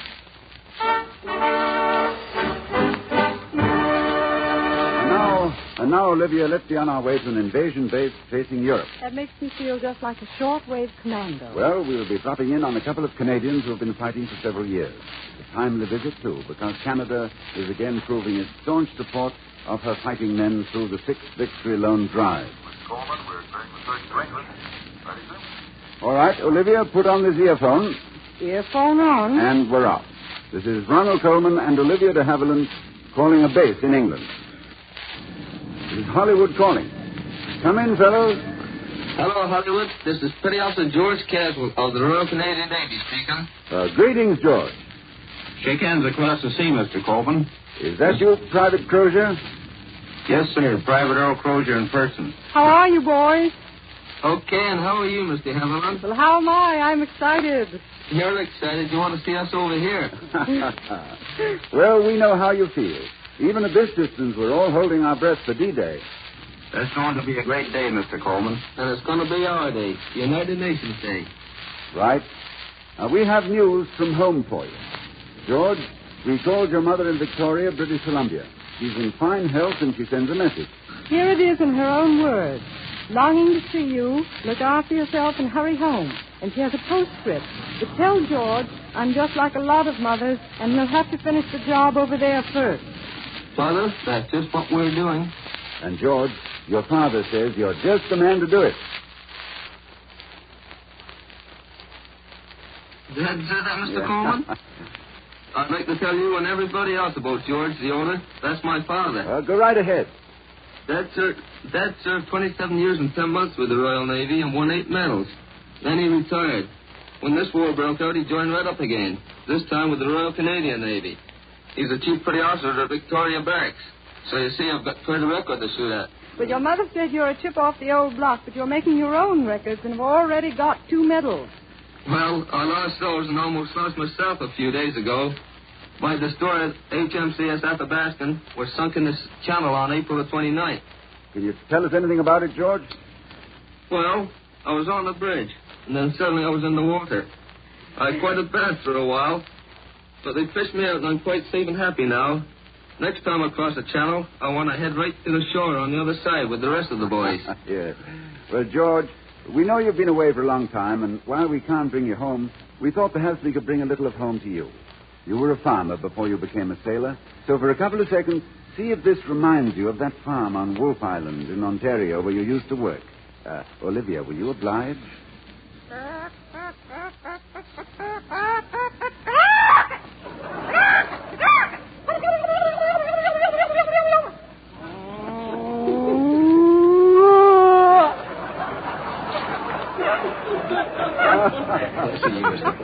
And now, Olivia, let's be on our way to an invasion base facing Europe. That makes me feel just like a shortwave commando. Well, we'll be dropping in on a couple of Canadians who have been fighting for several years. A timely visit, too, because Canada is again proving its staunch support of her fighting men through the 6th Victory Loan Drive. Coleman, we're clearing the search to England. Ready, sir? All right, Olivia, put on this earphone. Earphone on. And we're off. This is Ronald Coleman and Olivia De Havilland calling a base in England. This is Hollywood calling. Come in, fellows. Hello, Hollywood. This is Petty Officer George Caswell of the Royal Canadian Navy speaking. Greetings, George. Shake hands across the sea, Mr. Coleman. Is that you, Private Crozier? Yes, sir. Private Earl Crozier in person. How are you, boys? Okay, and how are you, Mr. Havilland? Well, how am I? I'm excited. You're excited. You want to see us over here? Well, we know how you feel. Even at this distance, we're all holding our breath for D-Day. It's going to be a great day, Mr. Coleman. And it's going to be our day, United Nations Day. Right. Now, we have news from home for you. George, we called your mother in Victoria, British Columbia. She's in fine health, and she sends a message. Here it is in her own words. Longing to see you, look after yourself, and hurry home. And she has a postscript. But tell George I'm just like a lot of mothers, and he'll have to finish the job over there first. Father, that's just what we're doing. And, George, your father says you're just the man to do it. Dad said that, Mr. Coleman? I'd like to tell you and everybody else about George, the owner. That's my father. Go right ahead. Dad served 27 years and 10 months with the Royal Navy and won 8 medals. Then he retired. When this war broke out, he joined right up again, this time with the Royal Canadian Navy. He's the chief petty officer at Victoria Barracks. So you see, I've got quite a record to shoot at. But your mother said you're a chip off the old block, but you're making your own records and have already got 2 medals. Well, I lost those and almost lost myself a few days ago. My destroyer, HMCS Athabaskan, was sunk in this channel on April the 29th. Can you tell us anything about it, George? Well, I was on the bridge, and then suddenly I was in the water. I had quite a bath for a while, but they fished me out, and I'm quite safe and happy now. Next time I cross the channel, I want to head right to the shore on the other side with the rest of the boys. Yes. Well, George, we know you've been away for a long time, and while we can't bring you home, we thought perhaps we could bring a little of home to you. You were a farmer before you became a sailor, so for a couple of seconds, see if this reminds you of that farm on Wolf Island in Ontario where you used to work. Olivia, will you oblige?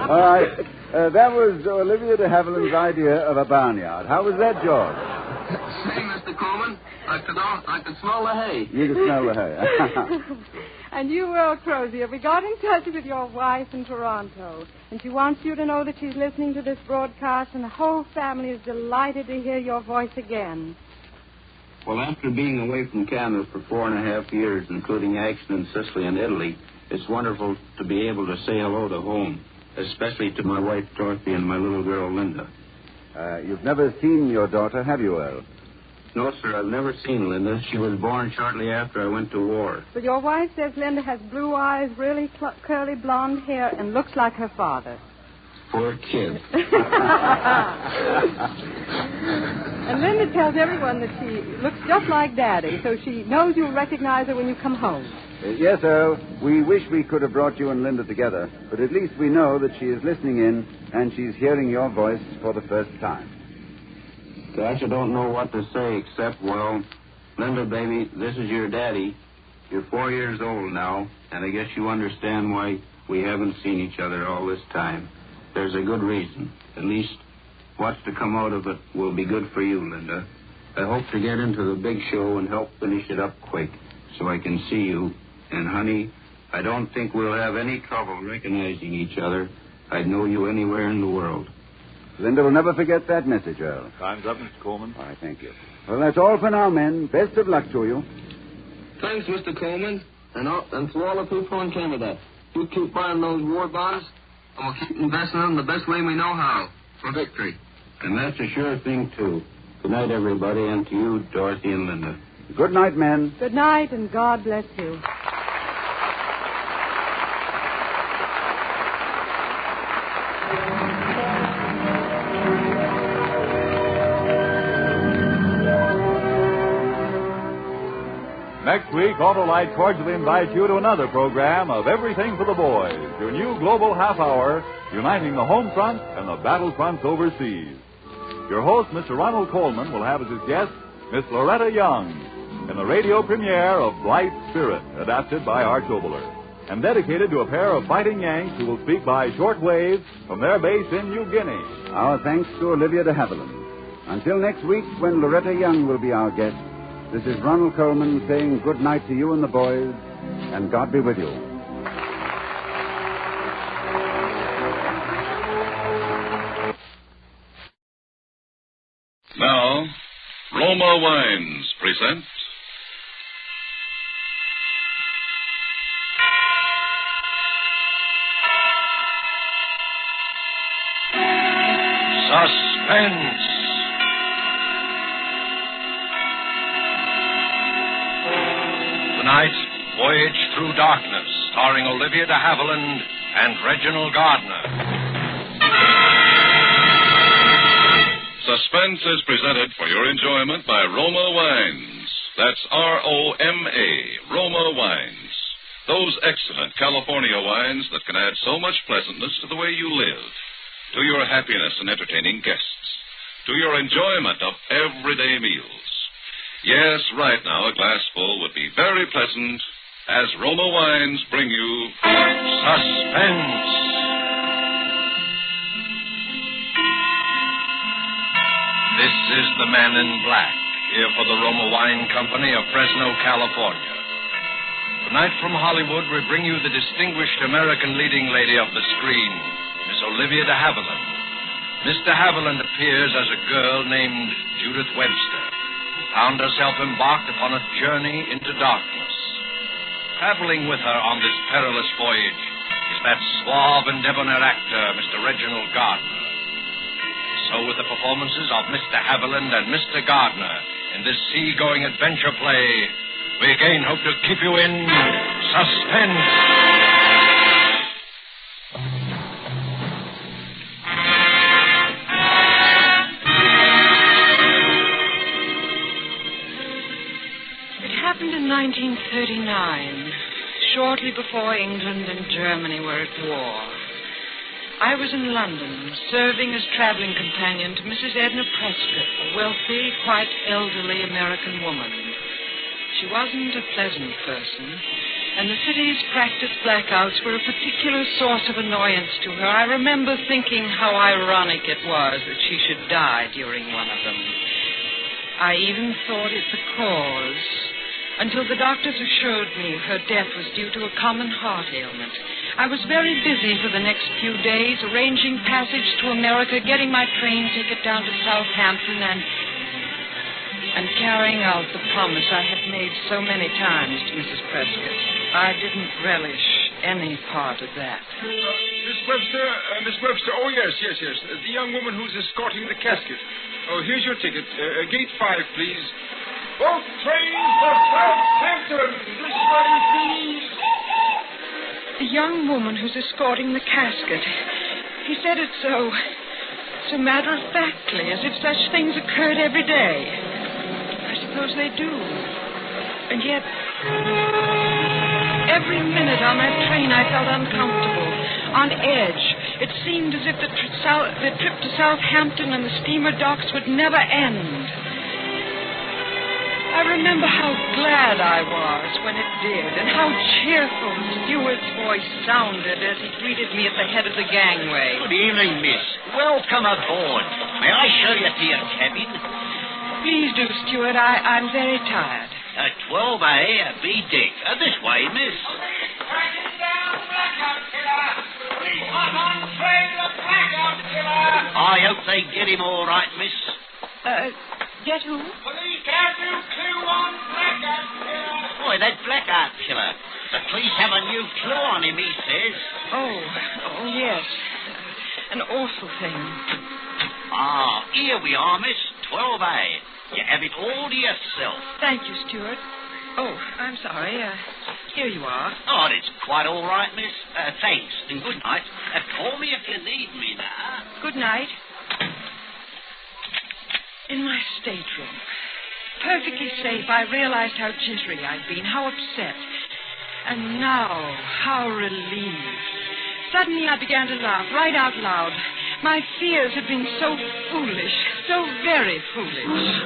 All right. That was Olivia De Havilland's idea of a barnyard. How was that, George? Say, Mr. Coleman, I could smell the hay. You could smell the hay. And you, Earl Crozier, we got in touch with your wife in Toronto, and she wants you to know that she's listening to this broadcast, and the whole family is delighted to hear your voice again. Well, after being away from Canada for 4.5 years, including action in Sicily and Italy, it's wonderful to be able to say hello to home, especially to my wife, Dorothy, and my little girl, Linda. You've never seen your daughter, have you, Earl? No, sir, I've never seen Linda. She was born shortly after I went to war. But your wife says Linda has blue eyes, really curly blonde hair, and looks like her father. Poor kid. And Linda tells everyone that she looks just like Daddy, so she knows you'll recognize her when you come home. Yes, Earl. We wish we could have brought you and Linda together, but at least we know that she is listening in and she's hearing your voice for the first time. Gosh, I don't know what to say except, well, Linda, baby, this is your daddy. You're 4 years old now, and I guess you understand why we haven't seen each other all this time. There's a good reason. At least what's to come out of it will be good for you, Linda. I hope to get into the big show and help finish it up quick so I can see you. And, honey, I don't think we'll have any trouble recognizing each other. I'd know you anywhere in the world. Linda will never forget that message, Earl. Time's up, Mr. Coleman. All right, thank you. Well, that's all for now, men. Best of luck to you. Thanks, Mr. Coleman, and to all the people in Canada. You keep buying those war bonds, and we'll keep investing in them the best way we know how, for victory. And that's a sure thing, too. Good night, everybody, and to you, Dorothy and Linda. Good night, men. Good night, and God bless you. Next week, Autolite cordially invites you to another program of Everything for the Boys, your new global half hour uniting the home front and the battle fronts overseas. Your host, Mr. Ronald Coleman, will have as his guest Miss Loretta Young in the radio premiere of Blight Spirit, adapted by Arch Oboler, and dedicated to a pair of fighting Yanks who will speak by shortwave from their base in New Guinea. Our thanks to Olivia De Havilland. Until next week, when Loretta Young will be our guest, this is Ronald Coleman saying good night to you and the boys, and God be with you. Now, Roma Wines present Suspense. Tonight, Voyage Through Darkness, starring Olivia De Havilland and Reginald Gardner. Suspense is presented for your enjoyment by Roma Wines. That's R-O-M-A, Roma Wines. Those excellent California wines that can add so much pleasantness to the way you live, to your happiness in entertaining guests, to your enjoyment of everyday meals. Yes, right now a glassful would be very pleasant as Roma Wines bring you Suspense. This is the Man in Black, here for the Roma Wine Company of Fresno, California. Tonight from Hollywood, we bring you the distinguished American leading lady of the screen, Miss Olivia De Havilland. Miss De Havilland appears as a girl named Judith Webster, who found herself embarked upon a journey into darkness. Traveling with her on this perilous voyage is that suave and debonair actor, Mr. Reginald Gardner. So with the performances of Mr. Havilland and Mr. Gardner in this sea-going adventure play, we again hope to keep you in suspense. It happened in 1939, shortly before England and Germany were at war. I was in London, serving as traveling companion to Mrs. Edna Prescott, a wealthy, quite elderly American woman. She wasn't a pleasant person, and the city's practiced blackouts were a particular source of annoyance to her. I remember thinking how ironic it was that she should die during one of them. I even thought it the cause, until the doctors assured me her death was due to a common heart ailment. I was very busy for the next few days, arranging passage to America, getting my train ticket down to Southampton, and carrying out the promise I had made so many times to Mrs. Prescott. I didn't relish any part of that. Miss Webster, oh, yes. The young woman who's escorting the casket. Oh, here's your ticket. Gate 5, please. Both trains for Southampton. This way, please. The young woman who's escorting the casket. He said it so matter-of-factly, as if such things occurred every day. I suppose they do. And yet, every minute on that train I felt uncomfortable, on edge. It seemed as if the trip to Southampton and the steamer docks would never end. I remember how glad I was when it did, and how cheerful the steward's voice sounded as he greeted me at the head of the gangway. Good evening, miss. Welcome aboard. May I show you to your cabin? Please do, steward. I'm very tired. 12A, B deck. This way, miss. I hope they get him all right, miss. Get who? Police Avenue 2 on Blackout Killer. Boy, that Blackout Killer. The police have a new clue on him, he says. Oh, yes. An awful thing. Here we are, miss. 12A. You have it all to yourself. Thank you, steward. Oh, I'm sorry. Here you are. Oh, it's quite all right, miss. Thanks, and good night. Call me if you need me now. Good night. In my stateroom, perfectly safe, I realized how jittery I'd been, how upset. And now, how relieved. Suddenly I began to laugh right out loud. My fears had been so foolish, so very foolish.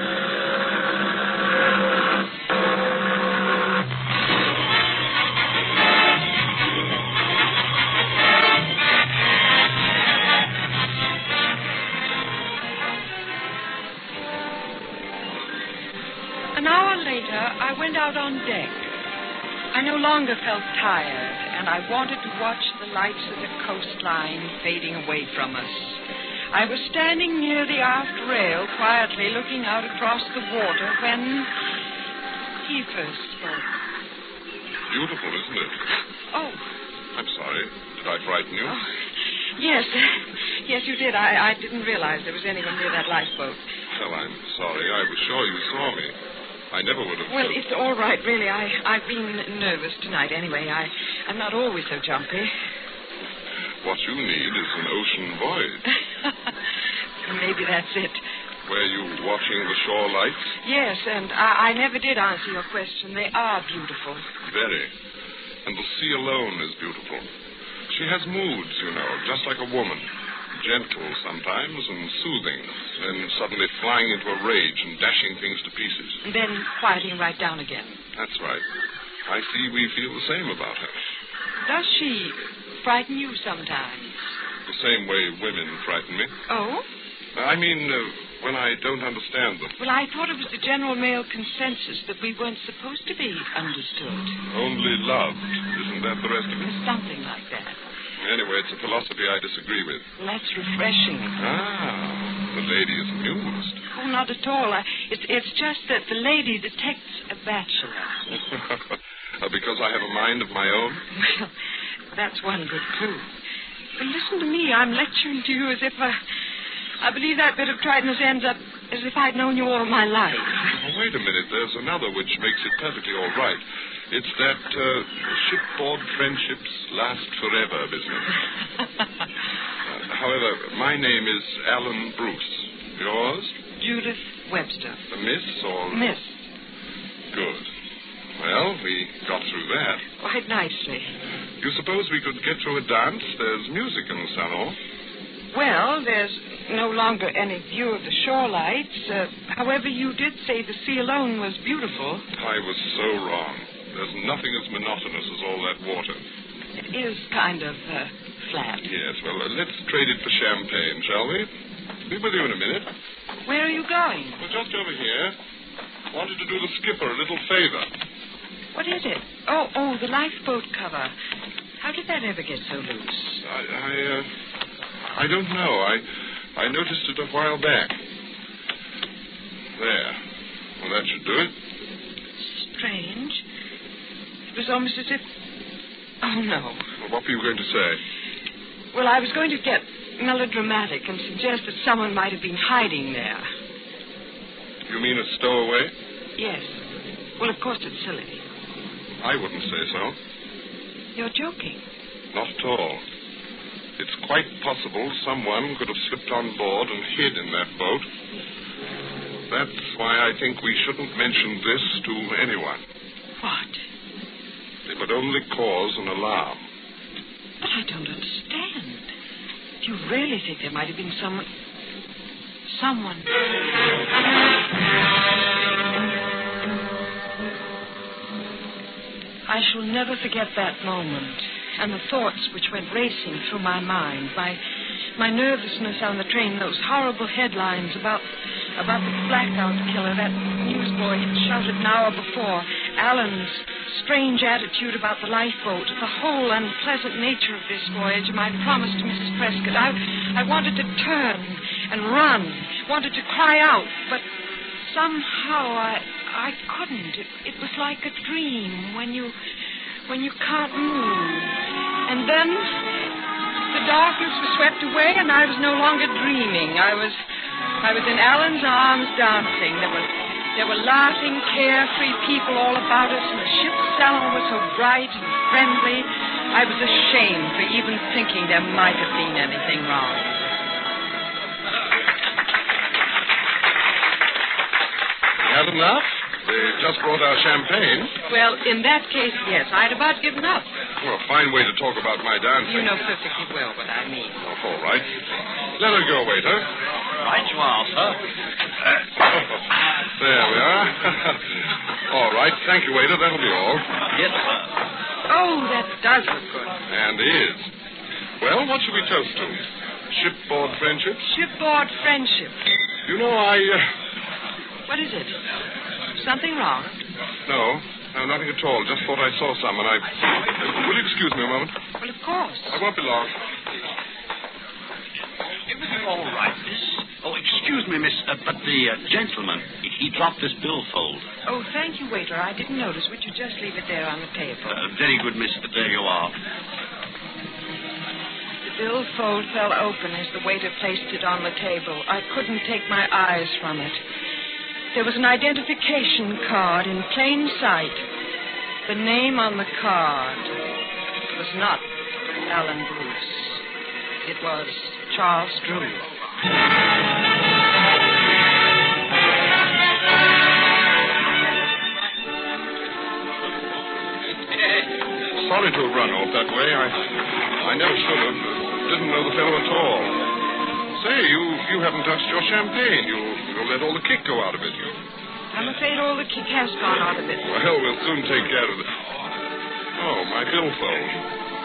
An hour later, I went out on deck. I no longer felt tired, and I wanted to watch the lights of the coastline fading away from us. I was standing near the aft rail, quietly looking out across the water, when he first spoke. Beautiful, isn't it? Oh. I'm sorry. Did I frighten you? Oh. Yes, you did. I didn't realize there was anyone near that lifeboat. Well, I'm sorry. I was sure you saw me. I never would have... Well, it's all right, really. I've been nervous tonight anyway. I'm not always so jumpy. What you need is an ocean voyage. Maybe that's it. Were you watching the shore lights? Yes, and I never did answer your question. They are beautiful. Very. And the sea alone is beautiful. She has moods, you know, just like a woman. Gentle sometimes and soothing, then suddenly flying into a rage and dashing things to pieces. And then quieting right down again. That's right. I see we feel the same about her. Does she frighten you sometimes? The same way women frighten me. Oh? I mean, when I don't understand them. Well, I thought it was the general male consensus that we weren't supposed to be understood. Only loved. Isn't that the rest of it? Something like that. Anyway, it's a philosophy I disagree with. Well, that's refreshing. Ah, the lady is amused. Oh, not at all. It's just that the lady detects a bachelor. Because I have a mind of my own? Well, that's one good clue. But listen to me. I'm lecturing to you as if I believe that bit of triteness ends up as if I'd known you all my life. Oh, wait a minute. There's another which makes it perfectly all right. It's that shipboard friendships last forever business. However, my name is Alan Bruce. Yours? Judith Webster. Miss or? Miss. Good. Well, we got through that. Quite nicely. You suppose we could get through a dance? There's music in the salon. Well, there's no longer any view of the shore lights. However, you did say the sea alone was beautiful. I was so wrong. There's nothing as monotonous as all that water. It is kind of flat. Yes, well, let's trade it for champagne, shall we? Be with you in a minute. Where are you going? Well, just over here. Wanted to do the skipper a little favor. What is it? Oh, the lifeboat cover. How did that ever get so loose? I don't know. I noticed it a while back. There. Well, that should do it. Strange. It was almost as if... Oh, no. Well, what were you going to say? Well, I was going to get melodramatic and suggest that someone might have been hiding there. You mean a stowaway? Yes. Well, of course it's silly. I wouldn't say so. You're joking. Not at all. It's quite possible someone could have slipped on board and hid in that boat. That's why I think we shouldn't mention this to anyone. What? It would only cause an alarm. But I don't understand. You really think there might have been someone... I shall never forget that moment and the thoughts which went racing through my mind. My nervousness on the train, those horrible headlines about the blackout killer that newsboy had shouted an hour before, Alan's strange attitude about the lifeboat, the whole unpleasant nature of this voyage, and my promise to Mrs. Prescott. I wanted to turn and run, wanted to cry out, but somehow I couldn't. It was like a dream when you can't move. And then the darkness was swept away, and I was no longer dreaming. I was in Alan's arms dancing. There were laughing, carefree people all about us, and the ship's salon was so bright and friendly. I was ashamed for even thinking there might have been anything wrong. Had enough? They just brought our champagne. Well, in that case, yes. I'd about given up. Well, a fine way to talk about my dancing. You know perfectly well what I mean. Oh, all right. Let her go, waiter. Right you are, sir. There we are. All right. Thank you, waiter. That'll be all. Yes, sir. Oh, that does look good. And is. Well, what should we toast to? Shipboard friendship? Shipboard friendship. You know, What is it? Something wrong? No, nothing at all. Just thought I saw someone. Will you excuse me a moment? Well, of course. I won't be long. Everything all right, miss? Oh, excuse me, miss, but the gentleman, he dropped this billfold. Oh, thank you, waiter. I didn't notice. Would you just leave it there on the table? Very good, miss. There you are. The billfold fell open as the waiter placed it on the table. I couldn't take my eyes from it. There was an identification card in plain sight. The name on the card was not Alan Bruce. It was Charles Drew. sorry to have run off that way. I never should have. Didn't know the fellow at all. Say, you haven't touched your champagne. You'll let all the kick go out of it. I'm afraid all the kick has gone out of it. Well, we'll soon take care of it. Oh, my billfold.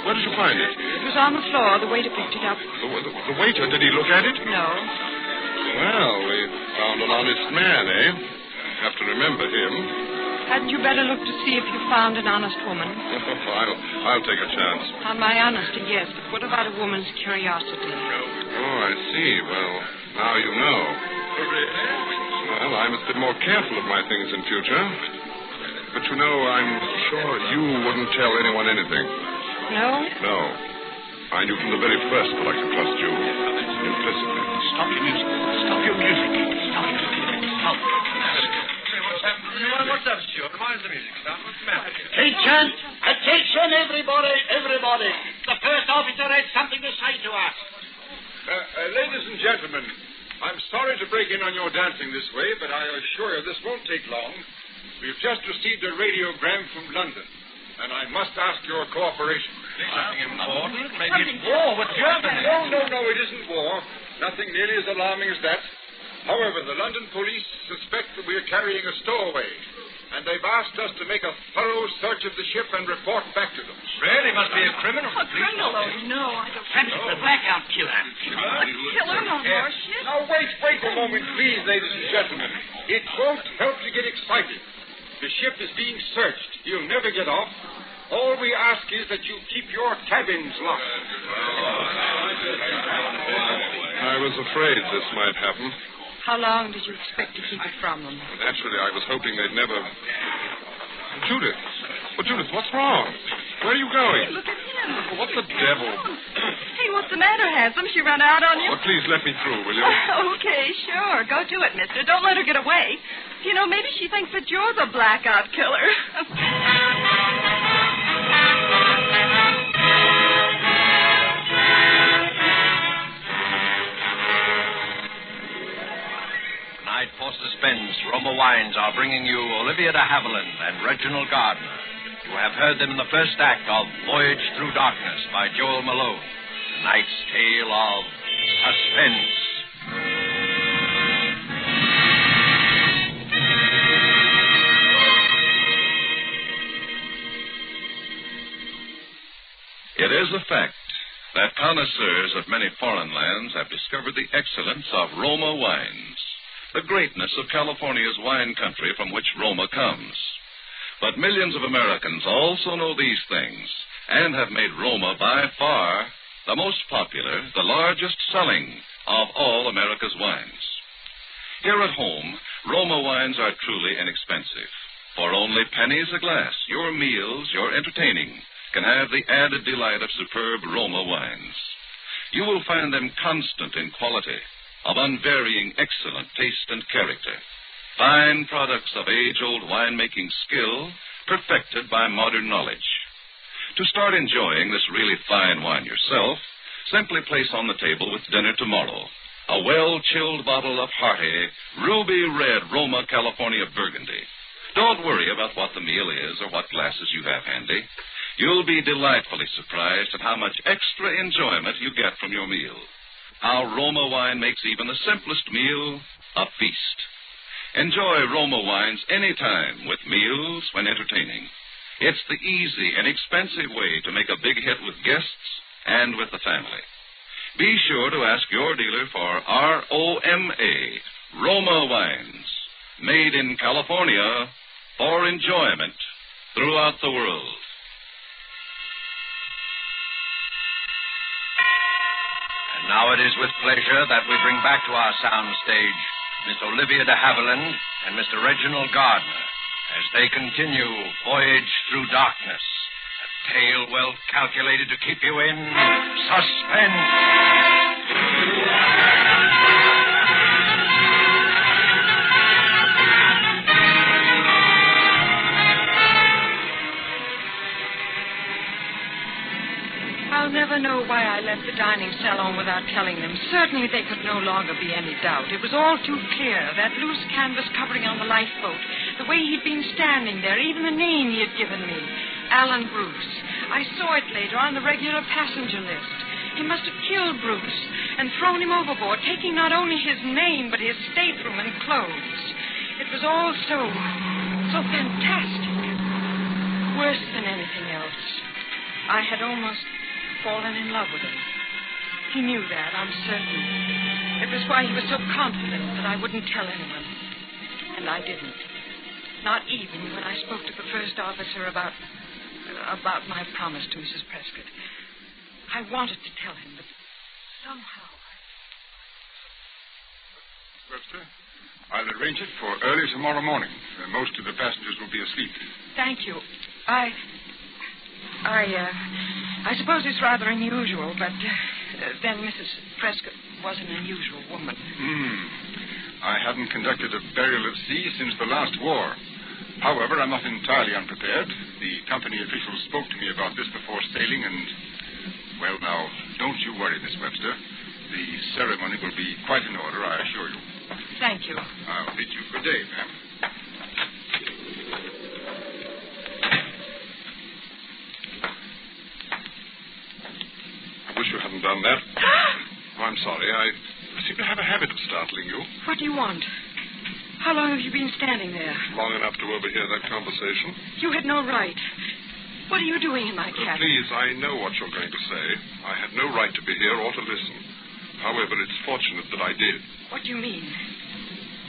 Where did you find it? It was on the floor. The waiter picked it up. The waiter, did he look at it? No. Well, we found an honest man, eh? Have to remember him. Hadn't you better look to see if you found an honest woman? I'll take a chance. On my honesty, yes. But what about a woman's curiosity? Oh, I see. Well, now you know. Well, I must be more careful of my things in future. But you know, I'm sure you wouldn't tell anyone anything. No? No. I knew from the very first that I could trust you. Implicitly. Stop your music. Stop your music. Stop. What's up, Stuart? Why is the music stop? What's the matter? Attention, everybody. The first officer has something to say to us. Ladies and gentlemen, I'm sorry to break in on your dancing this way, but I assure you this won't take long. We've just received a radiogram from London, and I must ask your cooperation. Something important? Maybe it's war with Germany. No, it isn't war. Nothing nearly as alarming as that. However, the London police suspect that we are carrying a stowaway, and they've asked us to make a thorough search of the ship and report back to them. Really? Must be a criminal. A criminal? Oh, no, I don't Perhaps the blackout killer. Killer on our ship? Now, wait a moment, please, ladies and gentlemen. It won't help to get excited. The ship is being searched. You'll never get off. All we ask is that you keep your cabins locked. I was afraid this might happen. How long did you expect to keep it from them? Naturally, I was hoping they'd never... Judith, what's wrong? Where are you going? Hey, look at him. What the devil? Hey, what's the matter, Handsome? She ran out on you? Well, please let me through, will you? Okay, sure. Go to it, mister. Don't let her get away. You know, maybe she thinks that you're the blackout killer. Tonight for Suspense, Roma Wines are bringing you Olivia De Havilland and Reginald Gardner. You have heard them in the first act of Voyage Through Darkness by Joel Malone. Tonight's tale of Suspense. It is a fact that connoisseurs of many foreign lands have discovered the excellence of Roma wines, the greatness of California's wine country from which Roma comes. But millions of Americans also know these things and have made Roma by far the most popular, the largest selling of all America's wines. Here at home, Roma wines are truly inexpensive. For only pennies a glass, your meals, your entertaining, can have the added delight of superb Roma wines. You will find them constant in quality, of unvarying excellent taste and character. Fine products of age-old winemaking skill, perfected by modern knowledge. To start enjoying this really fine wine yourself, simply place on the table with dinner tomorrow a well-chilled bottle of hearty, ruby red Roma California Burgundy. Don't worry about what the meal is or what glasses you have handy. You'll be delightfully surprised at how much extra enjoyment you get from your meal. How Roma wine makes even the simplest meal a feast. Enjoy Roma wines anytime with meals when entertaining. It's the easy and inexpensive way to make a big hit with guests and with the family. Be sure to ask your dealer for R-O-M-A, Roma wines, made in California for enjoyment throughout the world. And now it is with pleasure that we bring back to our sound stage Miss Olivia De Havilland and Mr. Reginald Gardner as they continue Voyage Through Darkness, a tale well calculated to keep you in suspense. I'll never know why I left the dining salon without telling them. Certainly there could no longer be any doubt. It was all too clear. That loose canvas covering on the lifeboat, the way he'd been standing there, even the name he had given me, Alan Bruce. I saw it later on the regular passenger list. He must have killed Bruce and thrown him overboard, taking not only his name, but his stateroom and clothes. It was all so fantastic. Worse than anything else. I had almost fallen in love with him. He knew that, I'm certain. It was why he was so confident that I wouldn't tell anyone. And I didn't. Not even when I spoke to the first officer about my promise to Mrs. Prescott. I wanted to tell him, but somehow... Webster, I'll arrange it for early tomorrow morning. Most of the passengers will be asleep. Thank you. I suppose it's rather unusual, but then Mrs. Prescott was an unusual woman. I haven't conducted a burial at sea since the last war. However, I'm not entirely unprepared. The company officials spoke to me about this before sailing, and... Well, now, don't you worry, Miss Webster. The ceremony will be quite in order, I assure you. Thank you. I'll bid you good day, ma'am. I wish you hadn't done that. Oh, I'm sorry. I seem to have a habit of startling you. What do you want? How long have you been standing there? Long enough to overhear that conversation. You had no right. What are you doing in my cabin? Please, I know what you're going to say. I had no right to be here or to listen. However, it's fortunate that I did. What do you mean?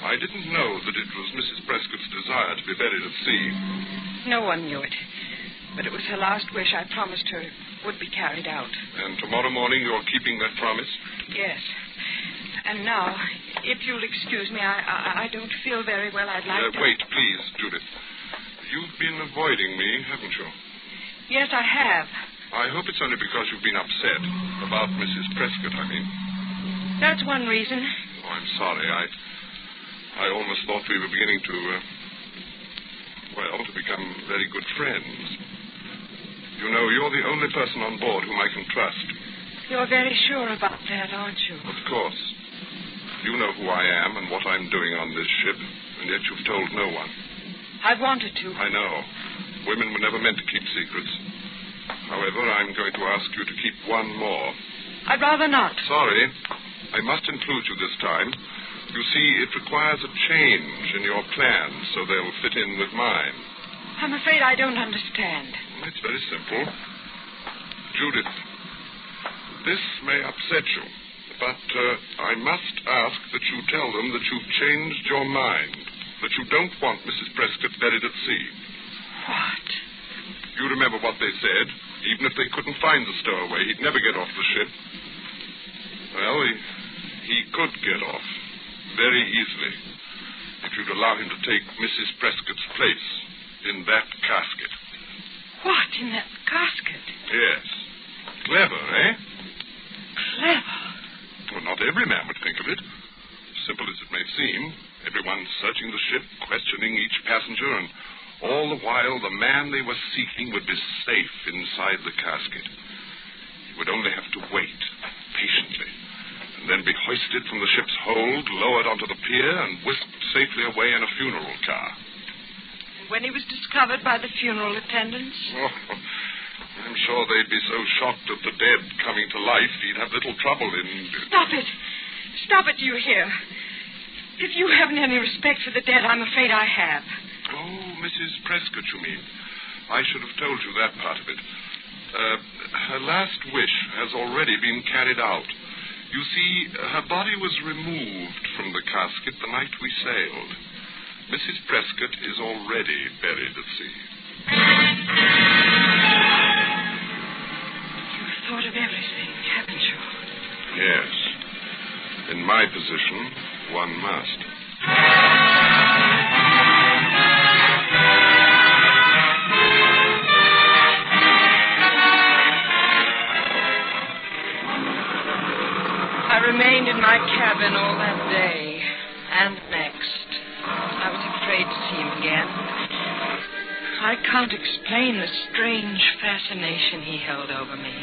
I didn't know that it was Mrs. Prescott's desire to be buried at sea. No one knew it. But it was her last wish. I promised her would be carried out. And tomorrow morning you're keeping that promise? Yes. And now, if you'll excuse me, I don't feel very well. I'd like to... Wait, please, Judith. You've been avoiding me, haven't you? Yes, I have. I hope it's only because you've been upset. About Mrs. Prescott, I mean. That's one reason. Oh, I'm sorry. I almost thought we were beginning to become very good friends. You know, you're the only person on board whom I can trust. You're very sure about that, aren't you? Of course. You know who I am and what I'm doing on this ship, and yet you've told no one. I've wanted to. I know. Women were never meant to keep secrets. However, I'm going to ask you to keep one more. I'd rather not. Sorry. I must include you this time. You see, it requires a change in your plans so they'll fit in with mine. I'm afraid I don't understand. It's very simple. Judith, this may upset you, but I must ask that you tell them that you've changed your mind, that you don't want Mrs. Prescott buried at sea. What? You remember what they said. Even if they couldn't find the stowaway, he'd never get off the ship. Well, he could get off very easily if you'd allow him to take Mrs. Prescott's place in that casket. What, in that casket? Yes. Clever, eh? Clever? Well, not every man would think of it. Simple as it may seem, everyone searching the ship, questioning each passenger, and all the while the man they were seeking would be safe inside the casket. He would only have to wait, patiently, and then be hoisted from the ship's hold, lowered onto the pier, and whisked safely away in a funeral car. And when he was discovered by the funeral attendants? Oh, I'm sure they'd be so shocked at the dead coming to life, he'd have little trouble in... Stop it! Stop it, do you hear? If you haven't any respect for the dead, I'm afraid I have. Oh, Mrs. Prescott, you mean? I should have told you that part of it. Her last wish has already been carried out. You see, her body was removed from the casket the night we sailed. Mrs. Prescott is already buried at sea. You've thought of everything, haven't you? Yes. In my position, one must. I remained in my cabin all that day and next. I was afraid to see him again. I can't explain the strange fascination he held over me.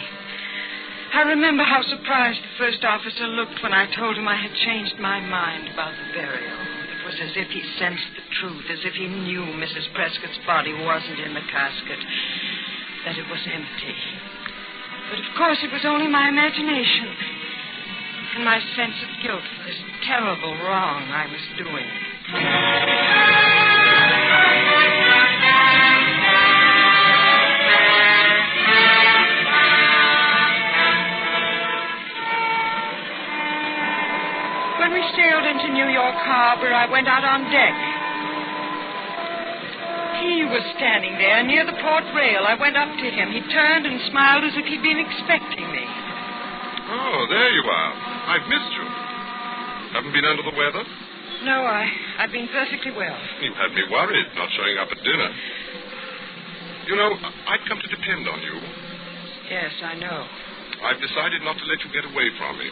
I remember how surprised the first officer looked when I told him I had changed my mind about the burial. It was as if he sensed the truth, as if he knew Mrs. Prescott's body wasn't in the casket. that it was empty. But of course it was only my imagination and my sense of guilt for this terrible wrong I was doing. When we sailed into New York Harbor, I went out on deck. He was standing there near the port rail. I went up to him. He turned and smiled as if he'd been expecting me. Oh, there you are. I've missed you. Haven't been under the weather? No, I've been perfectly well. You had me worried, not showing up at dinner. You know, I'd come to depend on you. Yes, I know. I've decided not to let you get away from me.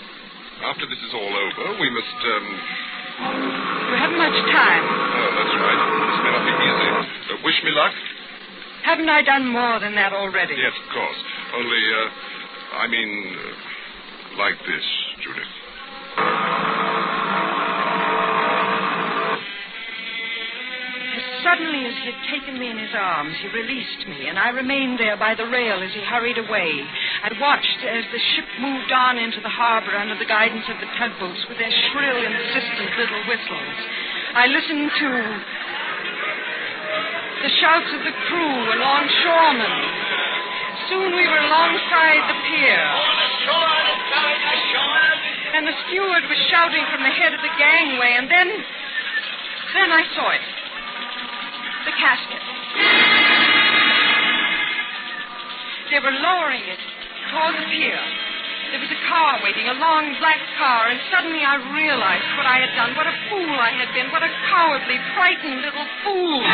After this is all over, we must, You haven't much time. Oh, that's right. This may not be easy. Wish me luck? Haven't I done more than that already? Yes, of course. Only, like this, Judith. As suddenly as he had taken me in his arms, he released me, and I remained there by the rail as he hurried away. I watched as the ship moved on into the harbor under the guidance of the tugboats with their shrill, insistent little whistles. I listened to the shouts of the crew and longshoremen. Soon we were alongside the pier. And the steward was shouting from the head of the gangway, and then I saw it. The casket. They were lowering it toward the pier. There was a car waiting, a long black car, and suddenly I realized what I had done, what a fool I had been, what a cowardly, frightened little fool.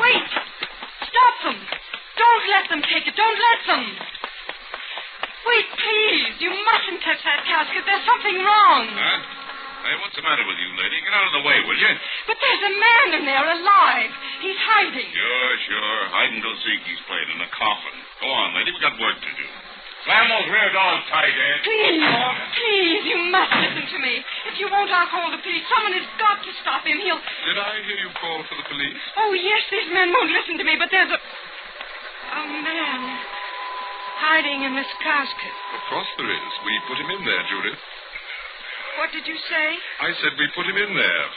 Wait! Stop them! Don't let them take it! Don't let them! Wait, please! You mustn't touch that casket. There's something wrong. Huh? Hey, what's the matter with you, lady? Get out of the way, will you? But there's a man in there alive. He's hiding. Sure. Hide and go seek he's played in a coffin. Go on, lady. We got work to do. Slam those rear doors tight, eh? Please, you must listen to me. If you won't, I'll call the police. Someone has got to stop him. Did I hear you call for the police? Oh, yes, these men won't listen to me, but there's a man hiding in this casket. Of course there is. We put him in there, Judith. What did you say? I said we put him in there.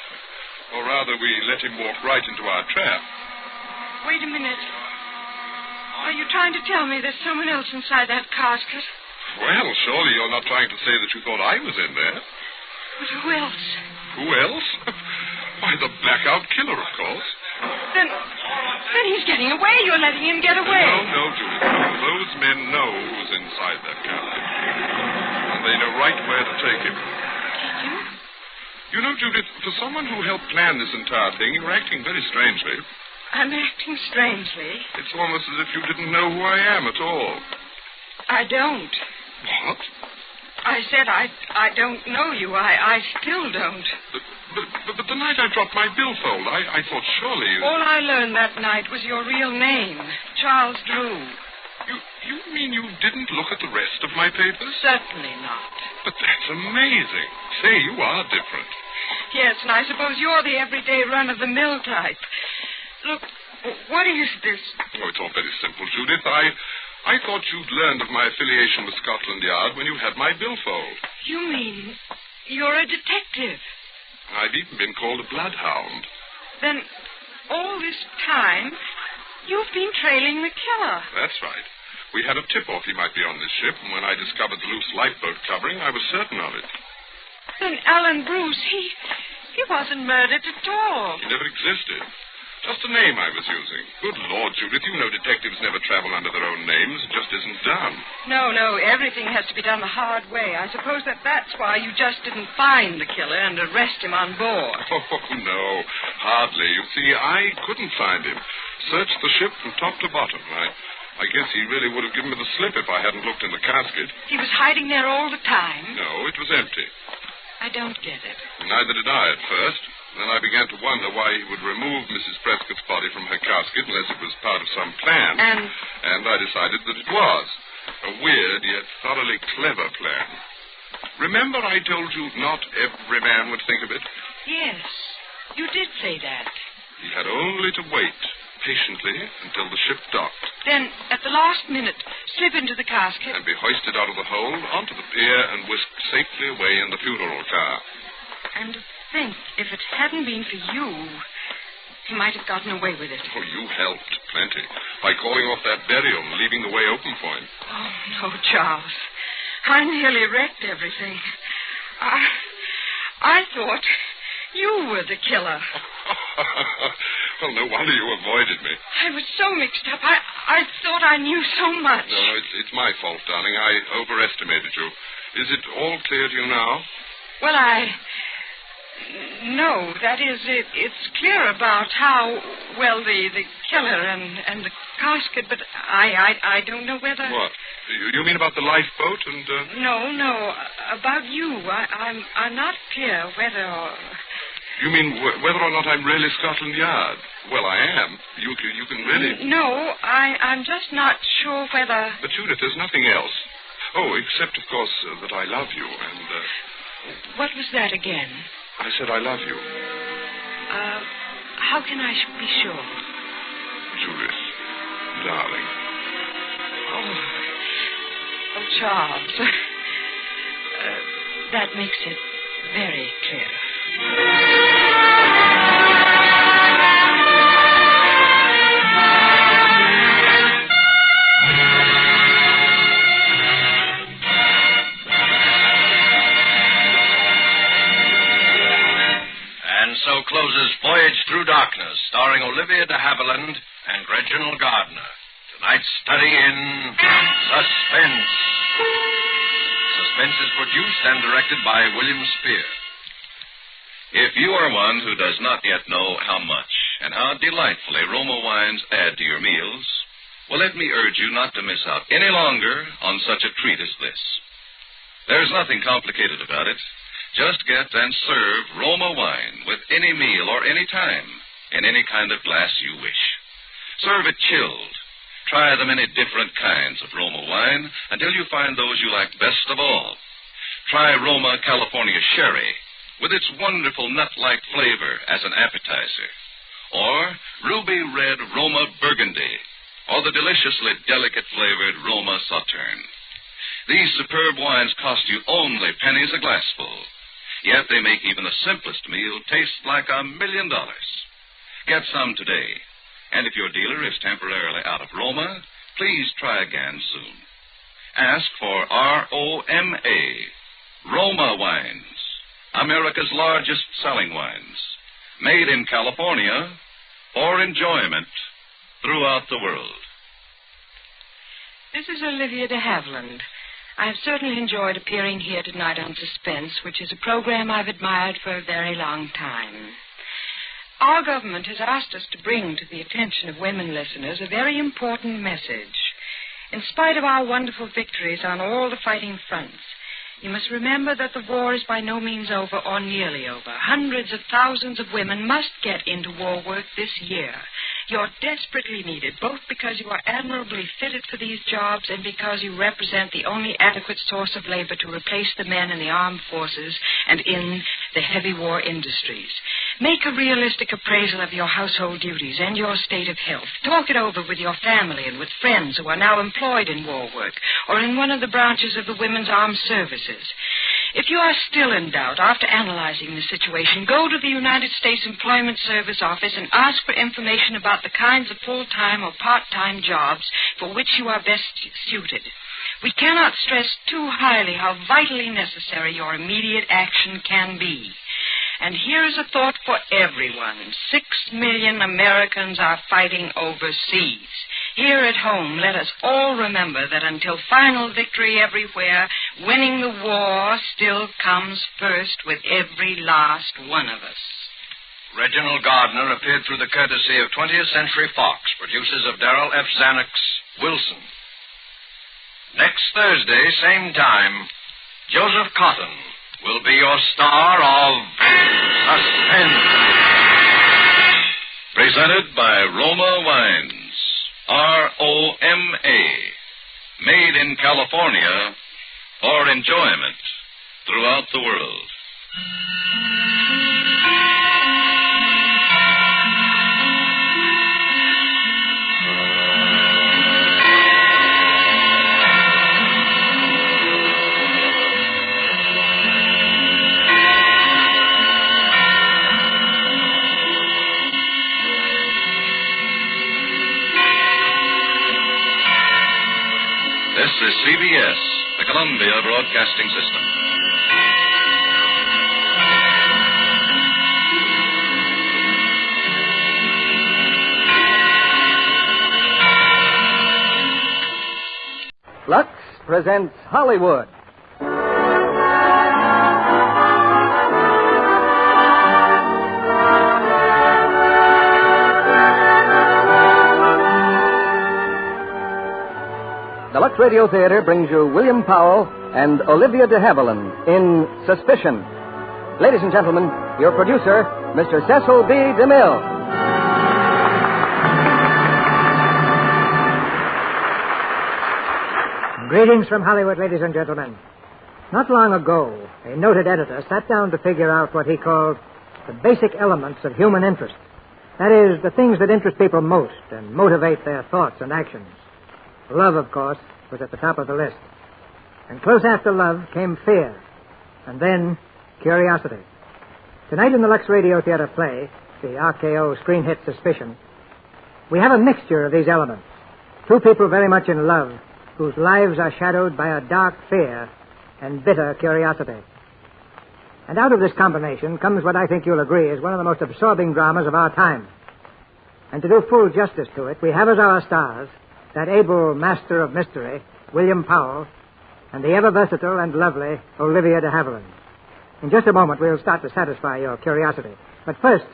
Or rather, we let him walk right into our trap. Wait a minute. Are you trying to tell me there's someone else inside that casket? Well, surely you're not trying to say that you thought I was in there. But who else? Who else? Why, the blackout killer, of course. Then he's getting away. You're letting him get away. No, Judith. No. Those men know who's inside that casket. And they know right where to take him. You know, Judith, for someone who helped plan this entire thing, you're acting very strangely. I'm acting strangely? It's almost as if you didn't know who I am at all. I don't. What? I said I don't know you. I still don't. But the night I dropped my billfold, I thought surely you... All I learned that night was your real name, Charles Drew. You mean you didn't look at the rest of my papers? Certainly not. But that's amazing. Say, you are different. Yes, and I suppose you're the everyday run-of-the-mill type. Look, what is this? Oh, it's all very simple, Judith. I thought you'd learned of my affiliation with Scotland Yard when you had my billfold. You mean you're a detective? I've even been called a bloodhound. Then all this time, you've been trailing the killer. That's right. We had a tip-off he might be on this ship, and when I discovered the loose lifeboat covering, I was certain of it. Then Alan Bruce, he wasn't murdered at all. He never existed. Just a name I was using. Good Lord, Judith, you know detectives never travel under their own names. It just isn't done. No, everything has to be done the hard way. I suppose that's why you just didn't find the killer and arrest him on board. Oh, no, hardly. You see, I couldn't find him. Searched the ship from top to bottom. I guess he really would have given me the slip if I hadn't looked in the casket. He was hiding there all the time? No, it was empty. I don't get it. Neither did I at first. Then I began to wonder why he would remove Mrs. Prescott's body from her casket unless it was part of some plan. And I decided that it was. A weird yet thoroughly clever plan. Remember I told you not every man would think of it? Yes, you did say that. He had only to wait patiently until the ship docked. Then, at the last minute, slip into the casket. And be hoisted out of the hold onto the pier and whisked safely away in the funeral car. And to think, if it hadn't been for you, he might have gotten away with it. Oh, you helped plenty by calling off that burial and leaving the way open for him. Oh, no, Charles. I nearly wrecked everything. I thought you were the killer. Well, no wonder you avoided me. I was so mixed up. I thought I knew so much. No, it's my fault, darling. I overestimated you. Is it all clear to you now? Well, No, that is, it's clear about how, well, the killer and the casket, but I don't know whether... What? You mean about the lifeboat and... No, about you. I'm not clear whether... You mean whether or not I'm really Scotland Yard? Well, I am. You can really... No, I'm just not sure whether... But, Judith, there's nothing else. Oh, except, of course, that I love you, and... What was that again? I said I love you. How can I be sure? Judith, darling. Oh, Charles. That makes it very clear. So closes Voyage Through Darkness, starring Olivia De Havilland and Reginald Gardner. Tonight's study in Suspense. Suspense is produced and directed by William Spear. If you are one who does not yet know how much and how delightfully Roma wines add to your meals, well, let me urge you not to miss out any longer on such a treat as this. There's nothing complicated about it. Just get and serve Roma wine with any meal or any time in any kind of glass you wish. Serve it chilled. Try the many different kinds of Roma wine until you find those you like best of all. Try Roma California Sherry with its wonderful nut-like flavor as an appetizer. Or Ruby Red Roma Burgundy, or the deliciously delicate-flavored Roma Sauterne. These superb wines cost you only pennies a glassful. Yet they make even the simplest meal taste like $1 million. Get some today. And if your dealer is temporarily out of Roma, please try again soon. Ask for ROMA, Roma Wines, America's largest selling wines, made in California for enjoyment throughout the world. This is Olivia De Havilland. I have certainly enjoyed appearing here tonight on Suspense, which is a program I've admired for a very long time. Our government has asked us to bring to the attention of women listeners a very important message. In spite of our wonderful victories on all the fighting fronts, you must remember that the war is by no means over or nearly over. Hundreds of thousands of women must get into war work this year. You're desperately needed, both because you are admirably fitted for these jobs and because you represent the only adequate source of labor to replace the men in the armed forces and in the heavy war industries. Make a realistic appraisal of your household duties and your state of health. Talk it over with your family and with friends who are now employed in war work or in one of the branches of the Women's Armed Services. If you are still in doubt after analyzing the situation, go to the United States Employment Service Office and ask for information about the kinds of full-time or part-time jobs for which you are best suited. We cannot stress too highly how vitally necessary your immediate action can be. And here is a thought for everyone. 6 million Americans are fighting overseas. Here at home, let us all remember that until final victory everywhere, winning the war still comes first with every last one of us. Reginald Gardner appeared through the courtesy of 20th Century Fox, producers of Darrell F. Zanuck's Wilson. Next Thursday, same time, Joseph Cotton will be your star of Suspense. Presented by Roma Wines. ROMA. Made in California for enjoyment throughout the world. This is CBS, the Columbia Broadcasting System. Lux presents Hollywood. The Lux Radio Theater brings you William Powell and Olivia De Havilland in Suspicion. Ladies and gentlemen, your producer, Mr. Cecil B. DeMille. Greetings from Hollywood, ladies and gentlemen. Not long ago, a noted editor sat down to figure out what he called the basic elements of human interest. That is, the things that interest people most and motivate their thoughts and actions. Love, of course, was at the top of the list. And close after love came fear. And then curiosity. Tonight in the Lux Radio Theater play, the RKO screen hit Suspicion, we have a mixture of these elements. Two people very much in love, whose lives are shadowed by a dark fear and bitter curiosity. And out of this combination comes what I think you'll agree is one of the most absorbing dramas of our time. And to do full justice to it, we have as our stars that able master of mystery, William Powell, and the ever-versatile and lovely Olivia De Havilland. In just a moment, we'll start to satisfy your curiosity. But first,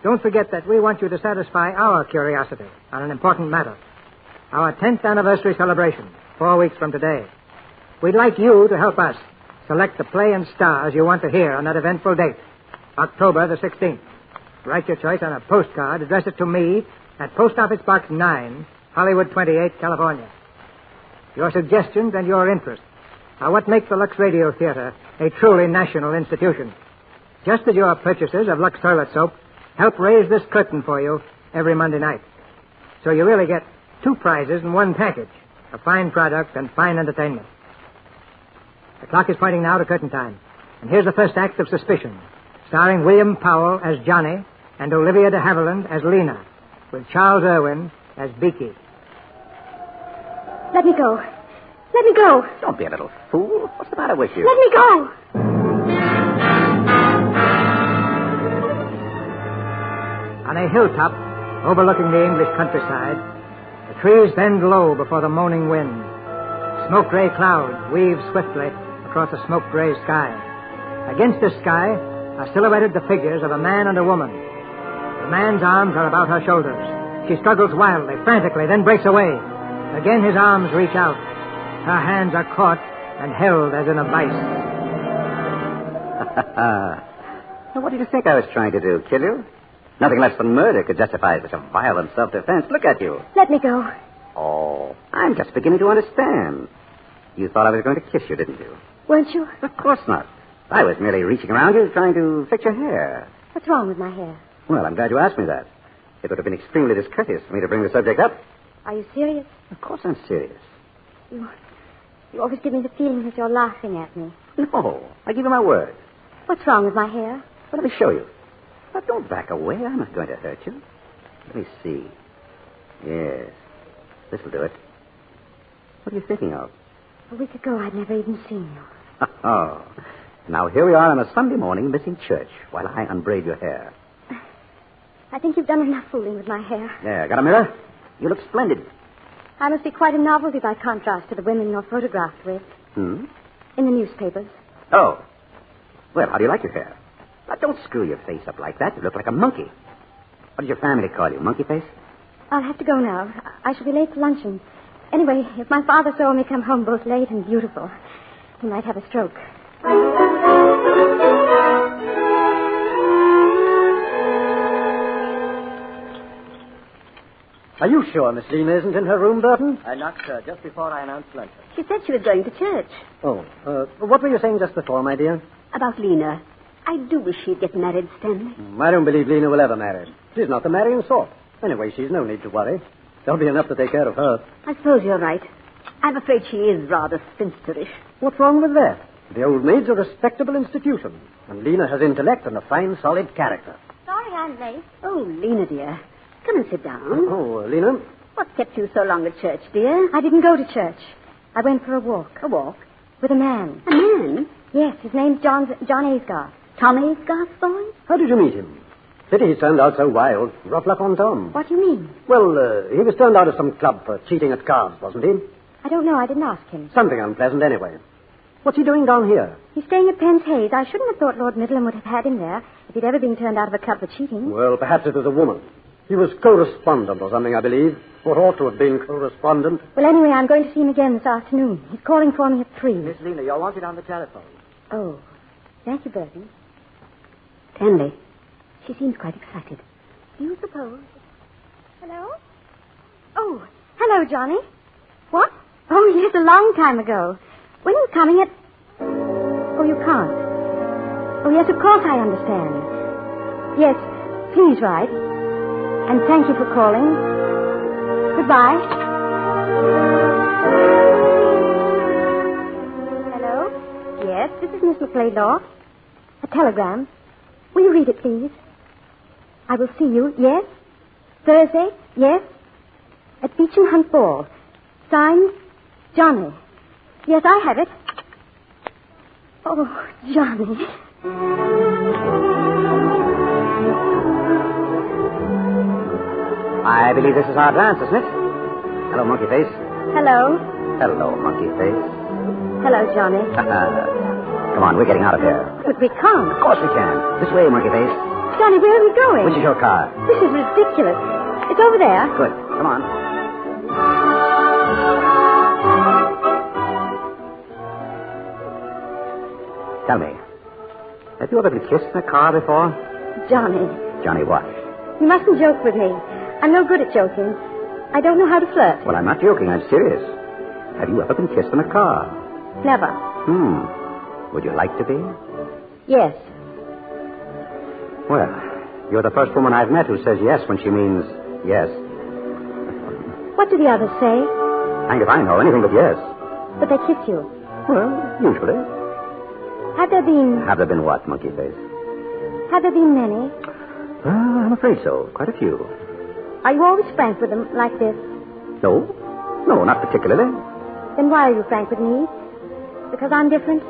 don't forget that we want you to satisfy our curiosity on an important matter. Our 10th anniversary celebration, 4 weeks from today. We'd like you to help us select the play and stars you want to hear on that eventful date, October the 16th. Write your choice on a postcard, address it to me at Post Office Box 9, Hollywood 28, California. Your suggestions and your interest are what make the Lux Radio Theater a truly national institution. Just as your purchases of Lux toilet soap help raise this curtain for you every Monday night. So you really get 2 prizes in one package, a fine product and fine entertainment. The clock is pointing now to curtain time. And here's the first act of Suspicion, starring William Powell as Johnny and Olivia De Havilland as Lena, with Charles Irwin as Beaky. Let me go. Let me go. Don't be a little fool. What's the matter with you? Let me go. On a hilltop overlooking the English countryside, the trees bend low before the moaning wind. Smoke-gray clouds weave swiftly across a smoke-gray sky. Against this sky are silhouetted the figures of a man and a woman. The man's arms are about her shoulders. She struggles wildly, frantically, then breaks away. Again his arms reach out. Her hands are caught and held as in a vice. Now, what did you think I was trying to do? Kill you? Nothing less than murder could justify such a violent self-defense. Look at you. Let me go. Oh, I'm just beginning to understand. You thought I was going to kiss you, didn't you? Weren't you? Of course not. I was merely reaching around you trying to fix your hair. What's wrong with my hair? Well, I'm glad you asked me that. It would have been extremely discourteous for me to bring the subject up. Are you serious? Of course I'm serious. You always give me the feeling that you're laughing at me. No, I give you my word. What's wrong with my hair? Well, let me show you. But don't back away. I'm not going to hurt you. Let me see. Yes, this'll do it. What are you thinking of? A week ago, I'd never even seen you. Oh. Now, here we are on a Sunday morning missing church while I unbraid your hair. I think you've done enough fooling with my hair. There, got a mirror? You look splendid. I must be quite a novelty by contrast to the women you're photographed with. Hmm? In the newspapers. Oh. Well, how do you like your hair? Now, don't screw your face up like that. You look like a monkey. What does your family call you, monkey face? I'll have to go now. I shall be late for luncheon. Anyway, if my father saw me come home both late and beautiful, he might have a stroke. Are you sure Miss Lena isn't in her room, Burton? I knocked her just before I announced luncheon. She said she was going to church. Oh, what were you saying just before, my dear? About Lena. I do wish she'd get married, Stanley. I don't believe Lena will ever marry. She's not the marrying sort. Anyway, she's no need to worry. There'll be enough to take care of her. I suppose you're right. I'm afraid she is rather spinsterish. What's wrong with that? The Old Maid's a respectable institution, and Lena has intellect and a fine, solid character. Sorry I'm late. Oh, Lena, dear. Come and sit down. Oh, Lena? What kept you so long at church, dear? I didn't go to church. I went for a walk. A walk? With a man. A man? Yes, his name's John Aysgarth. Tom Aysgarth's boy? How did you meet him? Pity he turned out so wild. Rough luck on Tom. What do you mean? Well, he was turned out of some club for cheating at cards, wasn't he? I don't know. I didn't ask him. Something unpleasant, anyway. What's he doing down here? He's staying at Penn's Hayes. I shouldn't have thought Lord Midland would have had him there if he'd ever been turned out of a club for cheating. Well, perhaps it was a woman. He was correspondent or something, I believe. Or ought to have been correspondent. Well, anyway, I'm going to see him again this afternoon. He's calling for me at 3. Miss Lena, you're wanted on the telephone. Oh. Thank you, Bertie. Tenley. She seems quite excited. Do you suppose? Hello? Oh, hello, Johnny. What? Oh, yes, a long time ago. When are you coming at... Oh, you can't. Oh, yes, of course I understand. Yes, please write. And thank you for calling. Goodbye. Hello? Yes, this is Miss McClaylaw. A telegram. Will you read it, please? I will see you, yes? Thursday, yes? At Beach and Hunt Ball. Signed, Johnny. Yes, I have it. Oh, Johnny. I believe this is our dance, isn't it? Hello, Monkey Face. Hello. Hello, Monkey Face. Hello, Johnny. Come on, we're getting out of here. But we can't. Of course we can. This way, Monkey Face. Johnny, where are we going? Which is your car? This is ridiculous. It's over there. Good. Come on. Tell me, have you ever been kissed in a car before? Johnny. Johnny what? You mustn't joke with me. I'm no good at joking. I don't know how to flirt. Well, I'm not joking. I'm serious. Have you ever been kissed in a car? Never. Would you like to be? Yes. Well, you're the first woman I've met who says yes when she means yes. What do the others say? Hanged if I know. Anything but yes. But they kiss you. Well, usually. Have there been... Have there been what, Monkey Face? Have there been many? I'm afraid so. Quite a few. Are you always frank with them like this? No. No, not particularly. Then why are you frank with me? Because I'm different?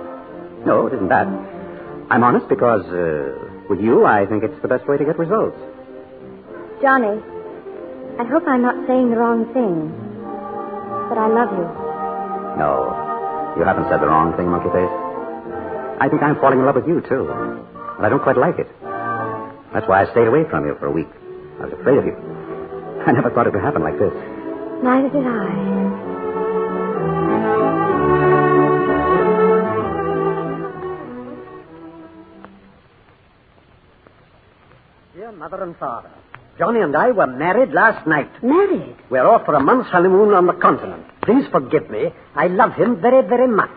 No, it isn't that. I'm honest because, with you, I think it's the best way to get results. Johnny, I hope I'm not saying the wrong thing. But I love you. No, you haven't said the wrong thing, Monkey Face. I think I'm falling in love with you, too. But I don't quite like it. That's why I stayed away from you for a week. I was afraid of you. I never thought it would happen like this. Neither did I. Dear Mother and Father, Johnny and I were married last night. Married? We're off for a month's honeymoon on the continent. Please forgive me. I love him very, very much.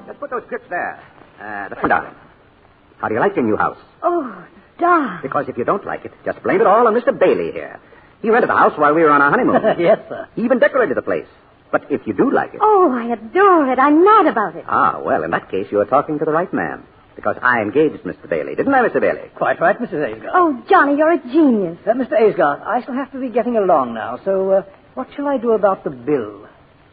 Let's put those scripts there. The front on. How do you like your new house? Oh, darn. Because if you don't like it, just blame it all on Mr. Bailey here. He rented the house while we were on our honeymoon. Yes, sir. He even decorated the place. But if you do like it... Oh, I adore it. I'm mad about it. Ah, well, in that case, you are talking to the right man. Because I engaged Mr. Bailey. Didn't I, Mr. Bailey? Quite right, Mrs. Aysgarth. Oh, Johnny, you're a genius. Mr. Aysgarth, I shall have to be getting along now, so what shall I do about the bill?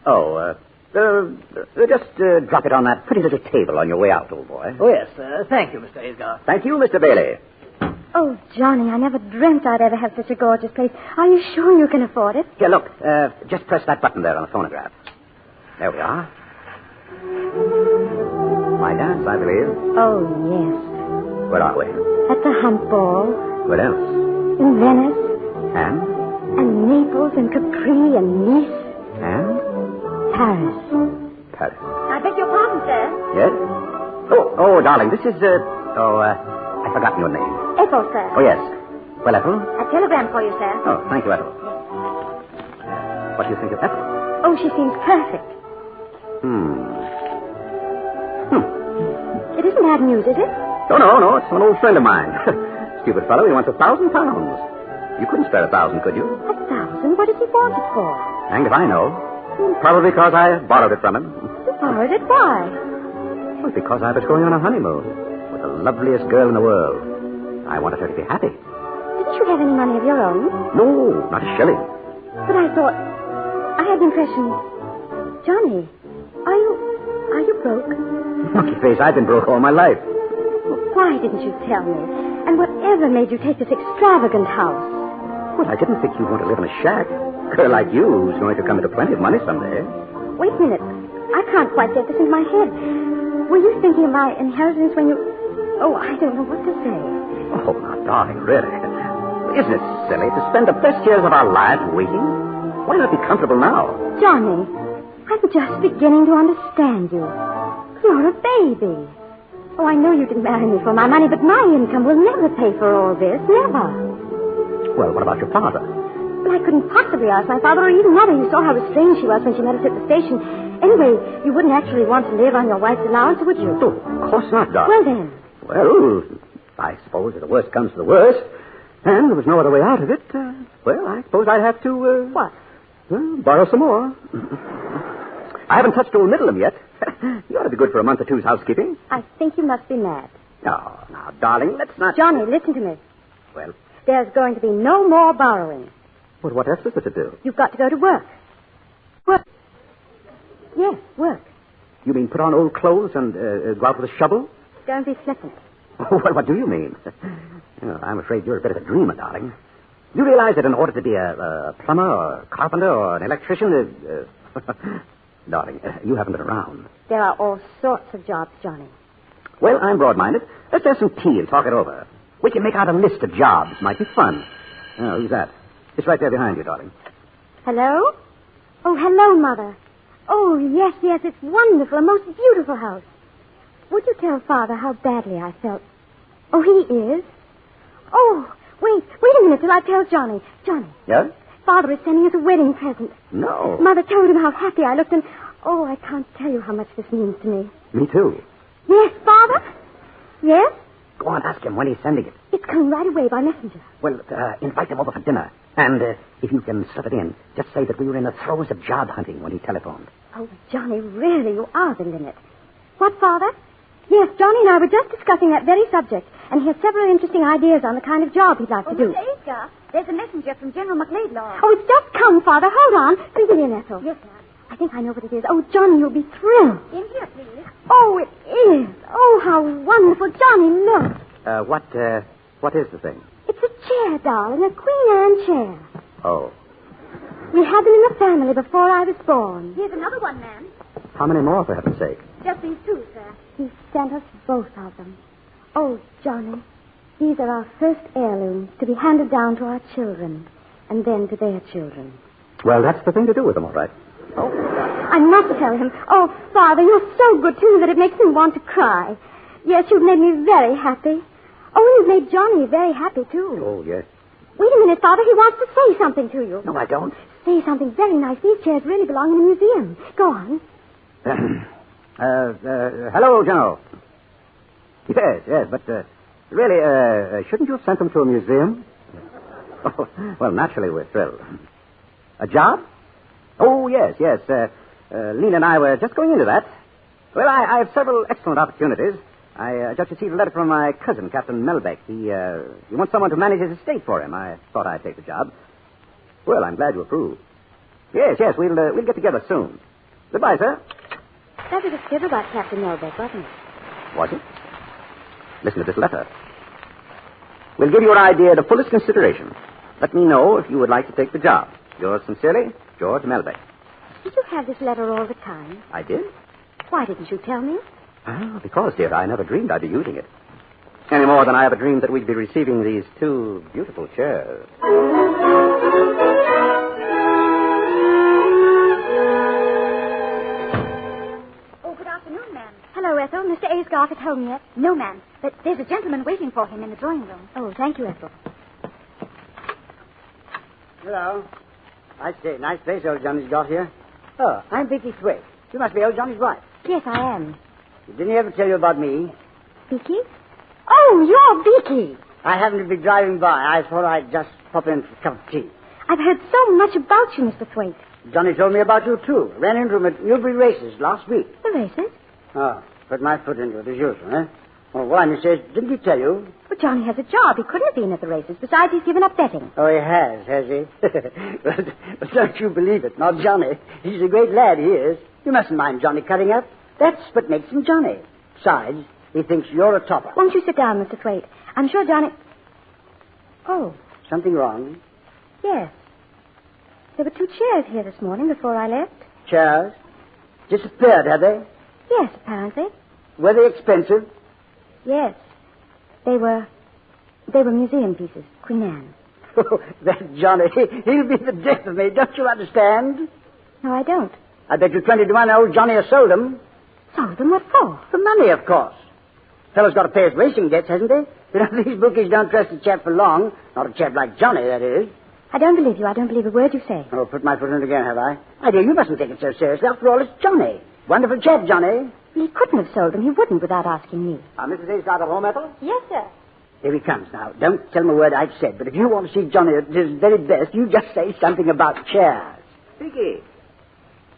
Oh, just drop it on that pretty little table on your way out, old boy. Oh, yes. Thank you, Mr. Aysgarth. Thank you, Mr. Bailey. Oh, Johnny, I never dreamt I'd ever have such a gorgeous place. Are you sure you can afford it? Here, look. Just press that button there on the phonograph. There we are. My dance, I believe. Oh, yes. Where are we? At the Hunt Ball. What else? In Venice. And? And Naples and Capri and Nice. And? Paris. Paris. I beg your pardon, sir. Yes? Oh, darling, this is, I've forgotten your name. Ethel, sir. Oh, yes. Well, Ethel? A telegram for you, sir. Oh, thank you, Ethel. What do you think of Ethel? Oh, she seems perfect. It isn't bad news, is it? Oh, no. It's an old friend of mine. Stupid fellow. He wants £1,000. You couldn't spare 1,000, could you? 1,000? What does he want it for? Hanged if I know. Probably because I borrowed it from him. You borrowed it? Why? Well, because I was going on a honeymoon with the loveliest girl in the world. I wanted her to be happy. Didn't you have any money of your own? No, not a shilling. But I thought... I had the impression... Johnny, are you broke? Monkey face, I've been broke all my life. Well, why didn't you tell me? And whatever made you take this extravagant house? Well, I didn't think you'd want to live in a shack. A girl like you who's going to come into plenty of money someday. Wait a minute. I can't quite get this in my head. Were you thinking of my inheritance when you... Oh, I don't know what to say. Oh, now, darling, really. Isn't it silly to spend the best years of our lives waiting? Why not be comfortable now? Johnny, I'm just beginning to understand you. You're a baby. Oh, I know you didn't marry me for my money, but my income will never pay for all this. Never. Well, what about your father? Well, I couldn't possibly ask my father or even Mother. You saw how restrained she was when she met us at the station. Anyway, you wouldn't actually want to live on your wife's allowance, would you? Oh, of course not, darling. Well, then. Well, I suppose if the worst comes to the worst, and there was no other way out of it, well, I suppose I'd have to, What? Borrow some more. I haven't touched old Middleham yet. You ought to be good for a month or two's housekeeping. I think you must be mad. Oh, now, darling, let's not... Johnny, listen to me. Well? There's going to be no more borrowing. But what else is there to do? You've got to go to work. Work. Yes, work. You mean put on old clothes and go out with a shovel? Don't be flippant. Oh, well, what do you mean? Well, I'm afraid you're a bit of a dreamer, darling. You realize that in order to be a plumber or a carpenter or an electrician... Darling, you haven't been around. There are all sorts of jobs, Johnny. Well, I'm broad-minded. Let's have some tea and talk it over. We can make out a list of jobs. Might be fun. Oh, who's that? It's right there behind you, darling. Hello? Oh, hello, Mother. Oh, yes, it's wonderful. A most beautiful house. Would you tell Father how badly I felt? Oh, he is? Oh, wait a minute till I tell Johnny. Johnny. Yes? Father is sending us a wedding present. No. Mother told him how happy I looked, and... Oh, I can't tell you how much this means to me. Me too. Yes, Father? Yes? Go on, ask him when he's sending it. It's coming right away by messenger. Well, invite him over for dinner. And if you can slip it in, just say that we were in the throes of job hunting when he telephoned. Oh, Johnny, really, you are the limit. What, Father? Yes, Johnny and I were just discussing that very subject, and he has several interesting ideas on the kind of job he'd like to do. Mr. Edgar, there's a messenger from General McLeodlaw. Oh, it's just come, Father. Hold on. Bring it in, Ethel. Yes, ma'am. I think I know what it is. Oh, Johnny, you'll be thrilled. In here, please. Oh, it is. Oh, how wonderful. Johnny, look. What is the thing? It's a chair, darling, a Queen Anne chair. Oh. We had them in the family before I was born. Here's another one, ma'am. How many more, for heaven's sake? Just these two, sir. He sent us both of them. Oh, Johnny, these are our first heirlooms to be handed down to our children, and then to their children. Well, that's the thing to do with them, all right. Oh, I must tell him. Oh, Father, you're so good to me that it makes me want to cry. Yes, you've made me very happy. Oh, you've made Johnny very happy, too. Oh, yes. Wait a minute, Father. He wants to say something to you. No, I don't. Say something very nice. These chairs really belong in a museum. Go on. Hello, General. Yes, but really, shouldn't you have sent them to a museum? Oh, well, naturally, we're thrilled. A job? Oh, yes. Lena and I were just going into that. Well, I have several excellent opportunities. I just received a letter from my cousin, Captain Melbeck. He wants someone to manage his estate for him. I thought I'd take the job. Well, I'm glad you approve. Yes, we'll get together soon. Goodbye, sir. That was a fib about Captain Melbeck, wasn't it? Was it? Listen to this letter. We'll give your idea the fullest consideration. Let me know if you would like to take the job. Yours sincerely, George Melbeck. Did you have this letter all the time? I did. Why didn't you tell me? Because, dear, I never dreamed I'd be using it. Any more than I ever dreamed that we'd be receiving these two beautiful chairs. Oh, good afternoon, ma'am. Hello, Ethel. Mr. Aysgarth at home yet? No, ma'am. But there's a gentleman waiting for him in the drawing room. Oh, thank you, Ethel. Hello. I say, nice place old Johnny's got here. Oh, I'm Vicky Thwaite. You must be old Johnny's wife. Yes, I am. Didn't he ever tell you about me? Beaky? Oh, you're Beaky. I happened to be driving by. I thought I'd just pop in for a cup of tea. I've heard so much about you, Mr. Thwaite. Johnny told me about you, too. Ran into him at Newbury Races last week. The races? Oh, put my foot into it as usual, eh? Oh, why, he says, didn't he tell you? But But Johnny has a job. He couldn't have been at the races. Besides, he's given up betting. Oh, he has he? Well, don't you believe it? Not Johnny. He's a great lad, he is. You mustn't mind Johnny cutting up. That's what makes him Johnny. Besides, he thinks you're a topper. Won't you sit down, Mr. Thwaite? I'm sure Johnny... Oh. Something wrong? Yes. There were 2 chairs here this morning before I left. Chairs? Disappeared, have they? Yes, apparently. Were they expensive? Yes. They were museum pieces. Quinnn. Oh, that Johnny, he'll be the death of me. Don't you understand? No, I don't. I bet you 20 to 1 old Johnny has sold them. Sold them? What for? For money, of course. Fellow's got to pay his racing debts, hasn't he? You know, these bookies don't trust a chap for long. Not a chap like Johnny, that is. I don't believe you. I don't believe a word you say. Oh, put my foot in it again, have I? My dear, you mustn't take it so seriously. After all, it's Johnny. Wonderful chap, Johnny. He couldn't have sold them. He wouldn't without asking me. Mrs. Ace out of home, Ethel? Yes, sir. Here he comes now. Don't tell him a word I've said, but if you want to see Johnny at his very best, you just say something about chairs. Vicky.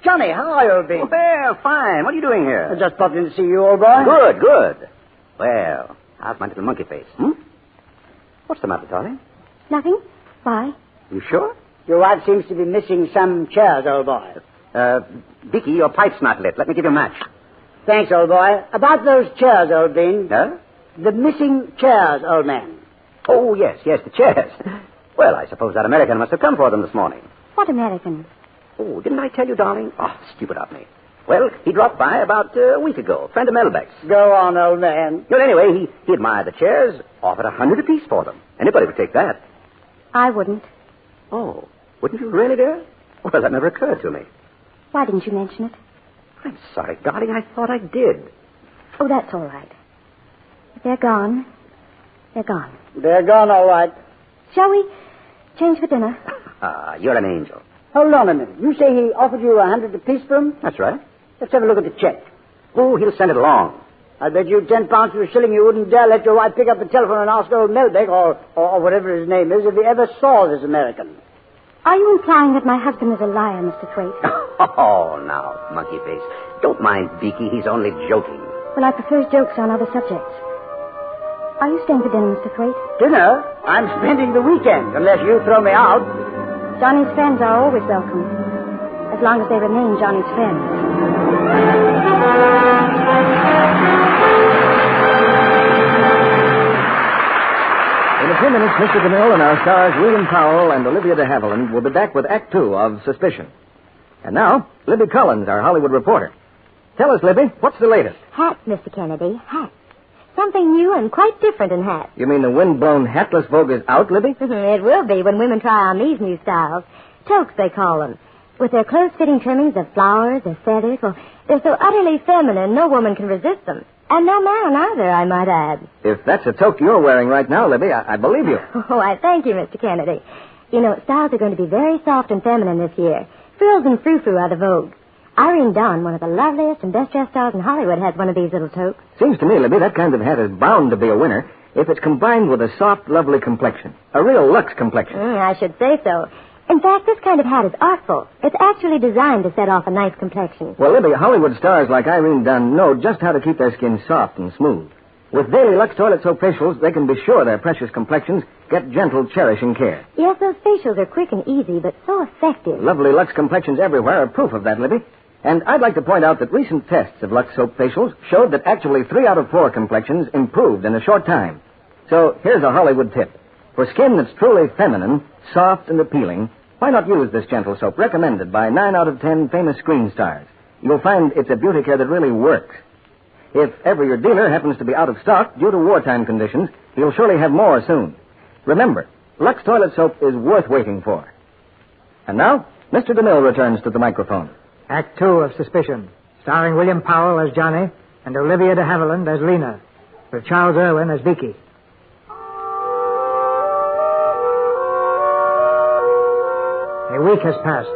Johnny, how are you, old bean? Well, fine. What are you doing here? I just popped in to see you, old boy. Good, good. Well, how's my little monkey face, What's the matter, darling? Nothing. Why? You sure? Your wife seems to be missing some chairs, old boy. Vicky, your pipe's not lit. Let me give you a match. Thanks, old boy. About those chairs, old bean. Huh? The missing chairs, old man. Oh, yes, the chairs. Well, I suppose that American must have come for them this morning. What American? Oh, didn't I tell you, darling? Oh, stupid of me. Well, he dropped by about a week ago. A friend of Melbeck's. Go on, old man. Well, anyway, he admired the chairs, offered $100 apiece for them. Anybody would take that. I wouldn't. Oh, wouldn't you really, dear? Well, that never occurred to me. Why didn't you mention it? I'm sorry, darling. I thought I did. Oh, that's all right. If they're gone, they're gone. They're gone, all right. Shall we change for dinner? You're an angel. Hold on a minute. You say he offered you $100 apiece for them? That's right. Let's have a look at the check. Oh, he'll send it along. I bet you 10 pounds to a shilling you wouldn't dare let your wife pick up the telephone and ask old Melbeck, or whatever his name is, if he ever saw this American. Are you implying that my husband is a liar, Mr. Thwaite? Oh, now, monkey face. Don't mind Beaky. He's only joking. Well, I prefer jokes on other subjects. Are you staying for dinner, Mr. Thwaite? Dinner? I'm spending the weekend, unless you throw me out. Johnny's friends are always welcome, as long as they remain Johnny's friends. In a few minutes, Mr. DeMille and our stars William Powell and Olivia De Havilland will be back with Act 2 of Suspicion. And now, Libby Collins, our Hollywood reporter. Tell us, Libby, what's the latest? Hats, Mr. Kennedy, hats. Something new and quite different in hats. You mean the wind-blown hatless vogue is out, Libby? It will be when women try on these new styles. Toques, they call them. With their close-fitting trimmings of flowers or feathers, well, they're so utterly feminine, no woman can resist them. And no man either, I might add. If that's a toque you're wearing right now, Libby, I believe you. Oh, I thank you, Mr. Kennedy. You know, styles are going to be very soft and feminine this year. Frills and frou-frou are the vogue. Irene Dunn, one of the loveliest and best-dressed stars in Hollywood, has one of these little toques. Seems to me, Libby, that kind of hat is bound to be a winner if it's combined with a soft, lovely complexion. A real luxe complexion. I should say so. In fact, this kind of hat is artful. It's actually designed to set off a nice complexion. Well, Libby, Hollywood stars like Irene Dunn know just how to keep their skin soft and smooth. With daily Lux toilet soap facials, they can be sure their precious complexions get gentle, cherishing care. Yes, those facials are quick and easy, but so effective. Lovely Lux complexions everywhere are proof of that, Libby. And I'd like to point out that recent tests of Lux soap facials showed that actually 3 out of 4 complexions improved in a short time. So here's a Hollywood tip. For skin that's truly feminine, soft and appealing, why not use this gentle soap recommended by 9 out of 10 famous screen stars? You'll find it's a beauty care that really works. If ever your dealer happens to be out of stock due to wartime conditions, he'll surely have more soon. Remember, Lux toilet soap is worth waiting for. And now, Mr. DeMille returns to the microphone. Act 2 of Suspicion, starring William Powell as Johnny and Olivia De Havilland as Lena, with Charles Irwin as Vicky. A week has passed,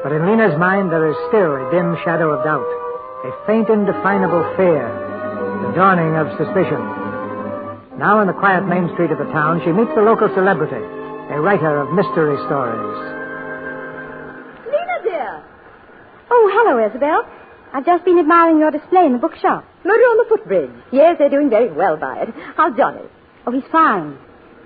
but in Lena's mind there is still a dim shadow of doubt, a faint, indefinable fear, the dawning of suspicion. Now in the quiet main street of the town, she meets the local celebrity, a writer of mystery stories. Lena, dear. Oh, hello, Isabel. I've just been admiring your display in the bookshop. Murder on the Footbridge. Yes, they're doing very well by it. How's Johnny? Oh, he's fine.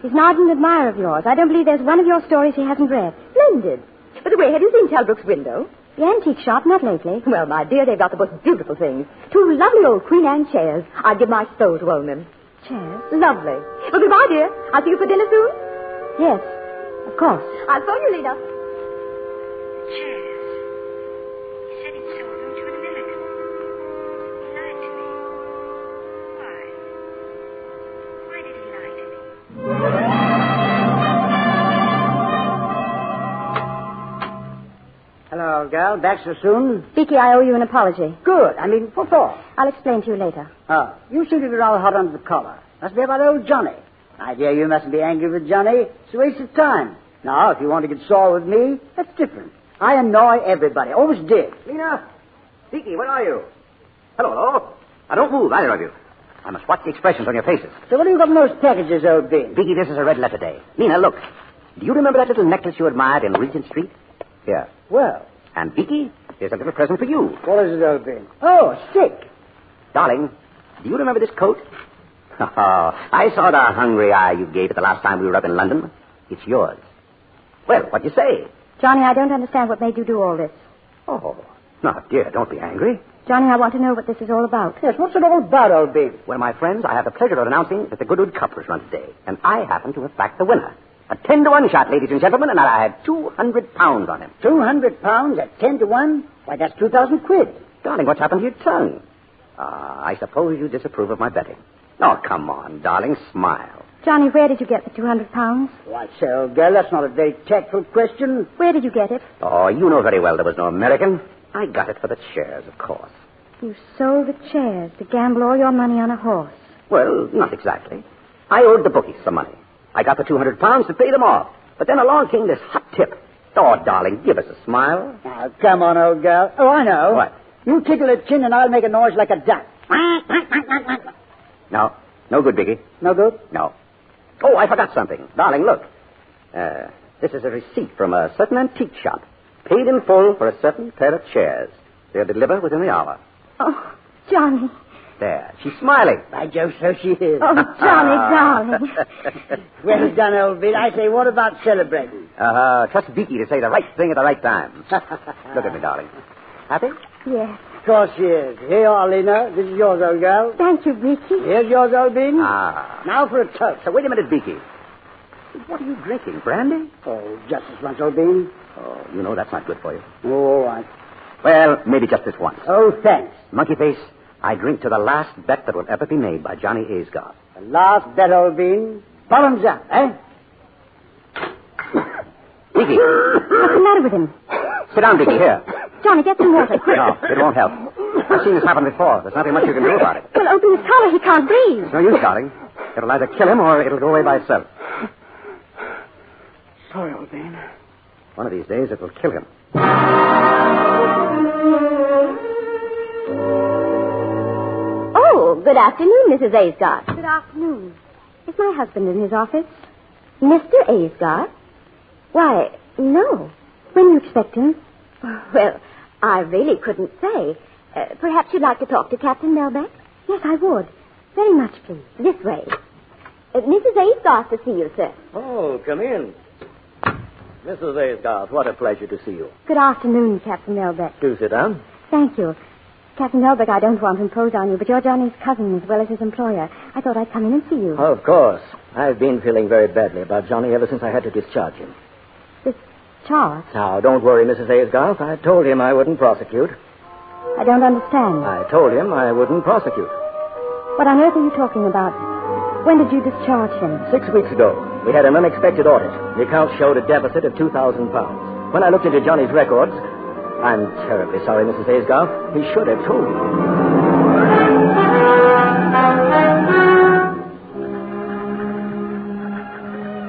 He's an ardent admirer of yours. I don't believe there's one of your stories he hasn't read. Splendid. By the way, have you seen Talbrook's window? The antique shop, not lately. Well, my dear, they've got the most beautiful things. 2 lovely old Queen Anne chairs. I'd give my soul to own them. Chairs? Lovely. Well, goodbye, dear. I'll see you for dinner soon. Yes, of course. I'll phone you later. Chairs. He said he'd sold them to an American. He lied to me. Why? Why did he lie to me? Hello, girl. Back so soon? Vicky, I owe you an apology. Good. I mean, what for? I'll explain to you later. Oh, you seem to be rather hot under the collar. Must be about old Johnny. My dear, you mustn't be angry with Johnny. It's a waste of time. Now, if you want to get sore with me, that's different. I annoy everybody. Always did. Lena! Vicky, where are you? Hello. Now, don't move, either of you. I must watch the expressions on your faces. So what have you got in those packages, old bean? Vicky, this is a red letter day. Lena, look. Do you remember that little necklace you admired in Regent Street? Here. Well. And Vicky, here's a little present for you. What is it, old bean? Oh, a stick. Darling, do you remember this coat? Oh, I saw the hungry eye you gave it the last time we were up in London. It's yours. Well, what do you say? Johnny, I don't understand what made you do all this. Oh, no, dear, don't be angry. Johnny, I want to know what this is all about. Yes, what's it all about, old bean? Well, my friends, I have the pleasure of announcing that the Goodwood Cup was run today, and I happen to have backed the winner. A 10-to-1 shot, ladies and gentlemen, and I had £200 on him. £200 at 10-to-1? Why, that's 2,000 quid. Darling, what's happened to your tongue? I suppose you disapprove of my betting. Oh, come on, darling, smile. Johnny, where did you get the £200? Why, say, old girl, that's not a very tactful question. Where did you get it? Oh, you know very well there was no American. I got it for the chairs, of course. You sold the chairs to gamble all your money on a horse. Well, not exactly. I owed the bookies some money. I got the £200 to pay them off. But then along came this hot tip. Oh, darling, give us a smile. Now, come on, old girl. Oh, I know. What? You tickle her chin and I'll make a noise like a duck. No. No good, Vicky. No good? No. Oh, I forgot something. Darling, look. This is a receipt from a certain antique shop. Paid in full for a certain pair of chairs. They'll deliver within the hour. Oh, Johnny. There. She's smiling. By Jove, so she is. Oh, Johnny, darling. Well done, old bean. I say, what about celebrating? Trust Vicky to say the right thing at the right time. Look at me, darling. Happy? Yes. Of course she is. Here you are, Lena. This is yours, old girl. Thank you, Vicky. Here's yours, old bean. Now for a toast. So wait a minute, Vicky. What are you drinking, brandy? Oh, just this once, old bean. Oh, you know that's not good for you. Oh, all right. Well, maybe just this once. Oh, thanks. Monkey face, I drink to the last bet that will ever be made by Johnny Aysgarth. The last bet, old bean. Bottoms up, eh? Vicky. What's the matter with him? Sit down, Vicky, here. Johnny, get some water, quick. No, it won't help. I've seen this happen before. There's nothing much you can do about it. Well, open his collar. He can't breathe. It's no use, darling. It'll either kill him or it'll go away by itself. Sorry, old bean. One of these days, it will kill him. Oh, good afternoon, Mrs. Aysgarth. Good afternoon. Is my husband in his office? Mr. Aysgarth? Why, no. When do you expect him? Well, I really couldn't say. Perhaps you'd like to talk to Captain Melbeck? Yes, I would. Very much, please. This way. Mrs. Aysgarth to see you, sir. Oh, come in. Mrs. Aysgarth, what a pleasure to see you. Good afternoon, Captain Melbeck. Do sit down. Thank you. Captain Melbeck, I don't want to impose on you, but you're Johnny's cousin as well as his employer. I thought I'd come in and see you. Of course. I've been feeling very badly about Johnny ever since I had to discharge him. Discharge? Now, don't worry, Mrs. Aysgarth. I told him I wouldn't prosecute. I don't understand. I told him I wouldn't prosecute. What on earth are you talking about? When did you discharge him? 6 weeks ago. We had an unexpected audit. The account showed a deficit of £2,000. When I looked into Johnny's records, I'm terribly sorry, Mrs. Aysgarth. He should have told me.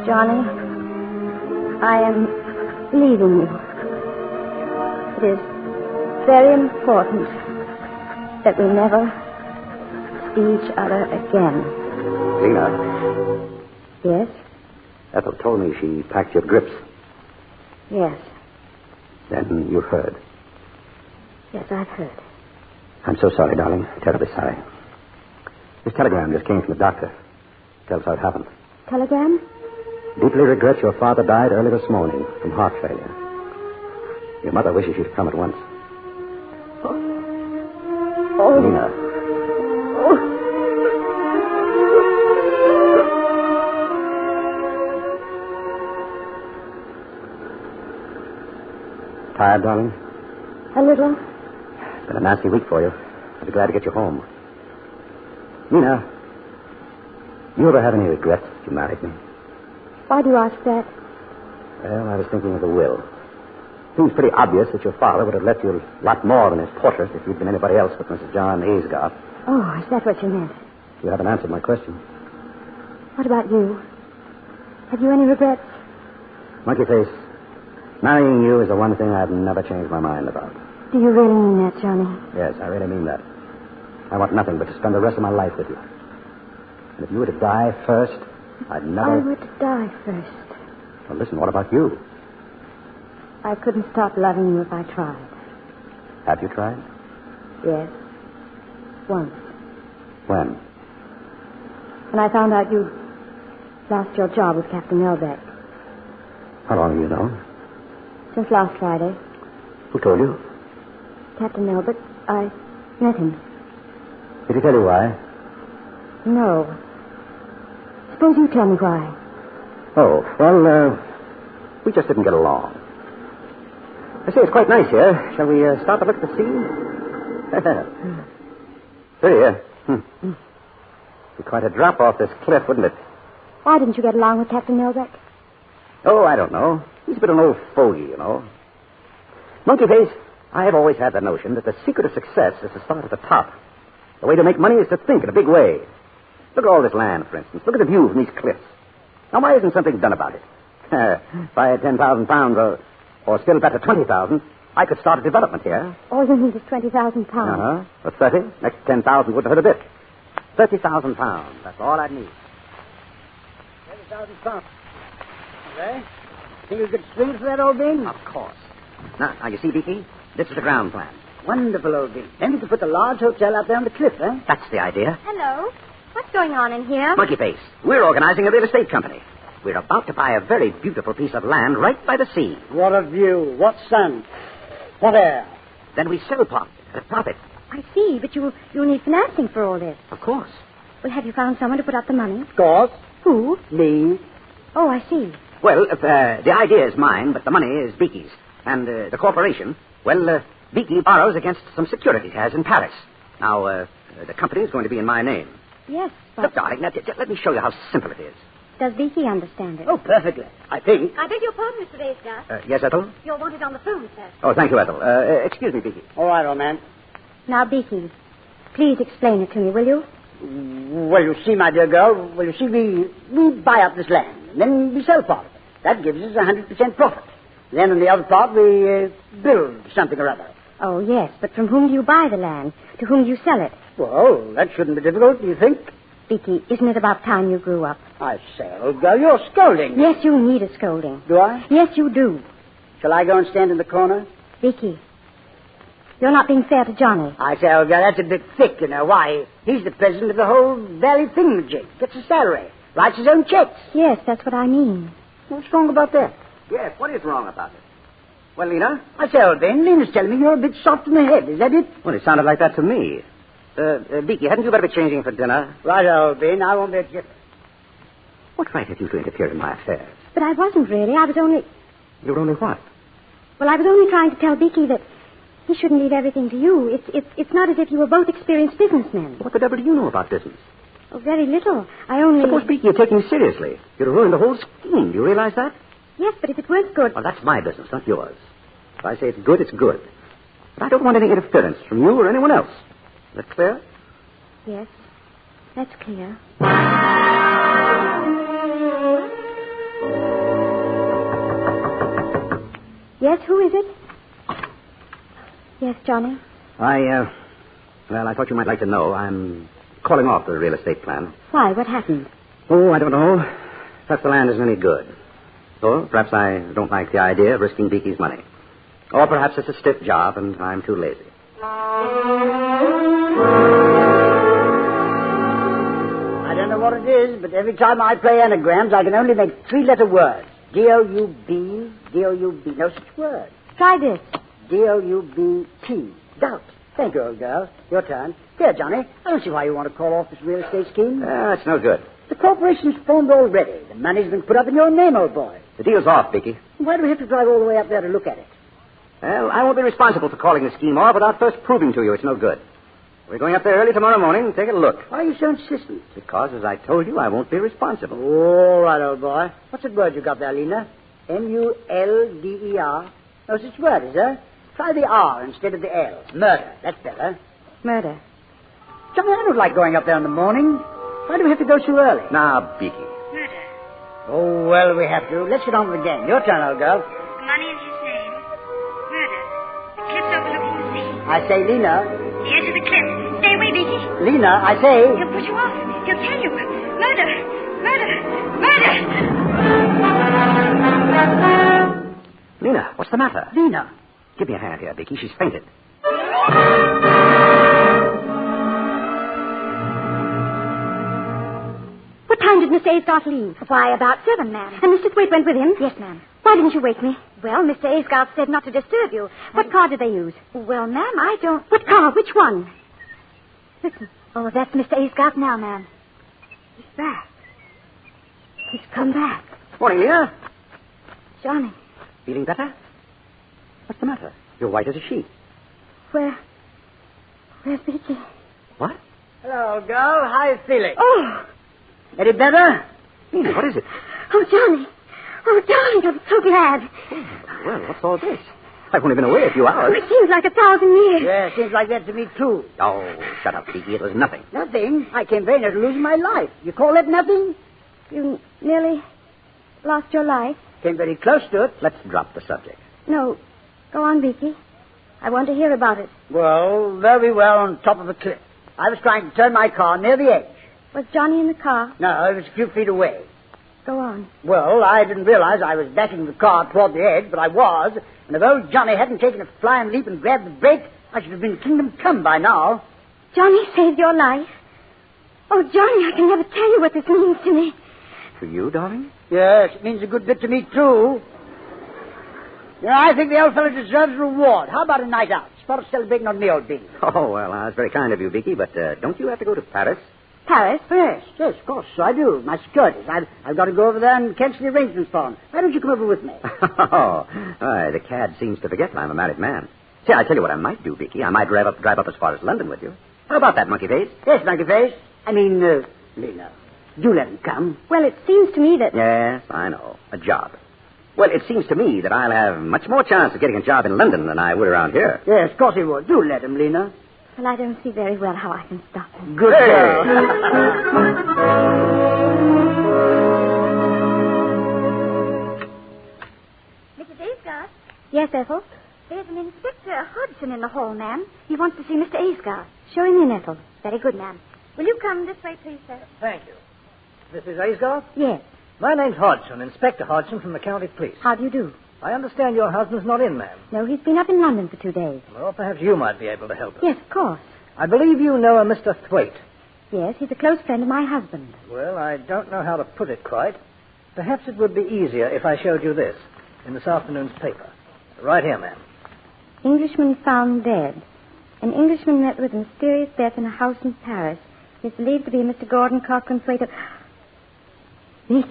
Johnny, I am leaving you. It is very important that we never see each other again. Lena. Yes? Ethel told me she packed your grips. Yes. Then you've heard. Yes, I've heard. I'm so sorry, darling. Terribly sorry. This telegram just came from the doctor. Tell us how it happened. Telegram? Deeply regret your father died early this morning from heart failure. Your mother wishes you to come at once. Oh. Nina. Oh. Tired, darling? A little. It's been a nasty week for you. I'll be glad to get you home. Nina, you ever have any regrets that you married me? Why do you ask that? Well, I was thinking of the will. Seems pretty obvious that your father would have left you a lot more than his portrait if you'd been anybody else but Mrs. John Aysgarth. Oh, is that what you meant? You haven't answered my question. What about you? Have you any regrets? Monkey face, marrying you is the one thing I've never changed my mind about. Do you really mean that, Johnny? Yes, I really mean that. I want nothing but to spend the rest of my life with you. And if you were to die first, I'd never... I would die first. Well, listen, what about you? I couldn't stop loving you if I tried. Have you tried? Yes. Once. When? When I found out you'd lost your job with Captain Elbeck. How long have you known? Since last Friday. Who told you? Captain Elbeck. I met him. Did he tell you why? No. Suppose you tell me why. Oh, well, we just didn't get along. I say, it's quite nice here. Shall we stop and look at the sea? Pretty here. Be quite a drop off this cliff, wouldn't it? Why didn't you get along with Captain Elbeck? Oh, I don't know. He's a bit of an old fogey, you know. Monkey face, I have always had the notion that the secret of success is to start at the top. The way to make money is to think in a big way. Look at all this land, for instance. Look at the view from these cliffs. Now, why isn't something done about it? If I had 10,000 pounds or still better, 20,000, I could start a development here. All you need is 20,000 pounds. Uh-huh. For 30, next 10,000 wouldn't hurt a bit. 30,000 pounds. That's all I'd need. 30,000 pounds. Okay. Think you could swing for that, old bean? Of course. Now, you see, Beaky? This is the ground plan. Wonderful, old bean. Then you could put the large hotel out there on the cliff, eh? That's the idea. Hello. What's going on in here? Monkey face, we're organizing a real estate company. We're about to buy a very beautiful piece of land right by the sea. What a view. What sun. What air. Then we sell part at a profit. I see, but you'll need financing for all this. Of course. Well, have you found someone to put up the money? Of course. Who? Me. Oh, I see. Well, the idea is mine, but the money is Beaky's. And the corporation, well, Beaky borrows against some securities he has in Paris. Now, the company is going to be in my name. Yes, but... Look, darling, now, let me show you how simple it is. Does Beaky understand it? Oh, perfectly. I think. I beg your pardon, Mr. Aysgarth. Yes, Ethel? You're wanted on the phone, sir. Oh, thank you, Ethel. Excuse me, Beaky. All right, old man. Now, Beaky, please explain it to me, will you? Well, you see, my dear girl, we buy up this land, and then we sell part of it. That gives us 100% profit. Then on the other part, we build something or other. Oh, yes, but from whom do you buy the land? To whom do you sell it? Well, that shouldn't be difficult, do you think? Beaky, isn't it about time you grew up? I say, old girl, you're scolding. Yes, you need a scolding. Do I? Yes, you do. Shall I go and stand in the corner? Beaky, you're not being fair to Johnny. I say, old girl, that's a bit thick, you know. Why? He's the president of the whole Valley thingamajig. Gets a salary. Writes his own checks. Yes, that's what I mean. What's wrong about that? Yes, what is wrong about it? Well, Lena? I say, old Ben, Lena's telling me you're a bit soft in the head. Is that it? Well, it sounded like that to me. Beaky, hadn't you better be changing for dinner? Right, old Ben. I won't be at you. What right have you to interfere in my affairs? But I wasn't really. I was only... You were only what? Well, I was only trying to tell Beaky that he shouldn't leave everything to you. It's not as if you were both experienced businessmen. What the devil do you know about business? Oh, very little. I only... Suppose, Beaky, you're taking me seriously. You'd have ruined the whole scheme. Do you realize that? Yes, but if it weren't good... Well, that's my business, not yours. If I say it's good, it's good. But I don't want any interference from you or anyone else. Is that clear? Yes, that's clear. Yes, who is it? Yes, Johnny? I thought you might like to know. I'm calling off the real estate plan. Why? What happened? Oh, I don't know. Perhaps the land isn't any good. Or perhaps I don't like the idea of risking Beaky's money. Or perhaps it's a stiff job and I'm too lazy. I don't know what it is, but every time I play anagrams, I can only make three-letter words. D-O-U-B, D-O-U-B. No such word. Try this. D-O-U-B-T. Doubt. Thank you, old girl. Your turn. Here, Johnny. I don't see why you want to call off this real estate scheme. It's no good. The corporation's formed already. The money's been put up in your name, old boy. The deal's off, Beaky. Why do we have to drive all the way up there to look at it? Well, I won't be responsible for calling the scheme off without first proving to you it's no good. We're going up there early tomorrow morning and take a look. Why are you so insistent? Because, as I told you, I won't be responsible. All right, old boy. What's that word you got there, Lena? M-U-L-D-E-R. No such word, is there? Try the R instead of the L. Murder. That's better. Murder. Johnny, I don't like going up there in the morning. Why do we have to go so early? Now, Beaky. Murder. Oh, well, we have to. Let's get on with the game. Your turn, old girl. The money in his name. Murder. The cliffs overlooking the sea. I say, Lena. The edge of the cliff. Stay away, Beaky. Lena, I say. He'll put you off. He'll tell you. Murder. Murder. Murder. Lena, what's the matter? Lena. Give me a hand here, Beaky. She's fainted. What time did Mr. Aysgarth leave? Why, about 7, ma'am. And Mr. Thwaite went with him? Yes, ma'am. Why didn't you wake me? Well, Mr. Aysgarth said not to disturb you. What car did they use? Well, ma'am, I don't... What car? Which one? Listen. Oh, that's Mr. Aysgarth now, ma'am. He's back. He's come back. Morning, Lena. Johnny. Feeling better? What's the matter? You're white as a sheet. Where's Beaky? What? Hello, old girl. How are you feeling? Oh! Any better? Lena, what is it? Oh, Johnny. Oh, darling, I'm so glad. Oh, well, what's all this? I've only been away a few hours. Oh, it seems like 1,000 years. Yeah, it seems like that to me, too. Oh, shut up, Beaky. It was nothing. Nothing? I came very near to losing my life. You call that nothing? You nearly lost your life? Came very close to it. Let's drop the subject. No. Go on, Beaky. I want to hear about it. Well, very well on top of a cliff. I was trying to turn my car near the edge. Was Johnny in the car? No, it was a few feet away. Go on. Well, I didn't realize I was backing the car toward the edge, but I was. And if old Johnny hadn't taken a flying leap and grabbed the brake, I should have been kingdom come by now. Johnny saved your life? Oh, Johnny, I can never tell you what this means to me. To you, darling? Yes, it means a good bit to me, too. You know, I think the old fellow deserves a reward. How about a night out? Spot of celebrating on the old bean. Oh, well, that's very kind of you, Beaky, but don't you have to go to Paris? Paris? Yes, of course, I do. My securities. I've got to go over there and cancel the arrangements for them. Why don't you come over with me? Oh, the cad seems to forget I'm a married man. See, I tell you what I might do, Beaky. I might drive up as far as London with you. How about that, Monkey Face? Yes, Monkey Face. I mean, Lena, do let him come. Well, it seems to me that... Yes, I know. A job. Well, it seems to me that I'll have much more chance of getting a job in London than I would around here. Yes, of course he would. Do let him, Lena. Well, I don't see very well how I can stop him. Good girl. Mrs. Aysgarth? Yes, Ethel? There's an Inspector Hodgson in the hall, ma'am. He wants to see Mr. Aysgarth. Show him in, Ethel. Very good, ma'am. Will you come this way, please, sir? Thank you. Mrs. Aysgarth? Yes. My name's Hodgson, Inspector Hodgson from the county police. How do you do? I understand your husband's not in, ma'am. No, he's been up in London for 2 days. Well, perhaps you might be able to help us. Yes, of course. I believe you know a Mr. Thwaite. Yes, he's a close friend of my husband. Well, I don't know how to put it quite. Perhaps it would be easier if I showed you this in this afternoon's paper. Right here, ma'am. Englishman found dead. An Englishman met with a mysterious death in a house in Paris. He's believed to be Mr. Gordon Cochran Thwaite of... Beaky.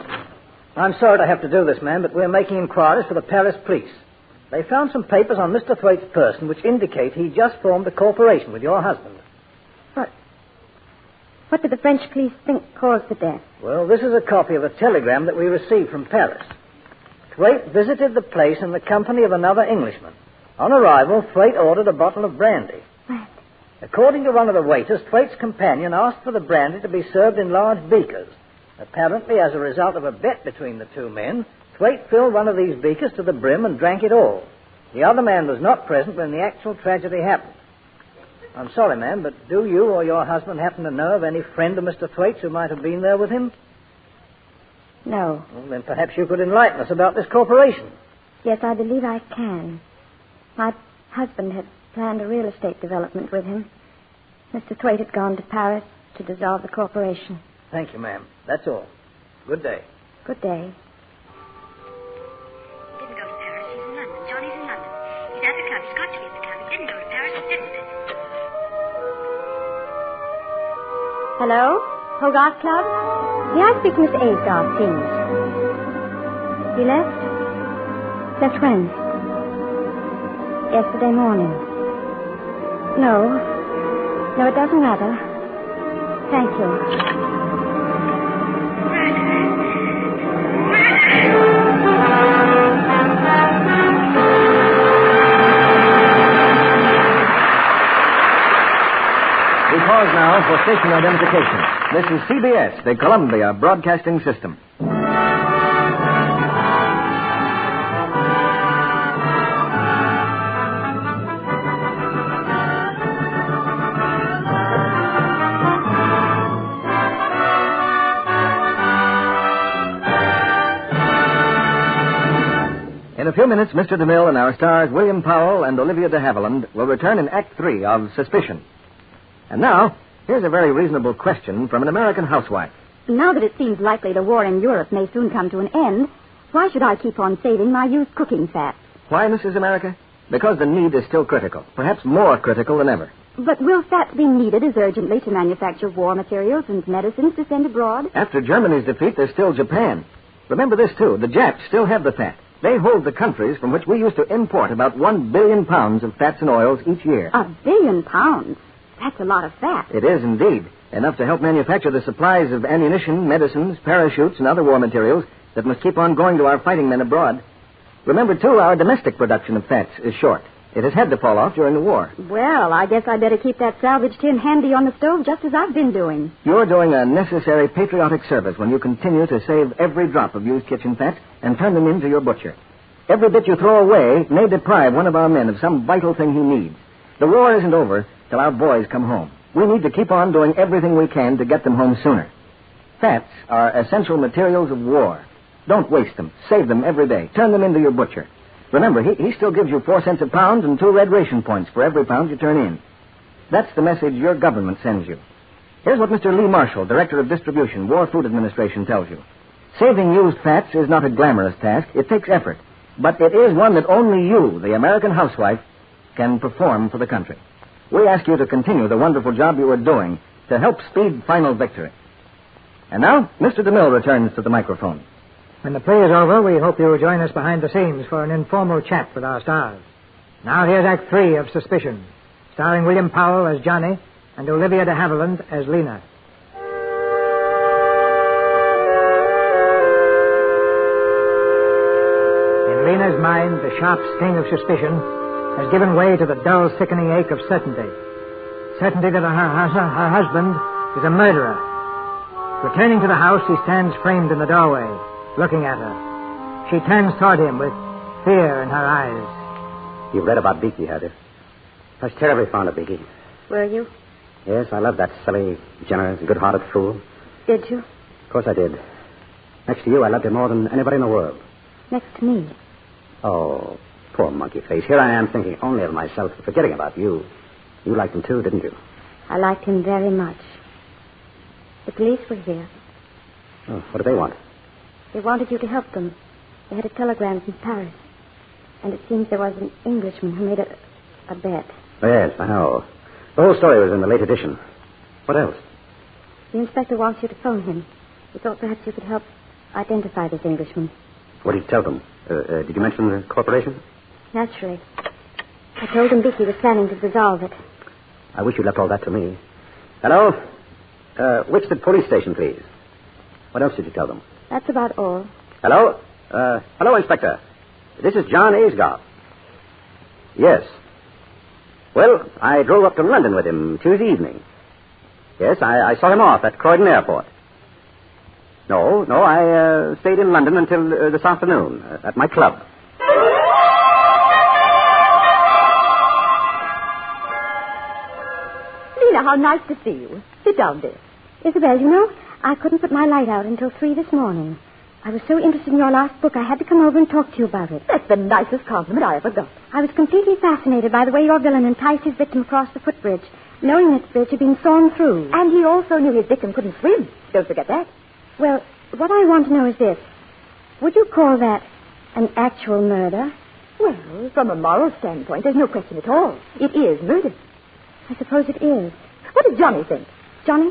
I'm sorry to have to do this, ma'am, but we're making inquiries for the Paris police. They found some papers on Mr. Thwaite's person which indicate he just formed a corporation with your husband. What did the French police think caused the death? Well, this is a copy of a telegram that we received from Paris. Thwaite visited the place in the company of another Englishman. On arrival, Thwaite ordered a bottle of brandy. What? According to one of the waiters, Thwaite's companion asked for the brandy to be served in large beakers. Apparently, as a result of a bet between the two men, Thwaite filled one of these beakers to the brim and drank it all. The other man was not present when the actual tragedy happened. I'm sorry, ma'am, but do you or your husband happen to know of any friend of Mr. Thwaite's who might have been there with him? No. Well, then perhaps you could enlighten us about this corporation. Yes, I believe I can. My husband had planned a real estate development with him. Mr. Thwaite had gone to Paris to dissolve the corporation. Thank you, ma'am. That's all. Good day. Good day. Didn't go to Paris. He's in London. Johnny's in London. He's at the club. He's got to be at the club. He didn't go to Paris, didn't he? Hello? Hogarth Club? May I speak to Mr. Aysgarth, please? He left? Left when? Yesterday morning. No. No, it doesn't matter. Thank you. We pause now for station identification. This is CBS, the Columbia Broadcasting System. In a few minutes, Mr. DeMille and our stars William Powell and Olivia De Havilland will return in Act 3 of Suspicion. And now, here's a very reasonable question from an American housewife. Now that it seems likely the war in Europe may soon come to an end, why should I keep on saving my used cooking fat? Why, Mrs. America? Because the need is still critical, perhaps more critical than ever. But will fat be needed as urgently to manufacture war materials and medicines to send abroad? After Germany's defeat, there's still Japan. Remember this, too. The Japs still have the fat. They hold the countries from which we used to import about 1 billion pounds of fats and oils each year. 1 billion pounds? That's a lot of fat. It is indeed. Enough to help manufacture the supplies of ammunition, medicines, parachutes, and other war materials that must keep on going to our fighting men abroad. Remember, too, our domestic production of fats is short. It has had to fall off during the war. Well, I guess I better keep that salvage tin handy on the stove just as I've been doing. You're doing a necessary patriotic service when you continue to save every drop of used kitchen fat and turn them into your butcher. Every bit you throw away may deprive one of our men of some vital thing he needs. The war isn't over till our boys come home. We need to keep on doing everything we can to get them home sooner. Fats are essential materials of war. Don't waste them. Save them every day. Turn them into your butcher. Remember, he still gives you 4 cents a pound and 2 red ration points for every pound you turn in. That's the message your government sends you. Here's what Mr. Lee Marshall, Director of Distribution, War Food Administration, tells you. Saving used fats is not a glamorous task. It takes effort. But it is one that only you, the American housewife, can perform for the country. We ask you to continue the wonderful job you are doing to help speed final victory. And now, Mr. DeMille returns to the microphone. When the play is over, we hope you'll join us behind the scenes for an informal chat with our stars. Now here's Act 3 of Suspicion, starring William Powell as Johnny and Olivia De Havilland as Lena. In Lena's mind, the sharp sting of suspicion has given way to the dull, sickening ache of certainty. Certainty that her husband is a murderer. Returning to the house, he stands framed in the doorway, looking at her. She turns toward him with fear in her eyes. You've read about Beaky, have you? I was terribly fond of Beaky. Were you? Yes, I loved that silly, generous, good-hearted fool. Did you? Of course I did. Next to you, I loved him more than anybody in the world. Next to me? Oh, poor monkey face. Here I am thinking only of myself, forgetting about you. You liked him too, didn't you? I liked him very much. The police were here. Oh, what did they want? They wanted you to help them. They had a telegram from Paris. And it seems there was an Englishman who made a bet. Oh, yes, I know. The whole story was in the late edition. What else? The inspector wants you to phone him. He thought perhaps you could help identify this Englishman. What did you tell them? Did you mention the corporation? Naturally. I told him Vicky was planning to dissolve it. I wish you'd left all that to me. Hello? Wichita Police Station, please. What else did you tell them? That's about all. Hello? Hello, Inspector. This is John Aysgarth. Yes. Well, I drove up to London with him Tuesday evening. Yes, I saw him off at Croydon Airport. No, I stayed in London until this afternoon at my club. Lena, how nice to see you. Sit down, dear. Isabel, you know, I couldn't put my light out until 3 this morning. I was so interested in your last book, I had to come over and talk to you about it. That's the nicest compliment I ever got. I was completely fascinated by the way your villain enticed his victim across the footbridge. knowing that it had been sawn through. And he also knew his victim couldn't swim. Don't forget that. Well, what I want to know is this. Would you call that an actual murder? Well, from a moral standpoint, there's no question at all. It is murder. I suppose it is. What does Johnny think? Johnny?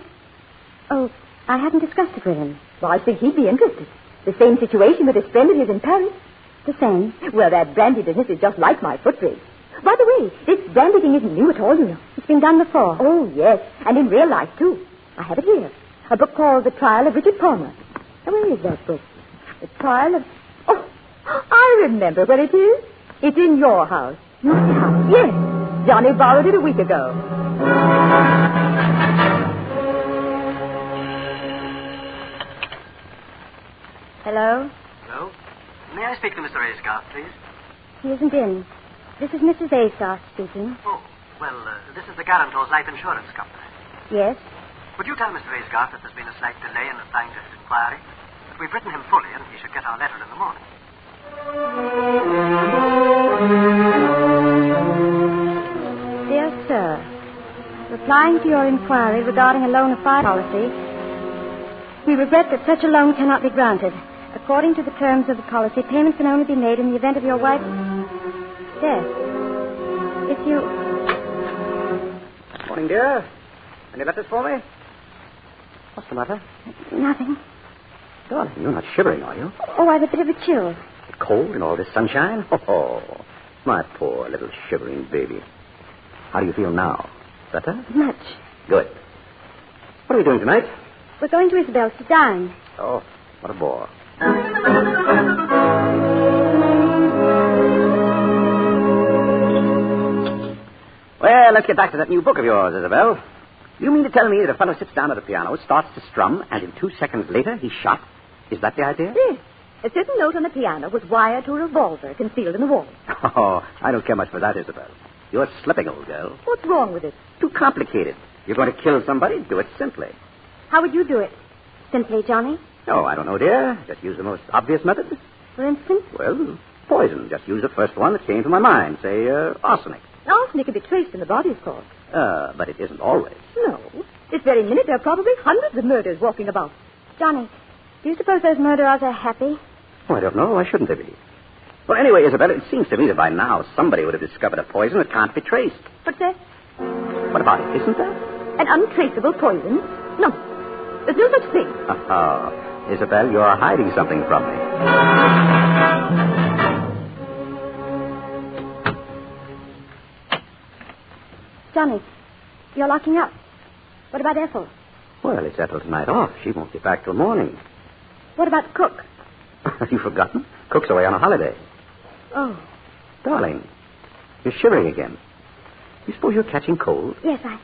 Oh, I hadn't discussed it with him. Well, I think he'd be interested. The same situation with his friend of his in Paris. The same? Well, that brandy business is just like my foot race. By the way, this brandy thing isn't new at all, you know. It's been done before. Oh, yes, and in real life, too. I have it here. A book called The Trial of Richard Palmer. Now, where is that book? The Trial of... Oh, I remember where it is. It's in your house. My house? Yes. Johnny borrowed it a week ago. Hello? Hello? May I speak to Mr. Aysgarth, please? He isn't in. This is Mrs. Aysgarth speaking. Oh, well, this is the Guarantor's Life Insurance Company. Yes? Would you tell Mr. Aysgarth that there's been a slight delay in replying to his inquiry? That we've written him fully and he should get our letter in the morning. Dear Sir, replying to your inquiry regarding a loan of fire policy, we regret that such a loan cannot be granted. According to the terms of the policy, payment can only be made in the event of your wife's death. If you... Morning, dear. Any letters for me? What's the matter? Nothing. Darling, you're not shivering, are you? Oh, I've a bit of a chill. Cold in all this sunshine? Oh, my poor little shivering baby. How do you feel now? Better? Much. Good. What are we doing tonight? We're going to Isabel's to dine. Oh, what a bore. Well, let's get back to that new book of yours, Isabel. You mean to tell me that a fellow sits down at a piano, starts to strum, and in 2 seconds later he's shot? Is that the idea? Yes. A certain note on the piano was wired to a revolver concealed in the wall. Oh, I don't care much for that, Isabel. You're slipping, old girl. What's wrong with it? Too complicated. You're going to kill somebody, do it simply. How would you do it? Simply, Johnny? Oh, I don't know, dear. Just use the most obvious method. For instance? Well, poison. Just use the first one that came to my mind. Say, arsenic. Arsenic can be traced in the body, of course. But it isn't always. No. This very minute, there are probably hundreds of murders walking about. Johnny, do you suppose those murderers are happy? Oh, I don't know. Why shouldn't they be? Well, anyway, Isabel, it seems to me that by now somebody would have discovered a poison that can't be traced. What's that? What about it? Isn't there? An untraceable poison? No. There's no such thing. Oh, Isabel, you're hiding something from me. Johnny, you're locking up. What about Ethel? Well, it's Ethel tonight off. She won't be back till morning. What about the cook? Have you forgotten? Cook's away on a holiday. Oh. Darling, you're shivering again. You suppose you're catching cold? Yes, I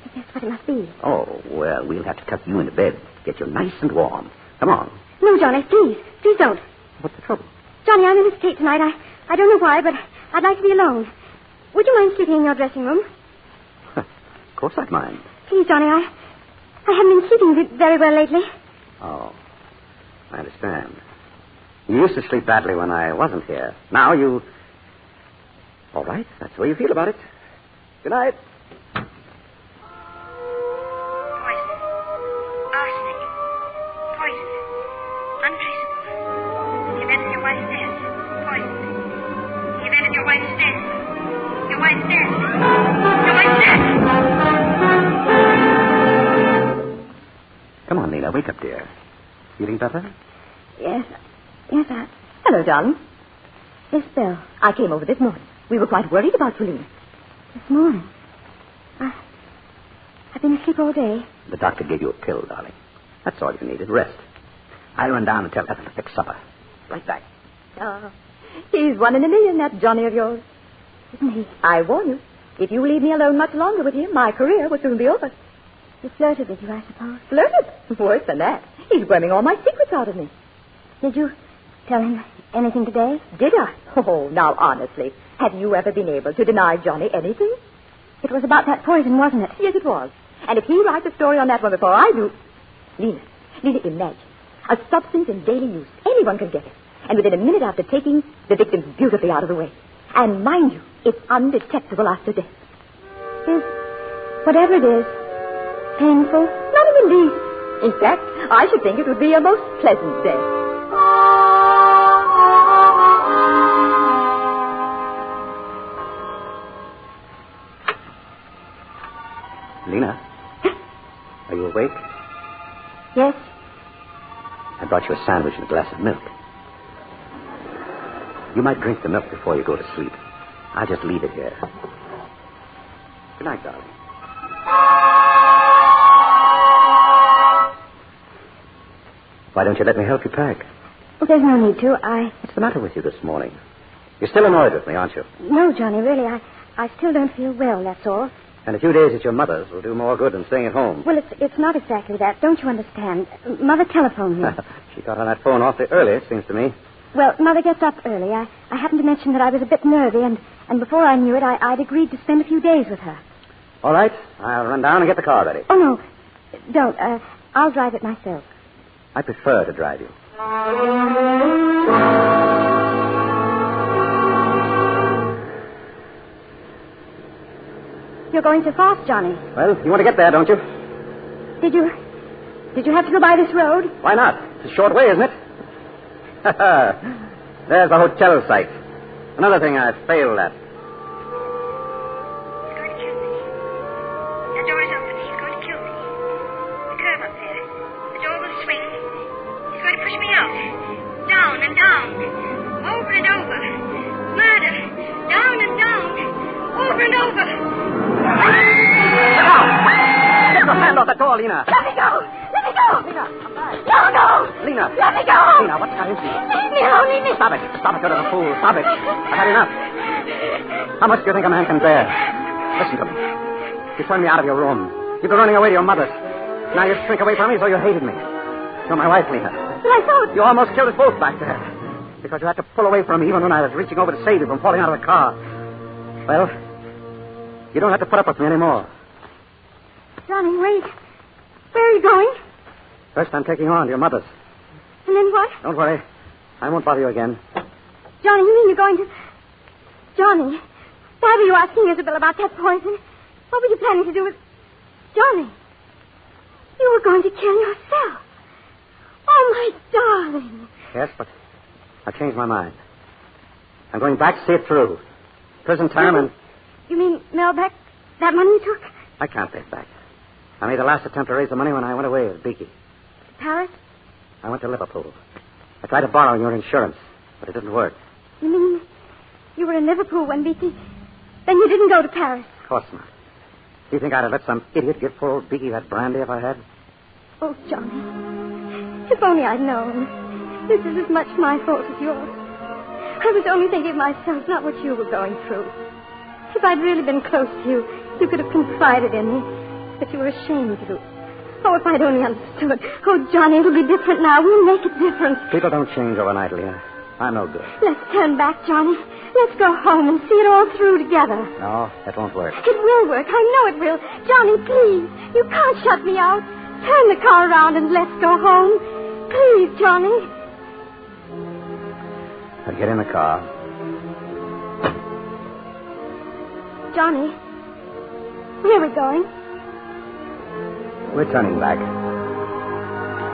think that's what it must be. Oh, well, we'll have to tuck you into bed. Get you nice and warm. Come on. No, Johnny, please. Please don't. What's the trouble? Johnny, I'm in a state tonight. I don't know why, but I'd like to be alone. Would you mind sleeping in your dressing room? Of course I'd mind. Please, Johnny, I haven't been sleeping very well lately. Oh, I understand. You used to sleep badly when I wasn't here. Now you... All right, that's the way you feel about it. Good night. Poison. Arsenic. Poison. Untraceable. In the event of your wife's death. Poison. In the event of your wife's death. Your wife's death. Your wife's death. Come on, Nina, wake up, dear. Feeling better? Yes, Hello, darling. Yes, Bill. I came over this morning. We were quite worried about you, Lena. This morning? I've been asleep all day. The doctor gave you a pill, darling. That's all you needed. Rest. I'll run down and tell Ethel to fix supper. Right back. Oh, he's 1 in a million, that Johnny of yours. Isn't he? I warn you, if you leave me alone much longer with him, my career will soon be over. He flirted with you, I suppose. Flirted? Worse than that. He's worming all my secrets out of me. Did you tell him anything today? Did I? Oh, now, honestly, have you ever been able to deny Johnny anything? It was about that poison, wasn't it? Yes, it was. And if he writes a story on that one before I do... Lena, imagine. A substance in daily use. Anyone can get it. And within a minute after taking, the victim's beautifully out of the way. And mind you, it's undetectable after death. Whatever it is, painful? Not in the least. In fact, I should think it would be a most pleasant day. Lena, are you awake? Yes. I brought you a sandwich and a glass of milk. You might drink the milk before you go to sleep. I'll just leave it here. Good night, darling. Why don't you let me help you pack? Oh, there's no need to. What's the matter with you this morning? You're still annoyed with me, aren't you? No, Johnny, really. I still don't feel well, that's all. And a few days at your mother's will do more good than staying at home. Well, it's not exactly that. Don't you understand? Mother telephoned me. She got on that phone awfully early, it seems to me. Well, Mother gets up early. I happened to mention that I was a bit nervy, and before I knew it, I'd agreed to spend a few days with her. All right. I'll run down and get the car ready. Oh, no. Don't. I'll drive it myself. I prefer to drive you. You're going too fast, Johnny. Well, you want to get there, don't you? Did you have to go by this road? Why not? It's a short way, isn't it? There's the hotel site. Another thing I failed at. He's going to kill me. The door is open. He's going to kill me. The curb up there. The door will swing. He's going to push me out. Down and down. Over and over. Murder. Down and down. Over and over. Get out! Get your hand off the door, Lena. Let me go! Let me go! Lena, come back. No! Lena. Let me go! Lena, what's got into you? Leave me alone, leave me. Stop it, you little fool. Stop it. I've had enough. How much do you think a man can bear? Listen to me. You turned me out of your room. You've been running away to your mother's. Now you shrink away from me, so you hated me. You're my wife, Lena. But I thought... You almost killed us both back there. Because you had to pull away from me even when I was reaching over to save you from falling out of the car. Well, you don't have to put up with me anymore. Johnny, wait. Where are you going? First, I'm taking you on to your mother's. And then what? Don't worry. I won't bother you again. Johnny, you mean you're going to... Johnny, why were you asking Isabel about that poison? What were you planning to do with... Johnny, you were going to kill yourself. Oh, my darling. Yes, but I've changed my mind. I'm going back to see it through. Prison time and... You mean mail back that money you took? I can't pay it back. I made the last attempt to raise the money when I went away with Beaky. Paris? I went to Liverpool. I tried to borrow your insurance, but it didn't work. You mean you were in Liverpool when Beaky... Then you didn't go to Paris? Of course not. Do you think I'd have let some idiot give poor old Beaky that brandy if I had? Oh, Johnny. If only I'd known. This is as much my fault as yours. I was only thinking of myself, not what you were going through. If I'd really been close to you, you could have confided in me. But you were ashamed to. Oh, if I'd only understood. Oh, Johnny, it'll be different now. We'll make it different. People don't change overnight, Leah. I'm no good. Let's turn back, Johnny. Let's go home and see it all through together. No, that won't work. It will work. I know it will. Johnny, please. You can't shut me out. Turn the car around and let's go home. Please, Johnny. I'll get in the car. Johnny, where are we going? We're turning back.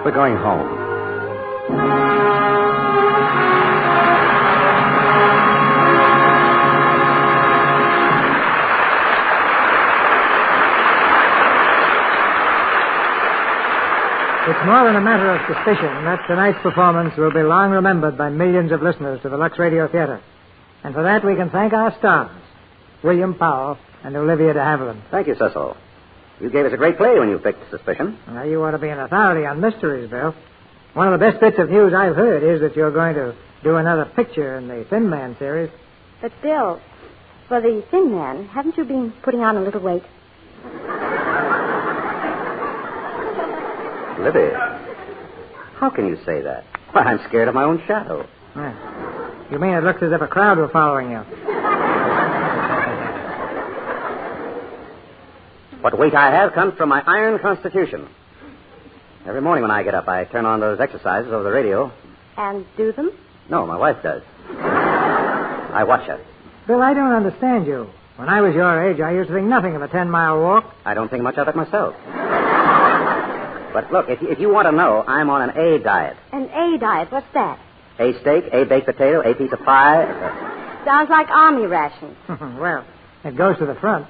We're going home. It's more than a matter of suspicion that tonight's performance will be long remembered by millions of listeners to the Lux Radio Theater. And for that, we can thank our stars, William Powell and Olivia De Havilland. Thank you, Cecil. You gave us a great play when you picked Suspicion. Now, you ought to be an authority on mysteries, Bill. One of the best bits of news I've heard is that you're going to do another picture in the Thin Man series. But, Bill, for the Thin Man, haven't you been putting on a little weight? Libby, how can you say that? Why, I'm scared of my own shadow. Yeah. You mean it looks as if a crowd were following you? What weight I have comes from my iron constitution. Every morning when I get up, I turn on those exercises over the radio. And do them? No, my wife does. I watch her. Bill, I don't understand you. When I was your age, I used to think nothing of a 10-mile walk. I don't think much of it myself. But look, if you want to know, I'm on an A diet. An A diet, what's that? A steak, A baked potato, A piece of pie. Sounds like army rations. Well, it goes to the front.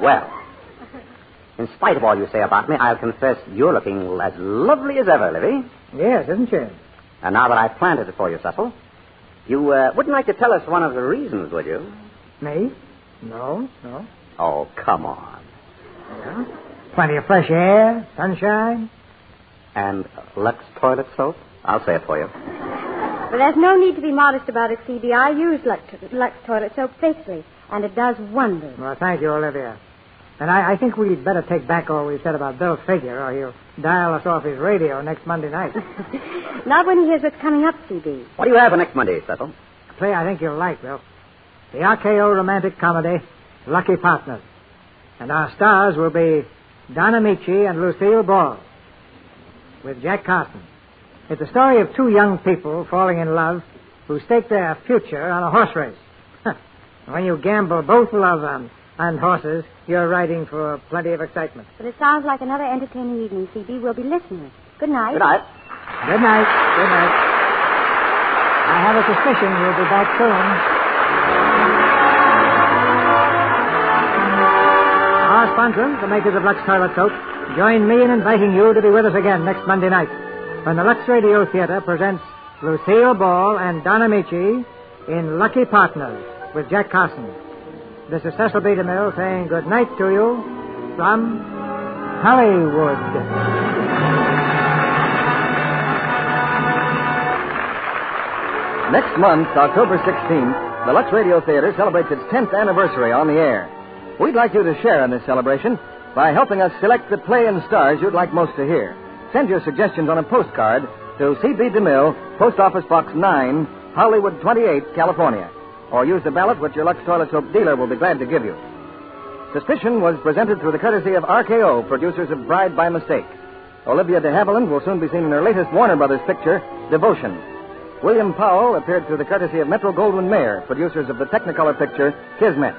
Well, in spite of all you say about me, I'll confess you're looking as lovely as ever, Livy. Yes, isn't she? And now that I've planted it for you, Cecil, you wouldn't like to tell us one of the reasons, would you? Me? No. Oh, come on. Yeah? Plenty of fresh air, sunshine. And Lux toilet soap? I'll say it for you. But there's no need to be modest about it, C.B. I use Lux toilet soap faithfully, and it does wonders. Well, thank you, Olivia. And I think we'd better take back all we said about Bill Figure, or he'll dial us off his radio next Monday night. Not when he hears what's coming up, C.B. What do you have for next Monday, Cecil? A play I think you'll like, Bill. The RKO romantic comedy, Lucky Partners. And our stars will be Don Amici and Lucille Ball, with Jack Carson. It's a story of two young people falling in love who stake their future on a horse race. When you gamble both love and horses, you're riding for plenty of excitement. But it sounds like another entertaining evening, C.B. We'll be listeners. Good night. Good night. Good night. Good night. I have a suspicion you'll be back soon. Our sponsors, the makers of Lux Toilet Soap, join me in inviting you to be with us again next Monday night when the Lux Radio Theater presents Lucille Ball and Don Amici in Lucky Partners with Jack Carson. This is Cecil B. DeMille saying good night to you from Hollywood. Next month, October 16th, the Lux Radio Theater celebrates its 10th anniversary on the air. We'd like you to share in this celebration by helping us select the play and stars you'd like most to hear. Send your suggestions on a postcard to C.B. DeMille, Post Office Box 9, Hollywood 28, California. Or use the ballot which your Lux Toilet Soap dealer will be glad to give you. Suspicion was presented through the courtesy of RKO, producers of Bride by Mistake. Olivia De Havilland will soon be seen in her latest Warner Brothers picture, Devotion. William Powell appeared through the courtesy of Metro-Goldwyn-Mayer, producers of the Technicolor picture, Kismet.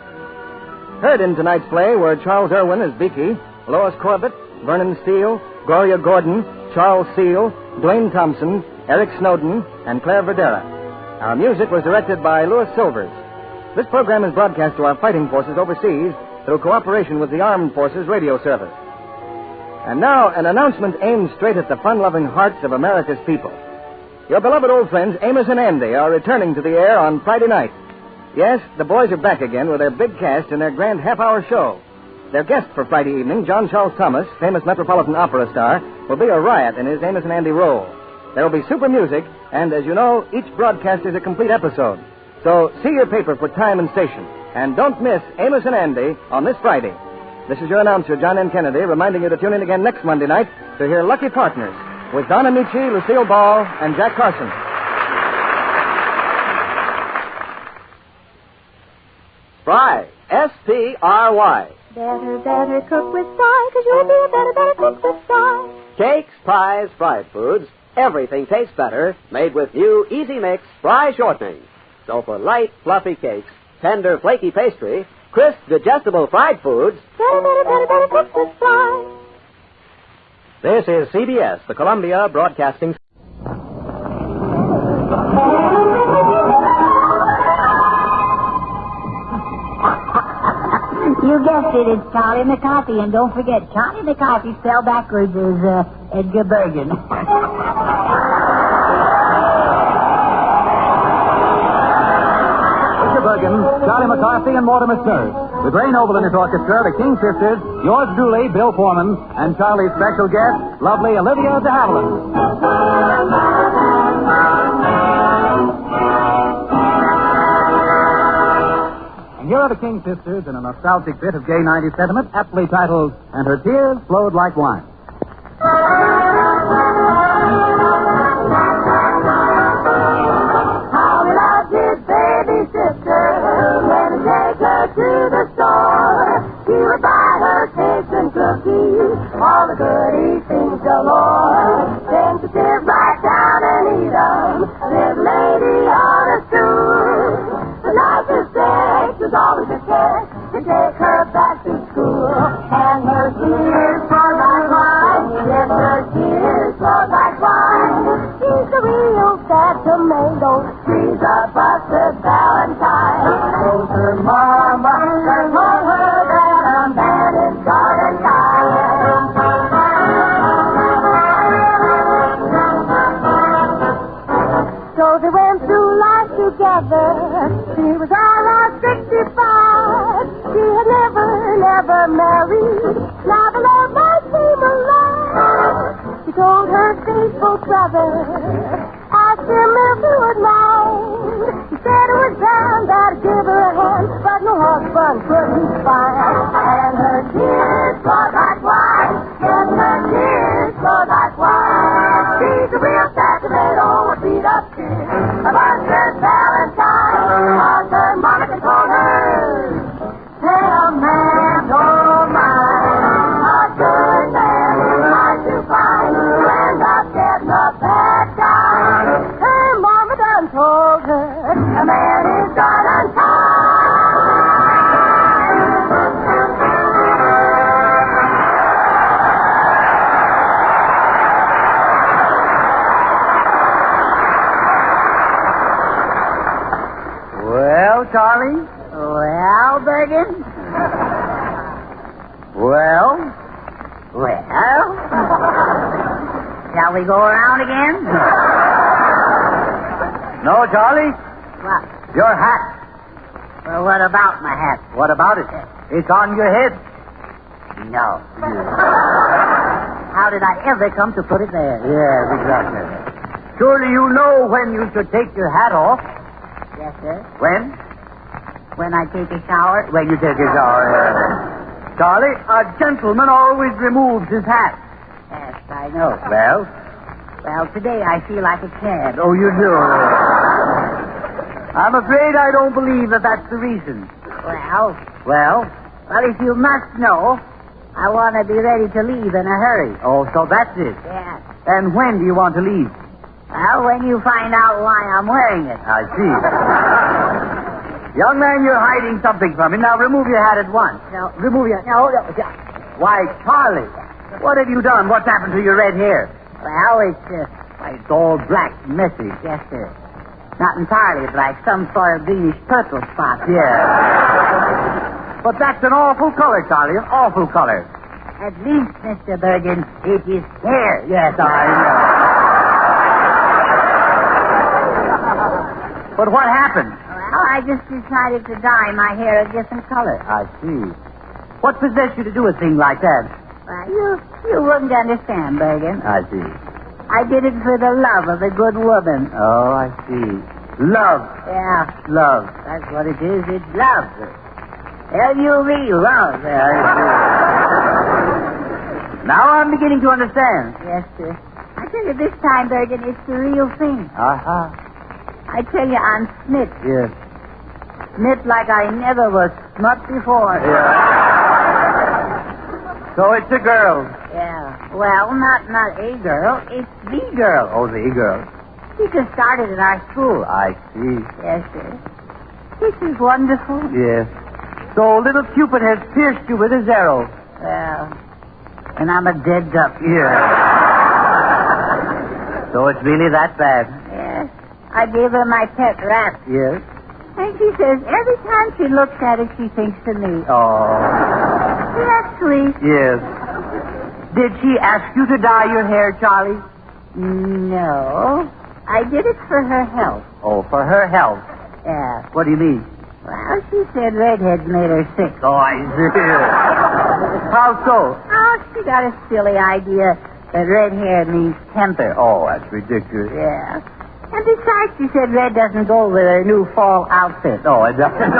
Heard in tonight's play were Charles Irwin as Beaky, Lois Corbett, Vernon Steele, Gloria Gordon, Charles Seal, Dwayne Thompson, Eric Snowden, and Claire Verdera. Our music was directed by Louis Silvers. This program is broadcast to our fighting forces overseas through cooperation with the Armed Forces Radio Service. And now, an announcement aimed straight at the fun-loving hearts of America's people. Your beloved old friends Amos and Andy are returning to the air on Friday night. Yes, the boys are back again with their big cast and their grand half-hour show. Their guest for Friday evening, John Charles Thomas, famous Metropolitan Opera star, will be a riot in his Amos and Andy role. There will be super music, and as you know, each broadcast is a complete episode. So see your paper for time and station. And don't miss Amos and Andy on this Friday. This is your announcer, John N. Kennedy, reminding you to tune in again next Monday night to hear Lucky Partners with Don Amici, Lucille Ball, and Jack Carson. Fry. S-P-R-Y. Better cook with Fry, 'cause you'll be a better cook with Fry. Cakes, pies, fried foods. Everything tastes better made with new Easy Mix Fry shortening. So for light, fluffy cakes, tender, flaky pastry, crisp, digestible fried foods. Better cook with Fry. This is CBS, the Columbia Broadcasting. You guessed it, it's Charlie McCarthy. And don't forget, Charlie McCarthy spelled backwards is Edgar Bergen. Edgar Bergen, Charlie McCarthy, and Mortimer Snurd. The Grain Oval in its orchestra, the King Sisters, yours truly, Bill Foreman, and Charlie's special guest, lovely Olivia De Havilland. And here are the King Sisters in a nostalgic bit of gay 90s sentiment, aptly titled, And Her Tears Flowed Like Wine. How we loved his baby sister when he take her to the store. He would buy her cakes and cookies, all the goodies, things galore. Then to sit right down and eat 'em, little lady And her tears flow like wine. Yes, her tears flow like wine. She's a real sad tomato. She's a busted Valentine. Told her mama, told her that a man is gonna die. So they went through life together. She was almost 65. She had never married. Now the love might seem alive. She told her faithful brother, asked him if he would mind. He said it was Sam that'd give her a hand, but no husband couldn't find. And her tears flowed like wine. Yes, her tears flowed like wine. She's a real sad tomato with beat up tears. A busted Valentine. Cause her Monica told her, hey, a man don't mind. A good man is hard to find. You end up getting a bad time. Her mama done told her, a man is gonna die. Well, Charlie? Well, Bergen? Well? Shall we go around again? No, Charlie. What? Your hat. Well, what about my hat? What about it? It's on your head. No. How did I ever come to put it there? Yes, exactly. Surely you know when you should take your hat off. Yes, sir. When? When I take a shower? When you take a shower. Charlie, a gentleman always removes his hat. Yes, I know. Well? Well, today I feel like a cad. Oh, you do? I'm afraid I don't believe that that's the reason. Well? Well, if you must know, I want to be ready to leave in a hurry. Oh, so that's it. Yeah. And when do you want to leave? Well, when you find out why I'm wearing it. I see. Young man, you're hiding something from me. Now, remove your hat at once. No. Remove your... No. Why, Charlie, what have you done? What's happened to your red hair? Well, it's all black, messy. Yes, sir. Not entirely black. Some sort of greenish purple spot. Yeah. But that's an awful color, Charlie. An awful color. At least, Mr. Bergen, it is hair. Yes, I know. But what happened? Well, I just decided to dye my hair a different color. I see. What possessed you to do a thing like that? Well, you wouldn't understand, Bergen. I see. I did it for the love of a good woman. Oh, I see. Love. Yeah. Love. That's what it is. It's love. L-U-V, love. Now I'm beginning to understand. Yes, sir. I tell you, this time, Bergen, it's the real thing. Uh-huh. I tell you, I'm smit. Yes. Smit like I never was smut before. Yeah. So it's a girl. Yeah. Well, not a girl. It's the girl. Oh, the girl. She just started at our school. I see. Yes, sir. This is wonderful. Yes. So little Cupid has pierced you with his arrow. Well, and I'm a dead duck. Yeah. So it's really that bad. Yes. I gave her my pet rat. Yes. And she says every time she looks at it, she thinks of me. Oh. Isn't that sweet? Yes. Did she ask you to dye your hair, Charlie? No. I did it for her health. Oh, for her health. Yeah. What do you mean? Well, she said redheads made her sick. Oh, I see. How so? Oh, she got a silly idea that red hair means temper. Oh, that's ridiculous. Yeah. And besides, she said red doesn't go with her new fall outfit. Oh, it doesn't?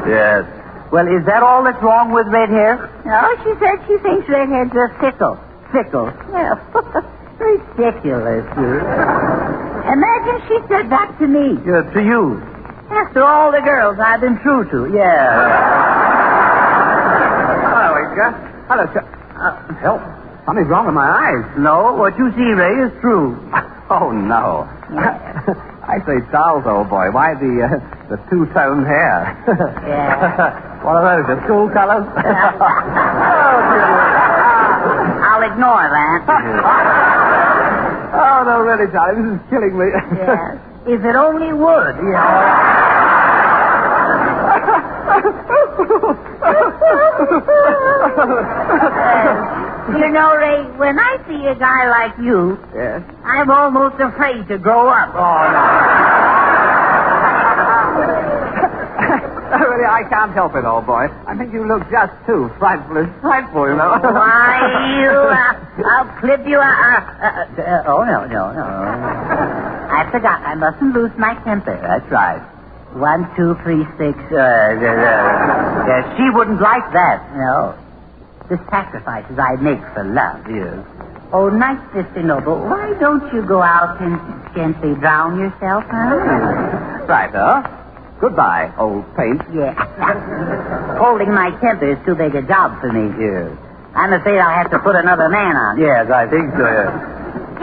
Yes. Well, is that all that's wrong with red hair? No, she said she thinks redheads are fickle. Fickle? Yeah. Ridiculous. Imagine she said that to me. Yeah, to you. After all the girls I've been true to. Yeah. Hello, Edgar. Hello, sir. Help. Something's wrong with my eyes. No, what you see, Ray, is true. Oh, no. Yeah. I say, Charles, old boy, why the two-tone hair? Yeah. What are those, the school colors? I'll ignore that. Oh, no, really, Charlie, this is killing me. Yes. If it only would, you know. You know, Ray, when I see a guy like you, yes, I'm almost afraid to grow up. Oh, no. Really, I can't help it, old boy. I think you look just too frightfully frightful, you know. Why, I'll clip you. Oh, no. I forgot. I mustn't lose my temper. That's right. 1, 2, 3, 6. She wouldn't like that. No. The sacrifices I make for love, yes. Oh, nice, Mr. Noble. Why don't you go out and gently drown yourself, huh? Right, huh? Goodbye, old paint. Yeah. Holding my temper is too big a job for me. Yes. I'm afraid I'll have to put another man on. Yes, I think so, yes.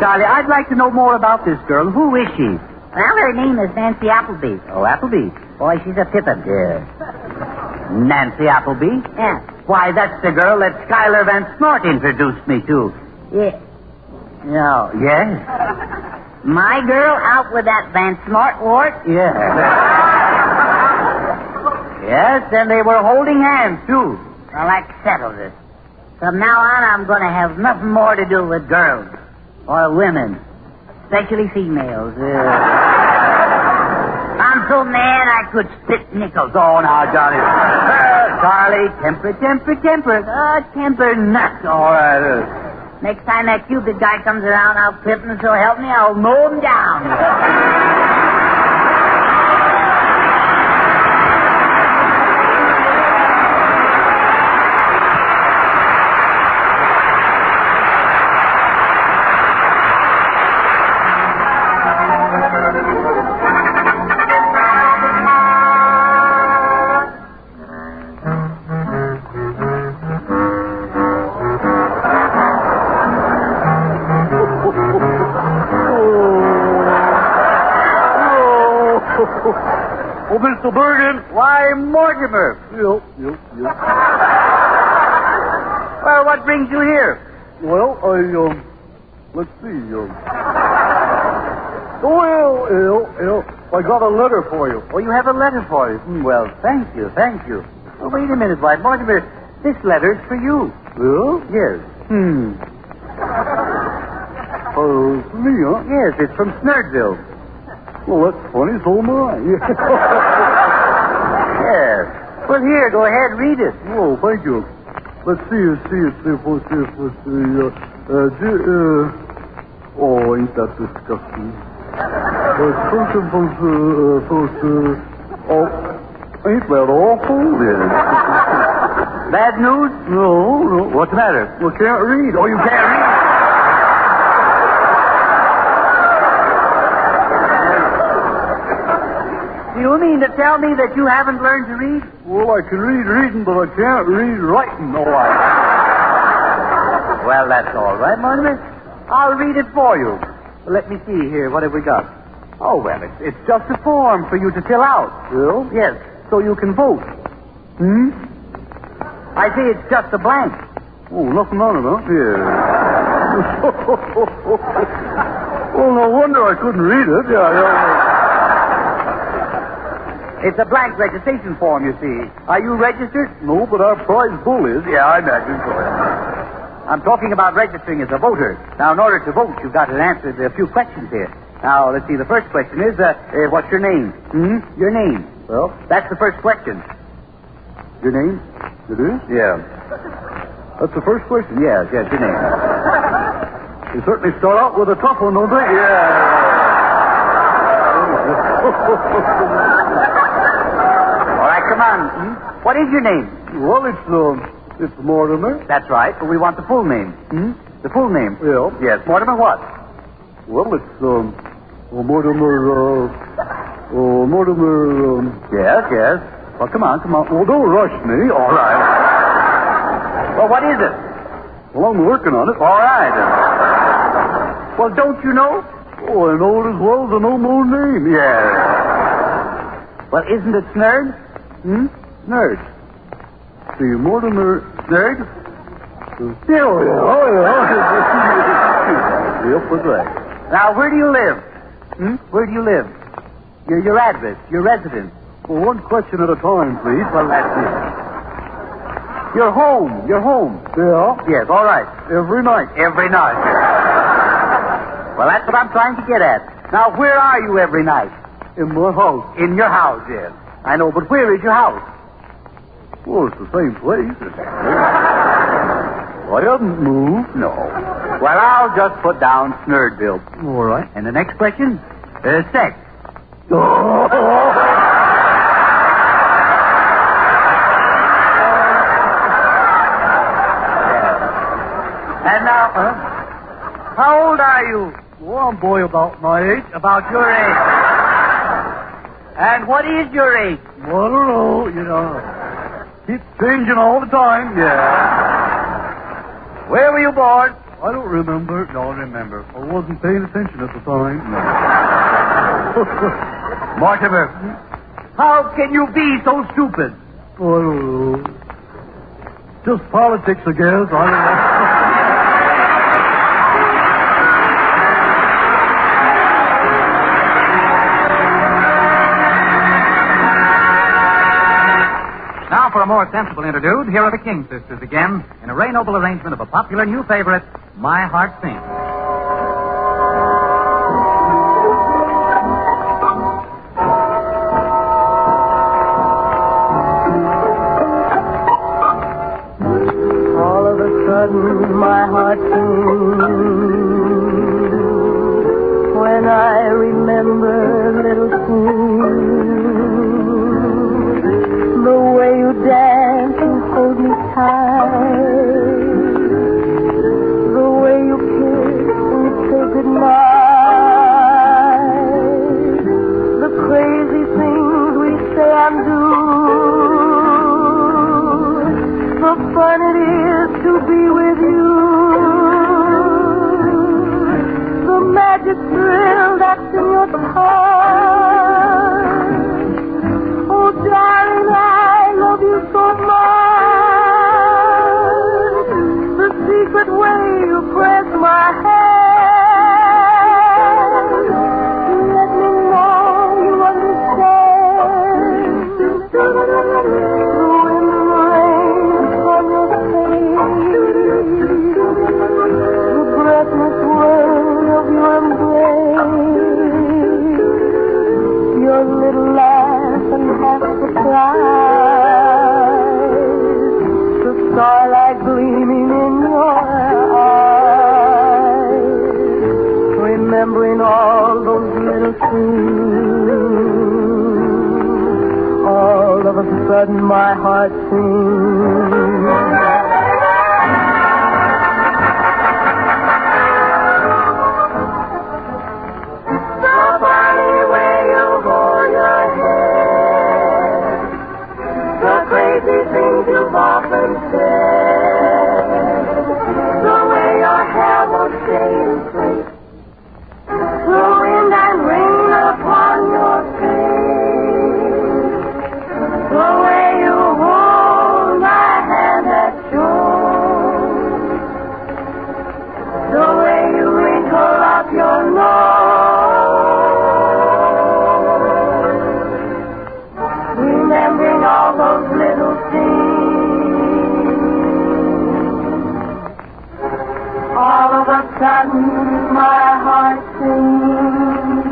Charlie, I'd like to know more about this girl. Who is she? Well, her name is Nancy Appleby. Oh, Appleby. Boy, she's a pippin. Yeah. Nancy Appleby? Yeah. Why, that's the girl that Schuyler Van Snort introduced me to. Yeah. No. Yes? My girl out with that Van Snort wart? Yes. Yes, and they were holding hands, too. Well, that settles it. From now on, I'm going to have nothing more to do with girls. Or women. Especially females. I'm so mad I could spit nickels. Oh, now, Johnny. Charlie, temper. Temper nuts. All right. Next time that Cupid guy comes around, I'll clip him, so help me, I'll mow him down. Oh, Mr. Bergen. Why, Mortimer. Yep. Well, what brings you here? Well, let's see, I got a letter for you. Oh, you have a letter for us? Well, thank you. Oh, wait a minute, why, Mortimer, this letter's for you. Yeah? Yes. For me, huh? Yes, it's from Snurdville. Well, that's funny, so am I. Yes. Well, here, go ahead, read it. Oh, thank you. Let's see. Oh, ain't that disgusting? Ain't that awful? Yes. Bad news? No. What's the matter? Well, can't read. Oh, you can't read? Do you mean to tell me that you haven't learned to read? Well, I can read reading, but I can't read writing. No, Well, that's all right, Mortimer. I'll read it for you. Let me see here. What have we got? Oh, well, it's just a form for you to fill out. Yeah? Yes, so you can vote. I see it's just a blank. Oh, nothing on it, huh? Yeah. Well, no wonder I couldn't read it. Yeah. It's a blank registration form, you see. Are you registered? No, but our prize bull is. Yeah, I imagine so. I'm talking about registering as a voter. Now, in order to vote, you've got to answer a few questions here. Now, let's see. The first question is, what's your name? Your name. Well? That's the first question. Your name? It is? Yeah. That's the first question? Yes, your name. You certainly start out with a tough one, don't they? Yeah. All right, come on. What is your name? Well, it's Mortimer. That's right, but we want the full name. The full name? Yeah. Yes, Mortimer what? Well, it's, Mortimer, Yes. Well, come on. Well, don't rush me. All right. Well, what is it? Well, I'm working on it. All right. Well, don't you know? Oh, I know it as well as I know my own name. Yeah. Well, isn't it Snurd? Snurd. see. Mortimer Snag? Oh, yeah. Yep, was right. Now, where do you live? Where do you live? Your address, your residence. Well, one question at a time, please. Well, that's it. Your home. Yeah? Yes, all right. Every night. Every night. Well, that's what I'm trying to get at. Now, where are you every night? In my house. In your house, yes. I know, but where is your house? Well, it's the same place. I haven't moved. No. Well, I'll just put down Snurdville. All right. And the next question? Sex. And now, how old are you? Well, I'm boy about my age. About your age. And what is your age? Well, I don't know, Keep changing all the time. Yeah. Where were you born? I don't remember. Don't remember. I wasn't paying attention at the time. Mortimer, how can you be so stupid? Oh, I don't know. Just politics, I guess. I don't know. Now for a more sensible interlude, here are the King Sisters again, in a Ray Noble arrangement of a popular new favorite, My Heart Sings. All of a sudden, my heart sings when I remember little things. The way you dance and hold me tight, the way you kiss and say goodnight, the crazy things we say and do, the fun it is to be with you, the magic thrill that's in your touch. Oh, darling, I love you so much. The secret way you press my hand. Let me know you understand. The wind rains from your face. The breathless world of your embrace. Your little laugh and half surprise, the starlight gleaming in your eyes, remembering all those little things. All of a sudden my heart sings. You've often said, the way your hair will stay in place, the wind and rain upon your face, the way you hold my hand that shows, the way you wrinkle up your nose, remembering all those little things. All of a sudden, my heart sings.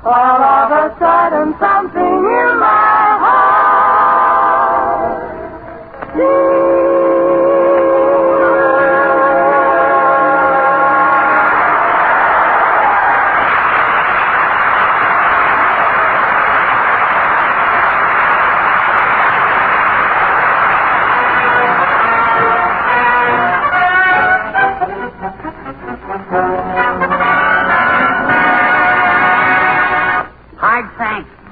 All of a sudden, something in my heart sings.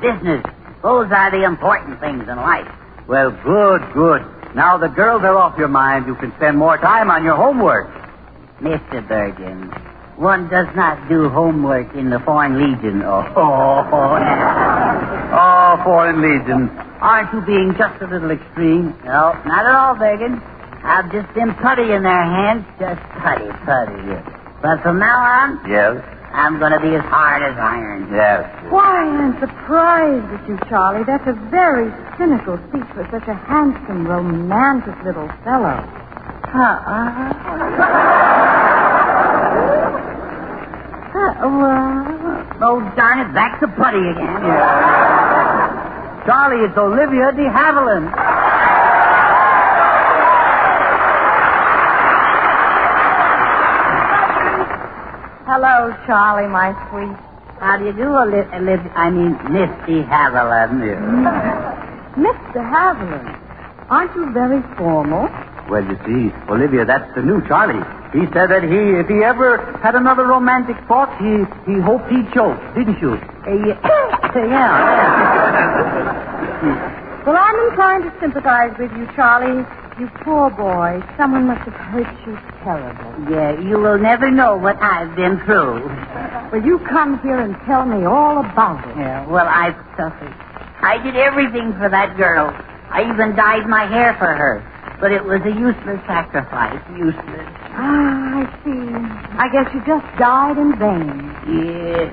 Business. Those are the important things in life. Well, good. Now the girls are off your mind. You can spend more time on your homework. Mr. Bergen, one does not do homework in the Foreign Legion. Oh, our foreign legion. Aren't you being just a little extreme? No, not at all, Bacon. I've just been putty in their hands. Just putty. But from now on, Yes. I'm going to be as hard as iron. Yes. Why, I'm surprised at you, Charlie. That's a very cynical speech for such a handsome, romantic little fellow. Oh, darn it, back to putty again. Charlie, it's Olivia De Havilland. Hello, Charlie, my sweet. How do you do, Miss De Havilland? Mr. Havilland, aren't you very formal? Well, you see, Olivia, that's the new Charlie. He said that if he ever had another romantic thought, he hoped he'd choke, didn't you? Yeah. Well, I'm inclined to sympathize with you, Charlie. You poor boy. Someone must have hurt you terribly. Yeah, you will never know what I've been through. Well, you come here and tell me all about it. Yeah, well, I've suffered. I did everything for that girl. I even dyed my hair for her. But it was a useless sacrifice. Useless. Ah, I see. I guess you just died in vain. Yes.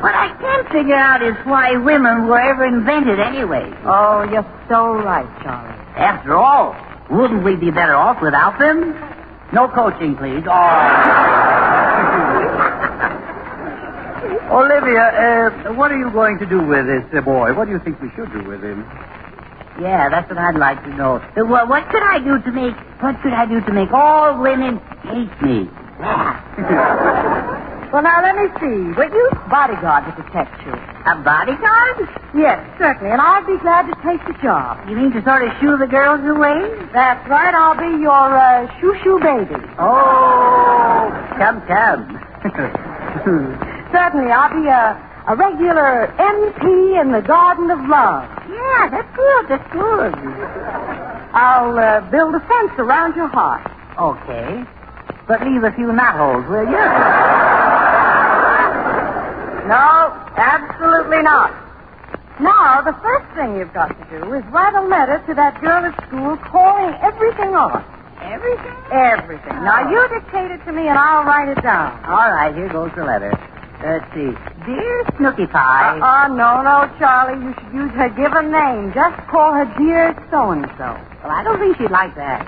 What I can't figure out is why women were ever invented anyway. Oh, you're so right, Charlie. After all, wouldn't we be better off without them? No coaching, please. Olivia, what are you going to do with this boy? What do you think we should do with him? Yeah, that's what I'd like to know. Well, what should I do to make all women hate me? Yeah. Well, now, let me see. We'll use bodyguard to protect you. A bodyguard? Yes, certainly, and I'd be glad to take the job. You mean to sort of shoo the girls away? That's right. I'll be your shoo-shoo baby. Oh, come. Certainly, I'll be a regular MP in the Garden of Love. Yeah, that's good. I'll build a fence around your heart. Okay. But leave a few knotholes, will you? No, absolutely not. Now, the first thing you've got to do is write a letter to that girl at school calling everything off. Everything? Everything. Now, you dictate it to me and I'll write it down. All right, here goes the letter. Let's see. Dear Snooky Pie. No, Charlie. You should use her given name. Just call her Dear So-and-so. Well, I don't think she'd like that.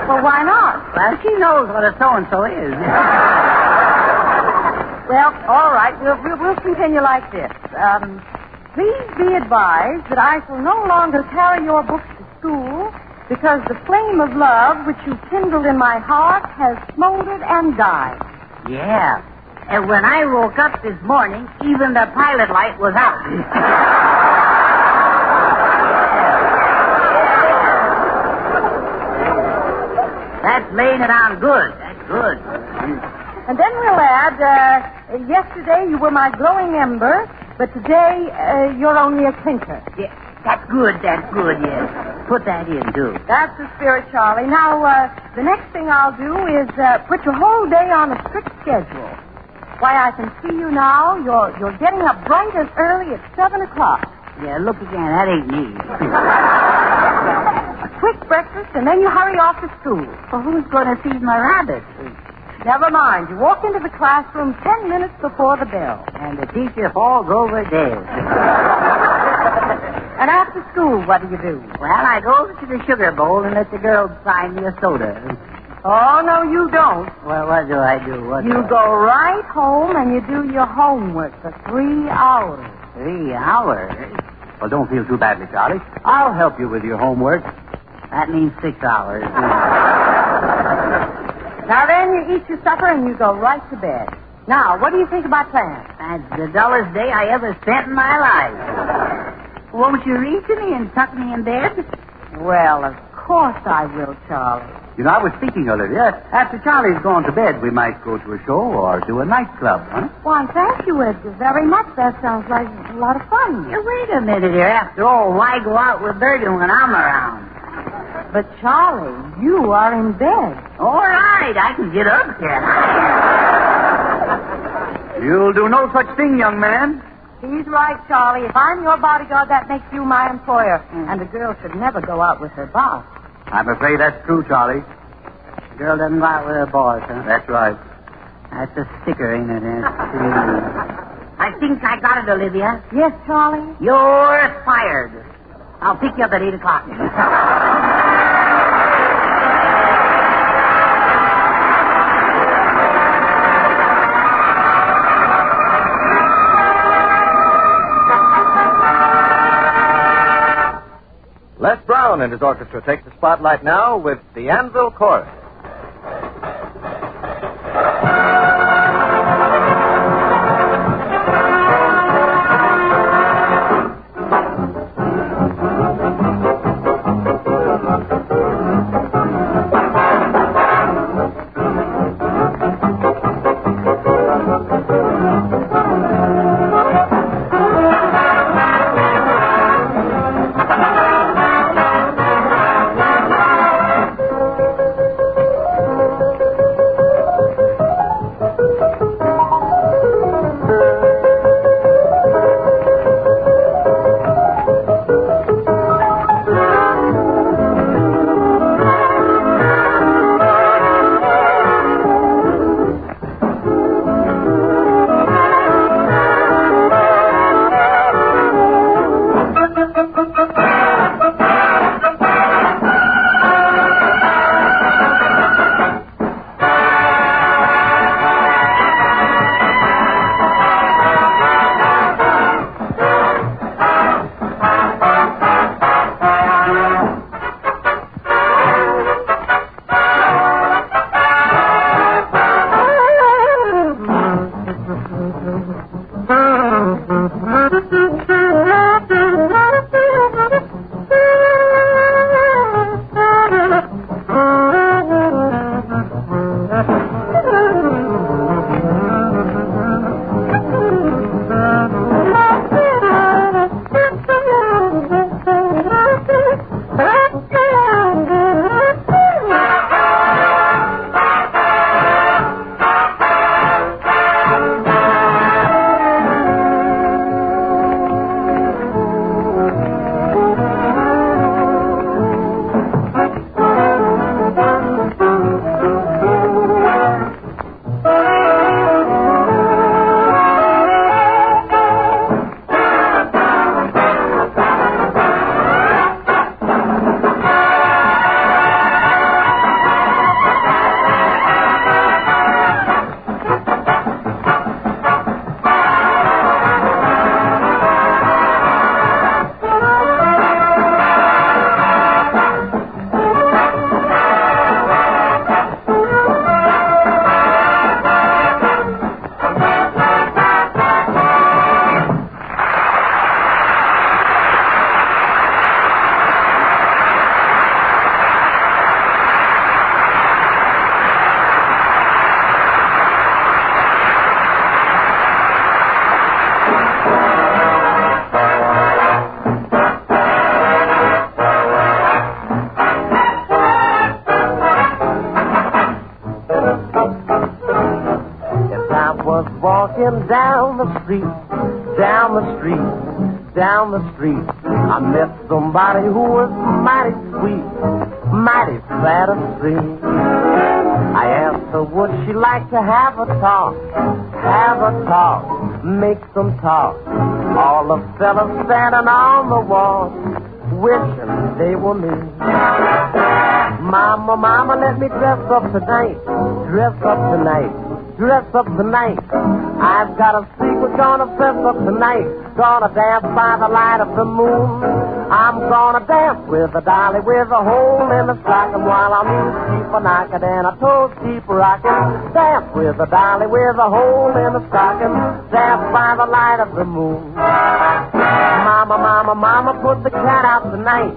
Well, why not? Well, she knows what a so-and-so is. Well, all right. We'll continue like this. Please be advised that I shall no longer carry your books to school because the flame of love which you kindled in my heart has smoldered and died. Yeah. And when I woke up this morning, even the pilot light was out. That's laying it on good. That's good. And then we'll add, yesterday you were my glowing ember, but today you're only a clinker. Yeah, that's good, yes. Put that in, too. That's the spirit, Charlie. Now, the next thing I'll do is put your whole day on a strict schedule. Why, I can see you now. You're getting up bright as early as 7 o'clock. Yeah, look again. That ain't me. A quick breakfast, and then you hurry off to school. Well, who's going to feed my rabbits? Never mind. You walk into the classroom 10 minutes before the bell. And the teacher falls over dead. And after school, what do you do? Well, I go to the sugar bowl and let the girls buy me a soda. Oh, no, you don't. Well, what do I do? You go right home and you do your homework for 3 hours. 3 hours? Well, don't feel too badly, Charlie. I'll help you with your homework. That means 6 hours. Now then, you eat your supper and you go right to bed. Now, what do you think about plans? That's the dullest day I ever spent in my life. Won't you read to me and tuck me in bed? Well, of course I will, Charlie. You know, I was thinking, Olivia, after Charlie's gone to bed, we might go to a show or do a nightclub, huh? Why, thank you, Edgar, very much. That sounds like a lot of fun. Yeah, wait a minute here. After all, why go out with Bertie when I'm around? But, Charlie, you are in bed. All right, I can get up here. You'll do no such thing, young man. He's right, Charlie. If I'm your bodyguard, that makes you my employer. And a girl should never go out with her boss. I'm afraid that's true, Charlie. The girl doesn't go out with her boss, huh? That's right. That's a sticker, ain't it? I think I got it, Olivia. Yes, Charlie? You're fired. I'll pick you up at 8 o'clock. Les Brown and his orchestra take the spotlight now with the Anvil Chorus. Down the street, I met somebody who was mighty sweet, mighty sad and sweet. I asked her, would she like to have a talk, make some talk. All the fellas standing on the wall, wishing they were me. Mama, mama, let me dress up tonight. I've got a secret, gonna dress up tonight. Gonna dance by the light of the moon. I'm gonna dance with a dolly with a hole in the stocking while our music keep a knocking and our toes keep rocking. Dance with a dolly with a hole in the stocking. Dance by the light of the moon. Mama, mama, mama, put the cat out tonight.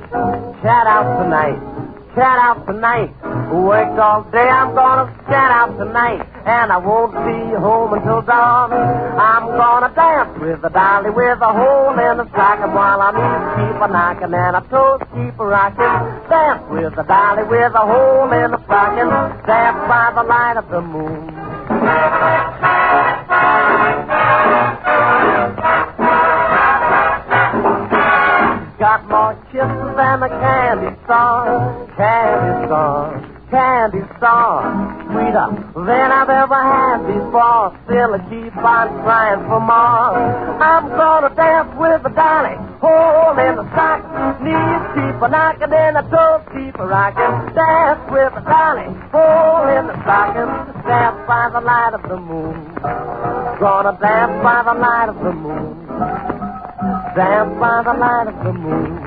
Worked all day, I'm gonna scat out tonight. And I won't be home until dawn. I'm gonna dance with a dolly with a hole in the stocking while our knees keep a knocking and our toes keep a rocking. Dance with a dolly with a hole in the stocking. Dance by the light of the moon. and a candy star, candy star, candy star. Sweeter than I've ever had before. Still I keep on trying for more. I'm gonna dance with the dolly, hole in the sock. Knees keep a knocking and the toes keep a rocking. Dance with the dolly, hole in the stocking. Dance by the light of the moon. Gonna dance by the light of the moon. Dance by the light of the moon.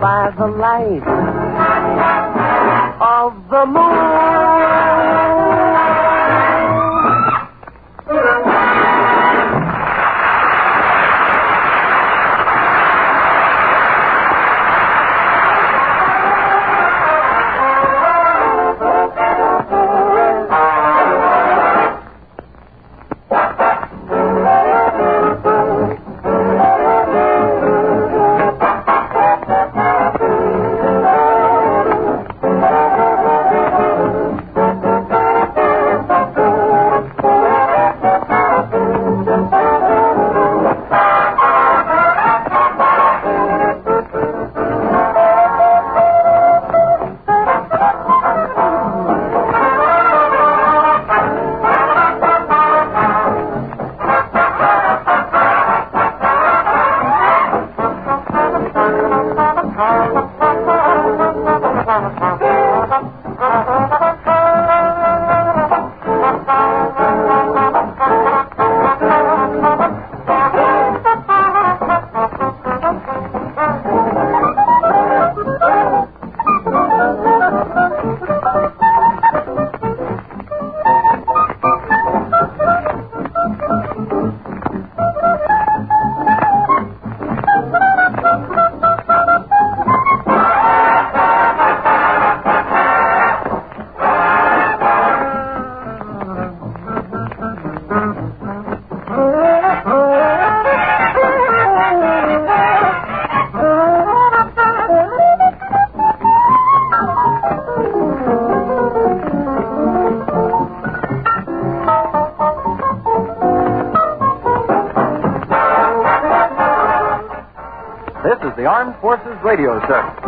By the light of the moon. This is the Armed Forces Radio Service.